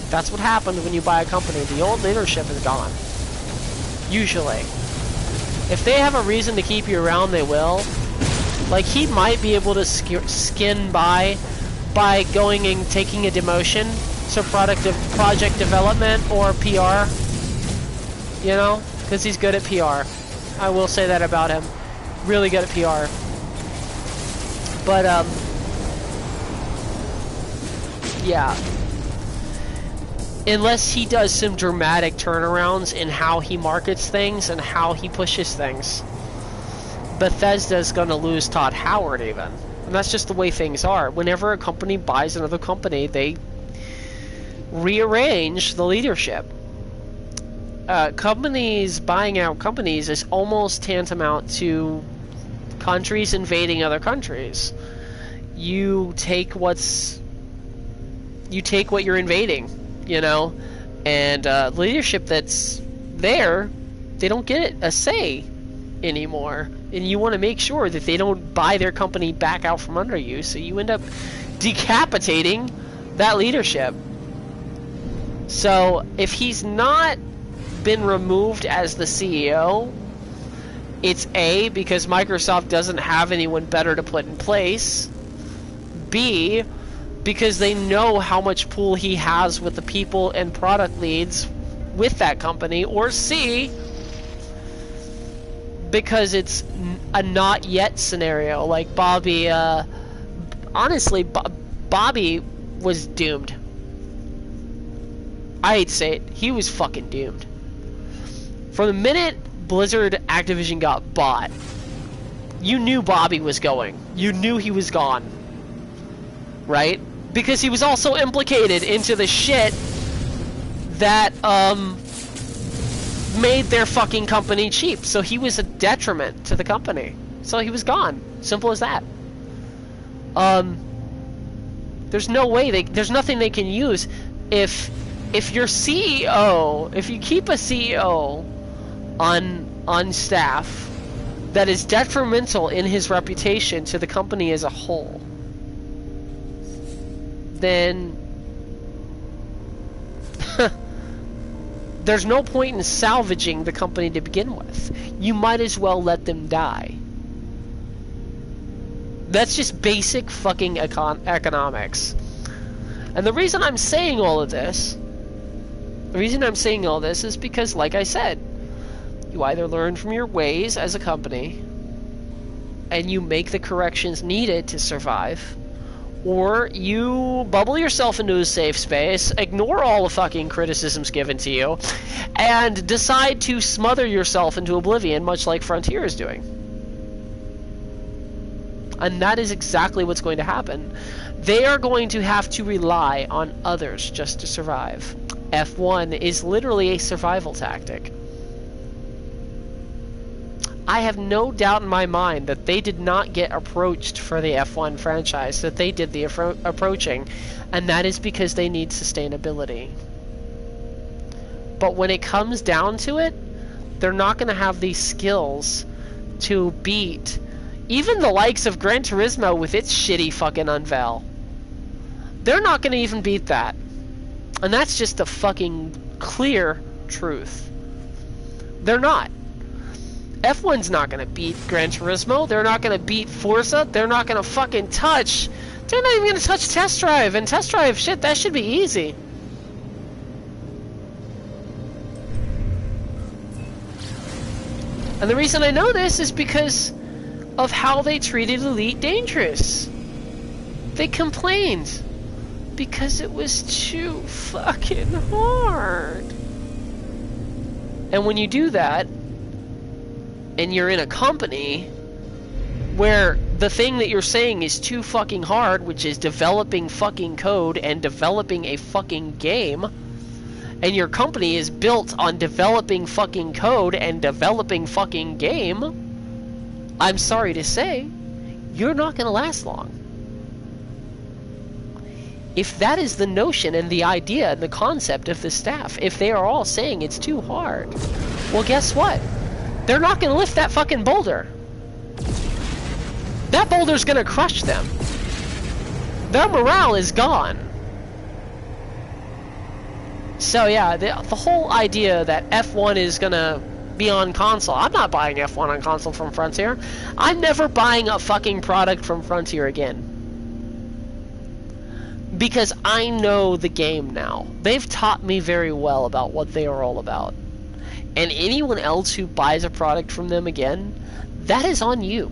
That's what happens when you buy a company. The old leadership is gone. Usually. If they have a reason to keep you around, they will. Like, he might be able to skin by going and taking a demotion. So project development or PR. You know? Because he's good at PR. I will say that about him. Really good at PR. But, yeah. Unless he does some dramatic turnarounds in how he markets things and how he pushes things, Bethesda's gonna lose Todd Howard even. And that's just the way things are. Whenever a company buys another company, they rearrange the leadership. Companies buying out companies is almost tantamount to countries invading other countries. You take what you're invading, you know, and leadership that's there, they don't get a say anymore, and you want to make sure that they don't buy their company back out from under you, so you end up decapitating that leadership. So if he's not been removed as the CEO, it's A, because Microsoft doesn't have anyone better to put in place, B, because they know how much pull he has with the people and product leads with that company, or C, because it's a not yet scenario. Like Bobby, honestly, Bobby was doomed. I hate to say it, he was fucking doomed. From the minute Blizzard Activision got bought, you knew Bobby was going. You knew he was gone. Right? Because he was also implicated into the shit that made their fucking company cheap. So he was a detriment to the company. So he was gone. Simple as that. There's no way there's nothing they can use if your CEO, if you keep a CEO on staff that is detrimental in his reputation to the company as a whole, then there's no point in salvaging the company to begin with. You might as well let them die. That's just basic fucking economics. And the reason I'm saying all of this, is because, like I said, you either learn from your ways as a company and you make the corrections needed to survive, or you bubble yourself into a safe space, ignore all the fucking criticisms given to you, and decide to smother yourself into oblivion, much like Frontier is doing. And that is exactly what's going to happen. They are going to have to rely on others just to survive. F1 is literally a survival tactic. I have no doubt in my mind that they did not get approached for the F1 franchise, that they did the approaching, and that is because they need sustainability. But when it comes down to it, they're not going to have these skills to beat even the likes of Gran Turismo with its shitty fucking unveil. They're not going to even beat that. And that's just a fucking clear truth. They're not. F1's not going to beat Gran Turismo. They're not going to beat Forza. They're not going to fucking touch. They're not even going to touch Test Drive. And Test Drive, shit, that should be easy. And the reason I know this is because of how they treated Elite Dangerous. They complained because it was too fucking hard. And when you do that, and you're in a company where the thing that you're saying is too fucking hard, which is developing fucking code and developing a fucking game, and your company is built on developing fucking code and developing fucking game, I'm sorry to say, you're not going to last long. If that is the notion and the idea and the concept of the staff, if they are all saying it's too hard, well, guess what? They're not going to lift that fucking boulder. That boulder's going to crush them. Their morale is gone. So yeah, the whole idea that F1 is going to be on console. I'm not buying F1 on console from Frontier. I'm never buying a fucking product from Frontier again. Because I know the game now. They've taught me very well about what they are all about. And anyone else who buys a product from them again, that is on you.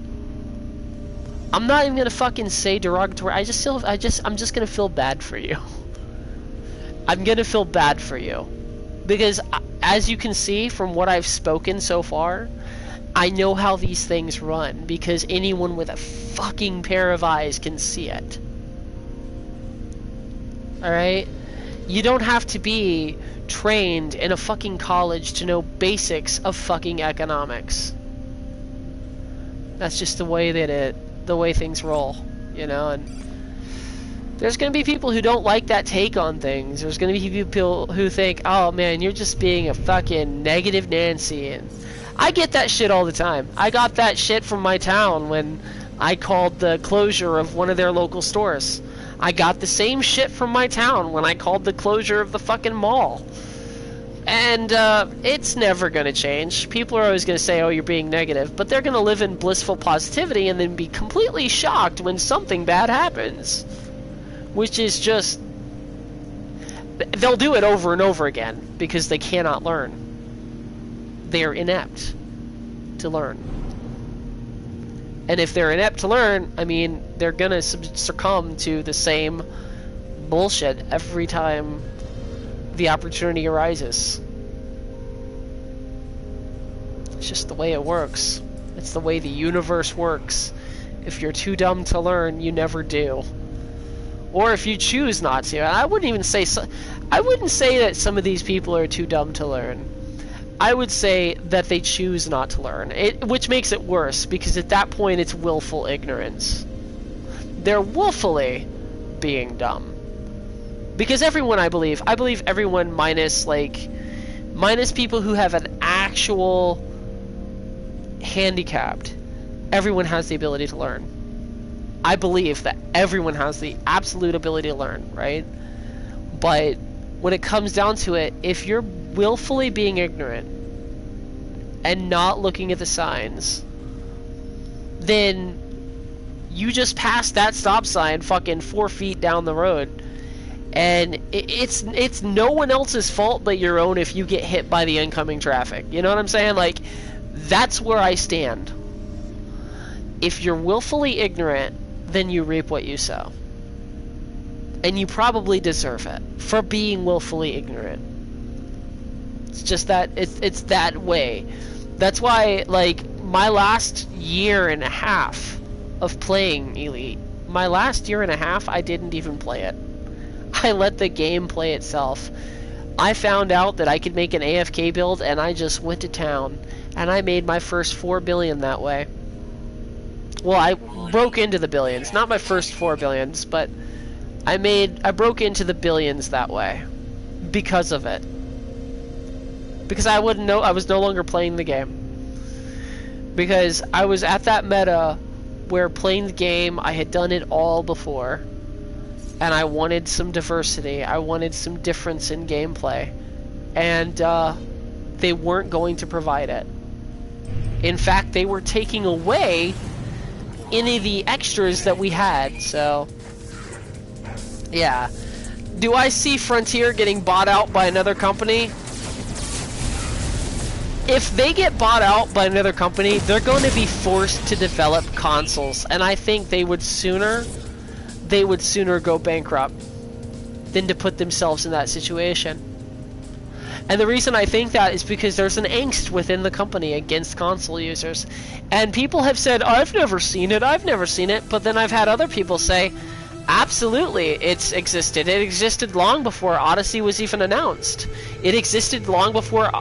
I'm not even gonna fucking say derogatory. I'm just gonna feel bad for you. I'm gonna feel bad for you. Because as you can see from what I've spoken so far, I know how these things run. Because anyone with a fucking pair of eyes can see it. Alright? You don't have to be trained in a fucking college to know basics of fucking economics. That's just the way the way things roll, you know, and there's gonna be people who don't like that take on things. There's gonna be people who think, oh man, you're just being a fucking negative Nancy, and I get that shit all the time. I got that shit from my town when I called the closure of one of their local stores. I got the same shit from my town when I called the closure of the fucking mall. And it's never going to change. People are always going to say, oh, you're being negative. But they're going to live in blissful positivity and then be completely shocked when something bad happens. Which is just... they'll do it over and over again because they cannot learn. They're inept to learn. And if they're inept to learn, I mean, they're gonna succumb to the same bullshit every time the opportunity arises. It's just the way it works. It's the way the universe works. If you're too dumb to learn, you never do. Or if you choose not to. And I wouldn't say that some of these people are too dumb to learn. I would say that they choose not to learn, which makes it worse, because at that point it's willful ignorance. They're willfully being dumb. Because everyone, I believe everyone minus people who have an actual handicapped, everyone has the ability to learn. I believe that everyone has the absolute ability to learn, right? But when it comes down to it, if you're willfully being ignorant and not looking at the signs, then you just passed that stop sign fucking 4 feet down the road, and it's no one else's fault but your own if you get hit by the incoming traffic. You know what I'm saying? Like, that's where I stand. If you're willfully ignorant, then you reap what you sow. And you probably deserve it for being willfully ignorant. It's just that it's that way. That's why, like, my last year and a half of playing Elite, my last year and a half, I didn't even play it. I let the game play itself. I found out that I could make an AFK build, and I just went to town, and I made my first 4 billion that way. Well, I broke into the billions, not my first 4 billions, but I broke into the billions that way because of it. because I wouldn't know. I was no longer playing the game because I was at that meta where playing the game, I had done it all before, and I wanted some diversity. I wanted some difference in gameplay, and they weren't going to provide it. In fact, they were taking away any of the extras that we had. So, yeah. Do I see Frontier getting bought out by another company? If they get bought out by another company, they're going to be forced to develop consoles, and I think they would sooner go bankrupt than to put themselves in that situation. And the reason I think that is because there's an angst within the company against console users. And people have said, I've never seen it, but then I've had other people say, absolutely, it's existed. It existed long before Odyssey was even announced. It existed long before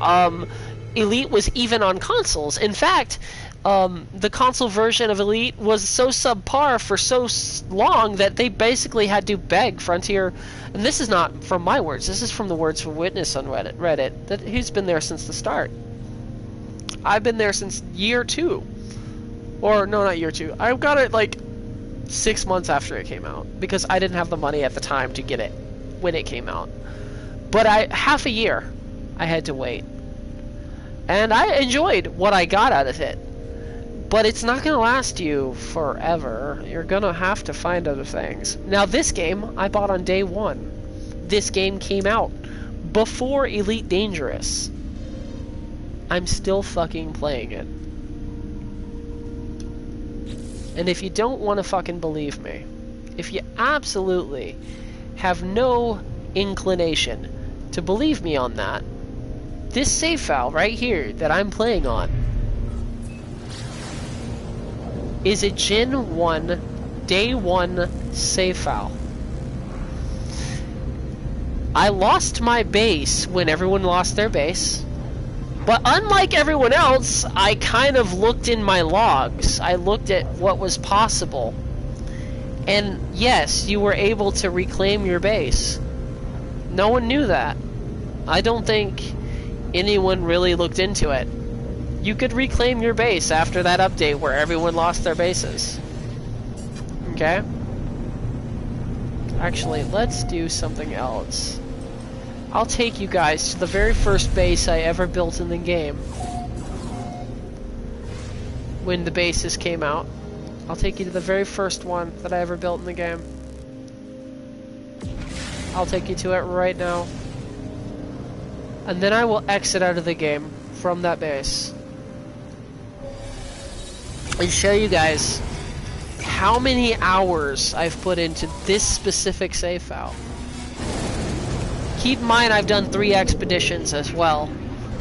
Elite was even on consoles. In fact, the console version of Elite was so subpar for so long that they basically had to beg Frontier, and this is not from my words, this is from the words of a witness on Reddit, that he's been there since the start. I've been there since year 2. Or, no, not year 2. I got it like 6 months after it came out, because I didn't have the money at the time to get it when it came out. But half a year I had to wait. And I enjoyed what I got out of it. But it's not going to last you forever. You're going to have to find other things. Now, this game I bought on day 1. This game came out before Elite Dangerous. I'm still fucking playing it. And if you don't want to fucking believe me, if you absolutely have no inclination to believe me on that, this save file right here that I'm playing on is a Gen 1 Day 1 save file. I lost my base when everyone lost their base, but unlike everyone else, I kind of looked in my logs. I looked at what was possible. And yes, you were able to reclaim your base. No one knew that. I don't think anyone really looked into it. You could reclaim your base after that update where everyone lost their bases. Okay? Actually, let's do something else. I'll take you guys to the very first base I ever built in the game. When the bases came out. I'll take you to the very first one that I ever built in the game. I'll take you to it right now. And then I will exit out of the game from that base. And show you guys how many hours I've put into this specific save file. Keep in mind I've done 3 expeditions as well.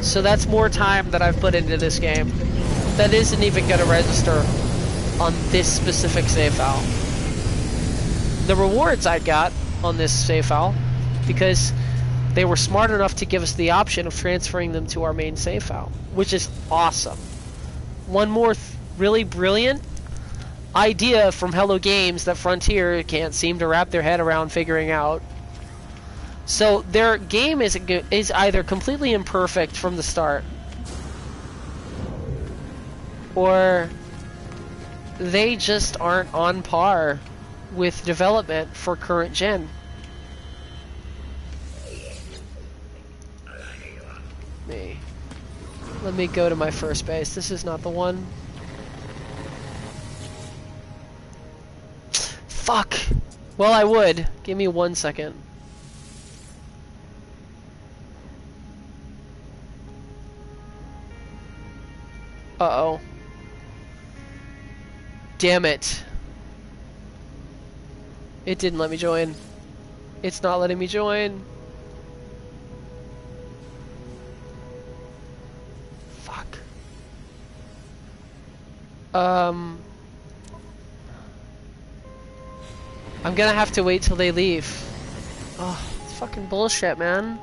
So that's more time that I've put into this game. That isn't even going to register on this specific save file. The rewards I got on this save file, because they were smart enough to give us the option of transferring them to our main save file, which is awesome. One more really brilliant idea from Hello Games that Frontier can't seem to wrap their head around figuring out. So their game is either completely imperfect from the start, or they just aren't on par with development for current gen. Let me go to my first base. This is not the one. Fuck! Well, I would. Give me 1 second. Uh-oh. Damn it. It didn't let me join. It's not letting me join. Fuck. I'm gonna have to wait till they leave. Oh, it's fucking bullshit, man.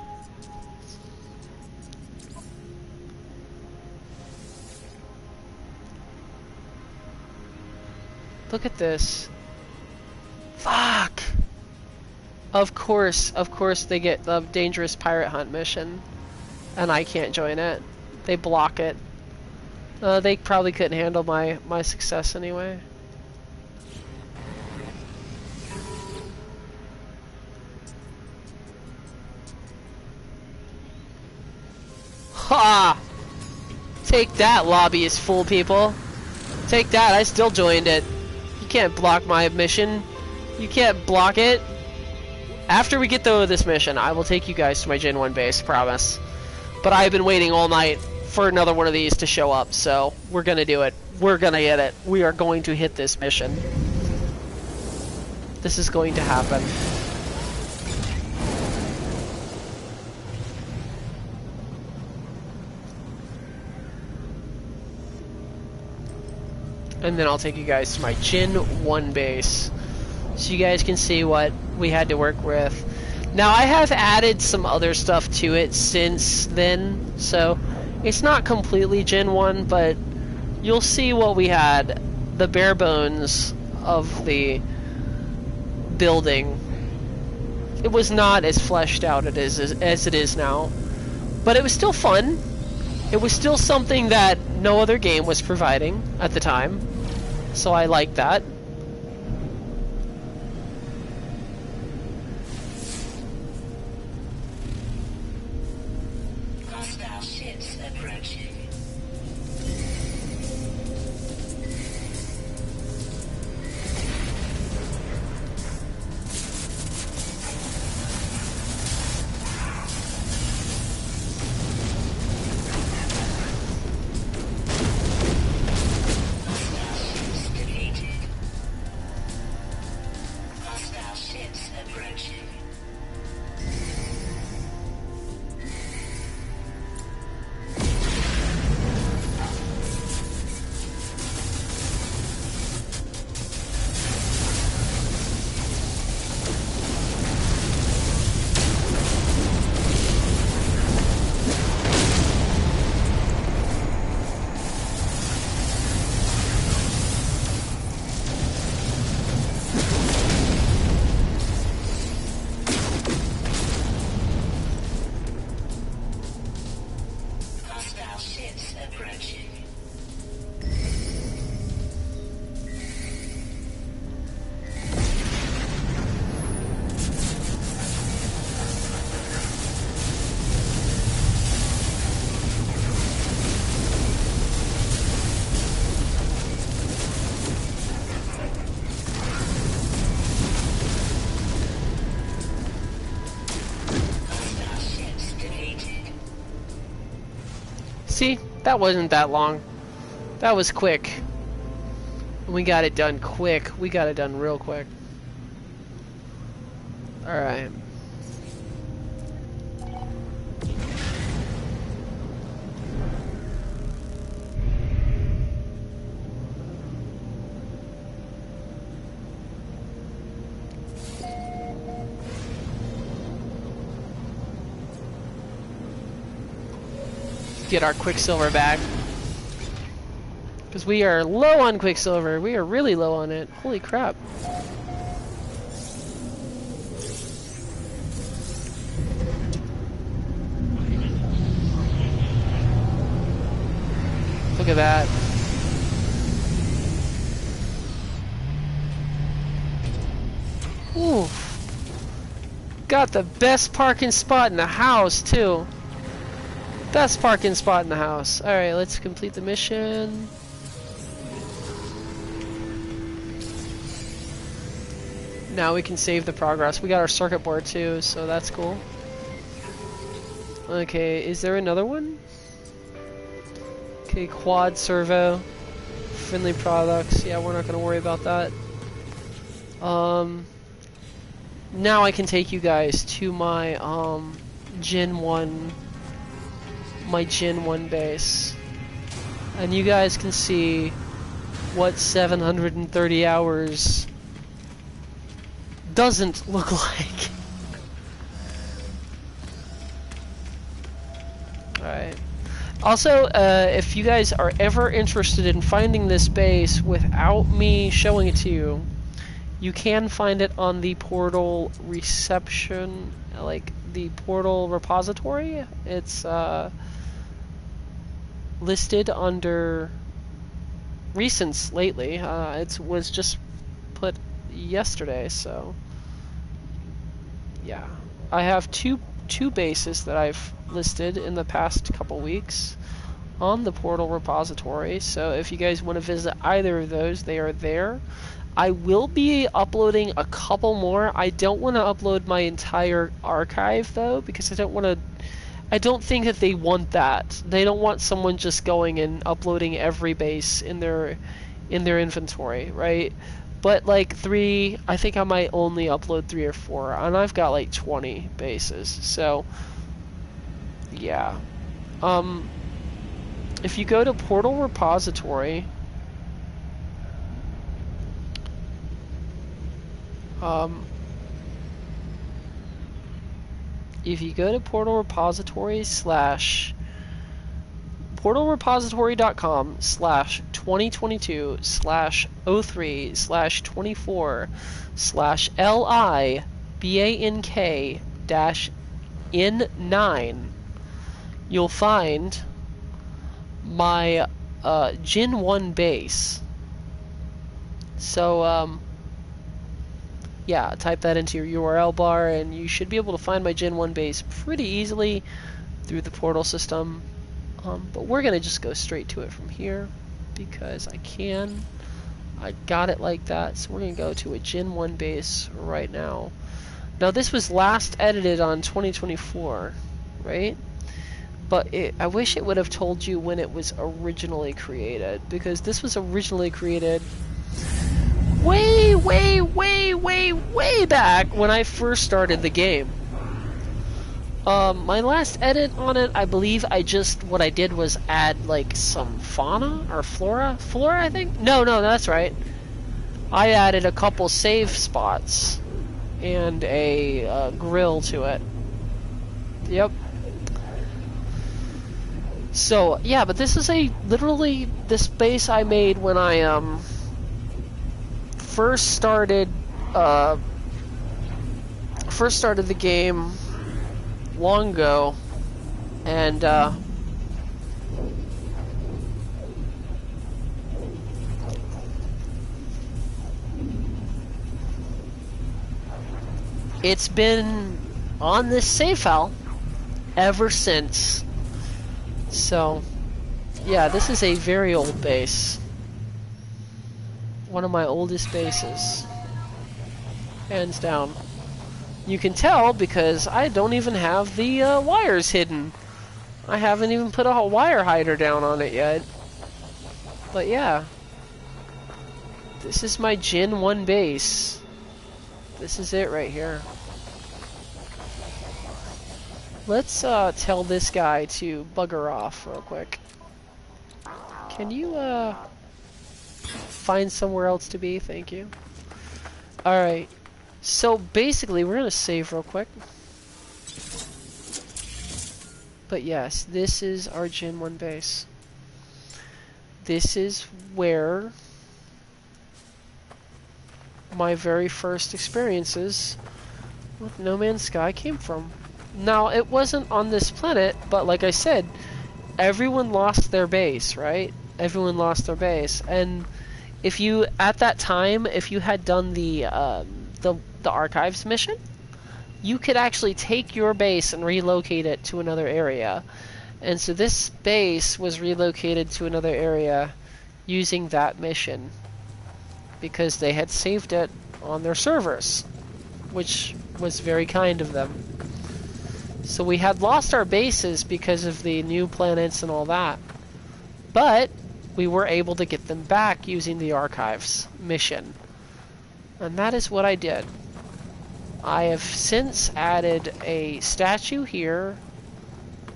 Look at this. Fuck! Of course they get the dangerous pirate hunt mission. and I can't join it. They block it. They probably couldn't handle my success anyway. Ha! Take that, lobbyist fool people. Take that, I still joined it. You can't block my mission. You can't block it. After we get through this mission, I will take you guys to my Gen 1 base, promise. But I've been waiting all night for another one of these to show up, so we're gonna do it. We're gonna hit it. We are going to hit this mission. This is going to happen. And then I'll take you guys to my Gen 1 base, so you guys can see what we had to work with. Now, I have added some other stuff to it since then, so it's not completely Gen 1, but you'll see what we had, the bare bones of the building. It was not as fleshed out as it is now, but it was still fun. It was still something that no other game was providing at the time, so I like that. Hostile ships approaching. Hostile ships defeated. Hostile ships approaching. Hostile ships approaching. Hostile ships defeated. See, that wasn't that long. That was quick. We got it done quick. We got it done real quick. Alright. Get our Quicksilver back. Because we are low on Quicksilver. We are really low on it. Holy crap. Look at that. Ooh. Got the best parking spot in the house, too. Best parking spot in the house. Alright, let's complete the mission. Now we can save the progress. We got our circuit board too, so that's cool. Okay, is there another one? Okay, quad servo. Friendly products. Yeah, we're not gonna worry about that. Now I can take you guys to my Gen 1 base, and you guys can see what 730 hours doesn't look like. Alright. Also, if you guys are ever interested in finding this base without me showing it to you, you can find it on the portal reception, like the portal repository. It's listed under recents lately. It was just put yesterday, so yeah. I have two bases that I've listed in the past couple weeks on the portal repository, so if you guys want to visit either of those, they are there. I will be uploading a couple more. I don't want to upload my entire archive though, because I don't think that they want that. They don't want someone just going and uploading every base in their inventory, right? But like I think I might only upload 3 or 4, and I've got like 20 bases. So yeah. If you go to Portal Repository, if you go to Portal Repository / portalrepository.com/23/03/24/LIBANK-N9, you'll find my Gen 1 base. So yeah, type that into your URL bar and you should be able to find my Gen 1 base pretty easily through the portal system. But we're gonna just go straight to it from here because I got it like that. So we're gonna go to a Gen 1 base right now. Now this was last edited on 2024, right? But I wish it would have told you when it was originally created, because this was originally created way back when I first started the game. My last edit on it, I believe what I did was add like some fauna or flora, I think? No, that's right. I added a couple save spots and a grill to it. Yep. So, yeah, but this is literally this base I made when I, first started the game long ago, and it's been on this save file ever since. So yeah, this is a very old base. One of my oldest bases. Hands down. You can tell because I don't even have the wires hidden. I haven't even put a wire hider down on it yet. But yeah. This is my Gen 1 base. This is it right here. Let's tell this guy to bugger off real quick. Can you find somewhere else to be? Thank you. Alright. So basically, we're going to save real quick. But yes, this is our Gen 1 base. This is where my very first experiences with No Man's Sky came from. Now, it wasn't on this planet, but like I said, everyone lost their base, right? Everyone lost their base. And if you, at that time, if you had done the archives mission, you could actually take your base and relocate it to another area. And so this base was relocated to another area using that mission because they had saved it on their servers, which was very kind of them. So we had lost our bases because of the new planets and all that, but we were able to get them back using the archives mission. And that is what I did. I have since added a statue here,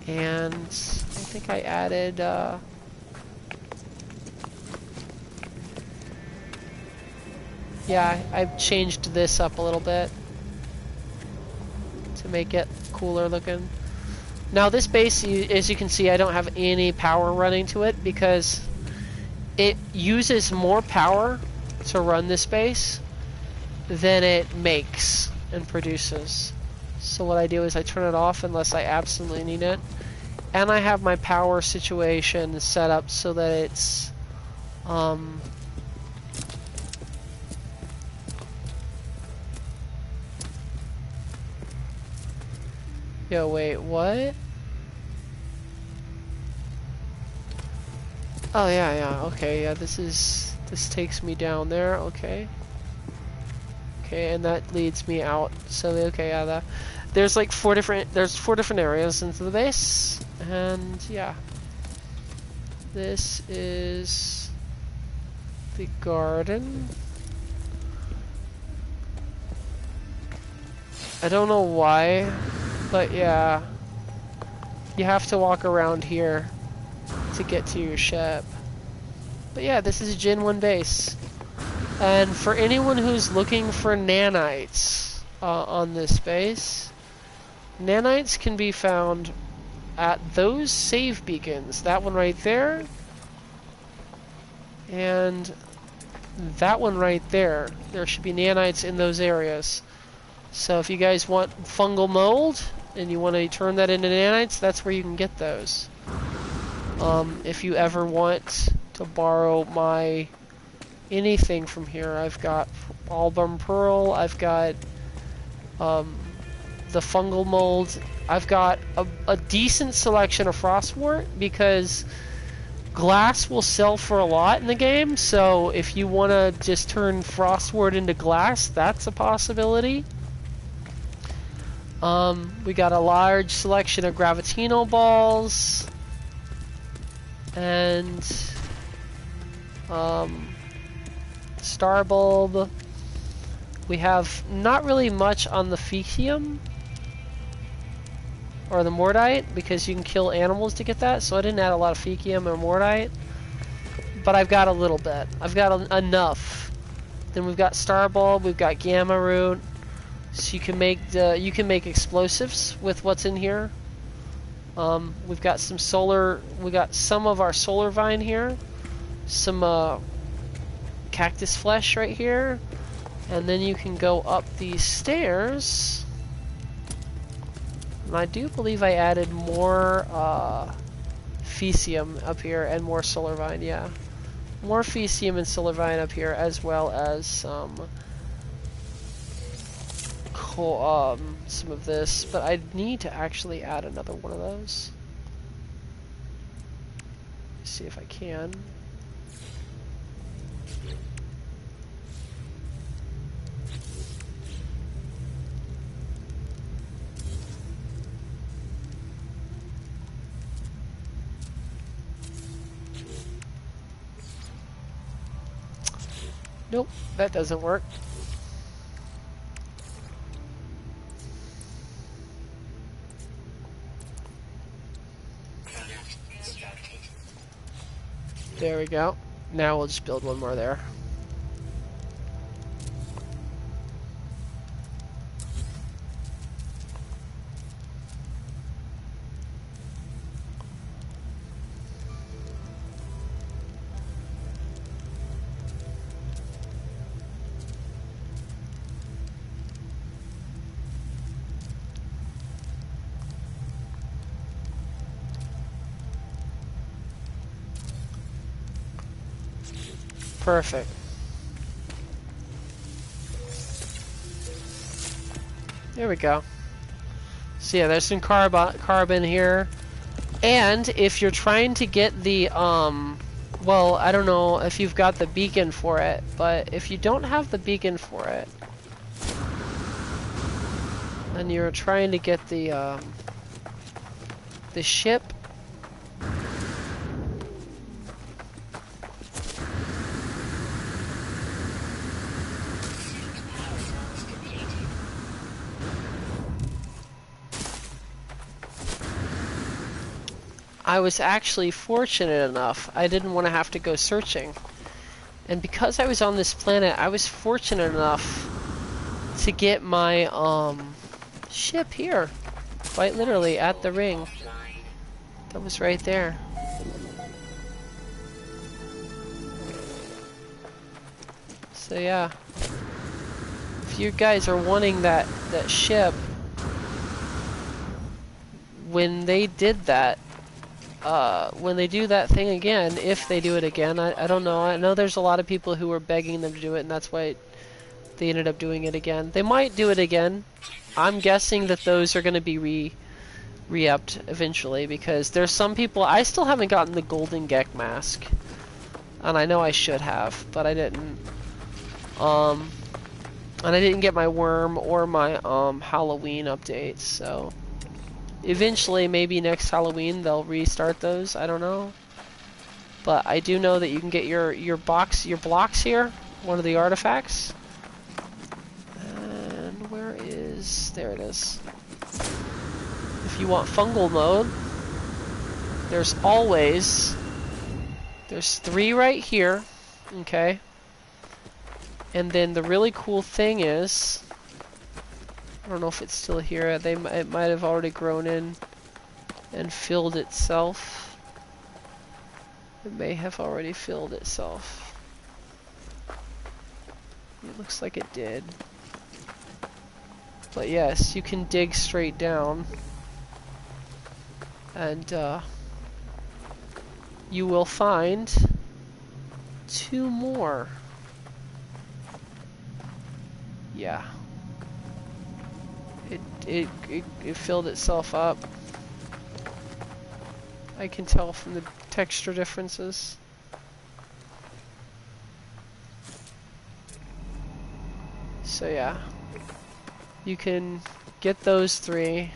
and I think I added yeah, I've changed this up a little bit to make it cooler looking. Now this base, as you can see, I don't have any power running to it because it uses more power to run this base than it makes and produces. So what I do is I turn it off unless I absolutely need it. And I have my power situation set up so that it's yo, wait, what? Oh yeah, okay, yeah, this takes me down there, okay. Okay, and that leads me out. So okay, yeah, there's like four different areas into the base, and yeah. This is the garden. I don't know why, but yeah. You have to walk around here to get to your ship. But yeah, this is Gen 1 base. And for anyone who's looking for nanites on this base, nanites can be found at those save beacons. That one right there, and that one right there. There should be nanites in those areas. So if you guys want fungal mold and you want to turn that into nanites, that's where you can get those. If you ever want to borrow my anything from here, I've got Auburn Pearl, I've got the fungal mold, I've got a decent selection of frostwort because glass will sell for a lot in the game, so if you want to just turn frostwort into glass, that's a possibility. We got a large selection of gravitino balls and star bulb. We have not really much on the Fecium or the Mordite because you can kill animals to get that, so I didn't add a lot of Fecium or Mordite, but I've got a little bit. I've got enough. Then we've got star bulb, we've got gamma root, so you can make explosives with what's in here. We've got some solar. We got some of our solar vine here, some cactus flesh right here, and then you can go up these stairs. And I do believe I added more Fecium up here and more solar vine. Yeah, more Fecium and solar vine up here, as well as some of this, but I need to actually add another one of those. Let's see if I can. Nope, that doesn't work. There we go. Now we'll just build one more there. Perfect. There we go. So yeah, there's some carbon here. And if you're trying to get the, well, I don't know if you've got the beacon for it, but if you don't have the beacon for it, and you're trying to get the ship, I was actually fortunate enough, I didn't want to have to go searching. And because I was on this planet, I was fortunate enough to get my ship here. Quite literally at the ring. That was right there. So yeah. If you guys are wanting that ship, when they did that, when they do that thing again, if they do it again, I don't know. I know there's a lot of people who were begging them to do it, and that's why they ended up doing it again. They might do it again. I'm guessing that those are going to be re-upped eventually, because there's some people... I still haven't gotten the Golden Gek mask, and I know I should have, but I didn't. And I didn't get my worm or my Halloween updates, so eventually, maybe next Halloween, they'll restart those. I don't know, but I do know that you can get your blocks here, one of the artifacts. And where is... there it is. If you want fungal mode, there's 3 right here, okay? And then the really cool thing is, I don't know if it's still here. It might have already grown in and filled itself. It may have already filled itself. It looks like it did. But yes, you can dig straight down, and you will find 2 more. Yeah. It filled itself up. I can tell from the texture differences. So yeah. You can get those 3,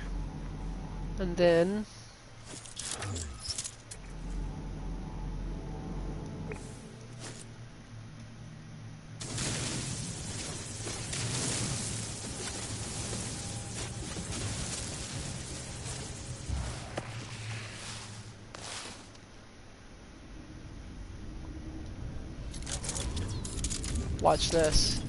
and then watch this.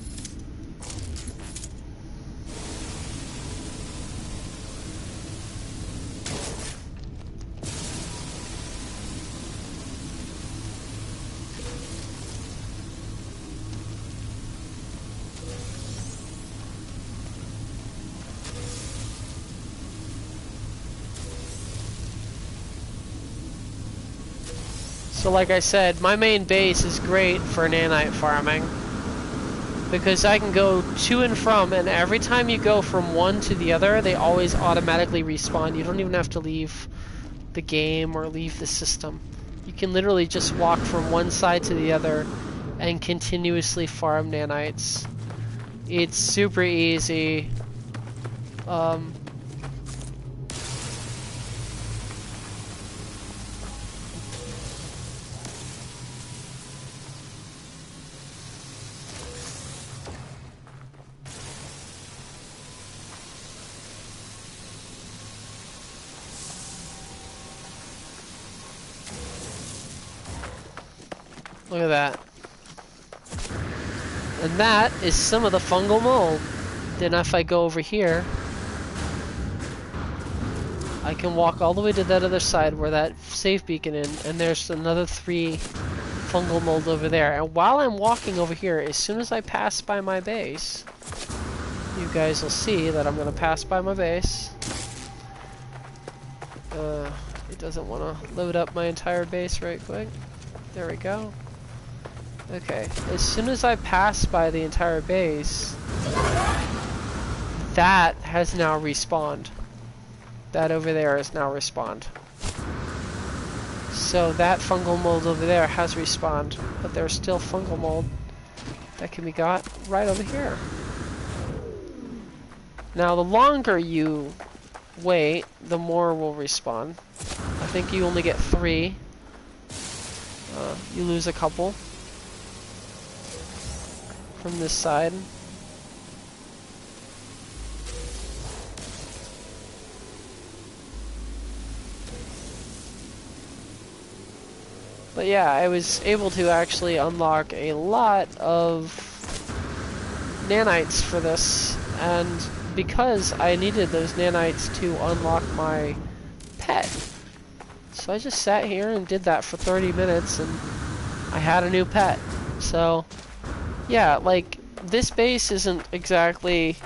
So like I said, my main base is great for nanite farming, because I can go to and from, and every time you go from one to the other, they always automatically respawn. You don't even have to leave the game or leave the system. You can literally just walk from one side to the other and continuously farm nanites. It's super easy. Look at that. And that is some of the fungal mold. Then if I go over here, I can walk all the way to that other side where that safe beacon is, and there's another 3 fungal mold over there. And while I'm walking over here, as soon as I pass by my base, you guys will see that I'm going to pass by my base. It doesn't want to load up my entire base right quick. There we go. Okay, as soon as I pass by the entire base, that has now respawned. That over there is now respawned. So that fungal mold over there has respawned, but there's still fungal mold that can be got right over here. Now the longer you wait, the more will respawn. I think you only get 3. You lose a couple from this side. But yeah, I was able to actually unlock a lot of nanites for this, and because I needed those nanites to unlock my pet. So I just sat here and did that for 30 minutes, and I had a new pet. So yeah, like, this base isn't exactly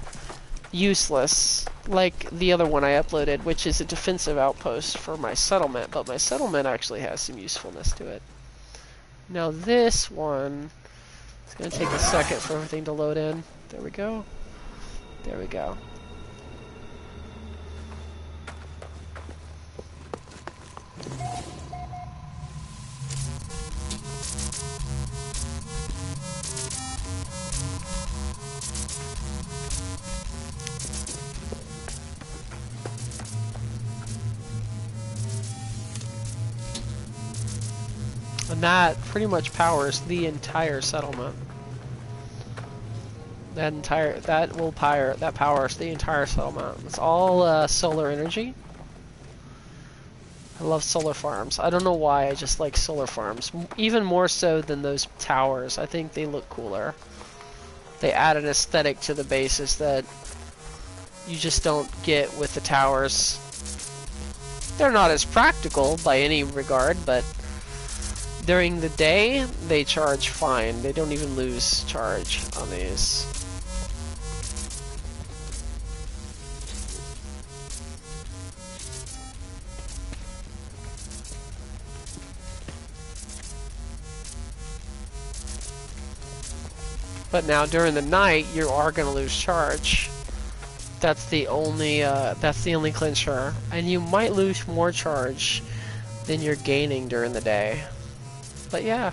useless. like the other one I uploaded, which is a defensive outpost for my settlement, but my settlement actually has some usefulness to it. Now this one, it's going to take a second for everything to load in. There we go. There we go. And that pretty much powers the entire settlement. That powers the entire settlement. It's all solar energy. I love solar farms. I don't know why, I just like solar farms. Even more so than those towers. I think they look cooler. They add an aesthetic to the bases that you just don't get with the towers. They're not as practical by any regard, but during the day, they charge fine. They don't even lose charge on these. But now during the night, you are going to lose charge. That's the only clincher, and you might lose more charge than you're gaining during the day. But yeah,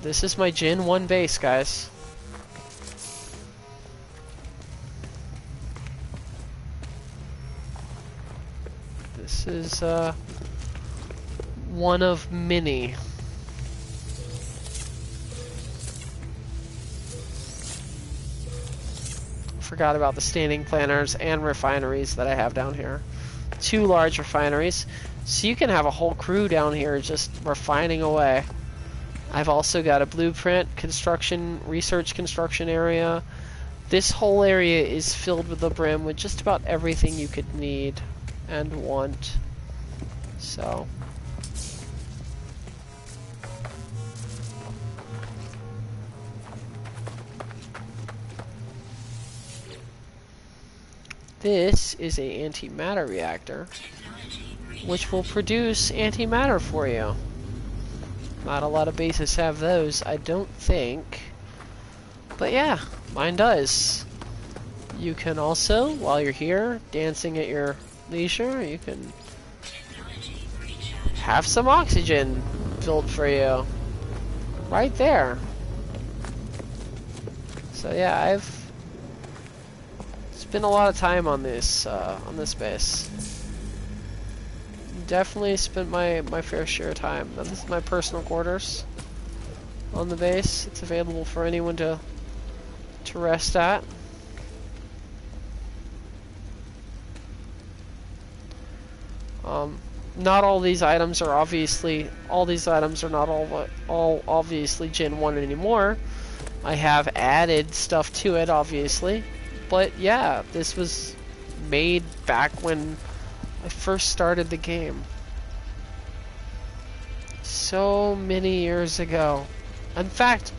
this is my Gen 1 base, guys. This is one of many. Forgot about the standing planters and refineries that I have down here. 2 large refineries. So you can have a whole crew down here just refining away. I've also got a blueprint, research construction area. This whole area is filled with the brim with just about everything you could need and want. So this is a antimatter reactor, which will produce antimatter for you. Not a lot of bases have those, I don't think. But yeah, mine does. You can also, while you're here, dancing at your leisure, you can have some oxygen built for you. Right there. So yeah, I've spent a lot of time on this base. Definitely spent my fair share of time. Now this is my personal quarters on the base. It's available for anyone to rest at. Not all these items are obviously not all obviously Gen 1 anymore. I have added stuff to it, obviously. But yeah, this was made back when I first started the game. So many years ago. In fact,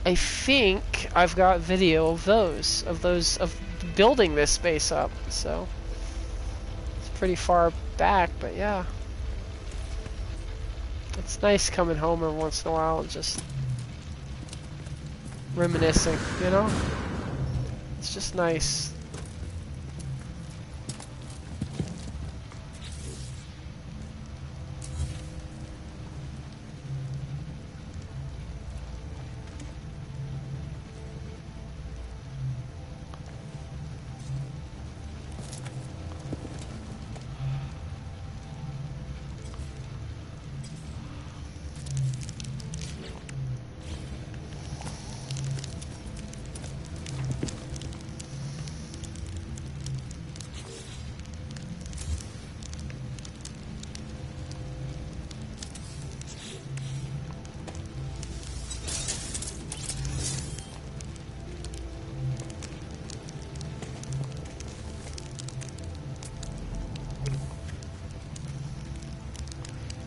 I think I've got video of building this space up, so it's pretty far back, but yeah. It's nice coming home every once in a while and just reminiscing, you know? It's just nice.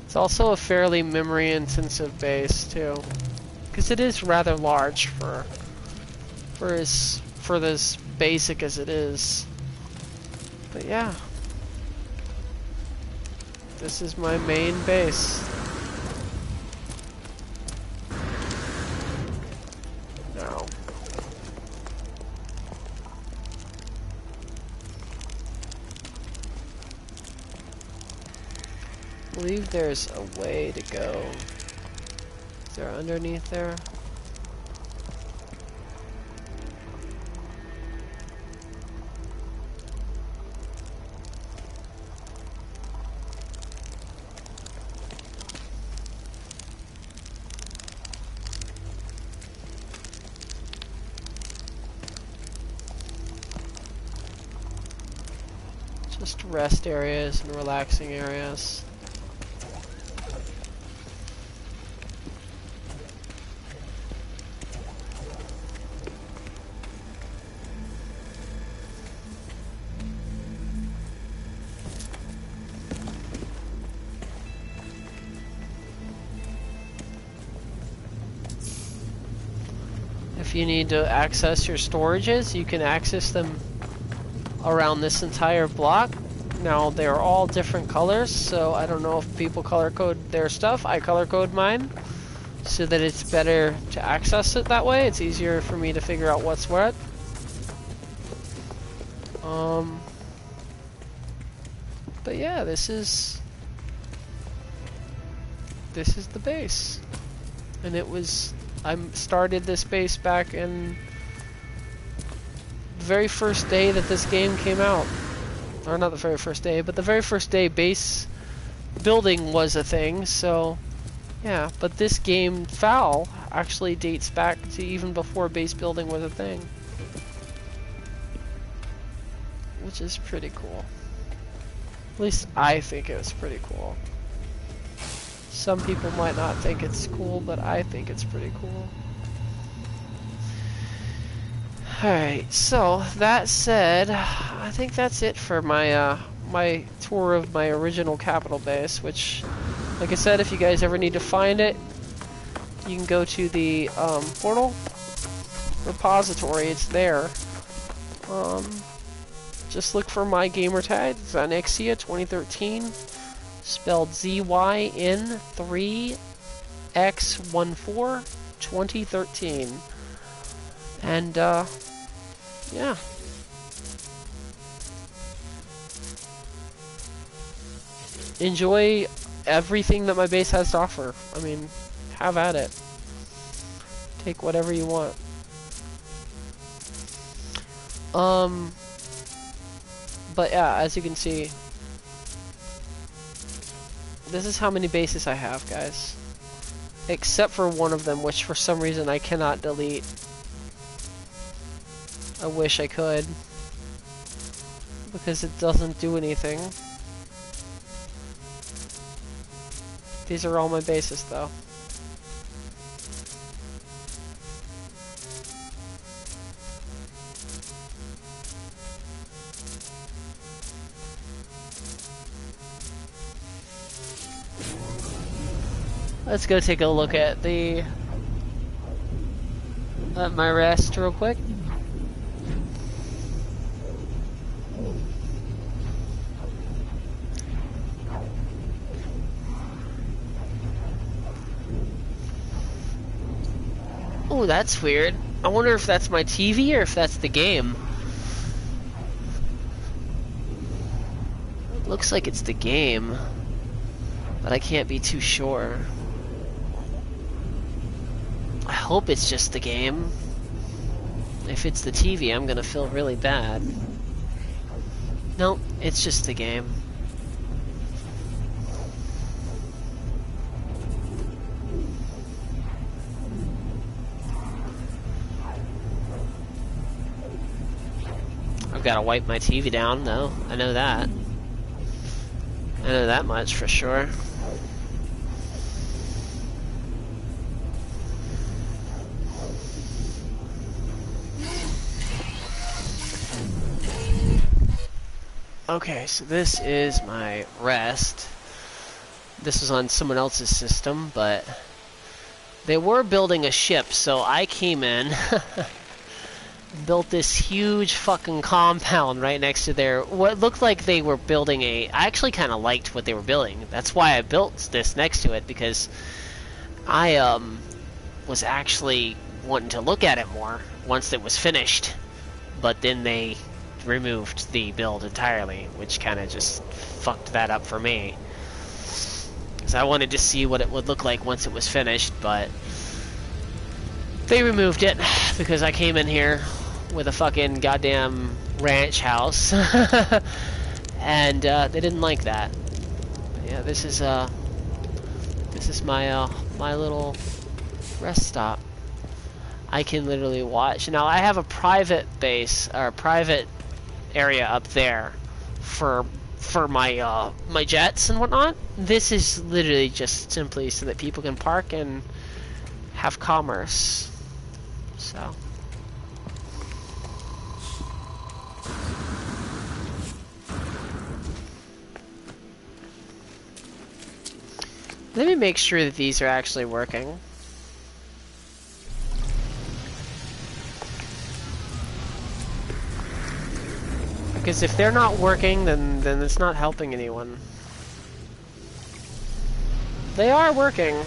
It's also a fairly memory-intensive base too, because it is rather large for as basic as it is. But yeah. This is my main base. Now. I believe there's a way to go. Is there underneath there? Just rest areas and relaxing areas. If you need to access your storages, you can access them around this entire block. Now they're all different colors, so I don't know if people color code their stuff. I color code mine so that it's better to access it that way. It's easier for me to figure out what's what. But yeah, this is the base, and I started this base back in the very first day that this game came out. Or not the very first day, but the very first day base building was a thing, so yeah. But this game, FAL, actually dates back to even before base building was a thing. Which is pretty cool. At least I think it was pretty cool. Some people might not think it's cool, but I think it's pretty cool. Alright, so that said, I think that's it for my my tour of my original capital base, which, like I said, if you guys ever need to find it, you can go to the portal repository. It's there. Just look for my gamer tag, Zynexian 2013, spelled ZYN3X14 2013. And yeah. Enjoy everything that my base has to offer. I mean, have at it. Take whatever you want. But yeah, as you can see, this is how many bases I have, guys. Except for one of them, which for some reason I cannot delete. I wish I could, because it doesn't do anything. These are all my bases, though. Let's go take a look at my rest real quick. Oh, that's weird. I wonder if that's my TV or if that's the game. It looks like it's the game, but I can't be too sure. I hope it's just the game. If it's the TV, I'm gonna feel really bad. Nope, it's just the game. I've gotta wipe my TV down, though. I know that. I know that much for sure. Okay, so this is my rest. This was on someone else's system, but they were building a ship, so I came in built this huge fucking compound right next to their, what looked like they were building a, I actually kind of liked what they were building. That's why I built this next to it, because I was actually wanting to look at it more once it was finished, but then they removed the build entirely, which kind of just fucked that up for me. So I wanted to see what it would look like once it was finished, but they removed it because I came in here with a fucking goddamn ranch house, and they didn't like that. But yeah, this is my my little rest stop. I can literally watch. Now I have a private base or a private area up there for my my jets and whatnot. This is literally just simply so that people can park and have commerce. So let me make sure that these are actually working. Because if they're not working, then it's not helping anyone. They are working.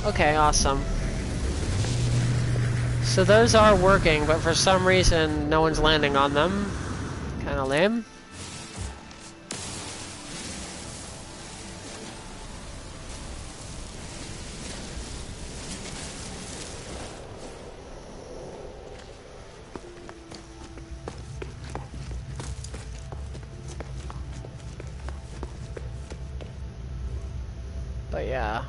Okay, awesome. So those are working, but for some reason no one's landing on them. Kinda lame. But yeah.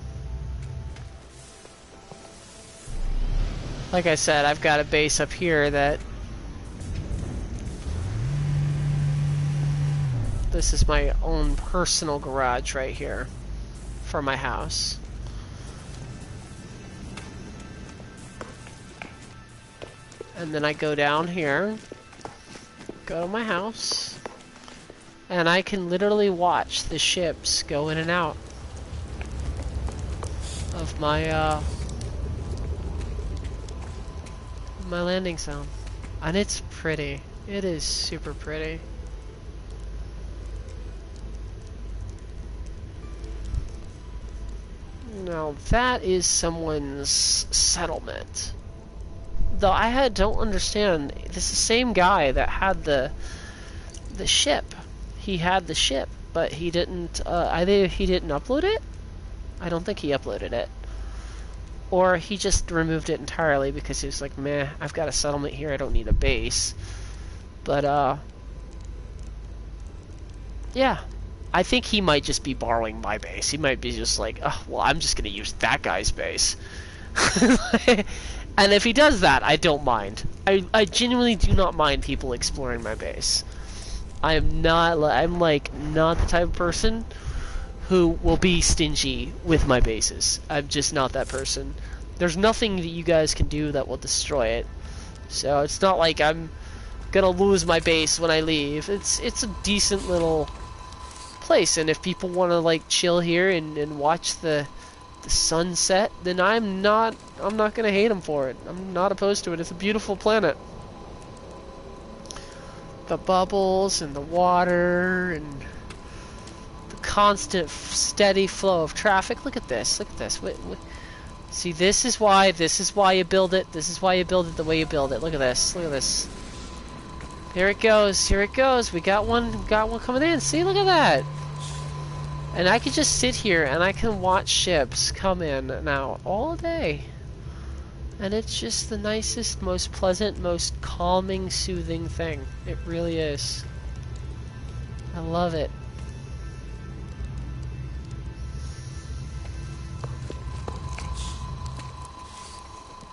Like I said, I've got a base up here that... This is my own personal garage right here for my house. And then I go down here, go to my house, and I can literally watch the ships go in and out of my my landing zone. And it's pretty. It is super pretty. Now that is someone's settlement. Though I don't understand. This is the same guy that had the ship. He had the ship, but he didn't. Either he didn't upload it. I don't think he uploaded it, or he just removed it entirely because he was like, "Meh, I've got a settlement here. I don't need a base." But yeah. I think he might just be borrowing my base. He might be just like, oh, well, I'm just going to use that guy's base. And if he does that, I don't mind. I genuinely do not mind people exploring my base. I'm like not the type of person who will be stingy with my bases. I'm just not that person. There's nothing that you guys can do that will destroy it. So it's not like I'm going to lose my base when I leave. It's a decent little place, and if people want to like chill here and watch the sunset, then I'm not gonna hate them for it. I'm not opposed to it. It's a beautiful planet. The bubbles and the water and the constant steady flow of traffic. Look at this. Look at this. Wait. See, this is why you build it. This is why you build it the way you build it. Look at this. Look at this. Here it goes. Here it goes. We got one coming in. See, look at that. And I can just sit here and I can watch ships come in and out all day. And it's just the nicest, most pleasant, most calming, soothing thing. It really is. I love it.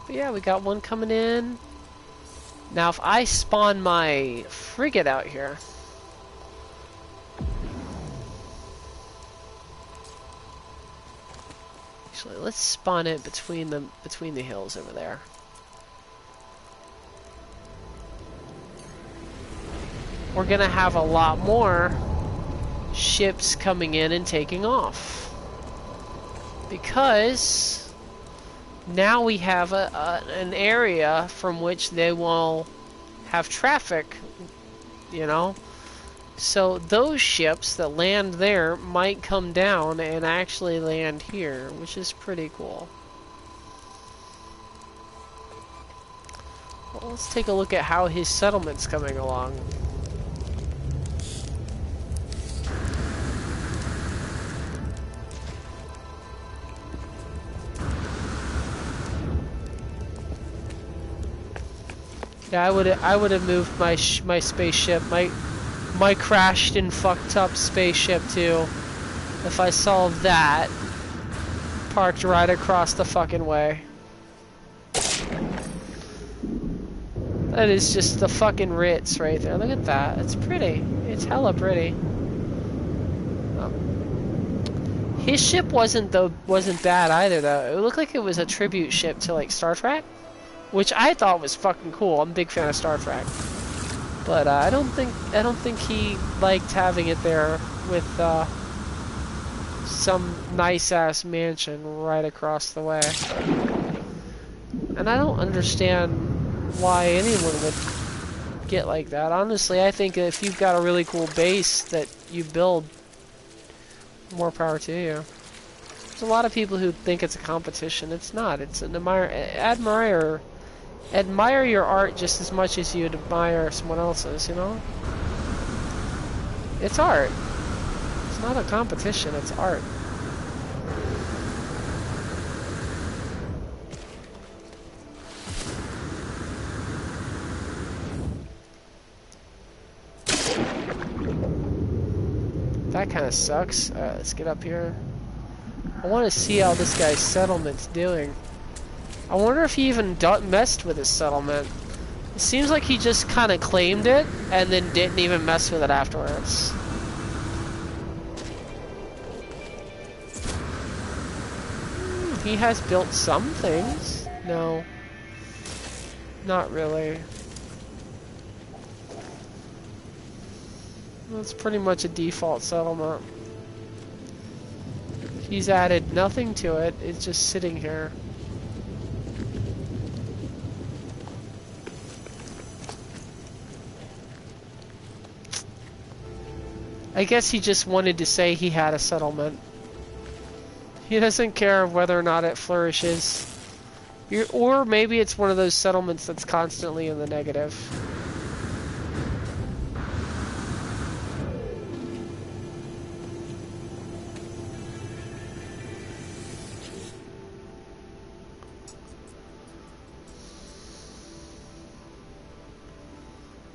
But yeah, we got one coming in. Now if I spawn my frigate out here, actually let's spawn it between the hills over there. We're gonna have a lot more ships coming in and taking off, because now we have an area from which they will have traffic, you know? So those ships that land there might come down and actually land here, which is pretty cool. Well, let's take a look at how his settlement's coming along. Yeah, I would have moved my spaceship, my crashed and fucked up spaceship too, if I saw that parked right across the fucking way. That is just the fucking Ritz right there. Look at that. It's pretty. It's hella pretty. His ship wasn't bad either though. It looked like it was a tribute ship to like Star Trek, which I thought was fucking cool. I'm a big fan of Star Trek. But I don't think he liked having it there with some nice ass mansion right across the way. And I don't understand why anyone would get like that. Honestly, I think if you've got a really cool base that you build, more power to you. There's a lot of people who think it's a competition. It's not. It's an admire your art just as much as you'd admire someone else's, you know? It's art. It's not a competition, it's art. That kind of sucks. Alright, let's get up here. I want to see how this guy's settlement's doing. I wonder if he even messed with his settlement. It seems like he just kind of claimed it and then didn't even mess with it afterwards. He has built some things. No. Not really. That's pretty much a default settlement. He's added nothing to it. It's just sitting here. I guess he just wanted to say he had a settlement. He doesn't care whether or not it flourishes. Or maybe it's one of those settlements that's constantly in the negative.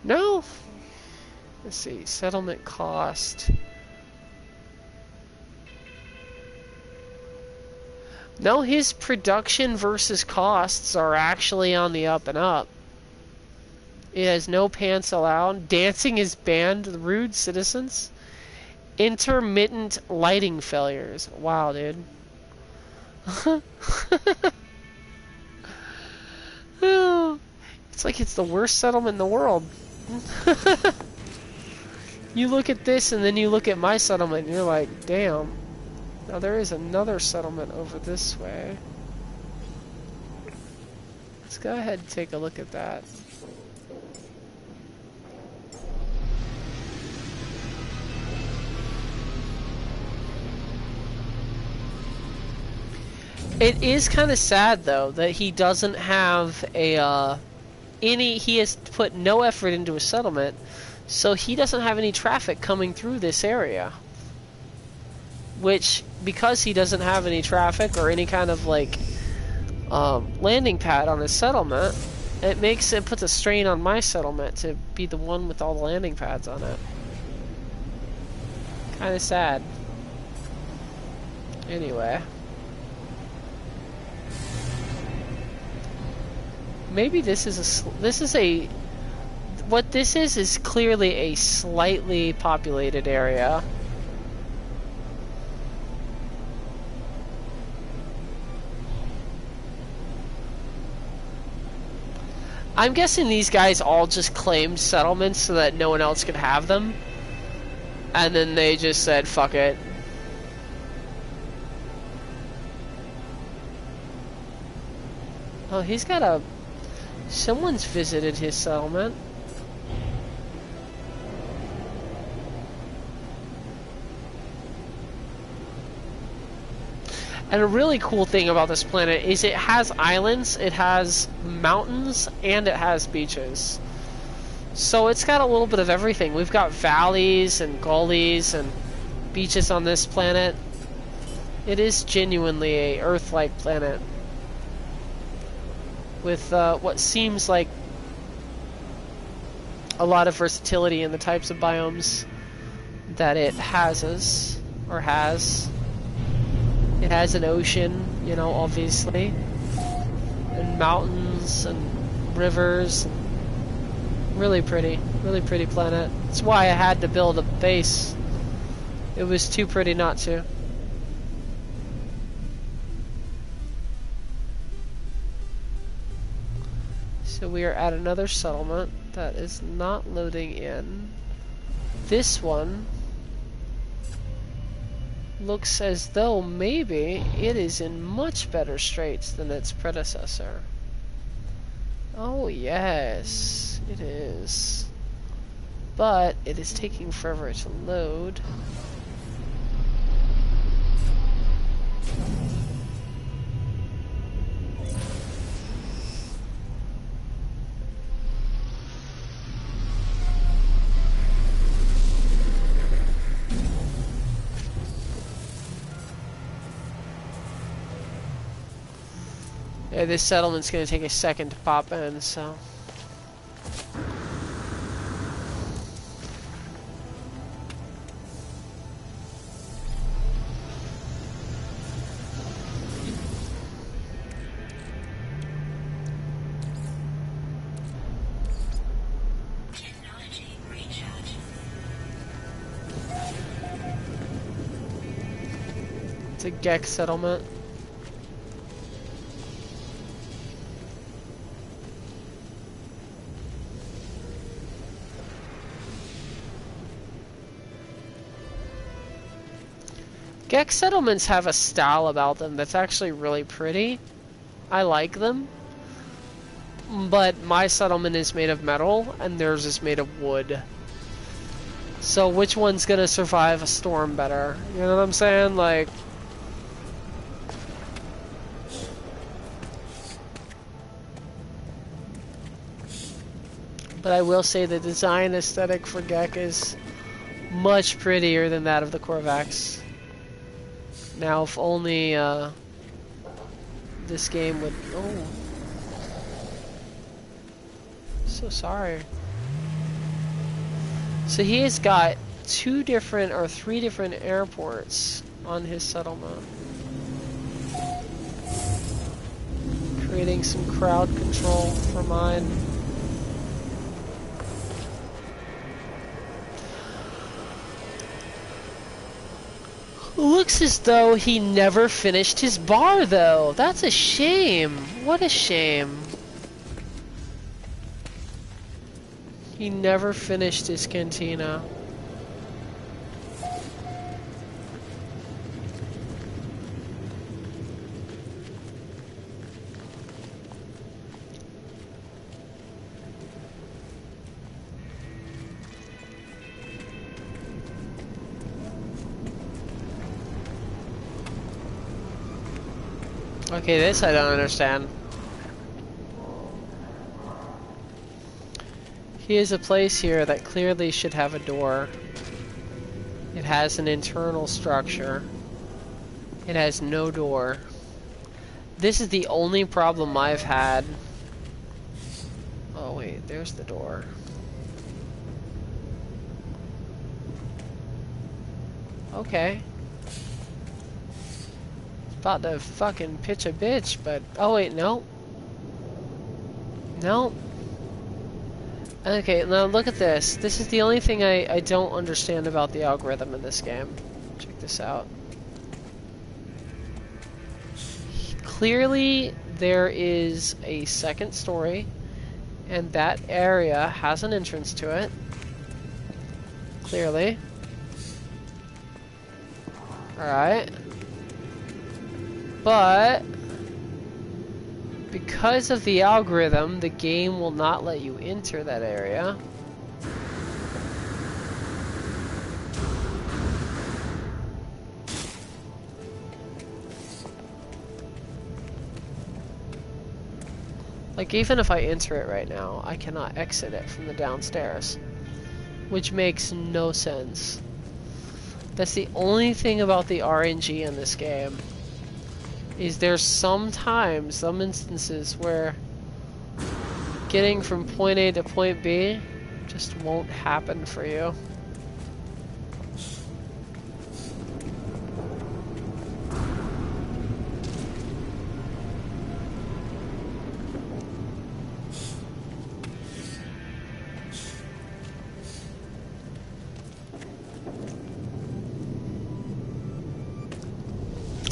No? Let's see, settlement cost. No, his production versus costs are actually on the up and up. It has no pants allowed. Dancing is banned. Rude citizens. Intermittent lighting failures. Wow, dude. It's like it's the worst settlement in the world. You look at this and then you look at my settlement and you're like, damn. Now there is another settlement over this way. Let's go ahead and take a look at that. It is kind of sad though that he doesn't have a he has put no effort into a settlement, so he doesn't have any traffic coming through this area. Which, because he doesn't have any traffic or any kind of like landing pad on his settlement, it puts a strain on my settlement to be the one with all the landing pads on it. Kind of sad. Anyway. Maybe this is what this is clearly a slightly populated area. I'm guessing these guys all just claimed settlements so that no one else could have them. And then they just said, fuck it. Oh, he's got a... Someone's visited his settlement. And a really cool thing about this planet is it has islands, it has mountains, and it has beaches. So it's got a little bit of everything. We've got valleys and gullies and beaches on this planet. It is genuinely a Earth-like planet with what seems like a lot of versatility in the types of biomes that it has. It has an ocean, you know, obviously, and mountains and rivers. Really pretty planet. That's why I had to build a base. It was too pretty not to. So we are at another settlement that is not loading in. This one looks as though maybe it is in much better straits than its predecessor. Oh yes, it is. But it is taking forever to load. Yeah, this settlement's gonna take a second to pop in, so. Technology recharge. It's a Gek settlement. Gek settlements have a style about them that's actually really pretty. I like them. But my settlement is made of metal, and theirs is made of wood. So which one's gonna survive a storm better? You know what I'm saying? Like... But I will say the design aesthetic for Gek is much prettier than that of the Korvax. Now, if only this game would... Oh. So sorry. So he has got 2 different or 3 different airports on his settlement. Creating some crowd control for mine. Looks as though he never finished his bar, though. That's a shame. What a shame. He never finished his cantina. Okay, this I don't understand. He has a place here that clearly should have a door. It has an internal structure. It has no door. This is the only problem I've had. Oh wait, there's the door. Okay. About to fucking pitch a bitch, but... Oh wait, no. No. Okay, now look at this. This is the only thing I don't understand about the algorithm in this game. Check this out. Clearly, there is a second story, and that area has an entrance to it. Clearly. Alright. But Because of the algorithm, the game will not let you enter that area. Like, even if I enter it right now, I cannot exit it from the downstairs. Which makes no sense. That's the only thing about the RNG in this game. Is there's sometimes, some instances where getting from point A to point B just won't happen for you.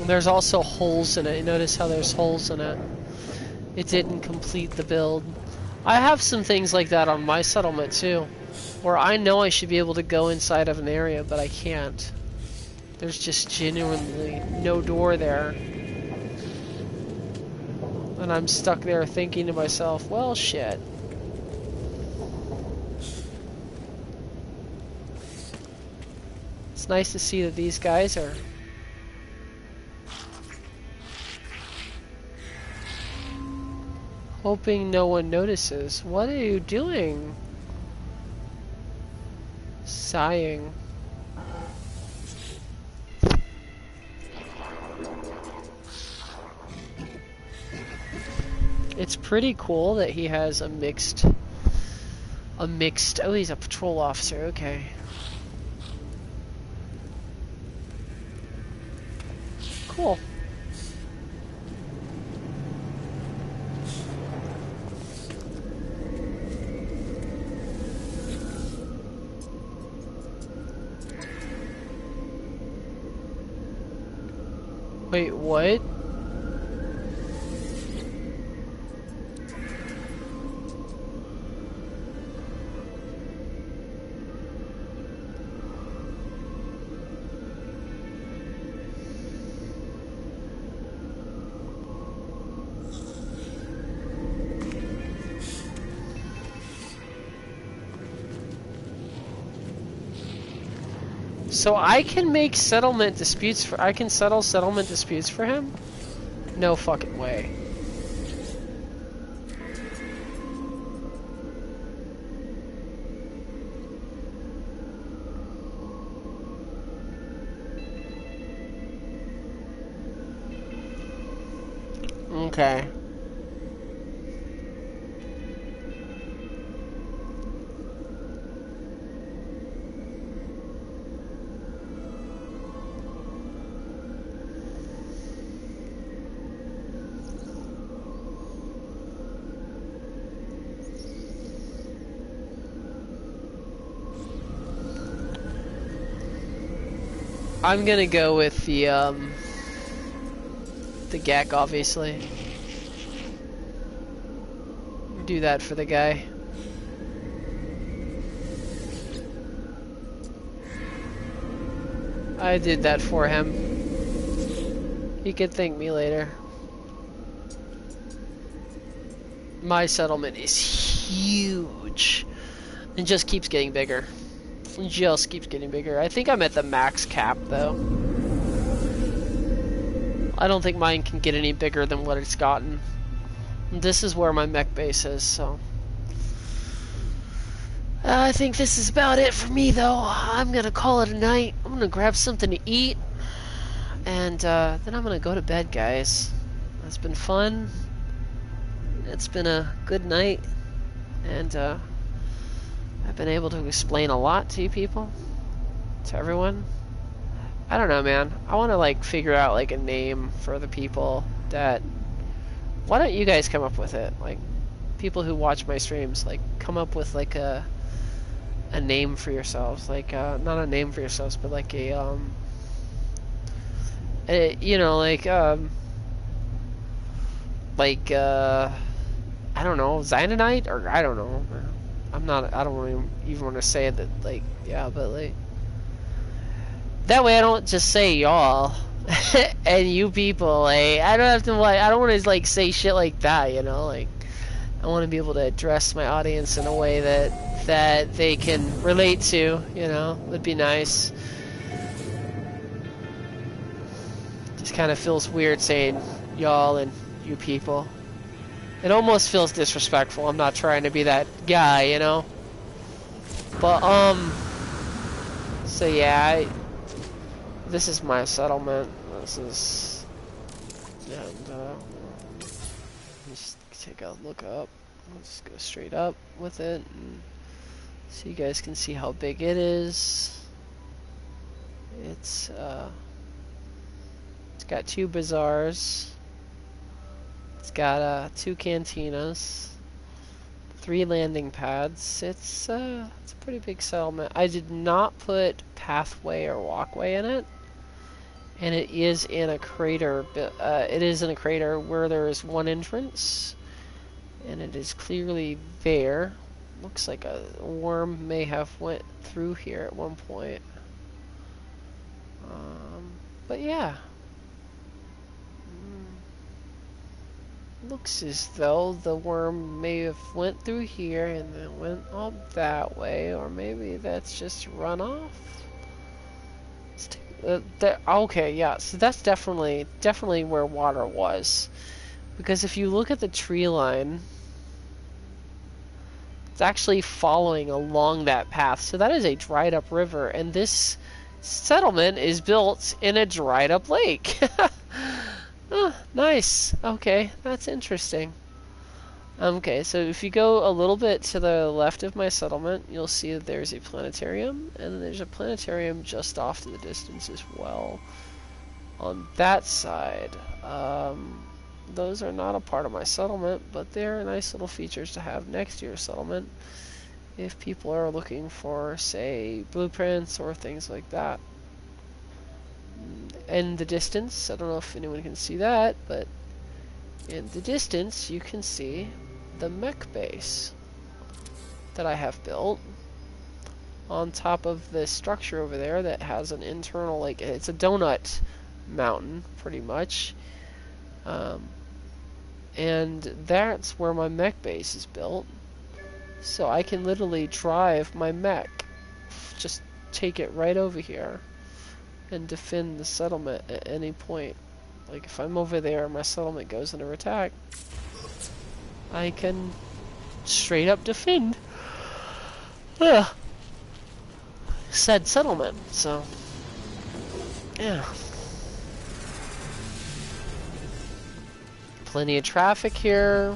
There's also holes in it. You notice how there's holes in it. It didn't complete the build. I have some things like that on my settlement too, where I know I should be able to go inside of an area, but I can't. There's just genuinely no door there. And I'm stuck there thinking to myself, well, shit. It's nice to see that these guys are hoping no one notices. What are you doing? Sighing. It's pretty cool that he has a mixed, oh, he's a patrol officer, okay. Cool. Wait, what? So I can make settlement disputes for, I can settle settlement disputes for him? No fucking way. Okay. I'm gonna go with the GAC, obviously. Do that for the guy. I did that for him. He could thank me later. My settlement is huge. And just keeps getting bigger. Just keeps getting bigger. I think I'm at the max cap, though. I don't think mine can get any bigger than what it's gotten. This is where my mech base is, so... I think this is about it for me, though. I'm gonna call it a night. I'm gonna grab something to eat. And then I'm gonna go to bed, guys. It's been fun. It's been a good night. And, I've been able to explain a lot to you people, to everyone. I don't know, man. I want to like figure out like a name for the people that. Why don't you guys come up with it? Like, people who watch my streams, like, come up with like a name for yourselves. Like, not a name for yourselves, but like a you know, like I don't know, Zynexian, or I don't know. I don't even want to say that, like, yeah, but like, that way I don't just say y'all. And you people, like, I don't have to, like, I don't want to, like, say shit like that, you know, like, I want to be able to address my audience in a way that they can relate to, you know, would be nice. Just kind of feels weird saying y'all and you people. It almost feels disrespectful. I'm not trying to be that guy, you know. But so yeah, this is my settlement. This is, and just take a look up. We'll just go straight up with it, and so you guys can see how big it is. It's got 2 bazaars. It's got 2 cantinas, 3 landing pads. It's a pretty big settlement. I did not put pathway or walkway in it, and it is in a crater. It is in a crater where there is 1 entrance, and it is clearly there. Looks like a worm may have went through here at one point. But yeah. Looks as though the worm may have went through here and then went up that way, or maybe that's just runoff. Okay, yeah, so that's definitely where water was, because if you look at the tree line, it's actually following along that path. So that is a dried up river, and this settlement is built in a dried up lake. Oh, nice. Okay, that's interesting. Okay, so if you go a little bit to the left of my settlement, you'll see that there's a planetarium, and then there's a planetarium just off to the distance as well. On that side, those are not a part of my settlement, but they're nice little features to have next to your settlement if people are looking for, say, blueprints or things like that. In the distance, I don't know if anyone can see that, but in the distance you can see the mech base that I have built on top of the structure over there that has an internal, like, it's a donut mountain pretty much, and that's where my mech base is built. So I can literally drive my mech, just take it right over here and defend the settlement at any point. Like, if I'm over there and my settlement goes under attack, I can straight up defend said settlement. So yeah, plenty of traffic here.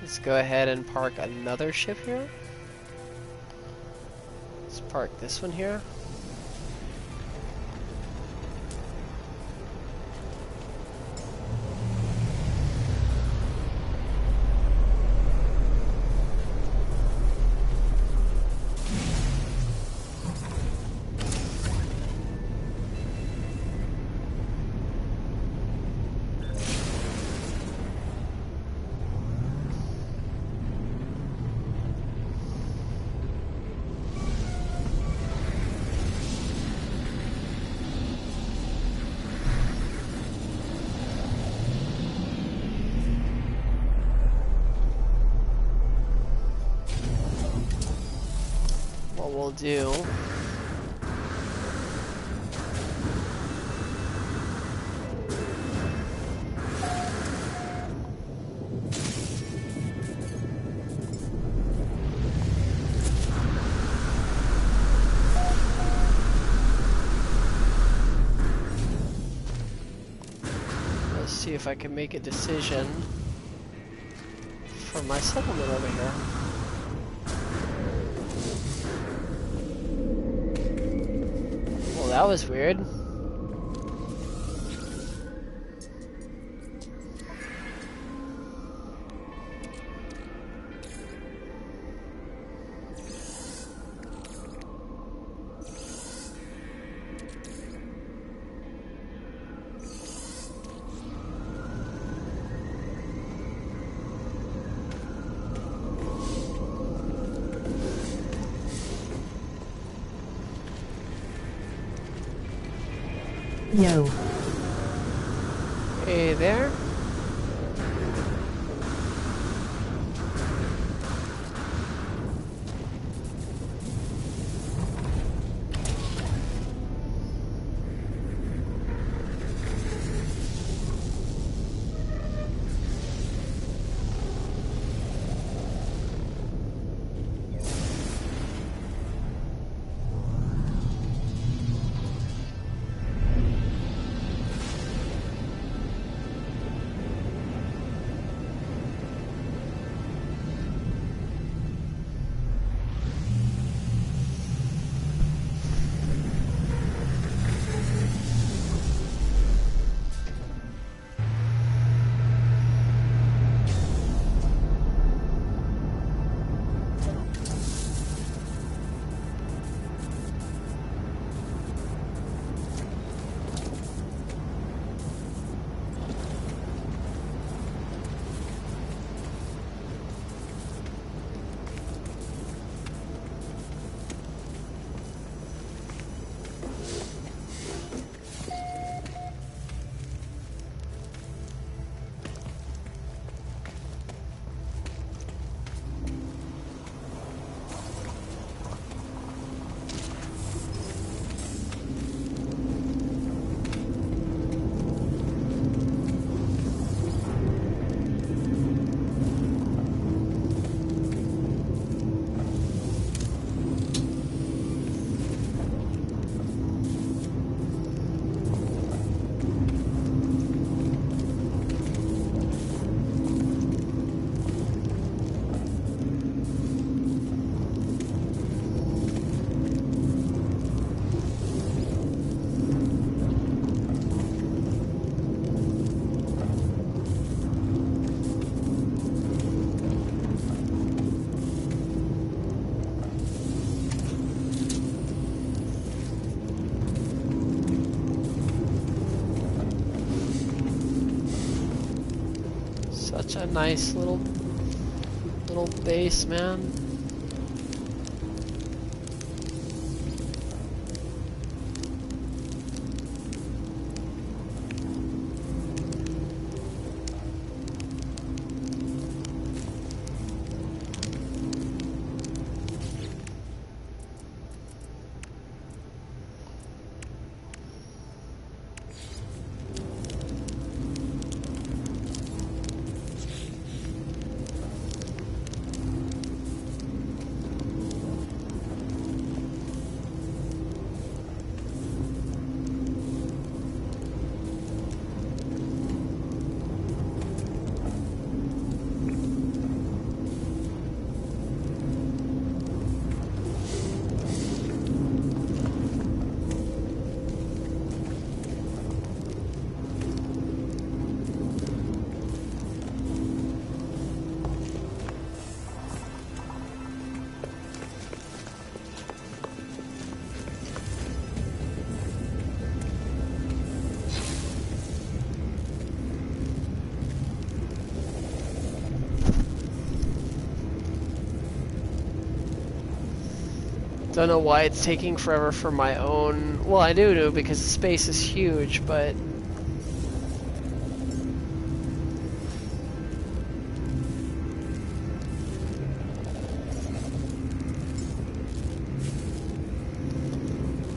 Let's go ahead and park another ship here. Let's park this one here. What we'll do see if I can make a decision for my settlement over here. Well, that was weird. Yo. Hey there. Such a nice little base, man. Don't know why it's taking forever for my own... Well, I do know because the space is huge, but...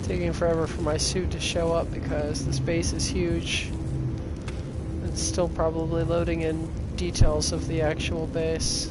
Taking forever for my suit to show up because the space is huge. It's still probably loading in details of the actual base.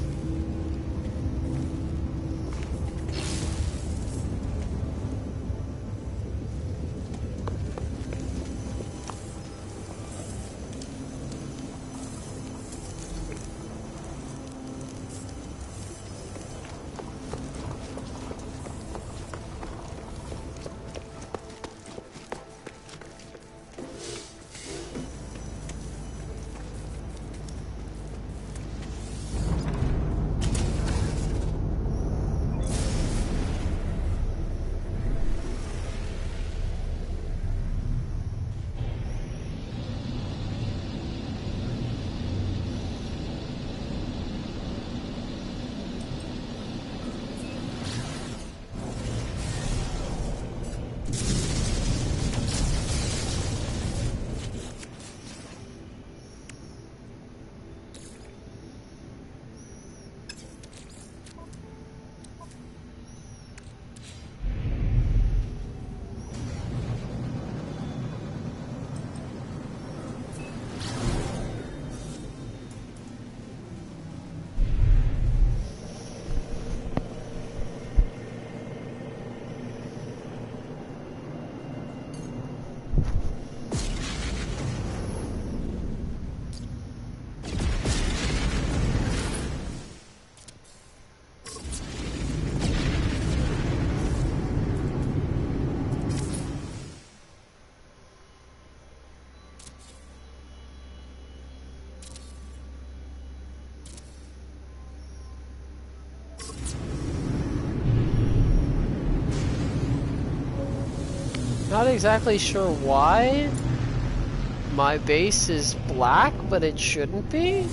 Not exactly sure why my base is black, but it shouldn't be.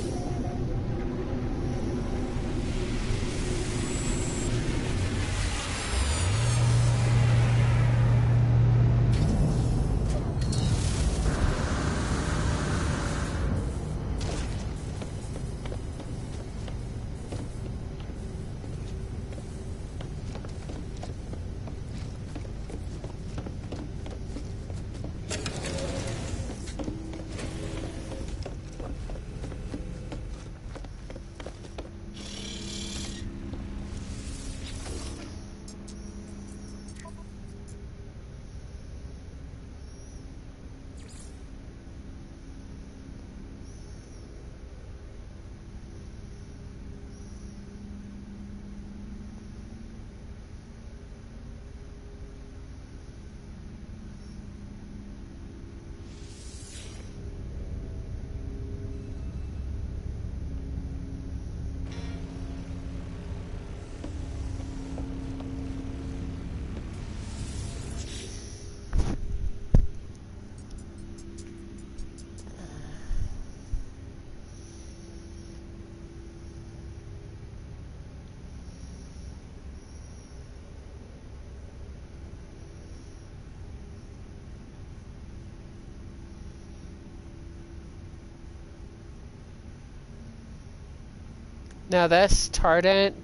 Now that's Titan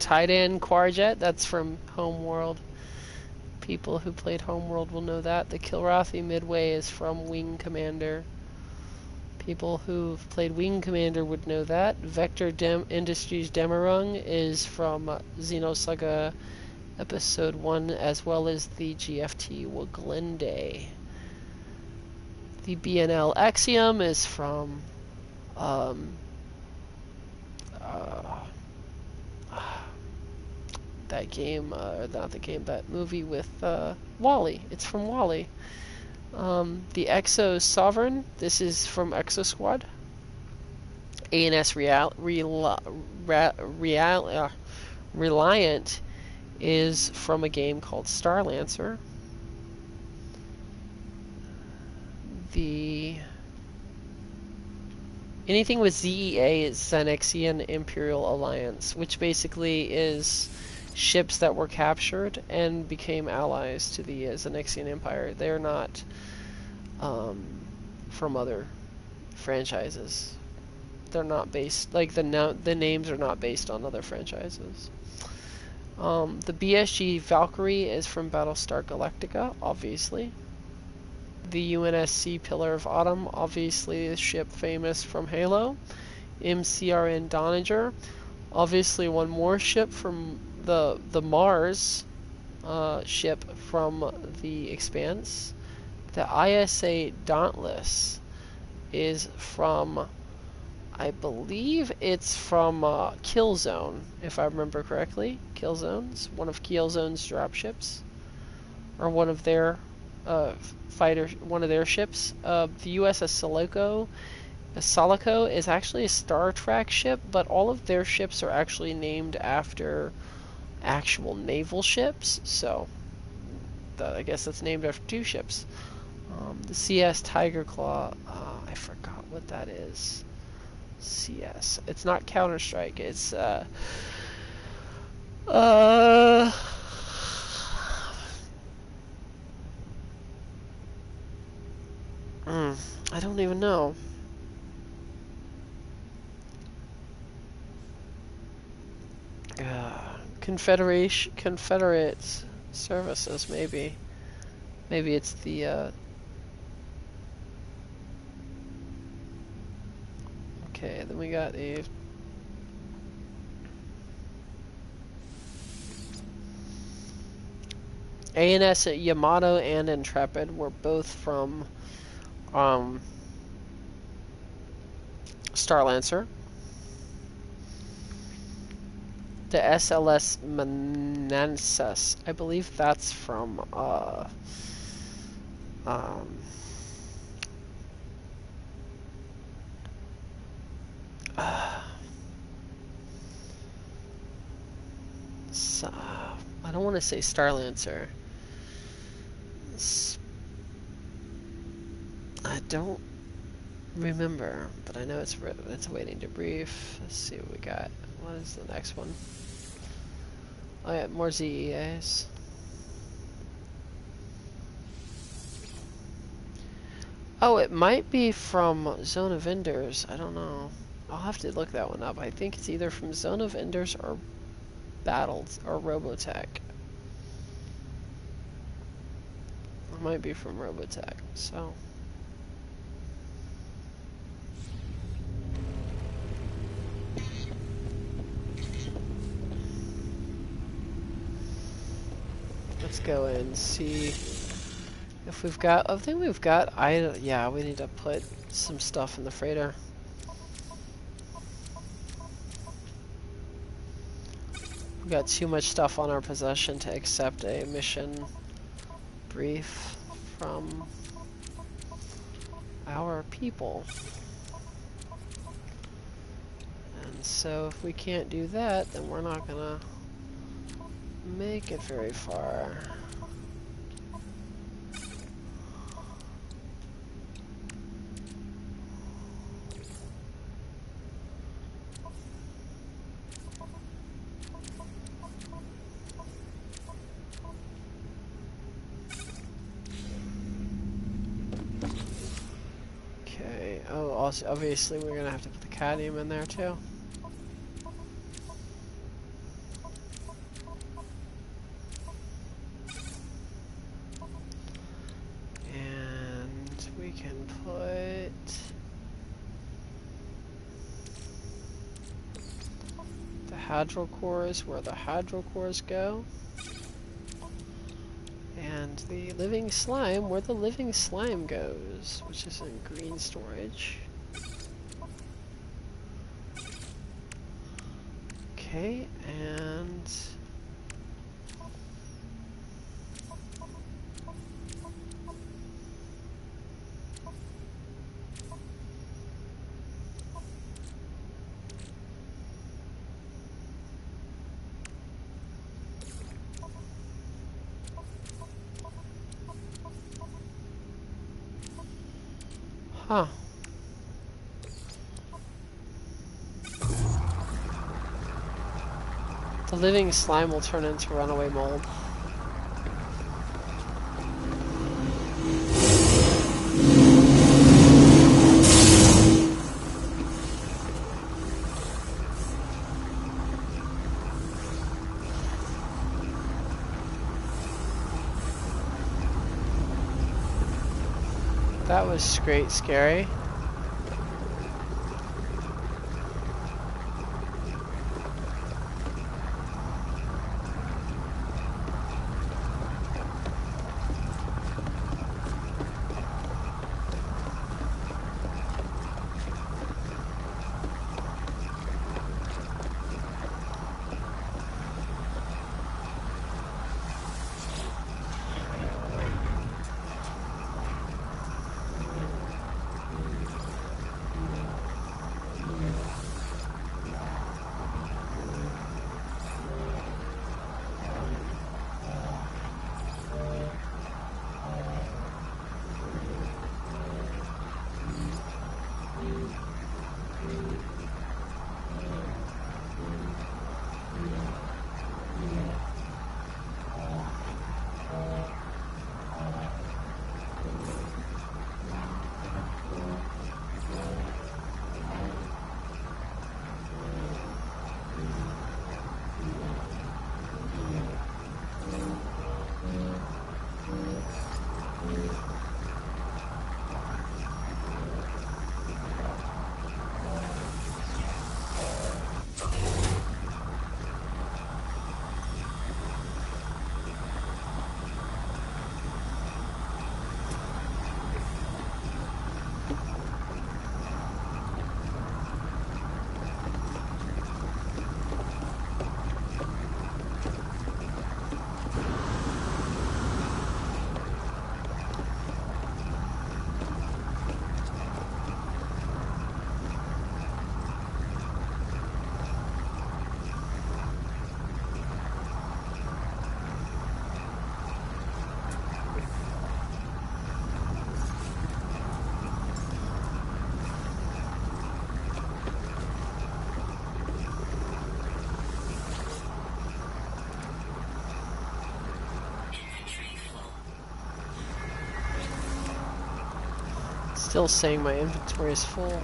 Quarjet. That's from Homeworld. People who played Homeworld will know that. The Kilrathi Midway is from Wing Commander. People who've played Wing Commander would know that. Vector Industries Demerung is from Xenosaga Episode 1, as well as the GFT Waglinde. The BNL Axiom is from that game, not the game, that movie with Wally. It's from Wally. The Exo Sovereign, this is from Exo Squad. ANS Reliant is from a game called Star Lancer. Anything with ZEA is Zynexian Imperial Alliance, which basically is ships that were captured and became allies to the Zynexian Empire. They're not from other franchises. They're not based, like the names are not based on other franchises. The BSG Valkyrie is from Battlestar Galactica, obviously. The UNSC Pillar of Autumn, obviously a ship famous from Halo. MCRN Doniger, obviously one more ship from the Mars ship from the Expanse. The ISA Dauntless is from, I believe it's from Killzone, if I remember correctly. Killzone's one of Killzone's dropships, or one of their one of their ships. The USS Sulaco is actually a Star Trek ship, but all of their ships are actually named after actual naval ships, so I guess that's named after two ships. The CS Tiger Claw, I forgot what that is. CS. It's not Counter-Strike, it's I don't even know. Confederate services, maybe. Maybe it's the okay, then we got a ANS at Yamato and Intrepid were both from Star Lancer. The SLS Manassas, I believe that's from I don't want to say Star Lancer. I don't remember, but I know it's waiting to brief. Let's see what we got. What is the next one? Oh yeah, more ZEAs. Oh, it might be from Zone of Enders. I don't know. I'll have to look that one up. I think it's either from Zone of Enders or Battles or Robotech. It might be from Robotech, so. Let's go and see if we've got, I think we've got, yeah, we need to put some stuff in the freighter. We've got too much stuff on our possession to accept a mission brief from our people. And so if we can't do that, then we're not gonna make it very far. Okay, oh, also, obviously we're gonna have to put the cadmium in there too. And we can put the hadral cores where the hadral cores go. And the living slime where the living slime goes, which is in green storage. Okay, and huh. The living slime will turn into runaway mold. That was great, scary. Still saying my inventory is full.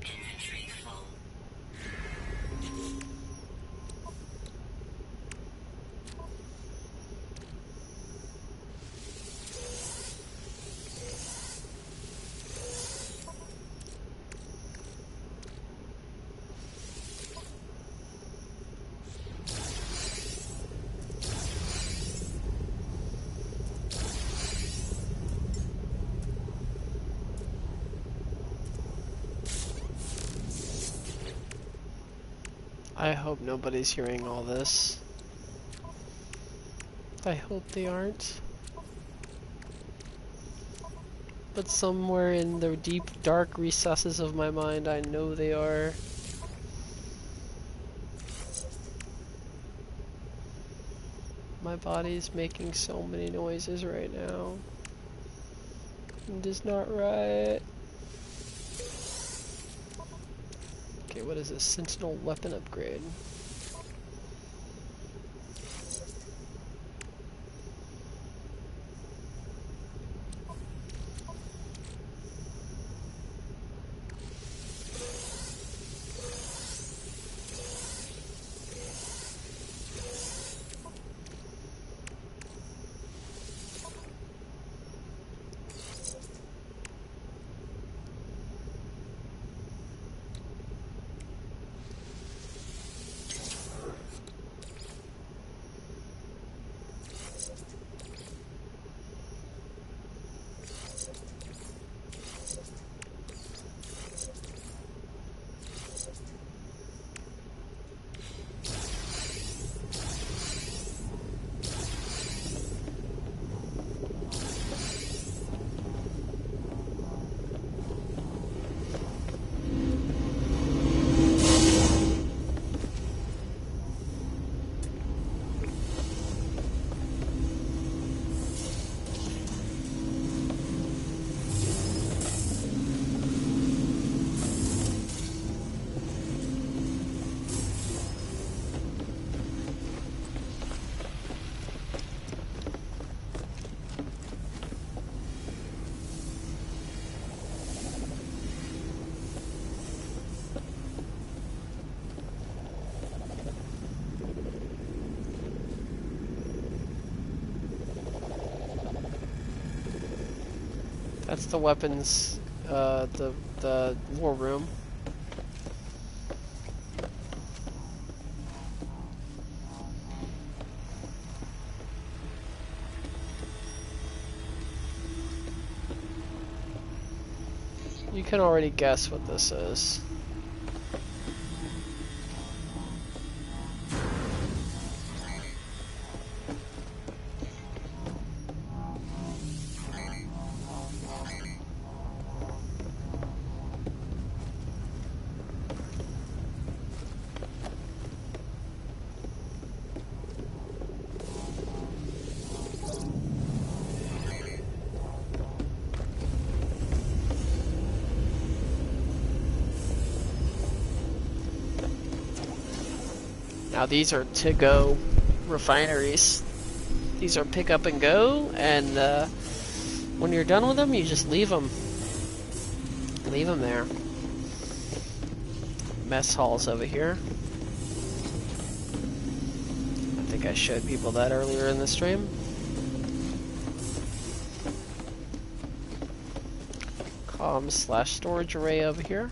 Inventory full. I hope nobody's hearing all this. I hope they aren't. But somewhere in the deep, dark recesses of my mind, I know they are. My body's making so many noises right now. It is not right. Okay, what is this? Sentinel weapon upgrade. That's the weapons, the war room. You can already guess what this is. Now these are to-go refineries. These are pick up and go, and when you're done with them, you just leave them. Leave them there. Mess halls over here. I think I showed people that earlier in the stream. Comm/storage array over here.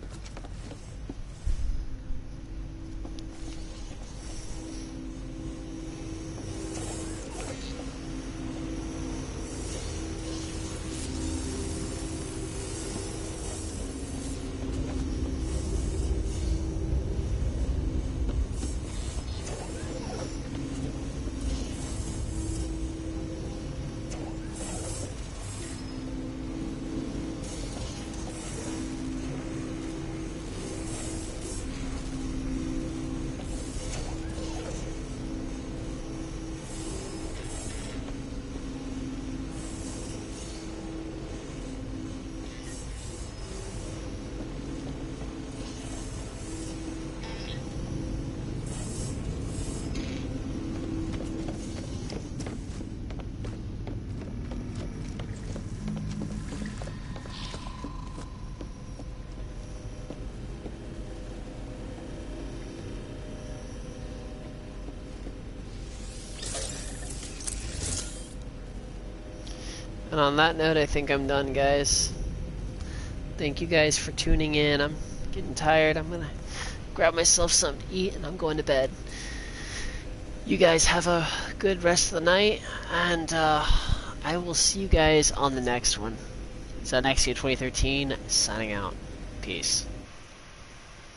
And on that note, I think I'm done, guys. Thank you guys for tuning in. I'm getting tired. I'm gonna grab myself something to eat and I'm going to bed. You guys have a good rest of the night, and I will see you guys on the next one. Zynexian 2013 signing out. Peace.